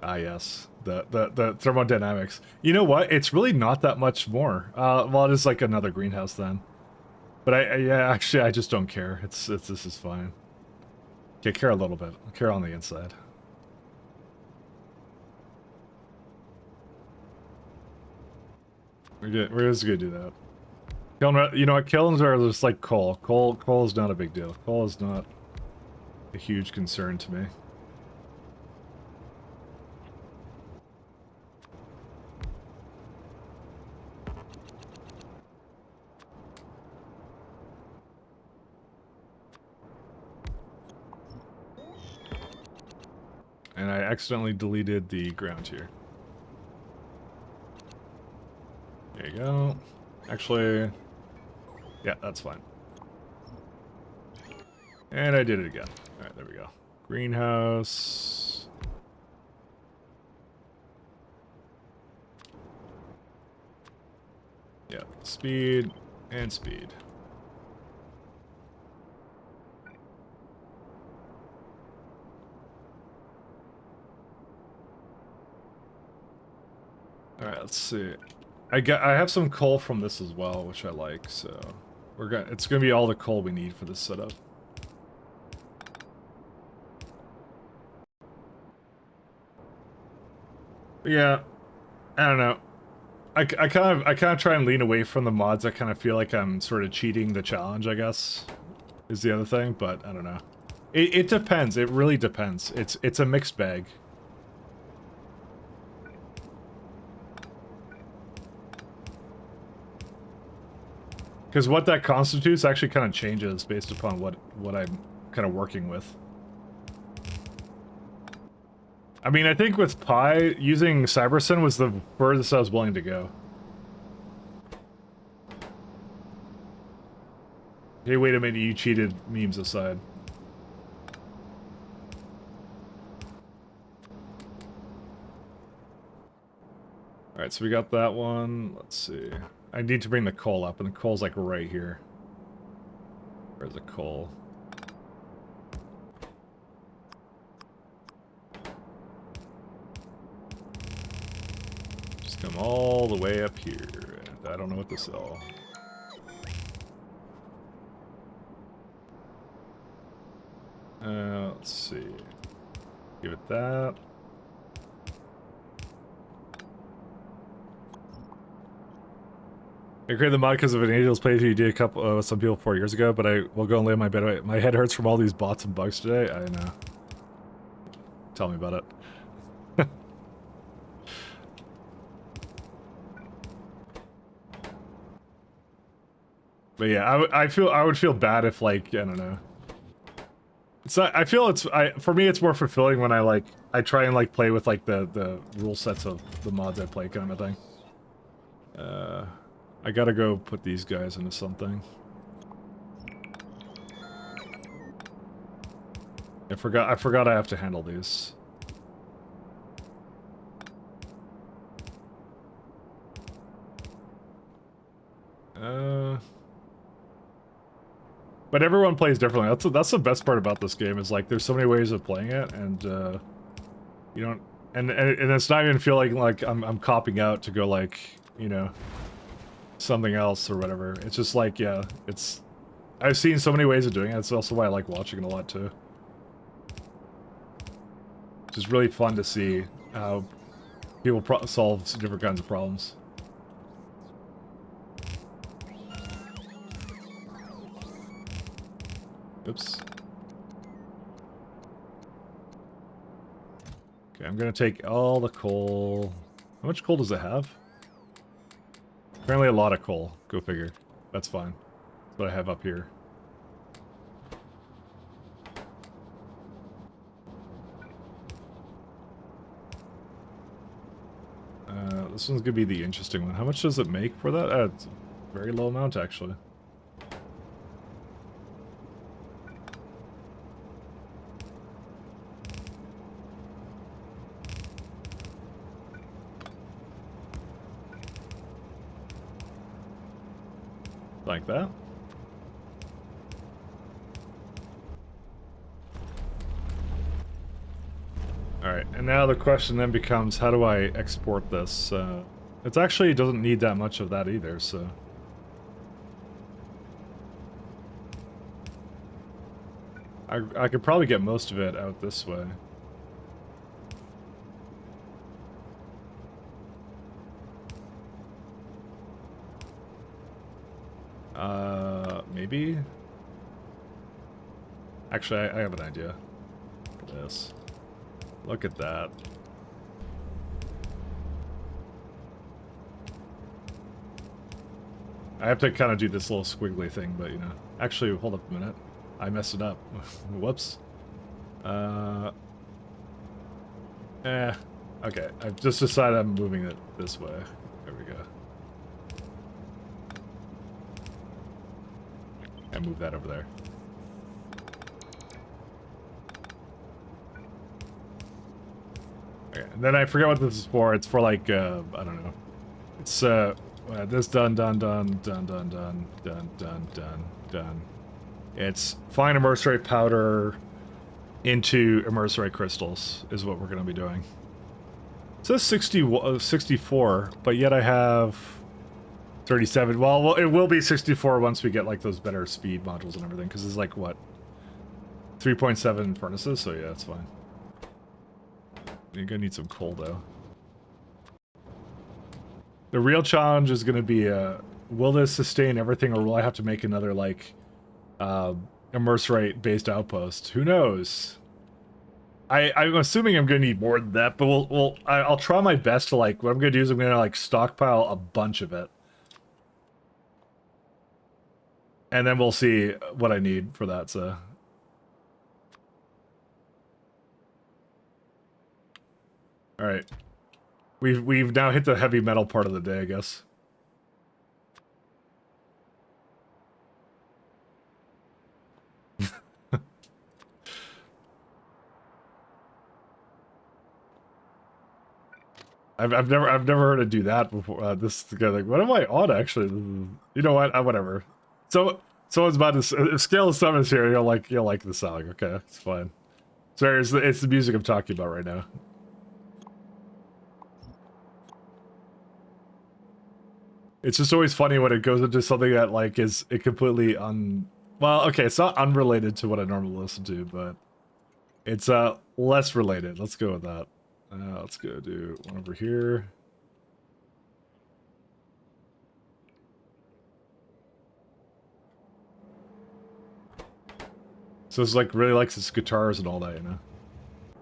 Ah yes, the thermodynamics. You know what? It's really not that much more. Well, it is like another greenhouse then. But yeah, actually I just don't care. This is fine. Okay, care a little bit. I care on the inside. We're just gonna do that. Kiln, you know what? Kilns are just like coal. Coal is not a big deal. Coal is not a huge concern to me. And I accidentally deleted the ground here. There you go. Actually, yeah, that's fine. And I did it again. Alright, there we go. Greenhouse. Yeah, speed and speed. Alright, let's see. I have some coal from this as well, which I like, so It's gonna be all the coal we need for this setup. But yeah, I don't know. I kind of try and lean away from the mods. I kind of feel like I'm sort of cheating the challenge, I guess, is the other thing, but I don't know. It depends. It really depends. It's a mixed bag. Because what that constitutes actually kind of changes based upon what I'm kind of working with. I mean, I think with Pi, using Cybersyn was the furthest I was willing to go. Hey, wait a minute, you cheated, memes aside. Alright, so we got that one. Let's see. I need to bring the coal up, and the coal's like right here. Where's the coal? Just come all the way up here, and I don't know what to sell. Let's see. Give it that. I created the mod because of an Angel's playthrough you did a couple, some people 4 years ago, but I will go and lay in my bed. My head hurts from all these bots and bugs today. I know. Tell me about it. But yeah, I would feel bad if, like, I don't know. It's not, I feel for me it's more fulfilling when I try and like play with like the rule sets of the mods I play kind of thing. I gotta go put these guys into something. I forgot I have to handle these. But everyone plays differently. That's the best part about this game, is like there's so many ways of playing it, and you don't, and it's not even feeling like I'm copping out to go like, you know, something else or whatever. It's just like, yeah, I've seen so many ways of doing it. It's also why I like watching it a lot too. It's just really fun to see how people solve different kinds of problems. Oops. Okay, I'm gonna take all the coal. How much coal does it have? Apparently a lot of coal. Go figure. That's fine. That's what I have up here. This one's gonna be the interesting one. How much does it make for that? It's a very low amount, actually. Like that. Alright, and now the question then becomes, how do I export this? It actually doesn't need that much of that either, so... I could probably get most of it out this way. Maybe? Actually, I have an idea. Look at this. Look at that. I have to kind of do this little squiggly thing, but you know. Actually, hold up a minute. I messed it up. Whoops. Okay. I've just decided I'm moving it this way. There we go. And move that over there. Okay, and then I forget what this is for. It's for like, I don't know. It's, this done. It's fine immersory powder into immersory crystals is what we're going to be doing. It says 64, but yet I have 37. Well, it will be 64 once we get like those better speed modules and everything, because it's like what, 3.7 furnaces. So yeah, it's fine. You're gonna need some coal though. The real challenge is gonna be will this sustain everything, or will I have to make another like immerse based outpost? Who knows? I'm assuming I'm gonna need more than that, but I'll try my best to like. What I'm gonna do is I'm gonna like stockpile a bunch of it, and then we'll see what I need for that. So, all right, we've now hit the heavy metal part of the day, I guess. I've never heard it do that before. This guy like, what am I on actually? You know what? Whatever. So someone's about to if Scale of Summons here. You'll like the song. Okay, it's fine. Sorry, it's the music I'm talking about right now. It's just always funny when it goes into something that like is it completely well, okay, it's not unrelated to what I normally listen to, but it's less related. Let's go with that. Let's go do one over here. So it's like really likes its guitars and all that, you know?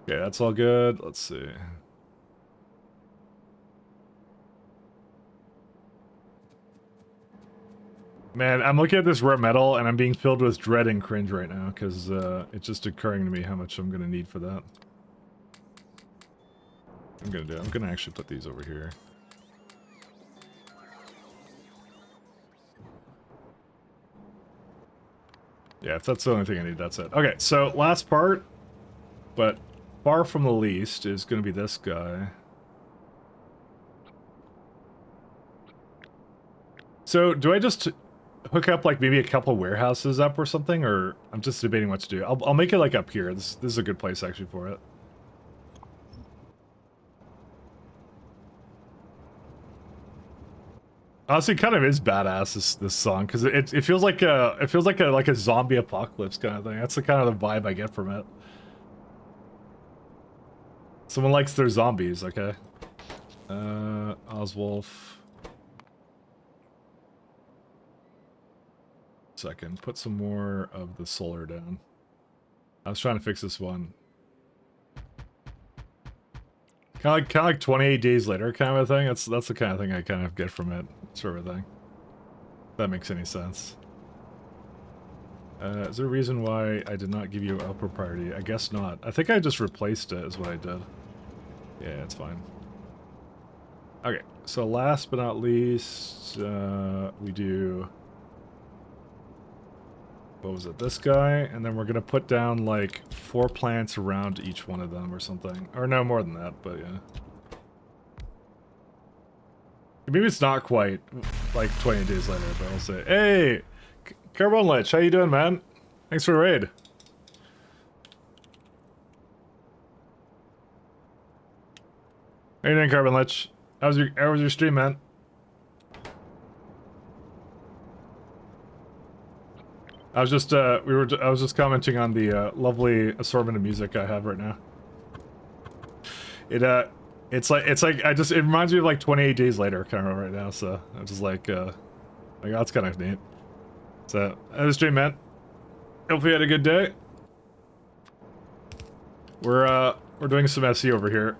Okay, that's all good. Let's see. Man, I'm looking at this rare metal and I'm being filled with dread and cringe right now because it's just occurring to me how much I'm gonna need for that. I'm gonna actually put these over here. Yeah, if that's the only thing I need, that's it. Okay, so last part, but far from the least, is gonna be this guy. So, do I just hook up like maybe a couple warehouses up or something, or I'm just debating what to do. I'll make it like up here. This is a good place actually for it. Honestly, it kind of is badass this song because it feels like a zombie apocalypse kind of thing. That's the kind of the vibe I get from it. Someone likes their zombies, okay? Oswolf. Second, put some more of the solar down. I was trying to fix this one. Kind of like 28 days later kind of a thing. That's the kind of thing I kind of get from it, sort of thing. If that makes any sense. Is there a reason why I did not give you output priority? I guess not. I think I just replaced it is what I did. Yeah, it's fine. Okay, so last but not least, we do... What was it? This guy, and then we're gonna put down like 4 plants around each one of them or something. Or no, more than that, but yeah. Maybe it's not quite like 20 days later, but I'll say, hey, Carbon Lich, how you doing, man? Thanks for the raid. How you doing, Carbon Lich? How was your stream, man? I was just I was just commenting on the lovely assortment of music I have right now. It's like it reminds me of like 28 days later kind of right now, so I'm just like that's kind of neat. So that was stream, man. Hope you had a good day. We're doing some SE over here.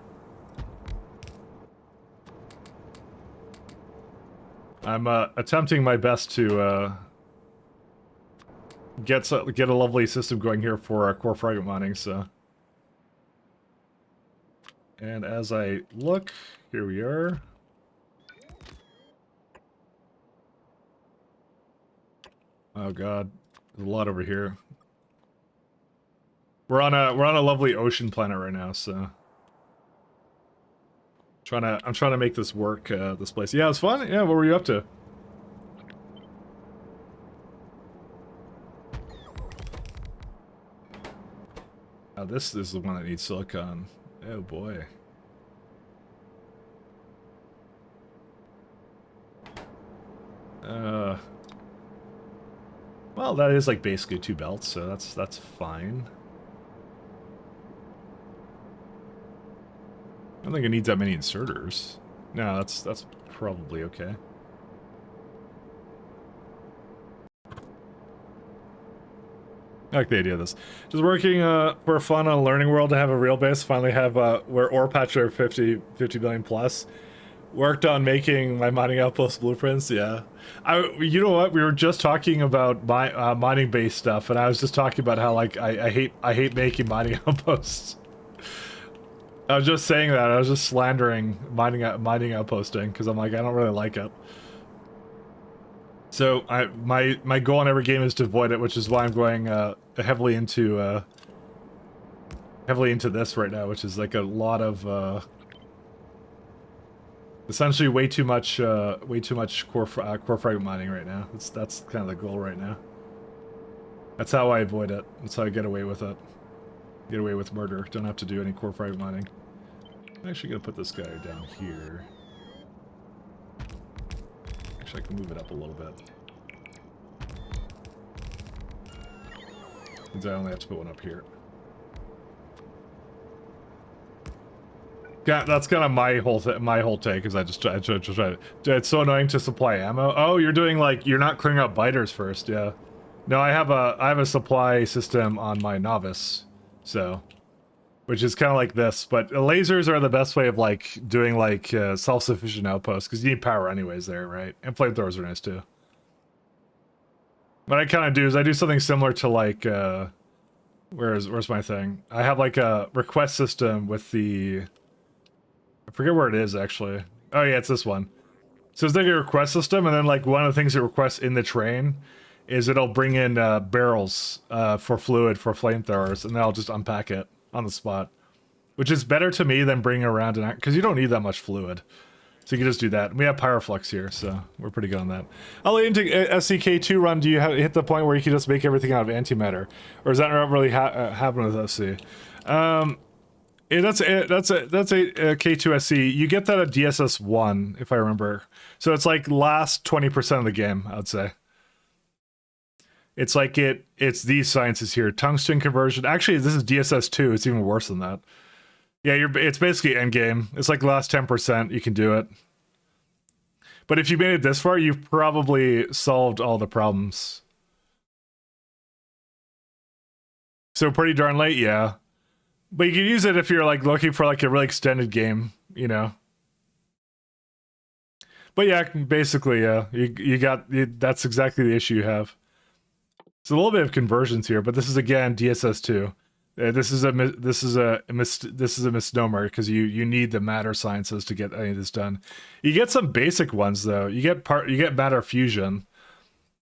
I'm attempting my best to get a lovely system going here for core fragment mining, so. And as I look, here we are. Oh god, there's a lot over here. We're on a lovely ocean planet right now, so. I'm trying to make this work, this place. Yeah, it was fun. Yeah, what were you up to? Oh, this is the one that needs silicon. Oh boy. Well, that is like basically 2 belts, so that's fine. I don't think it needs that many inserters. No, that's probably okay. I like the idea of this. Just working for fun on a learning world to have a real base. Finally have where ore patch are 50 billion plus. Worked on making my mining outpost blueprints. Yeah, you know what? We were just talking about my mining base stuff, and I was just talking about how like I hate making mining outposts. I was just saying that. I was just slandering mining outposting because I'm like I don't really like it. So my goal in every game is to avoid it, which is why I'm going heavily into this right now, which is like a lot of essentially way too much core fragment mining right now. That's kind of the goal right now. That's how I avoid it. That's how I get away with it. Get away with murder. Don't have to do any core fragment mining. I'm actually gonna put this guy down here. Actually, I can move it up a little bit. Means I only have to put one up here. Yeah, that's kind of my whole take. Is I try to. It's so annoying to supply ammo. Oh, you're doing like you're not clearing out biters first. Yeah. No, I have a supply system on my novice, so. Which is kind of like this, but lasers are the best way of like doing like self-sufficient outposts because you need power anyways there, right? And flamethrowers are nice too. What I kind of do is I do something similar to like where's my thing? I have like a request system with the I forget where it is actually. Oh yeah, it's this one. So it's like a request system, and then like one of the things it requests in the train is it'll bring in barrels for fluid for flamethrowers, and then I'll just unpack it on the spot, which is better to me than bringing around an because you don't need that much fluid, so you can just do that. We have Pyroflux here, so we're pretty good on that. I'll into SCK2 run. Do you hit the point where you can just make everything out of antimatter, or does that not really happen with SC? That's a K2SC. You get that at DSS1, if I remember. So it's like last 20% of the game, I'd say. It's like it's these sciences here. Tungsten conversion. Actually, this is DSS2. It's even worse than that. Yeah, it's basically endgame. It's like the last 10%. You can do it. But if you made it this far, you've probably solved all the problems. So pretty darn late, yeah. But you can use it if you're like looking for like a really extended game, you know. But yeah, basically, yeah, that's exactly the issue you have. It's a little bit of conversions here, but this is again DSS2. This is a misnomer because you need the matter sciences to get any of this done. You get some basic ones though. You get matter fusion.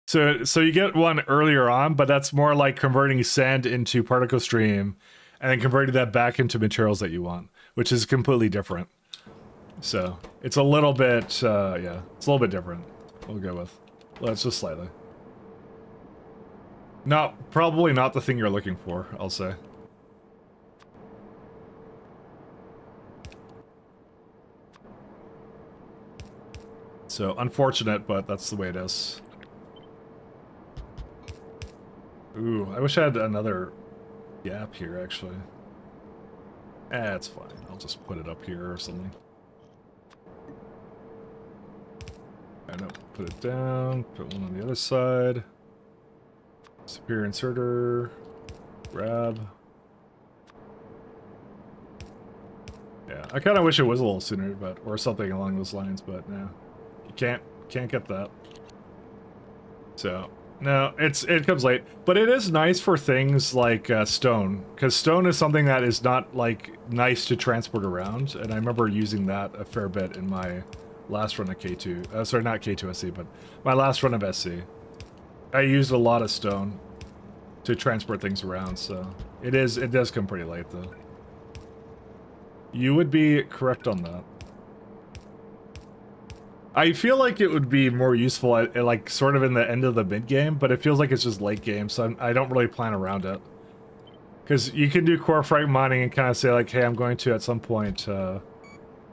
So you get one earlier on, but that's more like converting sand into particle stream and then converting that back into materials that you want, which is completely different. So it's a little bit yeah, it's a little bit different. We'll go with. Well, it's just slightly. Probably not the thing you're looking for, I'll say. So, unfortunate, but that's the way it is. Ooh, I wish I had another gap here, actually. It's fine. I'll just put it up here or something. I know, put it down, put one on the other side. Superior inserter, grab. Yeah, I kind of wish it was a little sooner, but or something along those lines, but no, you can't get that. So no, it comes late, but it is nice for things like stone, because stone is something that is not like nice to transport around, and I remember using that a fair bit in my last run of K2. Sorry, not K2SC, but my last run of SC. I used a lot of stone to transport things around, so it does come pretty late though. You would be correct on that. I feel like it would be more useful at like sort of in the end of the mid game, but it feels like it's just late game, so I don't really plan around it. Because you can do core fragment mining and kind of say like, hey, I'm going to at some point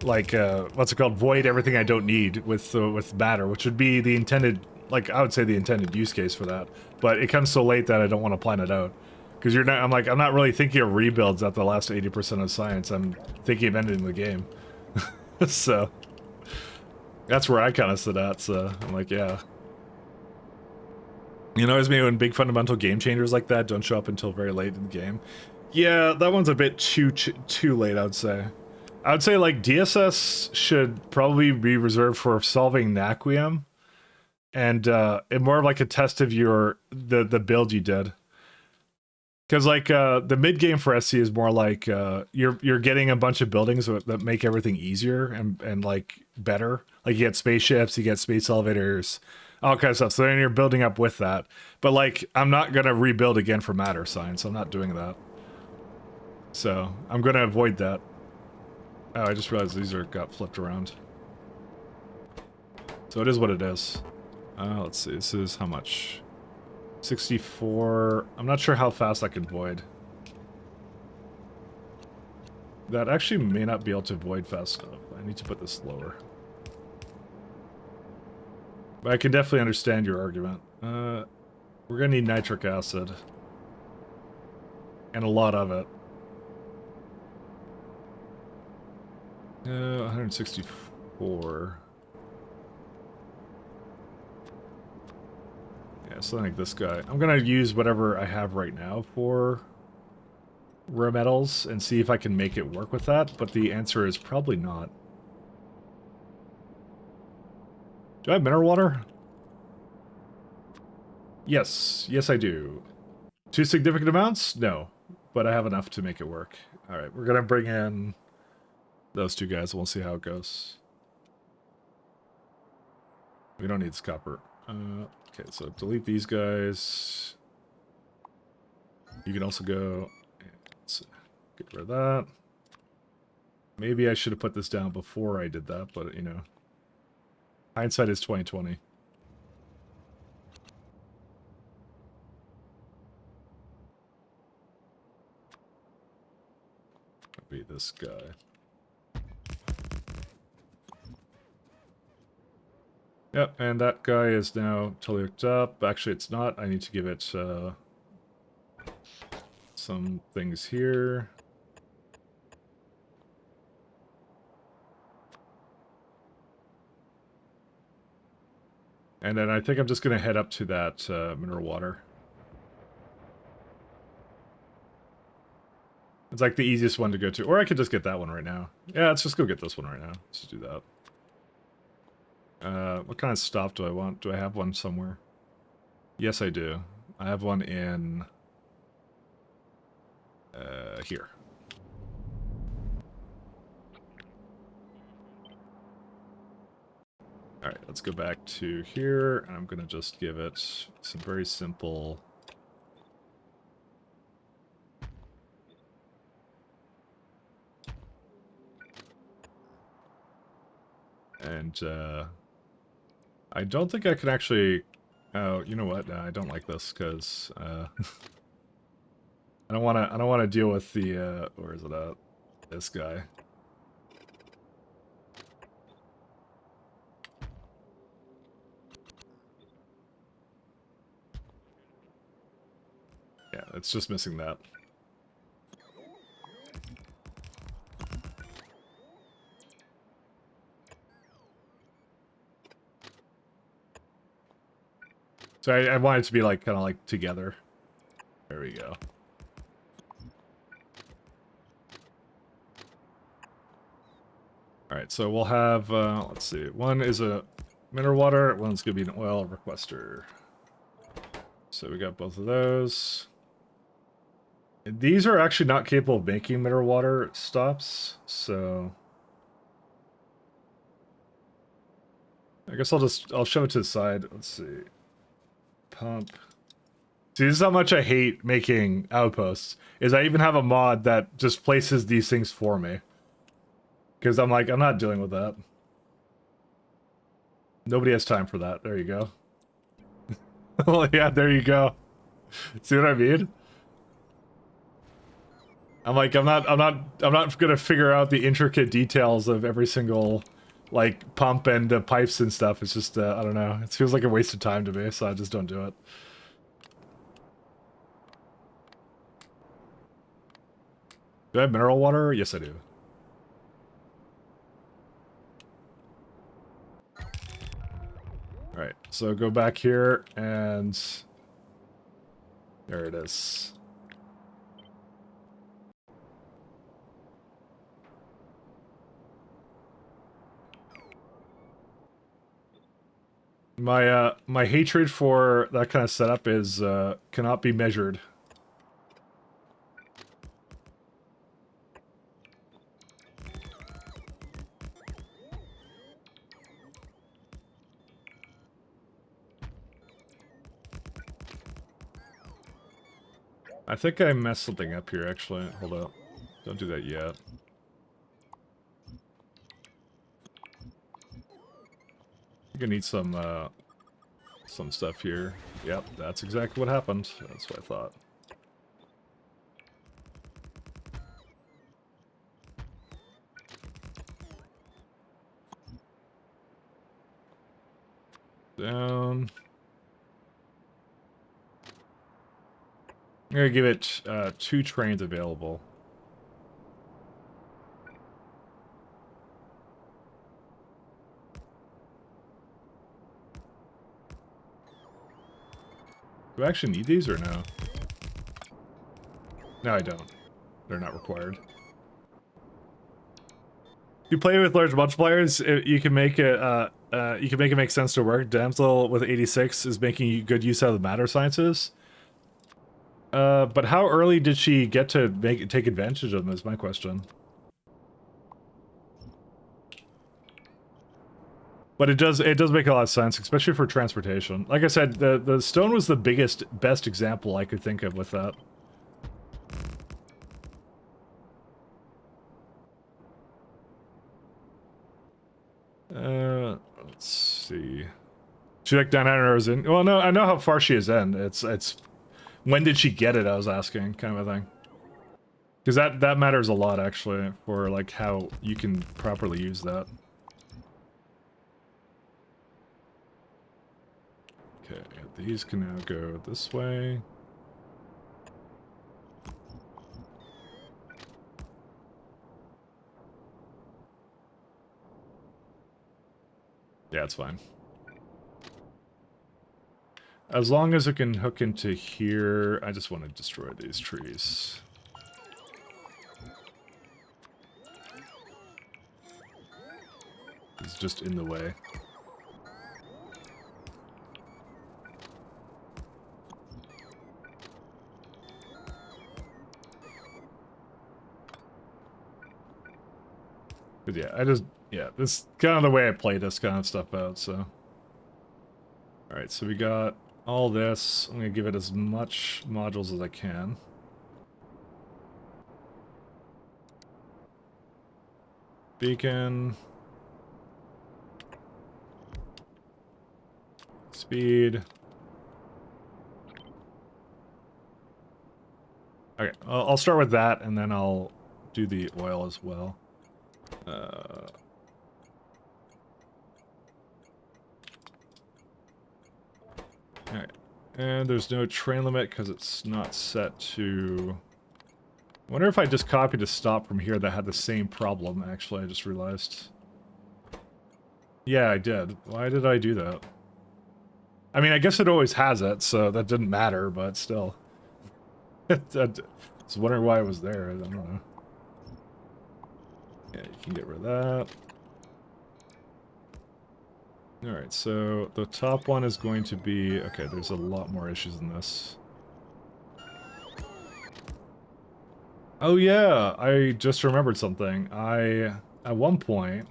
what's it called, void everything I don't need with matter, which would be the intended like, I would say the intended use case for that. But it comes so late that I don't want to plan it out. Because you're not, I'm not really thinking of rebuilds at the last 80% of science. I'm thinking of ending the game. So, that's where I kind of sit at, so I'm like, yeah. You know, as me when big fundamental game changers like that don't show up until very late in the game. Yeah, that one's a bit too late, I would say. I would say, like, DSS should probably be reserved for solving Naquium. And more of like a test of the build you did. Because like the mid game for SC is more like you're getting a bunch of buildings that make everything easier and like better. Like you get spaceships, you get space elevators, all kind of stuff. So then you're building up with that. But like I'm not gonna rebuild again for matter science. I'm not doing that. So I'm gonna avoid that. Oh, I just realized these got flipped around. So it is what it is. Let's see. This is how much? 64. I'm not sure how fast I can void. That actually may not be able to void fast enough. I need to put this lower. But I can definitely understand your argument. We're gonna need nitric acid. And a lot of it. 164. Yeah, so like this guy. I'm gonna use whatever I have right now for rare metals and see if I can make it work with that, but the answer is probably not. Do I have mineral water? Yes. Yes, I do. Too significant amounts? No. But I have enough to make it work. Alright, we're gonna bring in those two guys and we'll see how it goes. We don't need this copper. Okay, so delete these guys. You can also go... Let's get rid of that. Maybe I should have put this down before I did that, but, you know. Hindsight is 20/20. That'll be this guy. Yep, and that guy is now totally hooked up. Actually, it's not. I need to give it some things here. And then I think I'm just going to head up to that mineral water. It's like the easiest one to go to. Or I could just get that one right now. Yeah, let's just go get this one right now. Let's just do that. What kind of stop do I want? Do I have one somewhere? Yes, I do. I have one in... here. Alright, let's go back to here, and I'm gonna just give it some very simple... And, I don't think I can actually... Oh, you know what? No, I don't like this, because, I don't wanna deal with the, where is it at? This guy. Yeah, it's just missing that. So I want it to be like kind of like together. There we go. All right, so we'll have let's see. One is a mineral water. One's gonna be an oil requester. So we got both of those. And these are actually not capable of making mineral water stops, so I guess I'll shove it to the side. Let's see. Pump. See, this is how much I hate making outposts, is I even have a mod that just places these things for me. Because I'm like, I'm not dealing with that. Nobody has time for that. There you go. Well, yeah, there you go. See what I mean? I'm like, I'm not gonna figure out the intricate details of every single like pump and pipes and stuff. It's just I don't know. It feels like a waste of time to me, so I just don't do it. Do I have mineral water? Yes, I do. Alright, so go back here, and... there it is. My hatred for that kind of setup is, cannot be measured. I think I messed something up here, actually. Hold up. Don't do that yet. I'm gonna need some stuff here. Yep, that's exactly what happened. That's what I thought. Down. I'm gonna give it 2 trains available. Do I actually need these or no? No, I don't. They're not required. If you play with large multipliers, you can make it make sense to work. Damsel with 86 is making good use out of the matter sciences. But how early did she get to take advantage of them is my question. But it does make a lot of sense, especially for transportation. Like I said, the stone was the best example I could think of with that. Let's see. She like 900 hours in. Well, no, I know how far she is in. It's when did she get it? I was asking, kind of a thing. Because that matters a lot actually for like how you can properly use that. Okay, these can now go this way. Yeah, it's fine. As long as it can hook into here, I just want to destroy these trees. It's just in the way. But yeah, this is kind of the way I play this kind of stuff out, so. Alright, so we got all this. I'm gonna give it as much modules as I can. Beacon. Speed. Okay, I'll start with that, and then I'll do the oil as well. Alright, and there's no train limit because it's not set to... I wonder if I just copied a stop from here that had the same problem, actually, I just realized. Yeah, I did. Why did I do that? I mean, I guess it always has it, so that didn't matter, but still. I was wondering why it was there, I don't know. Yeah, you can get rid of that. Alright, so the top one is going to be... Okay, there's a lot more issues than this. Oh yeah, I just remembered something. At one point...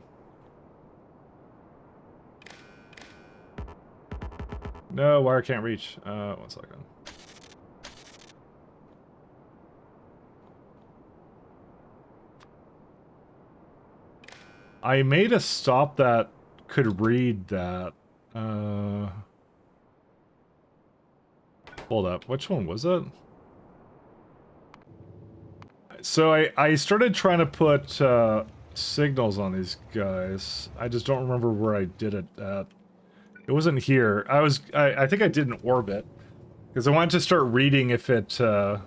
No, wire can't reach. 1 second. I made a stop that could read that. Hold up, which one was it? So I started trying to put signals on these guys. I just don't remember where I did it at. It wasn't here. I think I did an orbit. Because I wanted to start reading if it, I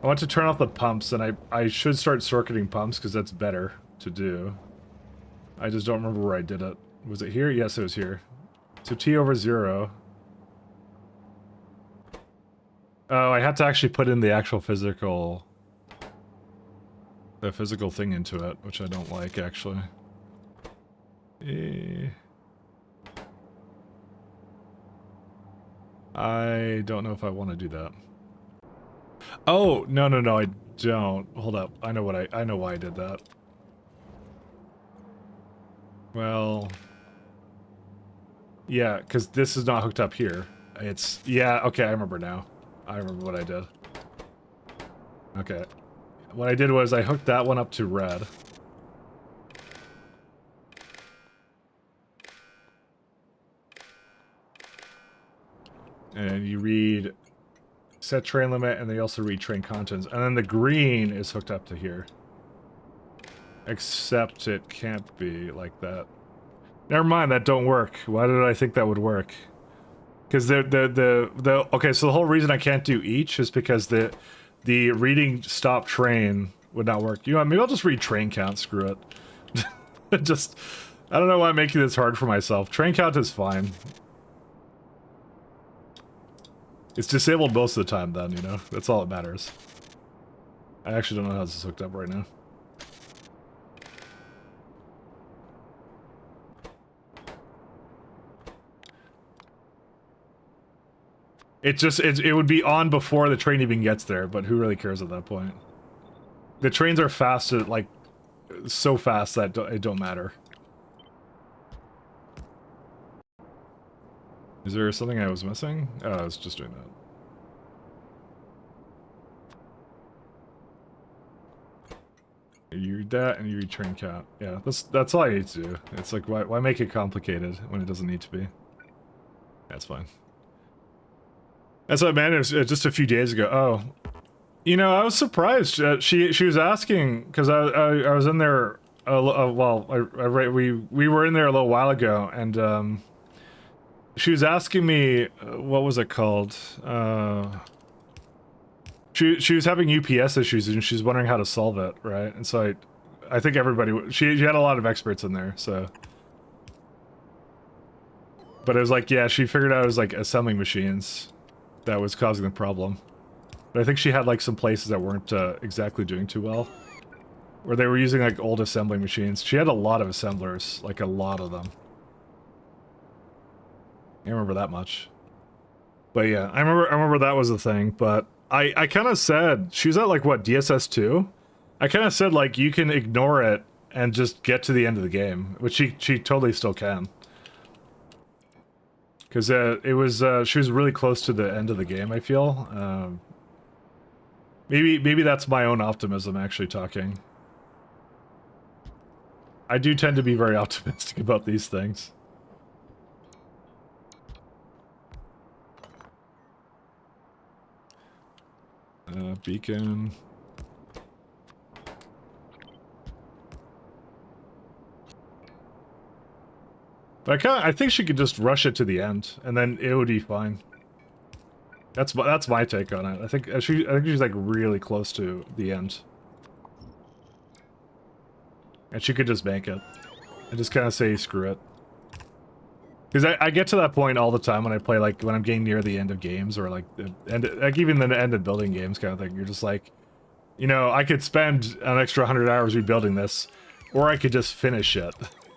want to turn off the pumps, and I should start circuiting pumps, because that's better to do. I just don't remember where I did it. Was it here? Yes, it was here. So T over 0. Oh, I had to actually put in the actual physical... the physical thing into it, which I don't like, actually. I don't know if I want to do that. Oh, no, I don't. Hold up. I know why I did that. Well... yeah, because this is not hooked up here. It's... yeah, okay, I remember now. I remember what I did. Okay. What I did was I hooked that one up to red. And you read set train limit, and they also read train contents. And then the green is hooked up to here. Except it can't be like that. Never mind, that don't work. Why did I think that would work? Because okay, so the whole reason I can't do each is because the reading stop train would not work. You know what, maybe I'll just read train count, screw it. Just, I don't know why I'm making this hard for myself. Train count is fine. It's disabled most of the time then, you know? That's all that matters. I actually don't know how this is hooked up right now. It would be on before the train even gets there, but who really cares at that point? The trains are fast, like, so fast that it don't matter. Is there something I was missing? Oh, I was just doing that. You read that, and you read train count. Yeah, that's all I need to do. It's like, why make it complicated when it doesn't need to be? That's fine. That's what, man. It was just a few days ago. Oh, you know, I was surprised. She was asking because I was in there. Well, we were in there a little while ago, and she was asking me what was it called? She was having UPS issues, and she's wondering how to solve it, right? And so I think everybody she had a lot of experts in there, so. But it was like, yeah, she figured out it was like assembling machines that was causing the problem. But I think she had like some places that weren't exactly doing too well. Where they were using like old assembling machines. She had a lot of assemblers, like a lot of them. I remember that much. But yeah, I remember that was the thing, but I kind of said, she was at like what, DSS 2? I kind of said like you can ignore it and just get to the end of the game, which she totally still can. Because it was, she was really close to the end of the game, I feel. Maybe that's my own optimism, actually, talking. I do tend to be very optimistic about these things. Beacon... But I think she could just rush it to the end, and then it would be fine. That's my take on it. I think she's like really close to the end, and she could just bank it, and just kind of say screw it. Because I get to that point all the time when I play, like when I'm getting near the end of games, or like the end, like even the end of building games kind of thing. You're just like, you know, I could spend an extra 100 hours rebuilding this, or I could just finish it.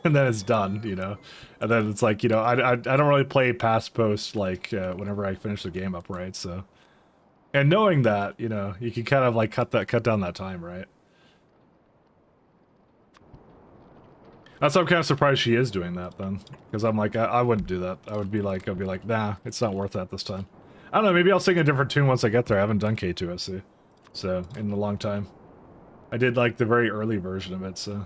And then it's done, you know? And then it's like, you know, I don't really play past post, like, whenever I finish the game up, right? So... and knowing that, you know, you can kind of, like, cut down that time, right? That's why I'm kind of surprised she is doing that, then. Because I'm like, I wouldn't do that. I'd be like, nah, it's not worth that this time. I don't know, maybe I'll sing a different tune once I get there. I haven't done K2SC. So, in a long time. I did, like, the very early version of it, so...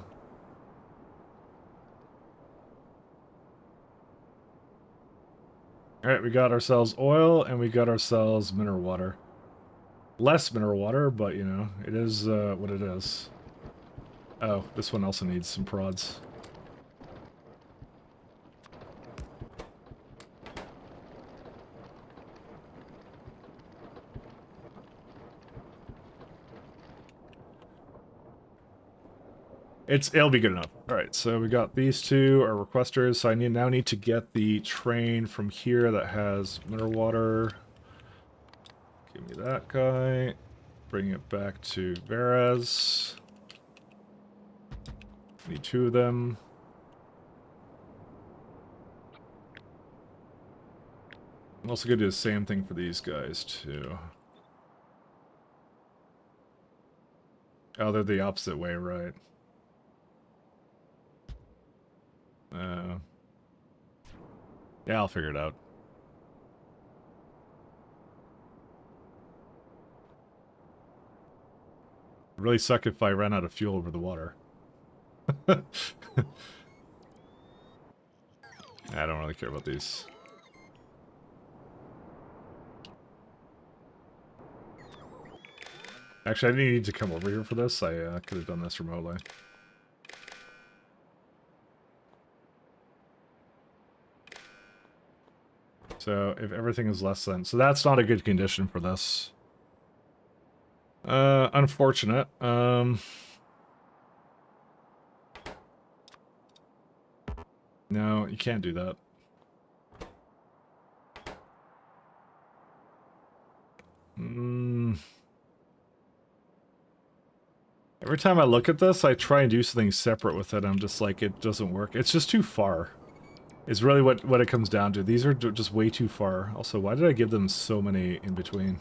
Alright, we got ourselves oil, and we got ourselves mineral water. Less mineral water, but, you know, it is, what it is. Oh, this one also needs some prods. It'll be good enough. Alright, so we got these two are requesters, so I now need to get the train from here that has mineral water. Give me that guy. Bring it back to Veras. Need two of them. I'm also going to do the same thing for these guys, too. Oh, they're the opposite way, right. Yeah, I'll figure it out. It'd really suck if I ran out of fuel over the water. I don't really care about these. Actually, I didn't need to come over here for this. I could have done this remotely. So, if everything is less than... So that's not a good condition for this. Unfortunate. No, you can't do that. Every time I look at this, I try and do something separate with it. I'm just like, it doesn't work. It's just too far. It's really what it comes down to. These are just way too far. Also, why did I give them so many in between?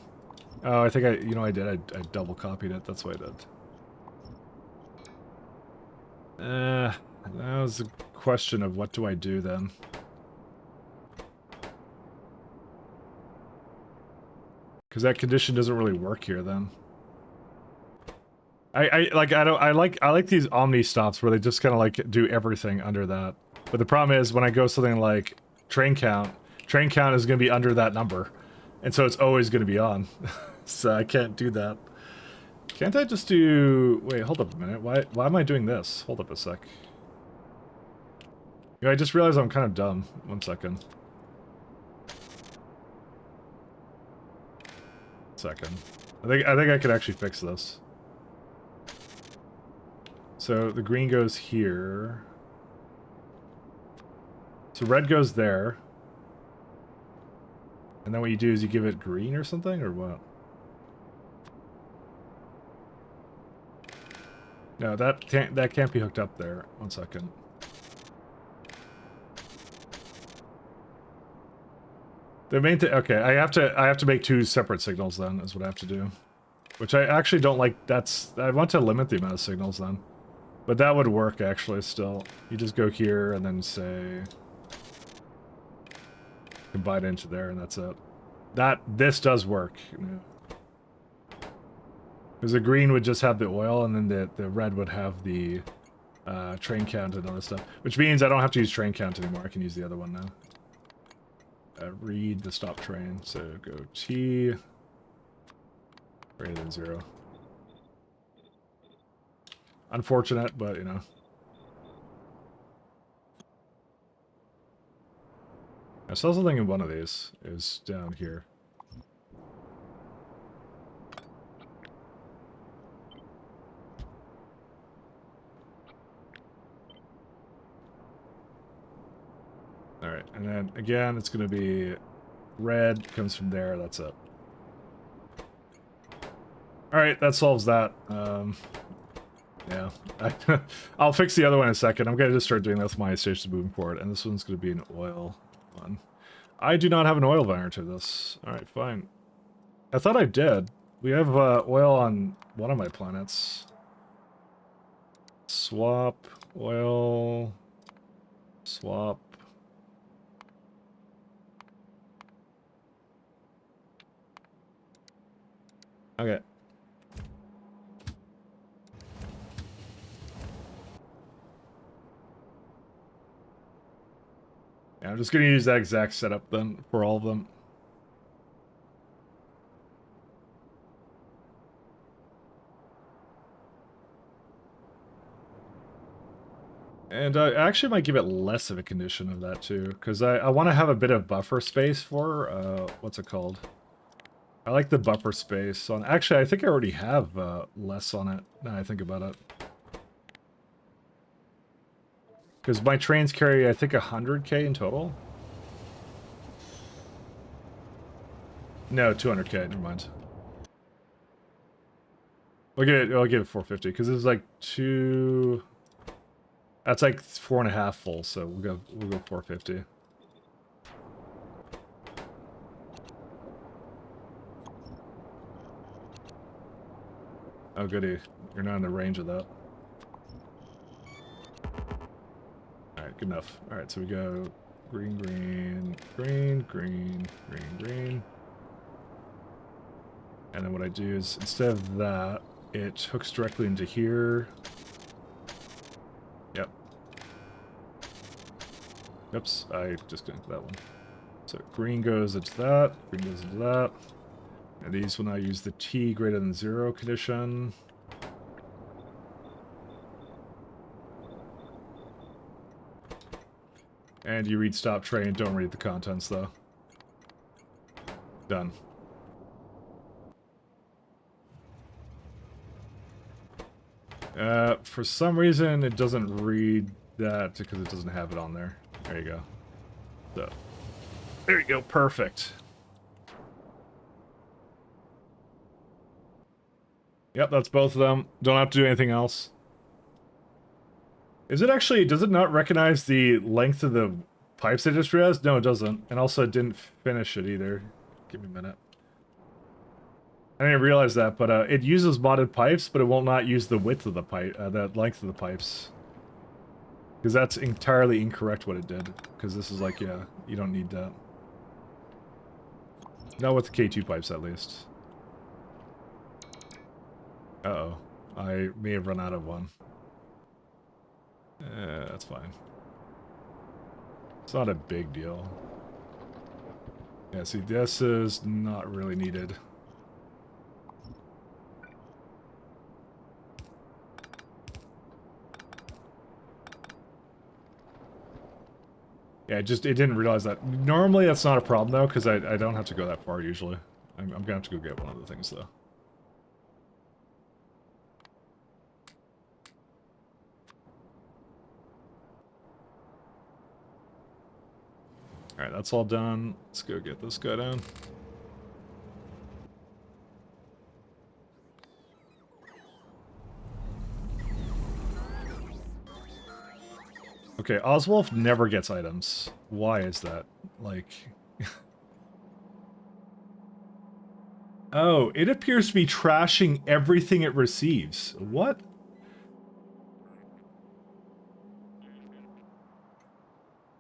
Oh, I think I did. I double copied it. That's why I did. That was a question of what do I do then? Because that condition doesn't really work here then. I like these Omni stops where they just kind of like do everything under that. But the problem is when I go something like train count is going to be under that number. And so it's always going to be on. So I can't do that. Can't I just do... Wait, hold up a minute. Why am I doing this? Hold up a sec. I just realized I'm kind of dumb. 1 second. Second. I think I could actually fix this. So the green goes here. So red goes there. And then what you do is you give it green or something, or what? No, that can't be hooked up there. 1 second. The main thing, okay, I have to make two separate signals then, is what I have to do. Which I actually don't like. I want to limit the amount of signals then. But that would work actually still. You just go here and then say combine into there and that's it. This does work. Because the green would just have the oil and then the red would have the train count and other stuff. Which means I don't have to use train count anymore. I can use the other one now. Read the stop train. So go T greater than 0. Unfortunate, but you know. I saw something in one of these. It was down here. Alright, and then again, it's going to be red, comes from there, that's it. Alright, that solves that. Yeah. I'll fix the other one in a second. I'm going to just start doing this with my stations moving forward, and this one's going to be an oil one. I do not have an oil binder to this. Alright, fine. I thought I did. We have oil on one of my planets. Swap, oil, swap. Okay. Yeah, I'm just going to use that exact setup then for all of them. And I actually might give it less of a condition of that too, because I want to have a bit of buffer space for, what's it called? I like the buffer space on, actually I think I already have less on it, now I think about it. Because my trains carry, I think, 100k in total? No, 200k, never mind. I'll give it 450, because it's like two... That's like 4.5 full, so we'll go 450. Oh goody, you're not in the range of that. Alright, good enough. Alright, so we go green, green, green, green, green, green. And then what I do is, instead of that, it hooks directly into here. Yep. Oops, I disconnected that one. So green goes into that, green goes into that. And these will now use the T greater than 0 condition. And you read stop train, don't read the contents though. Done. For some reason it doesn't read that because it doesn't have it on there. There you go. So, there you go, perfect. Yep, that's both of them. Don't have to do anything else. Is it actually, does it not recognize the length of the pipes I just realized? No, it doesn't. And also it didn't finish it either. Give me a minute. I didn't realize that, but it uses modded pipes, but it will not use the width of the pipe, the length of the pipes. Because that's entirely incorrect what it did. Because this is like, yeah, you don't need that. Not with the K2 pipes, at least. Uh-oh. I may have run out of one. That's fine. It's not a big deal. Yeah, see, this is not really needed. Yeah, it didn't realize that. Normally that's not a problem though, because I don't have to go that far usually. I'm gonna have to go get one of the things though. Alright, that's all done. Let's go get this guy down. Okay, Oswolf never gets items. Why is that? Like... Oh, it appears to be trashing everything it receives. What?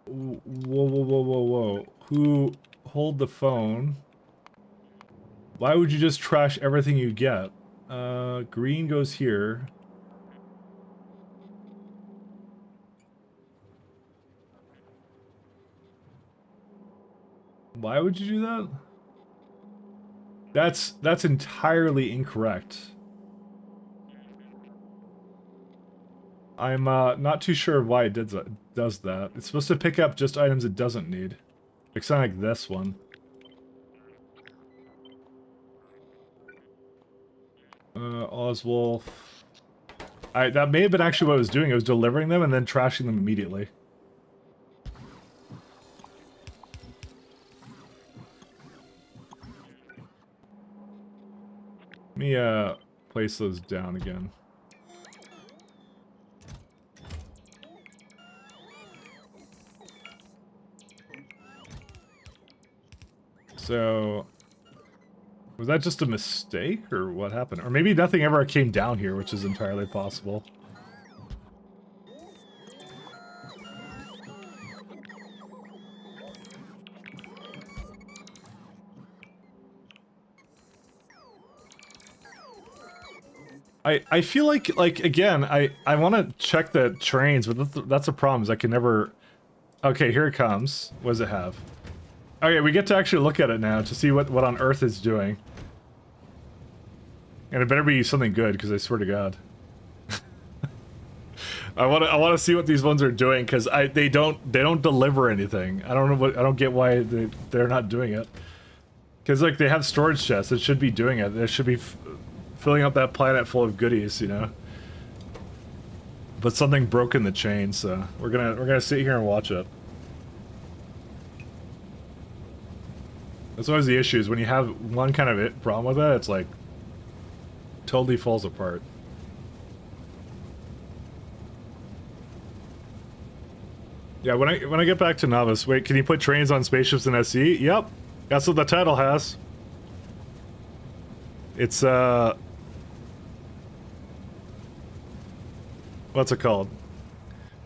Whoa, whoa, whoa, whoa, whoa. Who... Hold the phone. Why would you just trash everything you get? Green goes here. Why would you do that? That's entirely incorrect. I'm not too sure why it does that. It's supposed to pick up just items it doesn't need. It's not like this one. Oswolf. That may have been actually what I was doing. I was delivering them and then trashing them immediately. Let me place those down again. So, was that just a mistake, or what happened? Or maybe nothing ever came down here, which is entirely possible. I feel like again, I want to check the trains, but that's the problem, is I can never... Okay, here it comes. What does it have? Okay, we get to actually look at it now to see what on earth it's doing. And it better be something good, because I swear to God. I want to see what these ones are doing because they don't deliver anything. I don't get why they're not doing it. Because like they have storage chests, it should be doing it. They should be filling up that planet full of goodies, you know. But something broke in the chain, so we're gonna sit here and watch it. That's always the issue, is when you have one kind of problem with it, it's like totally falls apart. Yeah, when I get back to Novice, wait, can you put trains on spaceships in SE? Yep, that's what the title has. It's what's it called?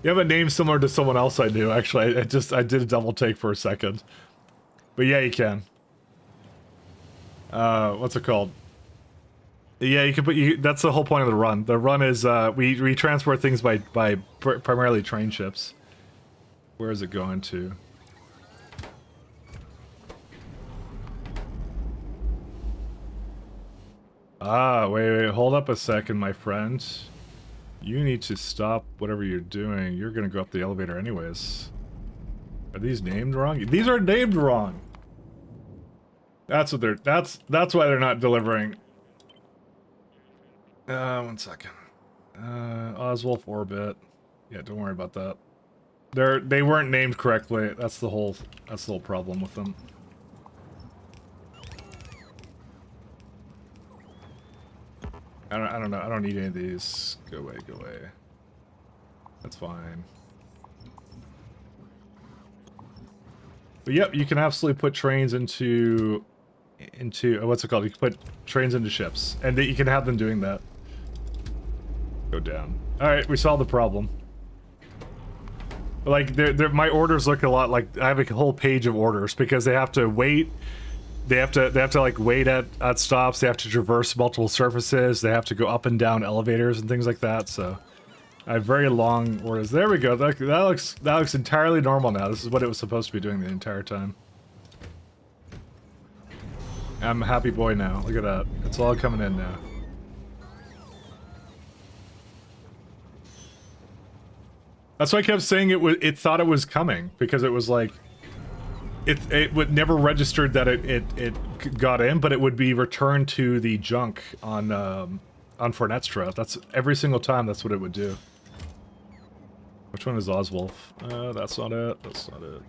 You have a name similar to someone else I knew. Actually, I did a double take for a second, but yeah, you can. What's it called? Yeah, you can put that's the whole point of the run. The run is we transport things by primarily train ships. Where is it going to? Ah, wait, hold up a second, my friend. You need to stop whatever you're doing. You're gonna go up the elevator anyways. Are these named wrong? These are named wrong. That's what that's why they're not delivering. 1 second. Oswolf Orbit. Yeah, don't worry about that. They weren't named correctly. That's the whole problem with them. I don't know. I don't need any of these. Go away, go away. That's fine. But yep, you can absolutely put trains into what's it called? You can put trains into ships, and you can have them doing that. Go down. All right, we solved the problem. Like my orders look a lot like I have a whole page of orders because they have to wait. They have to like wait at stops. They have to traverse multiple surfaces. They have to go up and down elevators and things like that. So I have very long orders. There we go. That looks entirely normal now. This is what it was supposed to be doing the entire time. I'm a happy boy now. Look at that. It's all coming in now. That's why I kept saying it thought it was coming because it was like it would never registered that it got in, but it would be returned to the junk on Fornestra. That's every single time. That's what it would do. Which one is Oswolf? That's not it. That's not it.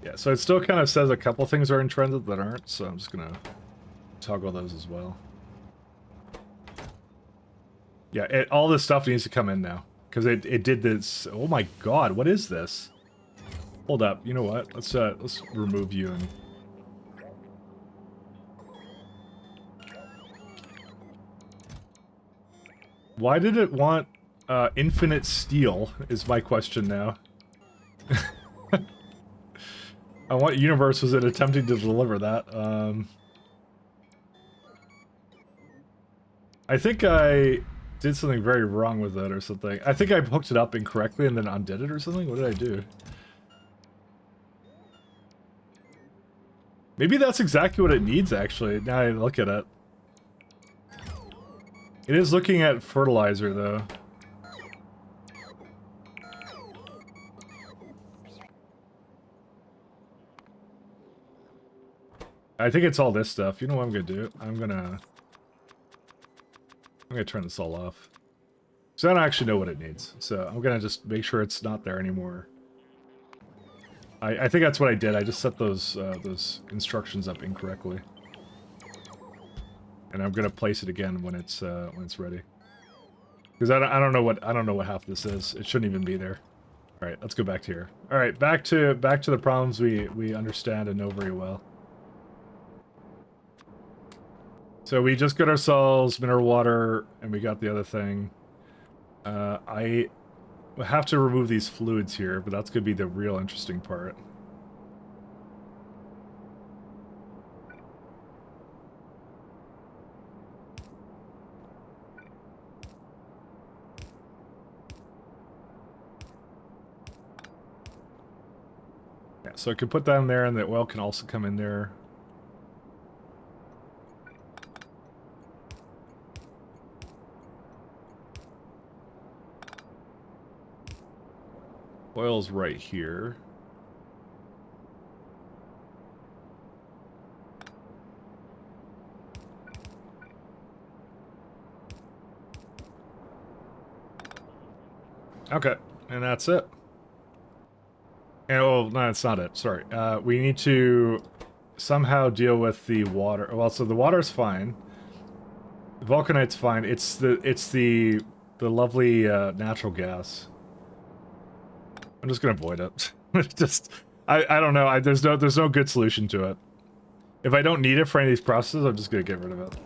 Yeah, so it still kind of says a couple things are in transit that aren't, so I'm just gonna toggle those as well. Yeah, all this stuff needs to come in now because it did this. Oh my god, what is this? Hold up, you know what? Let's remove you and... Why did it want infinite steel is my question now. On what universe was it attempting to deliver that? I think I did something very wrong with it or something. I think I hooked it up incorrectly and then undid it or something. What did I do? Maybe that's exactly what it needs, actually, now I look at it. It is looking at fertilizer, though. I think it's all this stuff. You know what I'm gonna do? I'm gonna turn this all off. So I don't actually know what it needs. So I'm gonna just make sure it's not there anymore. I think that's what I did. I just set those instructions up incorrectly, and I'm gonna place it again when it's ready. Because I don't know what half this is. It shouldn't even be there. All right, let's go back to here. All right, back to the problems we understand and know very well. So we just got ourselves mineral water, and we got the other thing. I have to remove these fluids here, but that's going to be the real interesting part. Yeah, so I can put that in there, and the oil can also come in there. Oil's right here. Okay, and that's it. And, oh, no, that's not it. Sorry. We need to somehow deal with the water. Well, so the water's fine. The vulcanite's fine. It's the lovely natural gas. I'm just gonna avoid it. Just I don't know. There's no good solution to it. If I don't need it for any of these processes, I'm just gonna get rid of it.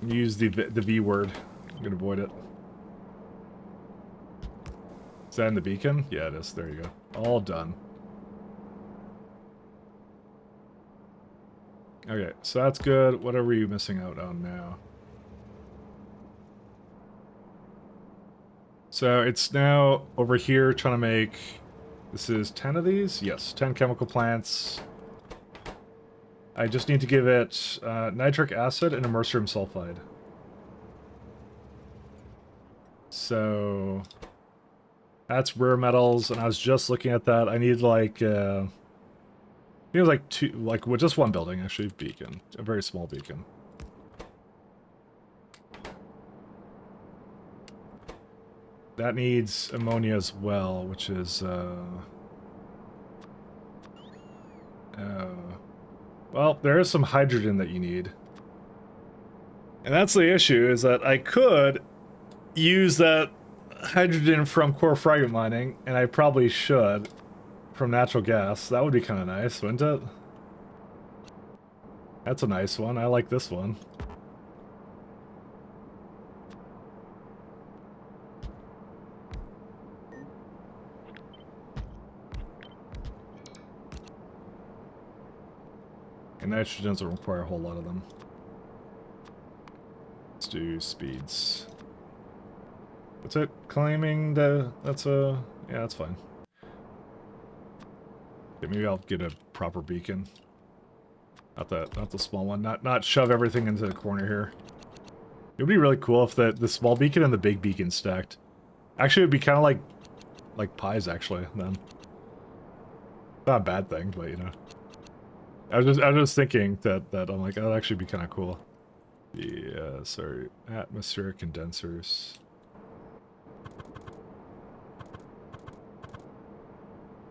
Use the V word. I'm gonna avoid it. Is that in the beacon? Yeah, it is. There you go. All done. Okay, so that's good. What are we missing out on now? So it's now over here trying to make... This is 10 of these? Yes, 10 chemical plants. I just need to give it nitric acid and immersium sulfide. So... That's rare metals, and I was just looking at that. I need like... I think it was like two... Like, well, just one building, actually. Beacon. A very small beacon. That needs ammonia as well, which is, well, there is some hydrogen that you need. And that's the issue, is that I could use that hydrogen from core fragment mining, and I probably should, from natural gas. That would be kind of nice, wouldn't it? That's a nice one. I like this one. And nitrogen doesn't require a whole lot of them. Let's do speeds. What's it claiming that that's a... Yeah, that's fine. Okay, maybe I'll get a proper beacon. Not the small one. Not shove everything into the corner here. It would be really cool if the small beacon and the big beacon stacked. Actually, it would be kind of like pies, actually, then. Not a bad thing, but, you know. I was just thinking that I'm like, that'd actually be kind of cool. Yeah, sorry. Atmospheric condensers.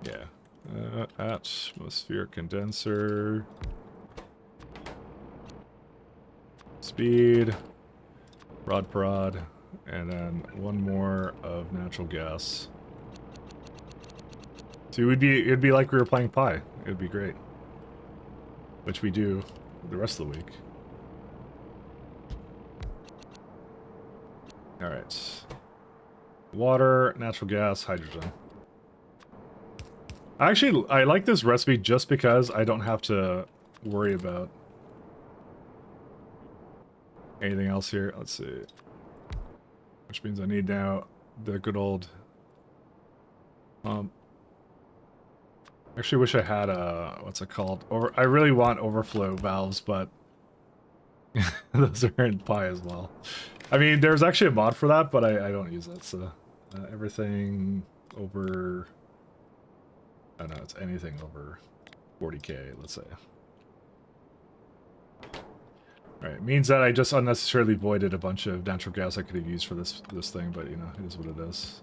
Yeah. Atmospheric condenser. Speed. Rod prod. And then one more of natural gas. So it'd be like we were playing Pi. It'd be great. Which we do the rest of the week. Alright. Water, natural gas, hydrogen. Actually, I like this recipe just because I don't have to worry about anything else here. Let's see. Which means I need now the good old... Actually wish I had a... What's it called? I really want overflow valves, but... those are in Pi as well. I mean, there's actually a mod for that, but I don't use it, so... everything over... I don't know, it's anything over 40k, let's say. Alright, means that I just unnecessarily voided a bunch of natural gas I could have used for this thing, but, you know, it is what it is.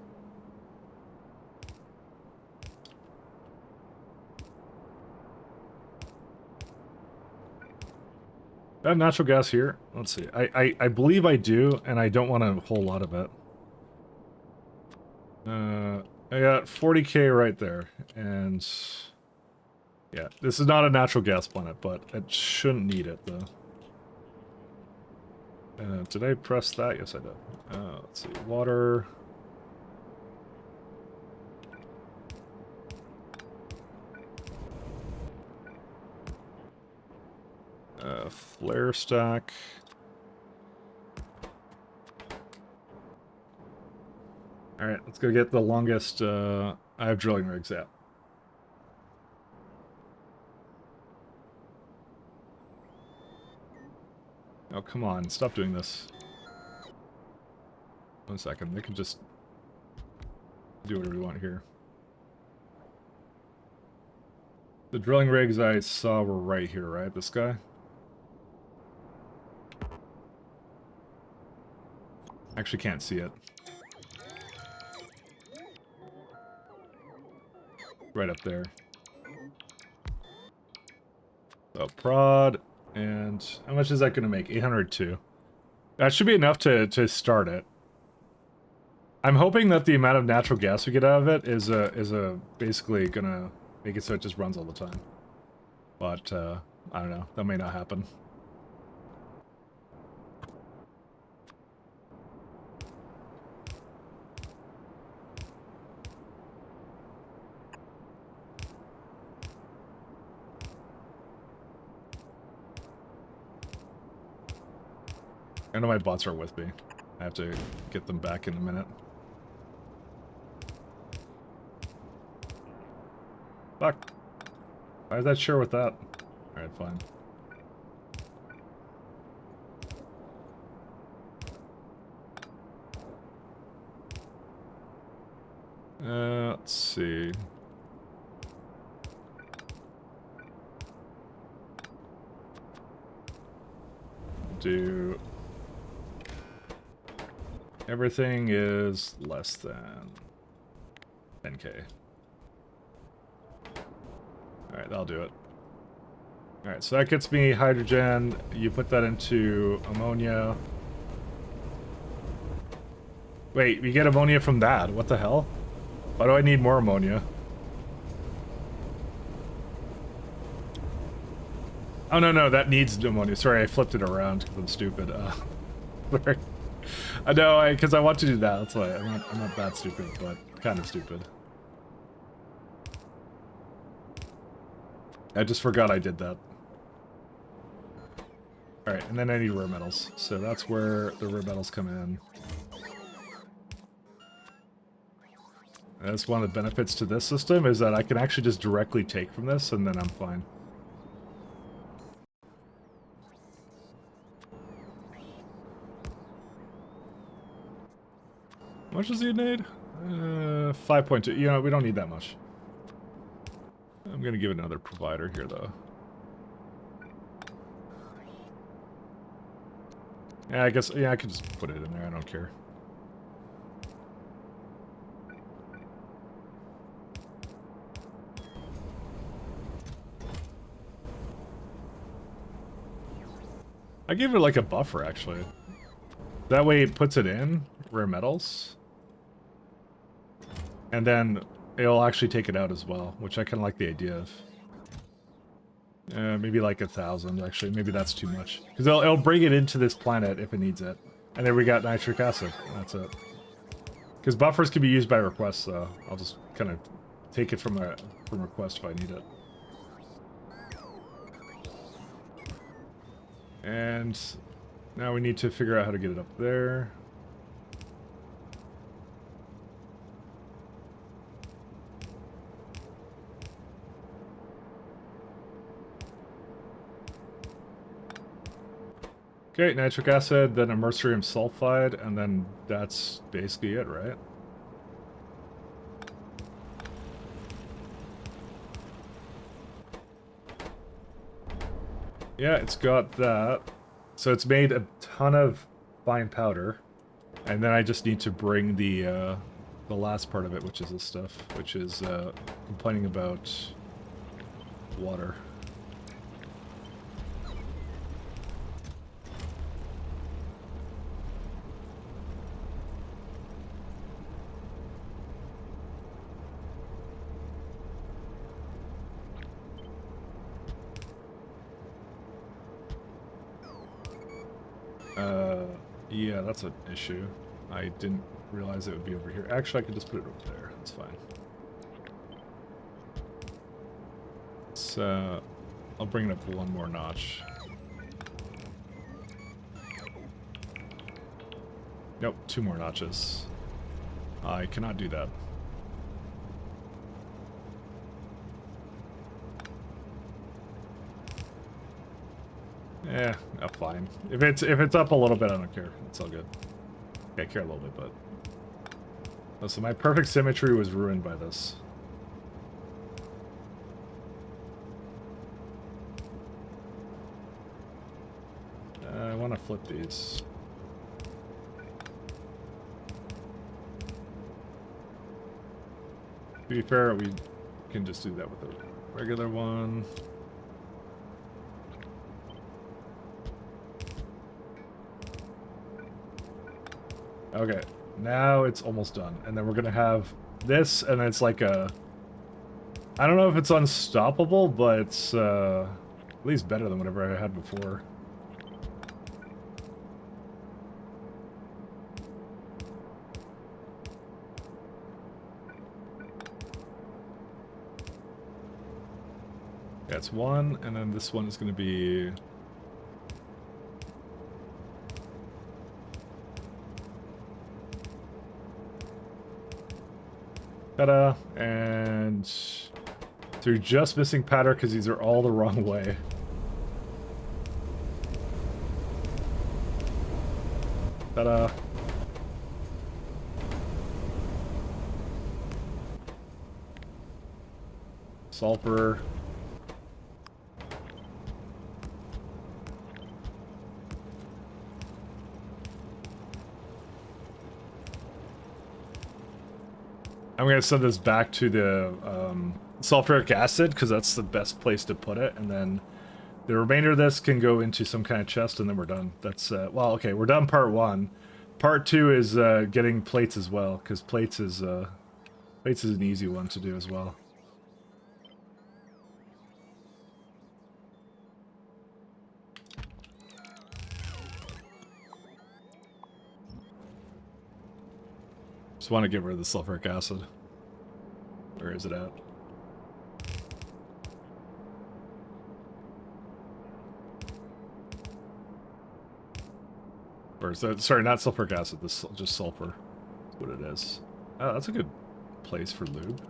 I have natural gas here. Let's see. I believe I do, and I don't want a whole lot of it. I got 40k right there, and... Yeah, this is not a natural gas planet, but it shouldn't need it, though. Did I press that? Yes, I did. Let's see. Water... flare stack. Alright, let's go get the longest, I have drilling rigs at. Oh, come on, stop doing this. 1 second. They can just do whatever we want here. The drilling rigs I saw were right here, right? This guy? Actually can't see it. Right up there. So prod, and how much is that going to make? 802. That should be enough to start it. I'm hoping that the amount of natural gas we get out of it is basically gonna make it so it just runs all the time. But I don't know. That may not happen. I know my bots are with me. I have to get them back in a minute. Fuck. Why is that sure with that? Alright, fine. Let's see. Do... Everything is less than 10k. Alright, that'll do it. Alright, so that gets me hydrogen. You put that into ammonia. Wait, we get ammonia from that. What the hell? Why do I need more ammonia? Oh, no, that needs ammonia. Sorry, I flipped it around because I'm stupid. Sorry. I know, because I want to do that. That's why I'm not that stupid, but kind of stupid. I just forgot I did that. Alright, and then I need rare metals. So that's where the rare metals come in. That's one of the benefits to this system, is that I can actually just directly take from this, and then I'm fine. How much does he need? 5.2. You know, we don't need that much. I'm gonna give it another provider here, though. Yeah, I guess, yeah, I could just put it in there. I don't care. I gave it like a buffer, actually. That way it puts it in rare metals. And then it'll actually take it out as well, which I kind of like the idea of. Maybe like 1,000, actually. Maybe that's too much. Because it'll bring it into this planet if it needs it. And then we got nitric acid. That's it. Because buffers can be used by request, so I'll just kind of take it from request if I need it. And now we need to figure out how to get it up there. Okay, nitric acid, then immersium sulfide, and then that's basically it, right? Yeah, it's got that. So it's made a ton of fine powder, and then I just need to bring the last part of it, which is this stuff, which is complaining about water. Yeah, that's an issue. I didn't realize it would be over here. Actually, I could just put it over there. That's fine. So, I'll bring it up one more notch. Nope, 2 more notches. I cannot do that. Eh, fine. If it's up a little bit, I don't care. It's all good. I care a little bit, but... Oh, so my perfect symmetry was ruined by this. I want to flip these. To be fair, we can just do that with a regular one. Okay, now it's almost done. And then we're gonna have this, and it's like a... I don't know if it's unstoppable, but it's at least better than whatever I had before. Yeah, it's one, and then this one is going to be... Ta-da! And... So you're just missing pattern because these are all the wrong way. Ta-da! Sulfur. I'm going to send this back to the sulfuric acid, because that's the best place to put it, and then the remainder of this can go into some kind of chest, and then we're done. That's, well, okay, we're done part 1. Part 2 is getting plates as well, because plates is an easy one to do as well. Just want to get rid of the sulfuric acid. Where is it at? Or is that, sorry, not sulfuric acid, this just sulfur. That's what it is. Oh, that's a good place for lube.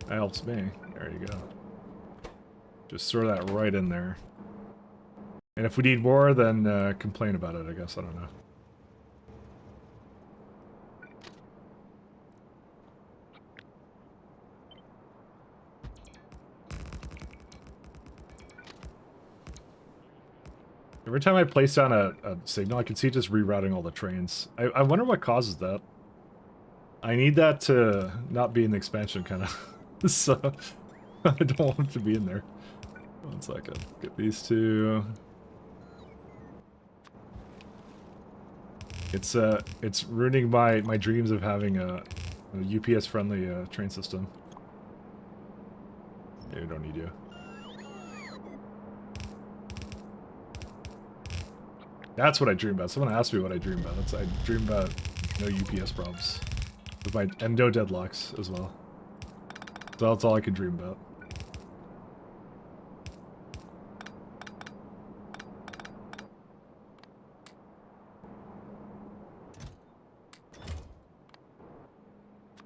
That helps me. There you go. Just throw that right in there. And if we need more, then complain about it, I guess. I don't know. Every time I place down a signal, I can see it just rerouting all the trains. I wonder what causes that. I need that to not be in the expansion, kind of. So, I don't want it to be in there. 1 second. Get these two. It's ruining my dreams of having a UPS-friendly train system. Yeah, we don't need you. That's what I dream about. Someone asked me what I dream about. I dream about no UPS problems. And no deadlocks as well. So that's all I can dream about.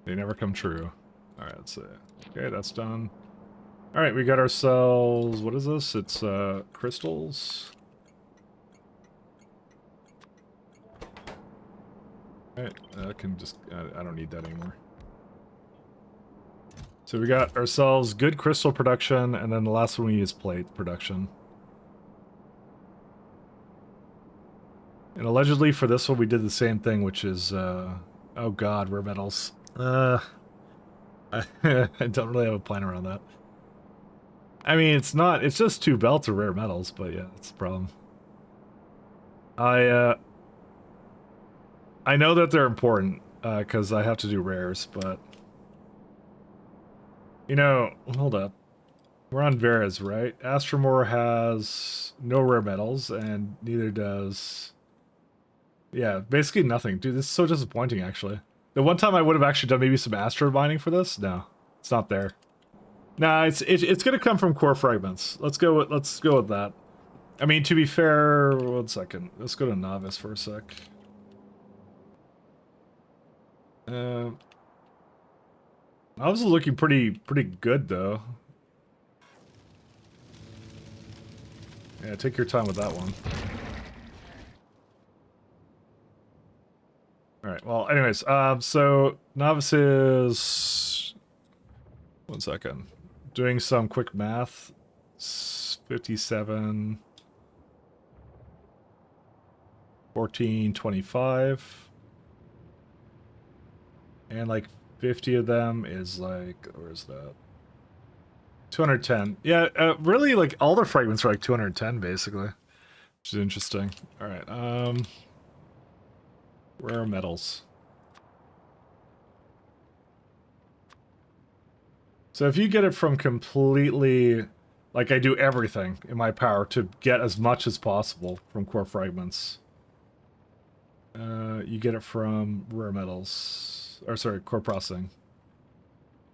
They never come true. Alright, let's see. Okay, that's done. Alright, we got ourselves... What is this? It's crystals. Alright, I can just... I don't need that anymore. So we got ourselves good crystal production, and then the last one we need is plate production. And allegedly for this one we did the same thing, which is... oh god, rare metals. I don't really have a plan around that. I mean, it's not... It's just 2 belts of rare metals, but yeah, that's the problem. I know that they're important, because I have to do rares, but... You know, hold up. We're on Vera's, right? Astromore has no rare metals, and neither does... Yeah, basically nothing. Dude, this is so disappointing, actually. The one time I would have actually done maybe some astro mining for this? No, it's not there. Nah, it's gonna come from core fragments. Let's go with that. I mean, to be fair, 1 second. Let's go to novice for a sec. Novice is looking pretty good though. Yeah, take your time with that one. Alright, well, anyways, so novices... 1 second. Doing some quick math. 57... 1425. And like 50 of them is like, where's that? 210. Yeah, really like all the fragments are like 210 basically. Which is interesting. Alright, rare metals. So if you get it from completely, like I do everything in my power to get as much as possible from core fragments. You get it from rare metals, or sorry, core processing.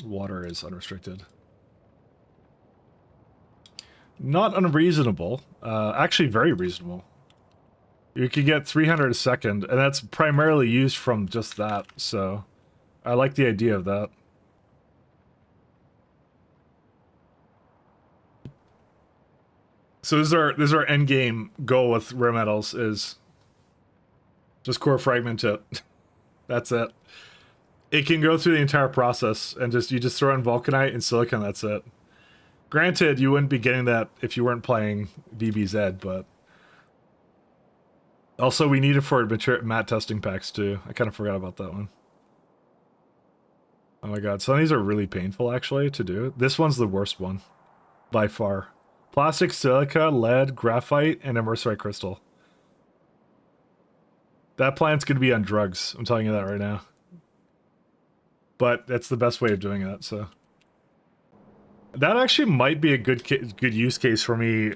Water is unrestricted. Not unreasonable, actually very reasonable. You could get 300 a second, and that's primarily used from just that, so I like the idea of that. So this is our end game goal with rare metals is just core fragment it. That's it. It can go through the entire process and you just throw in vulcanite and silicon, that's it. Granted, you wouldn't be getting that if you weren't playing VBZ, but also we need it for matte testing packs too. I kind of forgot about that one. Oh my god, some of these are really painful actually to do. This one's the worst one by far. Plastic, silica, lead, graphite, and emerserite crystal. That plant's going to be on drugs. I'm telling you that right now. But that's the best way of doing it, so. That actually might be a good use case for me,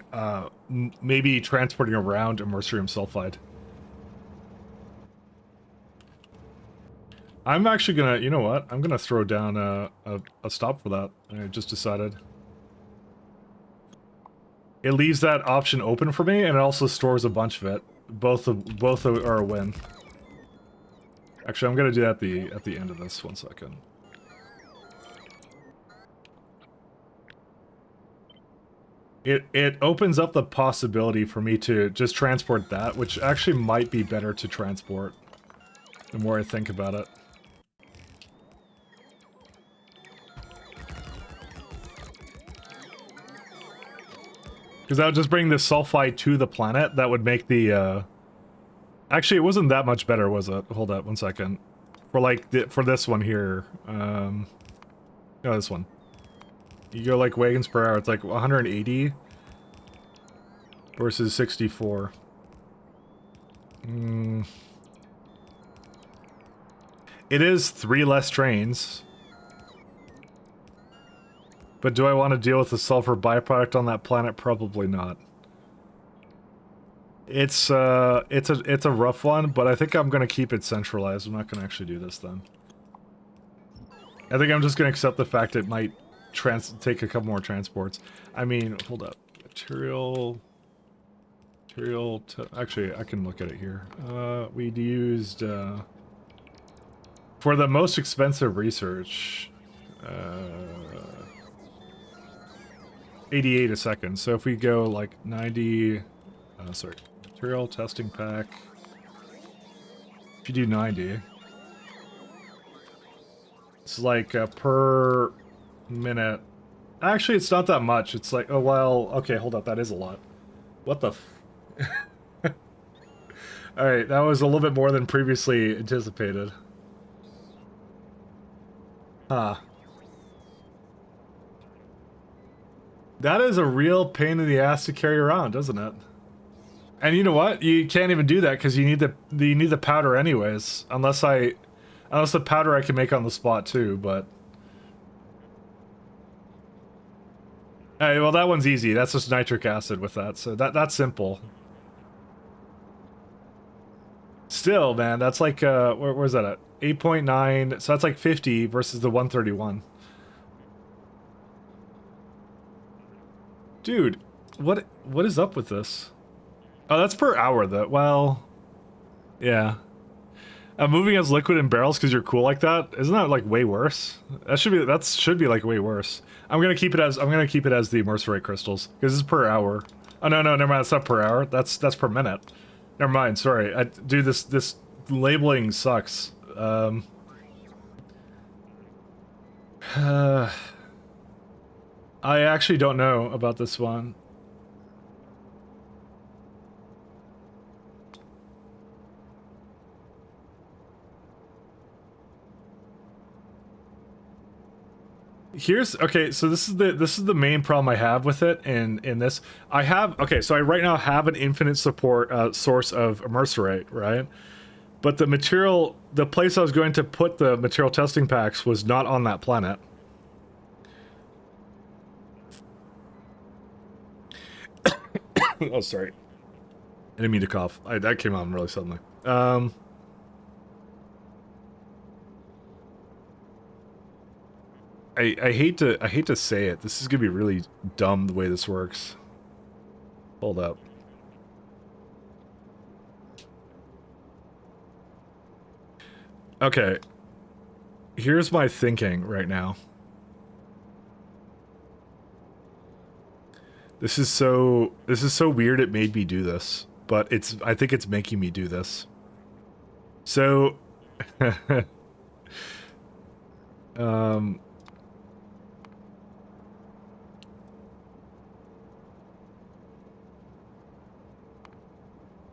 maybe transporting around immersorium sulfide. I'm actually gonna, you know what? I'm gonna throw down a stop for that. I just decided. It leaves that option open for me, and it also stores a bunch of it. Both are a win. Actually, I'm gonna do that at the end of this. 1 second. It opens up the possibility for me to just transport that, which actually might be better to transport. The more I think about it. Because that would just bring the sulfide to the planet. That would make the, Actually, it wasn't that much better, was it? Hold up, 1 second. For like, for this one here, oh, this one. You go like wagons per hour, it's like 180 versus 64. It is 3 less trains. But do I want to deal with the sulfur byproduct on that planet? Probably not. It's a rough one, but I think I'm gonna keep it centralized. I'm not gonna actually do this then. I think I'm just gonna accept the fact it might take a couple more transports. I mean, hold up. Actually, I can look at it here. We'd used for the most expensive research. 88 a second. So if we go like 90, sorry, material testing pack. If you do 90, it's like per minute. Actually, it's not that much. It's like, oh well, okay, hold up, that is a lot. What the f Alright, that was a little bit more than previously anticipated. Huh. That is a real pain in the ass to carry around, doesn't it? And you know what? You can't even do that because you need the powder anyways. Unless the powder I can make on the spot too, but hey, well that one's easy. That's just nitric acid with that. So that's simple. Still, man, that's like where's that at? 8.9. So that's like 50 versus the 131. Dude, what is up with this? Oh, that's per hour though. Well, yeah. Moving as liquid in barrels because you're cool like that, isn't that like way worse? That should be like way worse. I'm gonna keep it as the emerserite crystals because this is per hour. Oh no, never mind. It's not per hour. That's per minute. Never mind. Sorry. I do this labeling sucks. I actually don't know about this one. Okay, so this is the main problem I have with it in this. I have, okay, so I right now have an infinite support source of immerserate, right? But the place I was going to put the material testing packs was not on that planet. Oh, sorry. I didn't mean to cough. That came on really suddenly. I hate to say it. This is gonna be really dumb the way this works. Hold up. Okay. Here's my thinking right now. This is so weird it made me do this, but I think it's making me do this. So no,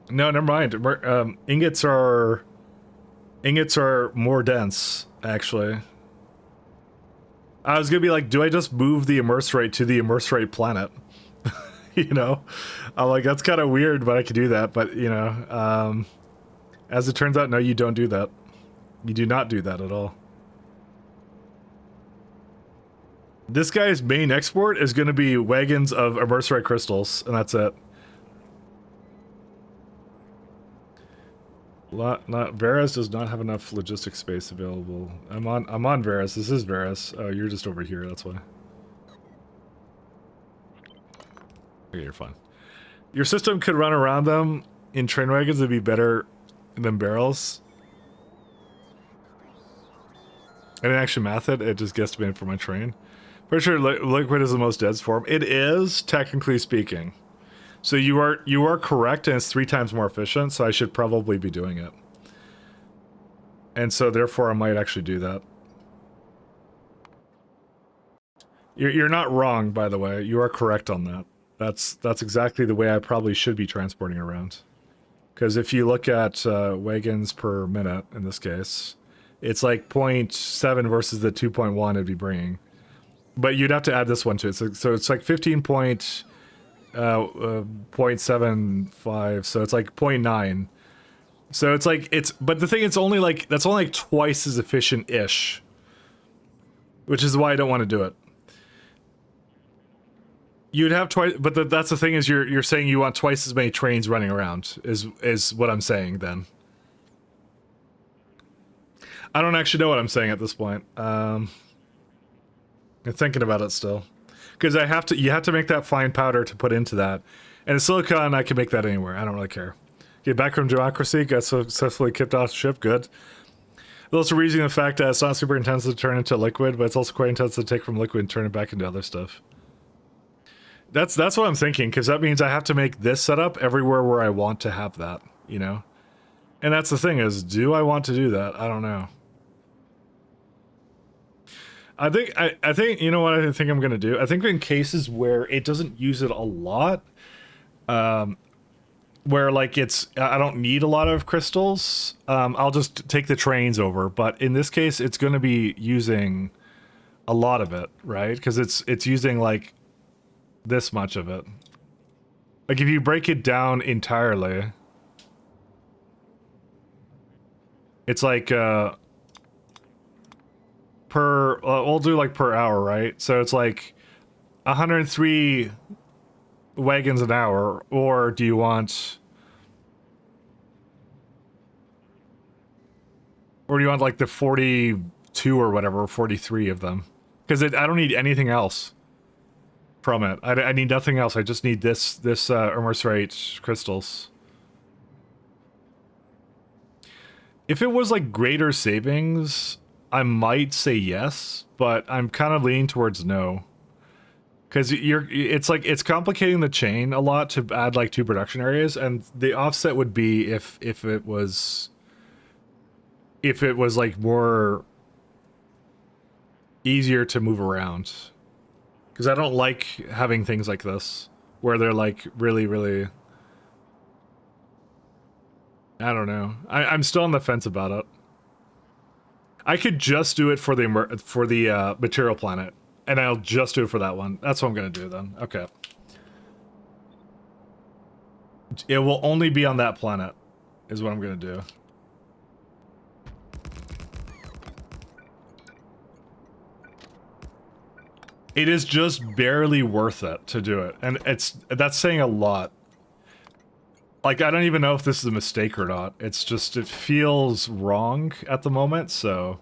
never mind. Ingots are more dense, actually. I was gonna be like, do I just move the immerserate to the immerserate planet? You know? I'm like, that's kind of weird, but I could do that. But, you know, as it turns out, no, you don't do that. You do not do that at all. This guy's main export is going to be wagons of immerserate crystals, and that's it. Varus does not have enough logistic space available. I'm on Varus. This is Varus. Oh, you're just over here. That's why. Okay, you're fine. Your system could run around them in train wagons. It'd be better than barrels. I didn't actually math it. It just guesstimated for my train. Pretty sure liquid is the most dense form. It is, technically speaking. So you are correct, and it's 3 times more efficient, so I should probably be doing it. And so therefore I might actually do that. You're not wrong, by the way. You are correct on that. That's exactly the way I probably should be transporting around. Because if you look at wagons per minute, in this case, it's like 0.7 versus the 2.1 it'd be bringing. But you'd have to add this one to it. So it's like 0.75, so it's like 0.9. So it's like, but the thing, that's only like twice as efficient-ish. Which is why I don't want to do it. You'd have twice, but that's the thing, is you're saying you want twice as many trains running around, is what I'm saying then. I don't actually know what I'm saying at this point. I'm thinking about it still. Because you have to make that fine powder to put into that. And the silicon, I can make that anywhere. I don't really care. Get back from democracy, got successfully kicked off the ship, good. Also reasoning the fact that it's not super intensive to turn into liquid, but it's also quite intensive to take from liquid and turn it back into other stuff. That's what I'm thinking, because that means I have to make this setup everywhere where I want to have that, you know? And that's the thing, is, do I want to do that? I don't know. I think you know what I think I'm gonna do? I think in cases where it doesn't use it a lot, where like I don't need a lot of crystals, I'll just take the trains over. But in this case, it's gonna be using a lot of it, right? Because it's using like this much of it. Like if you break it down entirely, it's like we'll do like per hour, right? So it's like 103 wagons an hour, or do you want like the 42 or whatever, 43 of them? Because I don't need anything else from it. I need nothing else. I just need this immerserate crystals. If it was like greater savings, I might say yes, but I'm kind of leaning towards no. Because it's complicating the chain a lot to add like 2 production areas, and the offset would be if it was if it was like more easier to move around. Because I don't like having things like this where they're like really, really. I don't know. I'm still on the fence about it. I could just do it for the material planet, and I'll just do it for that one. That's what I'm gonna do then. Okay. It will only be on that planet, is what I'm gonna do. It is just barely worth it to do it, and that's saying a lot. Like, I don't even know if this is a mistake or not. It's just, it feels wrong at the moment, so...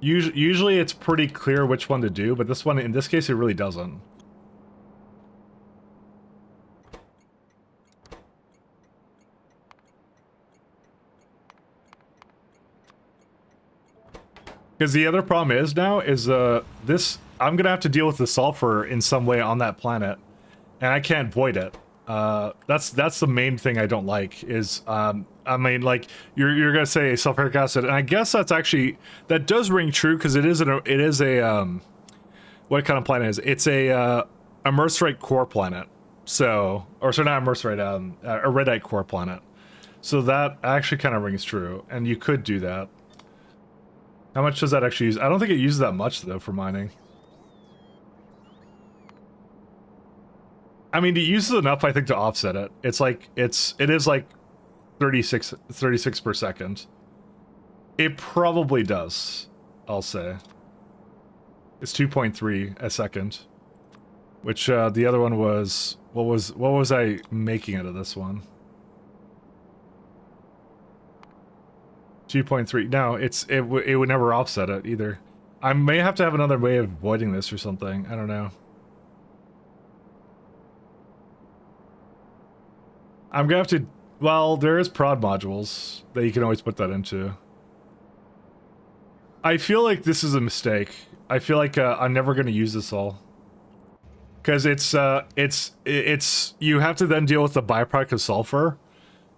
Usually it's pretty clear which one to do, but this one, in this case, it really doesn't. Because the other problem is now is this I'm gonna have to deal with the sulfur in some way on that planet, and I can't void it. That's the main thing I don't like is I mean, like you're gonna say sulfuric acid, and I guess that's actually that does ring true because it is a what kind of planet is it? It's a mercerite core planet. So not a mercerite, a redite core planet. So that actually kind of rings true, and you could do that. How much does that actually use? I don't think it uses that much, though, for mining. I mean, it uses enough, I think, to offset it. It's like, it is like 36 per second. It probably does, I'll say. It's 2.3 a second. Which, the other one was, what was I making out of this one? 2.3. No, it would never offset it either. I may have to have another way of avoiding this or something. I don't know. I'm gonna have to. Well, there is prod modules that you can always put that into. I feel like this is a mistake. I feel like I'm never gonna use this all. Because it's you have to then deal with the byproduct of sulfur.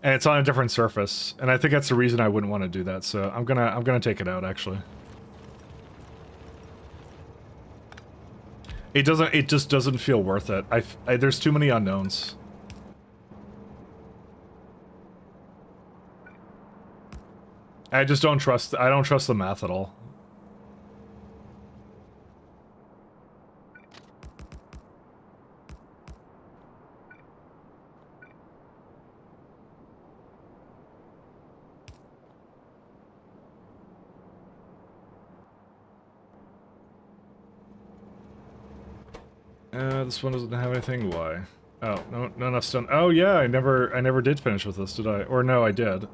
And it's on a different surface, and I think that's the reason I wouldn't want to do that. So I'm gonna take it out actually. It just doesn't feel worth it. There's too many unknowns. I don't trust the math at all. This one doesn't have anything. Why? Oh, no, not enough stone. Oh yeah, I never did finish with this, did I? Or no, I did.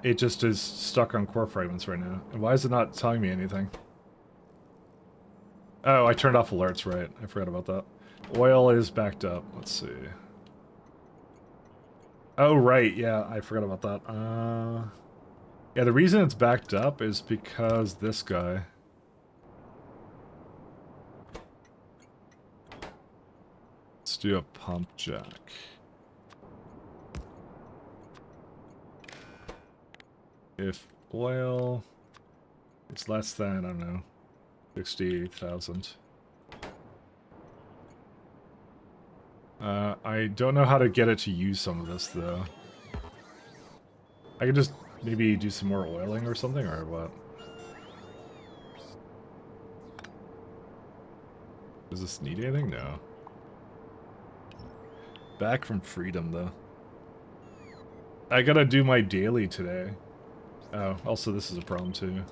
It just is stuck on core fragments right now. And why is it not telling me anything? Oh, I turned off alerts, right? I forgot about that. Oil is backed up. Let's see. Oh right, yeah, I forgot about that. Yeah, the reason it's backed up is because this guy. Let's do a pump jack. If oil is less than, I don't know, 60,000. I don't know how to get it to use some of this, though. I could just maybe do some more oiling or something, or what? Does this need anything? No. Back from freedom, though. I gotta do my daily today. Oh, also this is a problem, too.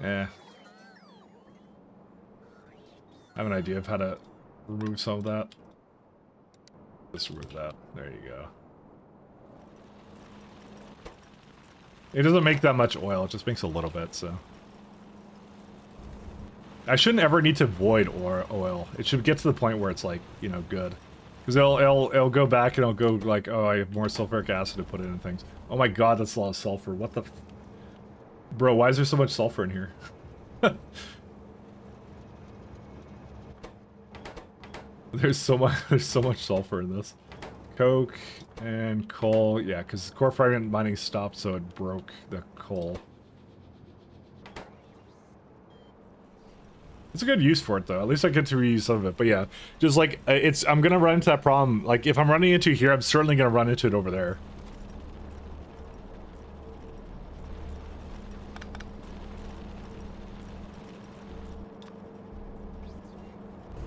Eh. I have an idea of how to remove some of that. Just remove that. There you go. It doesn't make that much oil, it just makes a little bit, so... I shouldn't ever need to void oil. It should get to the point where it's like, you know, good. Because it'll go back and it'll go like, oh, I have more sulfuric acid to put in and things. Oh my god, that's a lot of sulfur. What the Bro, why is there so much sulfur in here? There's so much sulfur in this. Coke and coal, yeah, because core fragment mining stopped, so it broke the coal. It's a good use for it though. At least I get to reuse some of it. But yeah, just like I'm gonna run into that problem. Like if I'm running into here, I'm certainly gonna run into it over there.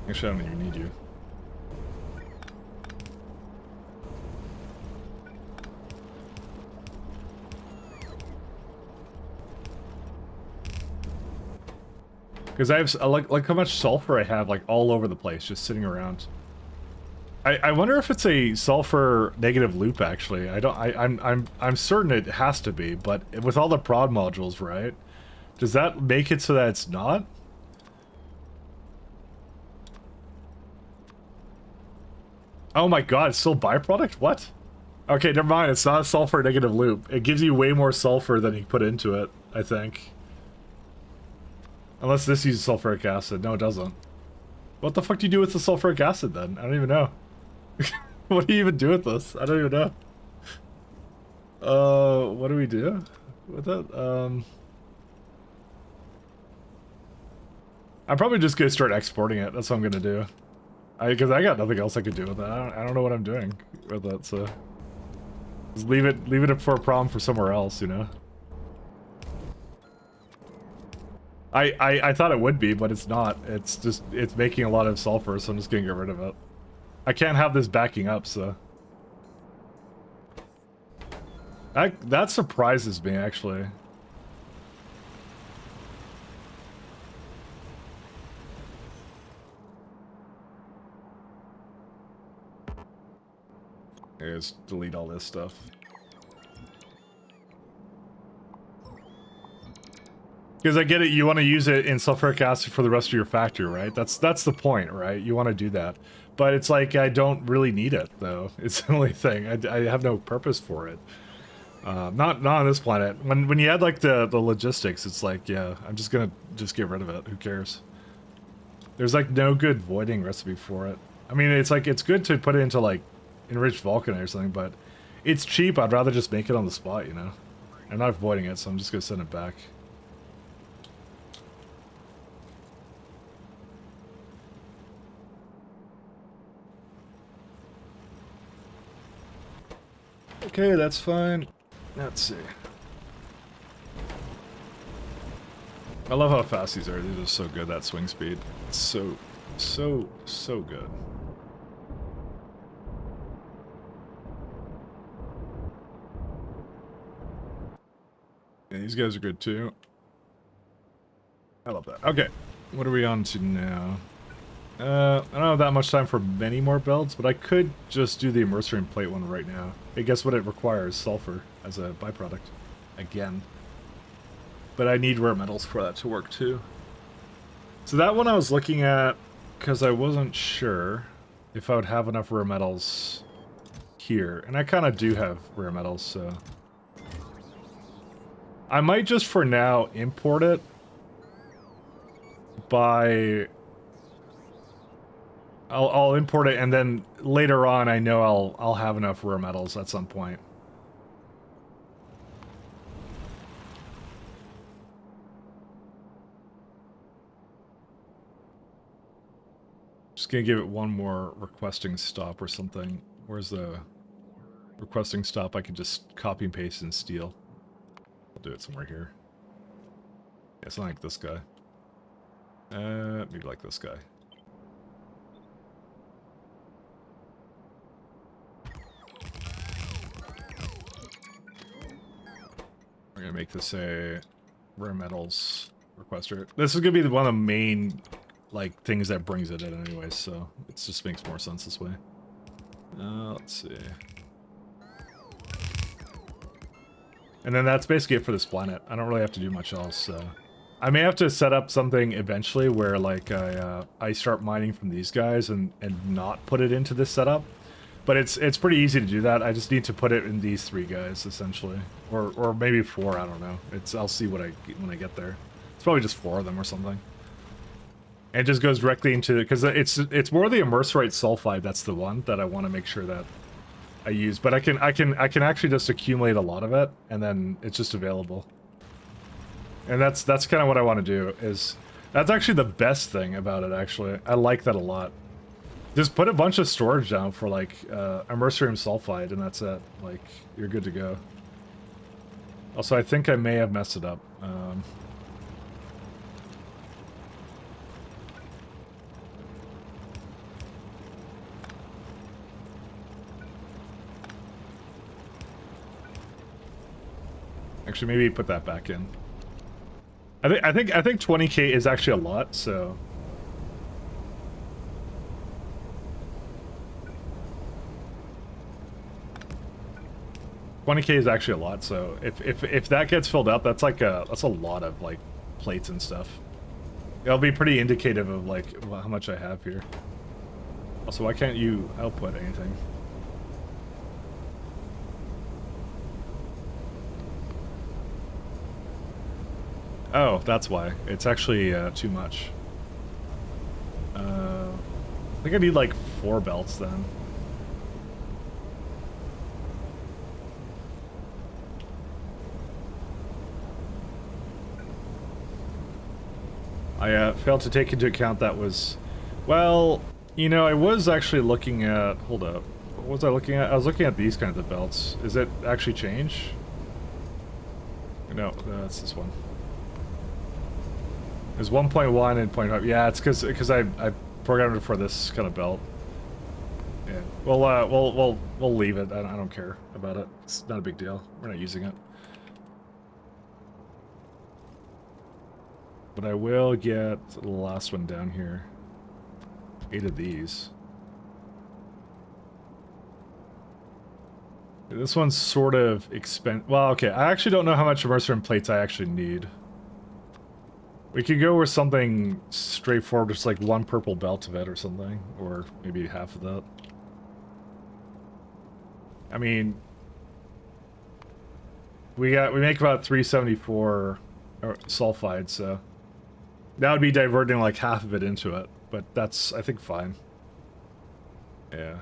Actually, I don't even need you. Because I have like how much sulfur I have like all over the place, just sitting around. I wonder if it's a sulfur negative loop. Actually, I'm certain it has to be, but with all the prod modules, right? Does that make it so that it's not? Oh my god, it's still a byproduct? What? Okay, never mind. It's not a sulfur negative loop. It gives you way more sulfur than you put into it, I think. Unless this uses sulfuric acid. No, it doesn't. What the fuck do you do with the sulfuric acid then? I don't even know. What do you even do with this? I don't even know. What do we do with it? I'm probably just gonna start exporting it. That's what I'm gonna do. Because I got nothing else I could do with that. I don't know what I'm doing with it, so just leave it up for a problem for somewhere else, you know. I thought it would be, but it's not. It's making a lot of sulfur, so I'm just gonna get rid of it. I can't have this backing up, so that surprises me actually. Let's delete all this stuff. Because I get it, you want to use it in sulfuric acid for the rest of your factory, right? That's the point, right? You want to do that. But it's like, I don't really need it, though. It's the only thing. I have no purpose for it. Not on this planet. When you add, like, the logistics, it's like, yeah, I'm just gonna get rid of it. Who cares? There's, like, no good voiding recipe for it. I mean, it's like, it's good to put it into, like, enriched vulcanite or something, but it's cheap. I'd rather just make it on the spot, you know? I'm not voiding it, so I'm just gonna send it back. Okay, that's fine. Let's see. I love how fast these are. These are so good, that swing speed. It's so good. Yeah, these guys are good too. I love that. Okay, what are we on to now? I don't have that much time for many more builds, but I could just do the immersion plate one right now. Hey, guess what it requires? Sulfur as a byproduct. Again. But I need rare metals for that to work too. So that one I was looking at because I wasn't sure if I would have enough rare metals here. And I kind of do have rare metals, so... I might just for now import it by... I'll import it, and then later on, I know I'll have enough rare metals at some point. Just gonna give it one more requesting stop or something. Where's the requesting stop? I can just copy and paste and steal. I'll do it somewhere here. Yeah, it's not like this guy. Maybe like this guy. We're gonna make this a rare metals requester. This is gonna be one of the main like things that brings it in anyway, so it just makes more sense this way. Let's see. And then that's basically it for this planet. I don't really have to do much else, so I may have to set up something eventually where like I start mining from these guys and not put it into this setup. But it's pretty easy to do that. I just need to put it in these 3 guys essentially, or maybe 4. I don't know. I'll see what when I get there. It's probably just 4 of them or something. And it just goes directly into because it's more the immersorite sulfide. That's the one that I want to make sure that I use. But I can actually just accumulate a lot of it, and then it's just available. And that's kind of what I want to do. That's actually the best thing about it. Actually, I like that a lot. Just put a bunch of storage down for like immersorium sulfide, and that's it. Like you're good to go. Also, I think I may have messed it up. Actually, maybe put that back in. I think 20k is actually a lot, so. $20k is actually a lot, so if that gets filled up, that's a lot of like plates and stuff. It'll be pretty indicative of like how much I have here. Also, why can't you output anything? Oh, that's why. It's actually too much. I think I need like 4 belts then. I failed to take into account that was... Well, you know, I was actually looking at... Hold up. What was I looking at? I was looking at these kinds of belts. Is it actually change? No, that's this one. There's 1.1 and 0.5. Yeah, it's because I programmed it for this kind of belt. Yeah. Well, we'll leave it. I don't care about it. It's not a big deal. We're not using it. But I will get the last one down here. 8 of these. This one's sort of expensive. Well, okay. I actually don't know how much immersion plates I actually need. We could go with something straightforward, just like 1 purple belt of it or something, or maybe half of that. I mean, we make about 374 sulfide, so that would be diverting like half of it into it, but that's, I think, fine. Yeah.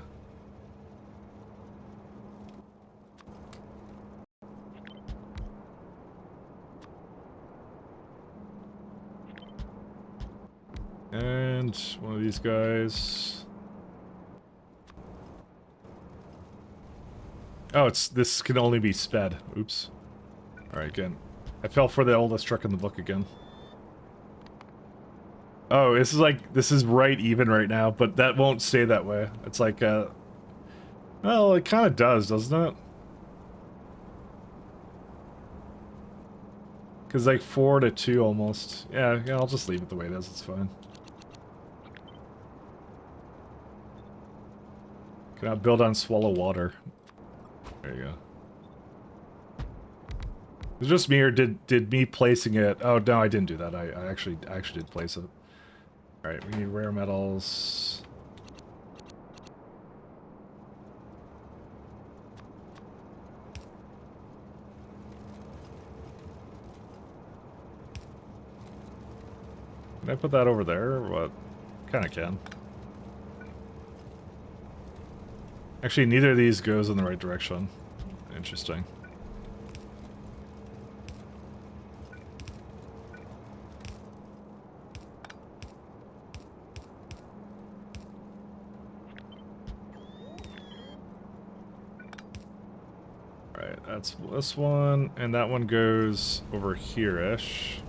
And one of these guys. Oh, this can only be sped. Oops. Alright, again. I fell for the oldest trick in the book again. Oh, this is right even right now, but that won't stay that way. It's like, well, it kind of does, doesn't it? Because like 4 to 2 almost. Yeah, I'll just leave it the way it is, it's fine. Cannot build on swallow water. There you go. Is it just me, or did me placing it? Oh no, I didn't do that. I actually did place it. All right, we need rare metals. Can I put that over there, or what? Kind of can. Actually, neither of these goes in the right direction. Interesting. Right, that's this one, and that one goes over here-ish.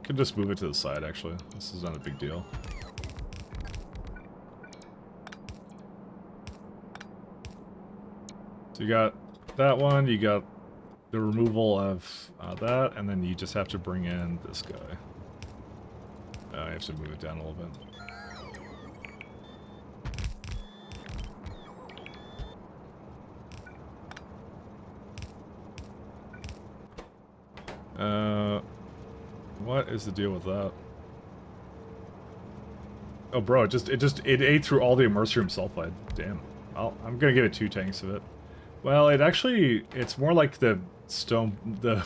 Could just move it to the side, actually. This is not a big deal. So you got that one, you got the removal of that, and then you just have to bring in this guy. I have to move it down a little bit. is the deal with that? Oh, bro, it ate through all the immersium sulfide. Damn. I'm gonna give it 2 tanks of it. Well, it's more like the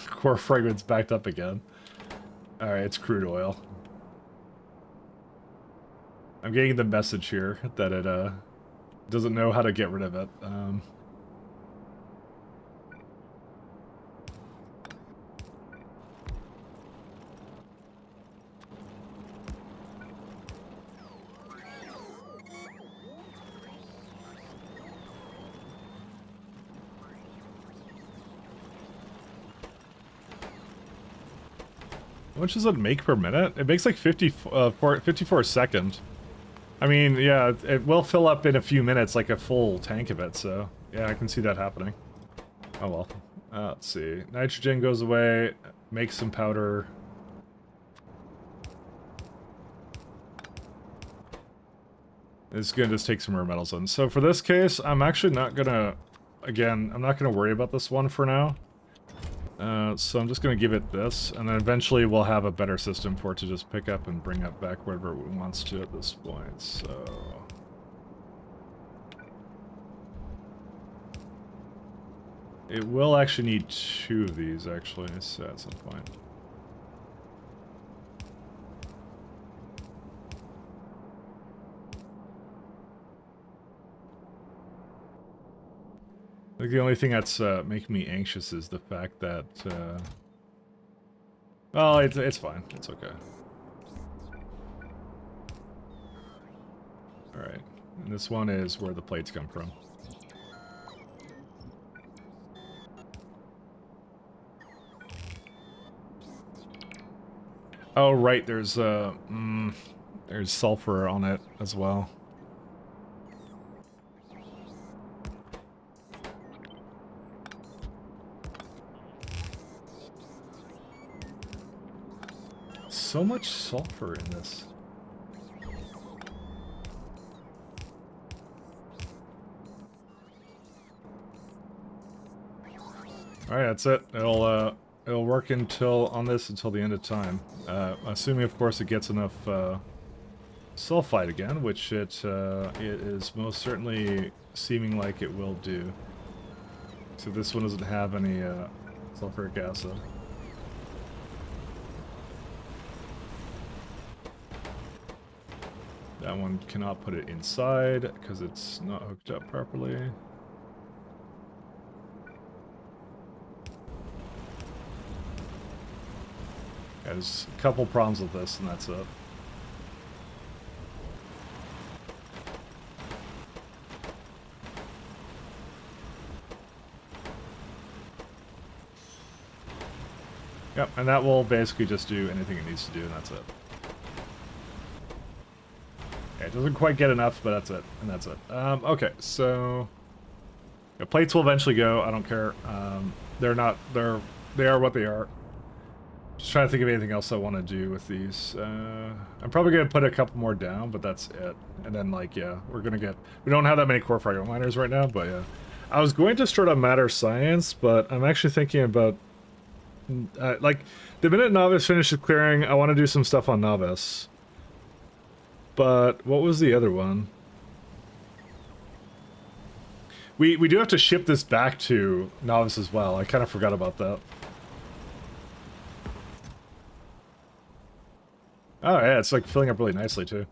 core fragment's backed up again. Alright, it's crude oil. I'm getting the message here that it, doesn't know how to get rid of it. How much does it make per minute? It makes like 54 a second. I mean, yeah, it will fill up in a few minutes, like a full tank of it, so... Yeah, I can see that happening. Oh well. Let's see. Nitrogen goes away, make some powder. It's gonna just take some rare metals in. So for this case, I'm actually not gonna... Again, I'm not gonna worry about this one for now. So I'm just going to give it this, and then eventually we'll have a better system for it to just pick up and bring it back wherever it wants to at this point, so... It will actually need 2 of these, actually, so at some point. I think the only thing that's making me anxious is the fact that, well, it's fine. It's okay. Alright. And this one is where the plates come from. Oh, right, there's sulfur on it as well. So much sulfur in this. Alright, that's it. It'll work until the end of time. Assuming, of course, it gets enough sulfide again, which it is most certainly seeming like it will do. So this one doesn't have any sulfuric acid. That one cannot put it inside because it's not hooked up properly. Yeah, there's a couple problems with this, and that's it. Yep, and that will basically just do anything it needs to do, and that's it. Okay, it doesn't quite get enough, but that's it, and that's it. Okay, so... The plates will eventually go, I don't care. They are what they are. Just trying to think of anything else I want to do with these. I'm probably going to put a couple more down, but that's it. And then, like, yeah, we're going to get... We don't have that many core fragment miners right now, but yeah. I was going to start on matter science, but I'm actually thinking about... like, the minute Novice finishes clearing, I want to do some stuff on Novice. But what was the other one? We do have to ship this back to Novice as well. I kind of forgot about that. Oh yeah, it's like filling up really nicely too.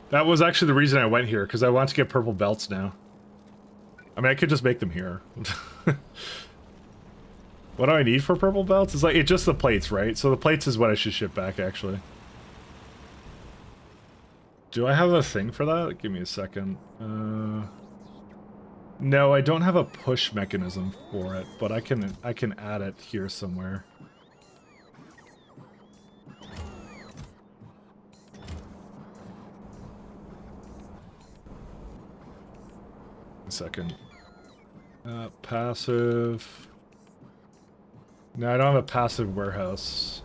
That was actually the reason I went here, because I want to get purple belts now. I mean, I could just make them here. What do I need for purple belts? It's like, it's just the plates, right? So the plates is what I should ship back, actually. Do I have a thing for that? Give me a second. No, I don't have a push mechanism for it, but I can add it here somewhere. A second. Passive. No, I don't have a passive warehouse.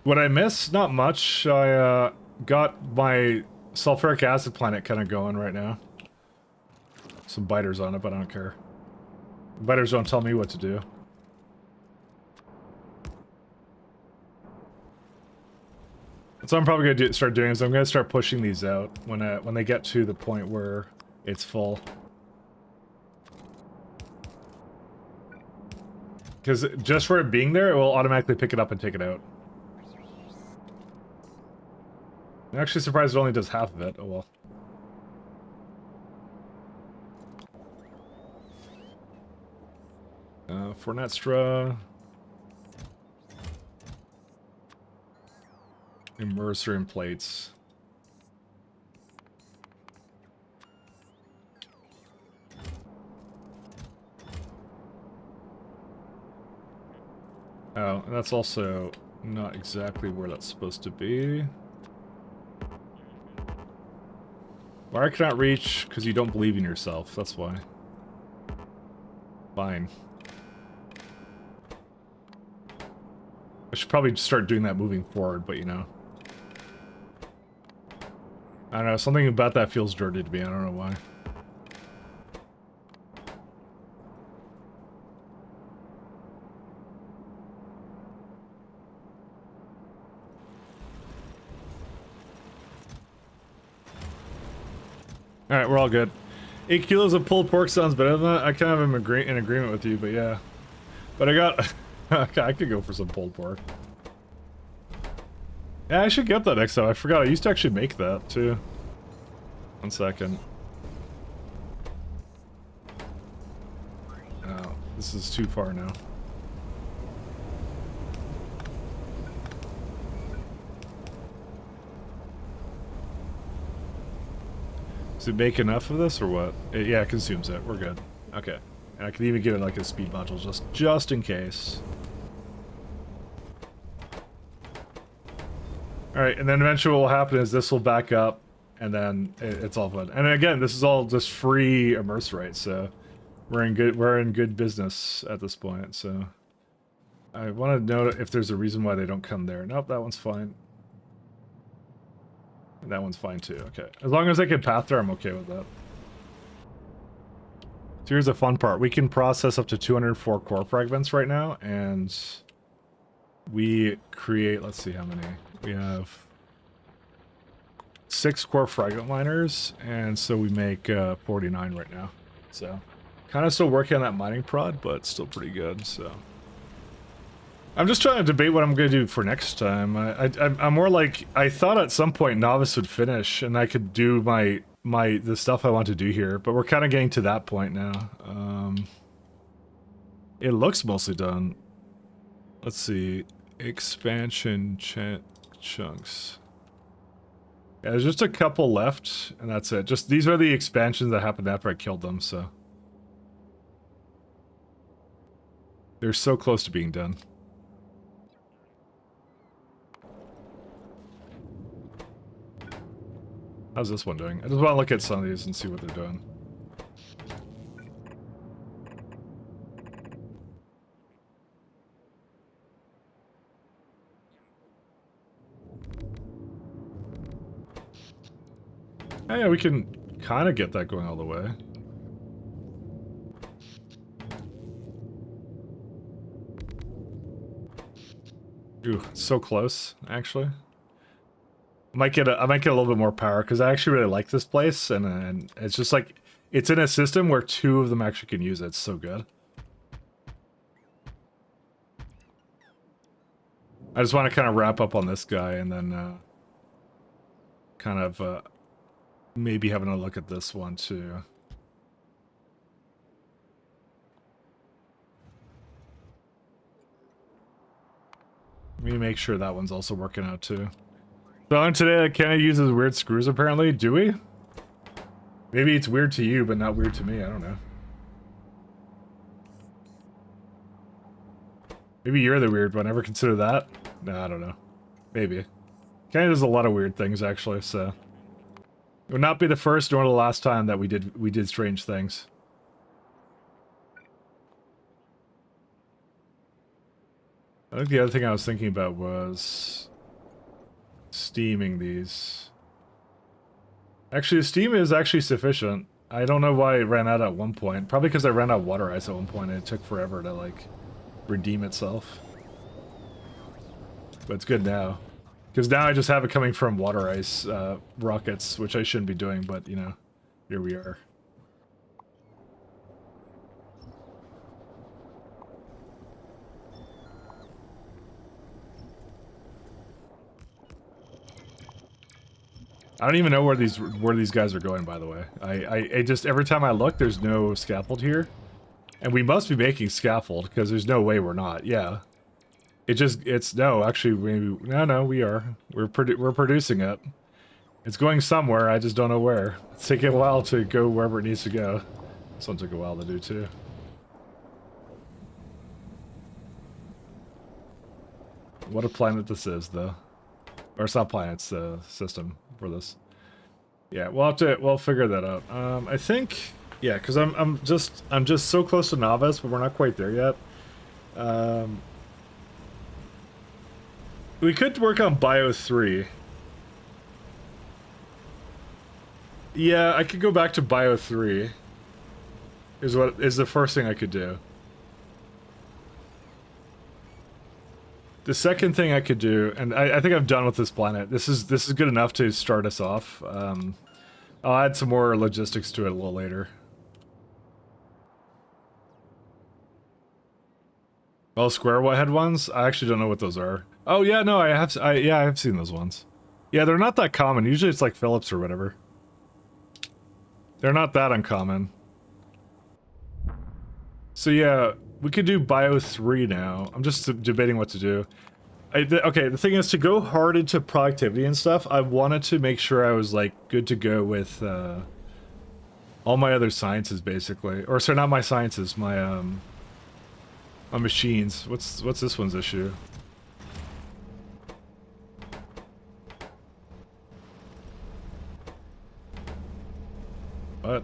What I miss? Not much. I got my sulfuric acid planet kind of going right now. Some biters on it, but I don't care. Inviters don't tell me what to do. That's what I'm probably gonna start doing is I'm gonna start pushing these out when they get to the point where it's full. Because just for it being there, it will automatically pick it up and take it out. I'm actually surprised it only does half of it. Oh well. Fornestra. Immerser and plates. Oh, and that's also not exactly where that's supposed to be. Why I cannot reach? Because you don't believe in yourself, that's why. Fine. I should probably start doing that moving forward, but you know. I don't know, something about that feels dirty to me, I don't know why. Alright, we're all good. 8 kilos of pulled pork sounds better than that. I kind of am in agreement with you, but yeah. But I got... I could go for some pulled pork. Yeah, I should get that next time. I forgot. I used to actually make that, too. 1 second. Oh, this is too far now. Does it make enough of this or what? Yeah, it consumes it. We're good. Okay. And I could even give it like a speed module just in case. Alright, and then eventually what will happen is this will back up and then it's all fun. And again, this is all just free immerse, so we're in good business at this point, so I want to know if there's a reason why they don't come there. Nope, that one's fine. And that one's fine too. Okay. As long as I can path there, I'm okay with that. So here's the fun part. We can process up to 204 core fragments right now, and we create, let's see how many. We have 6 core fragment liners, and so we make 49 right now. So kind of still working on that mining prod, but still pretty good, so. I'm just trying to debate what I'm going to do for next time. I'm more like, I thought at some point Novice would finish and I could do the stuff I want to do here, but we're kind of getting to that point now. It looks mostly done. Let's see. Expansion chunks. Yeah, there's just a couple left, and that's it. Just these are the expansions that happened after I killed them, so. They're so close to being done. How's this one doing? I just want to look at some of these and see what they're doing. Oh, yeah, we can kind of get that going all the way. Ooh, so close, actually. I might get a little bit more power because I actually really like this place, and it's just like it's in a system where 2 of them actually can use it. It's so good. I just want to kind of wrap up on this guy and then kind of maybe having a look at this one too. Let me make sure that one's also working out too. So on today, Kenna uses weird screws apparently. Do we? Maybe it's weird to you, but not weird to me. I don't know. Maybe you're the weird one. Ever consider that? No, I don't know. Maybe. Kenna does a lot of weird things actually, so it would not be the first nor the last time that we did strange things. I think the other thing I was thinking about was steaming these. Actually, the steam is actually sufficient. I don't know why it ran out at one point. Probably because I ran out of water ice at one point and it took forever to, like, redeem itself. But it's good now. Because now I just have it coming from water ice rockets, which I shouldn't be doing, but, you know, here we are. I don't even know where these guys are going, by the way. I just, every time I look, there's no scaffold here. And we must be making scaffold, because there's no way we're not. Yeah. No, actually, no, we are. We're producing it. It's going somewhere, I just don't know where. It's taking a while to go wherever it needs to go. This one took a while to do, too. What a planet this is, though. Or it's not planet, it's a system for this. Yeah, we'll figure that out. I think, yeah, because I'm just so close to novice, but we're not quite there yet. We could work on Bio 3. Yeah, I could go back to Bio 3. Is the first thing I could do. The second thing I could do, and I think I'm done with this planet. This is good enough to start us off. I'll add some more logistics to it a little later. Oh, square head ones? I actually don't know what those are. Oh yeah, no, I have seen those ones. Yeah, they're not that common. Usually it's like Phillips or whatever. They're not that uncommon. So yeah, we could do Bio 3 now. I'm just debating what to do. Okay, the thing is, to go hard into productivity and stuff, I wanted to make sure I was, like, good to go with, all my other sciences, basically. Or, sorry, not my sciences, my machines. What's this one's issue? What?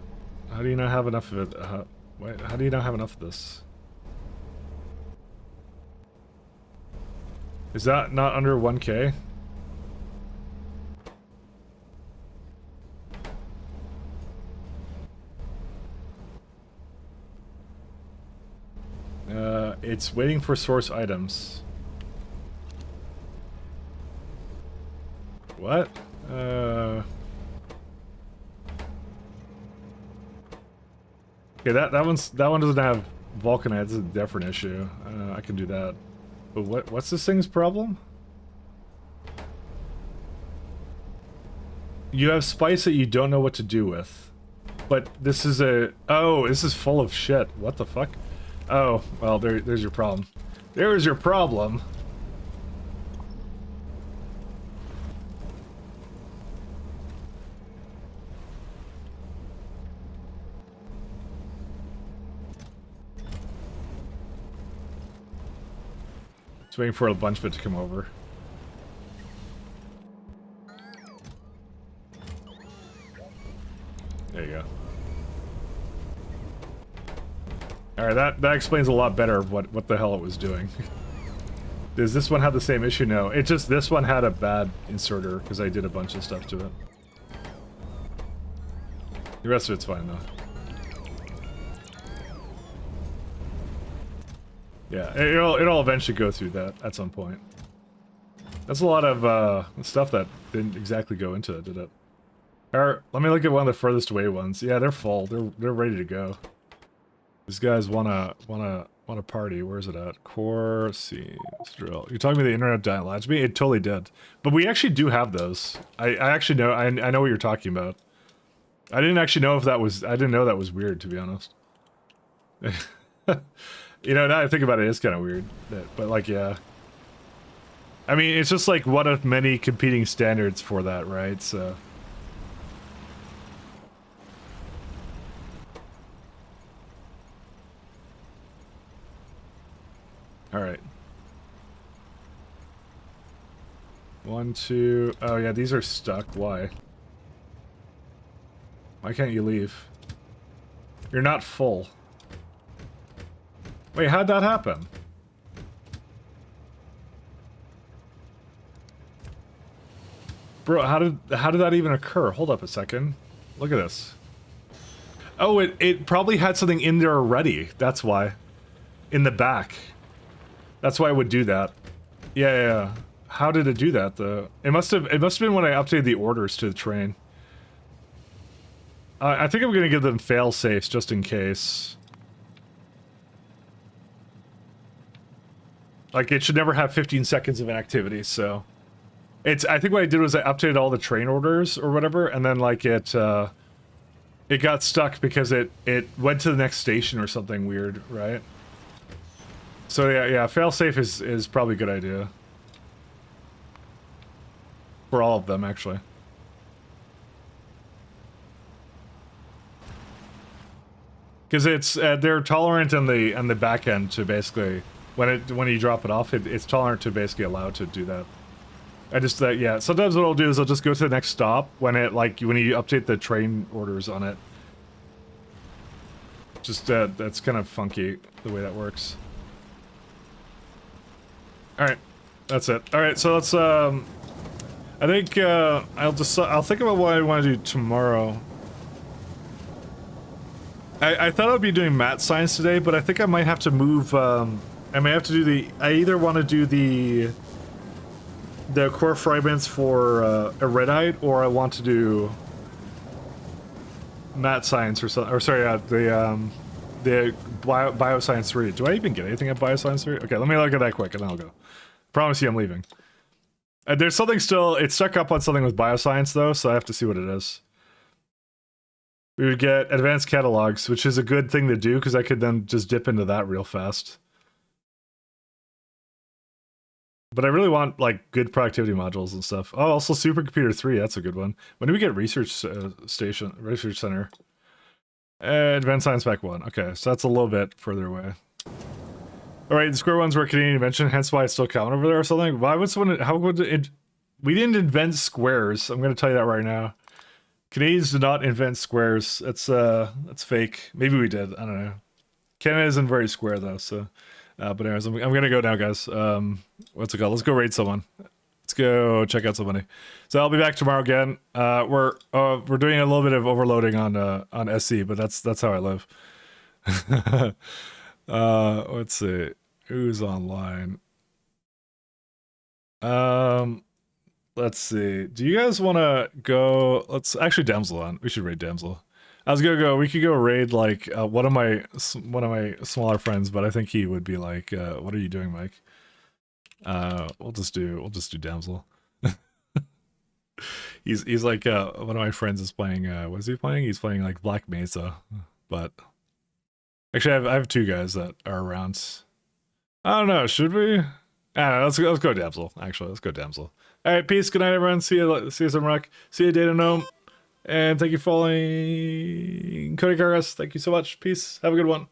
How do you not have enough of it? Wait, how do you not have enough of this? Is that not under 1K? It's waiting for source items. What? Okay, that one doesn't have vulcanite. That's a different issue. I can do that. But what's this thing's problem? You have spice that you don't know what to do with. But this is this is full of shit. What the fuck? Oh, well, there's your problem. There's your problem. Just waiting for a bunch of it to come over. There you go. Alright, that explains a lot better of what the hell it was doing. Does this one have the same issue? No. It's just this one had a bad inserter because I did a bunch of stuff to it. The rest of it's fine though. Yeah, it'll eventually go through that at some point. That's a lot of stuff that didn't exactly go into it, did it? Let me look at one of the furthest away ones. Yeah, they're full. They're ready to go. These guys wanna party. Where's it at? Core seams drill. You're talking about the internet giant latch me? It totally did. But we actually do have those. I actually know. I know what you're talking about. I didn't actually know if that was. I didn't know that was weird, to be honest. You know, now I think about it, it's kind of weird. But like, yeah. I mean, it's just like one of many competing standards for that, right? So. Alright. 1, 2... Oh yeah, these are stuck. Why? Why can't you leave? You're not full. Wait, how'd that happen? Bro, how did that even occur? Hold up a second. Look at this. Oh, it probably had something in there already. That's why. In the back. That's why I would do that. Yeah. How did it do that though? It must have been when I updated the orders to the train. I think I'm gonna give them fail safes just in case. Like it should never have 15 seconds of inactivity, so I think what I did was I updated all the train orders or whatever, and then like it got stuck because it went to the next station or something weird, right? So yeah, failsafe is probably a good idea. For all of them, actually. Because it's they're tolerant on the back end to basically when you drop it off, it's tolerant to basically allow it to do that. I just yeah. Sometimes what I'll do is I'll just go to the next stop when you update the train orders on it. Just that's kind of funky the way that works. All right, that's it. All right, so let's I think I'll think about what I want to do tomorrow. I thought I'd be doing math science today, but I think I might have to move. I may have to do I either want to do the core fragments for a red-eyed, or I want to do math science or something. Or sorry, the bioscience 3. Do I even get anything at bioscience 3? Okay, let me look at that quick, and then I'll go. Promise you, I'm leaving. There's something still. It's stuck up on something with bioscience though, so I have to see what it is. We would get advanced catalogs, which is a good thing to do because I could then just dip into that real fast. But I really want like good productivity modules and stuff. Oh, also Supercomputer 3, that's a good one. When do we get research center? Advanced Science Pack 1. Okay, so that's a little bit further away. All right, the square ones were a Canadian invention, hence why it's still common over there or something. Why would someone? How would it? We didn't invent squares. I'm going to tell you that right now. Canadians did not invent squares. That's fake. Maybe we did. I don't know. Canada isn't very square though. So, but anyways, I'm gonna go now, guys. What's it called? Let's go raid someone. Let's go check out somebody. So I'll be back tomorrow again. We're doing a little bit of overloading on SC, but that's how I live. Let's see who's online. Let's see. Do you guys want to go? Let's actually Damsel on. We should raid Damsel. I was gonna go. We could go raid like one of my smaller friends, but I think he would be like, "What are you doing, Mike?" We'll just do Damsel. he's like one of my friends is playing. What is he playing? He's playing like Black Mesa, but actually I have two guys that are around. I don't know. Should we? I don't know. Let's go Damsel. Actually, let's go Damsel. All right, peace. Good night, everyone. See you, Samrock. See you, Data Gnome. And thank you for following Cody Kargas. Thank you so much. Peace. Have a good one.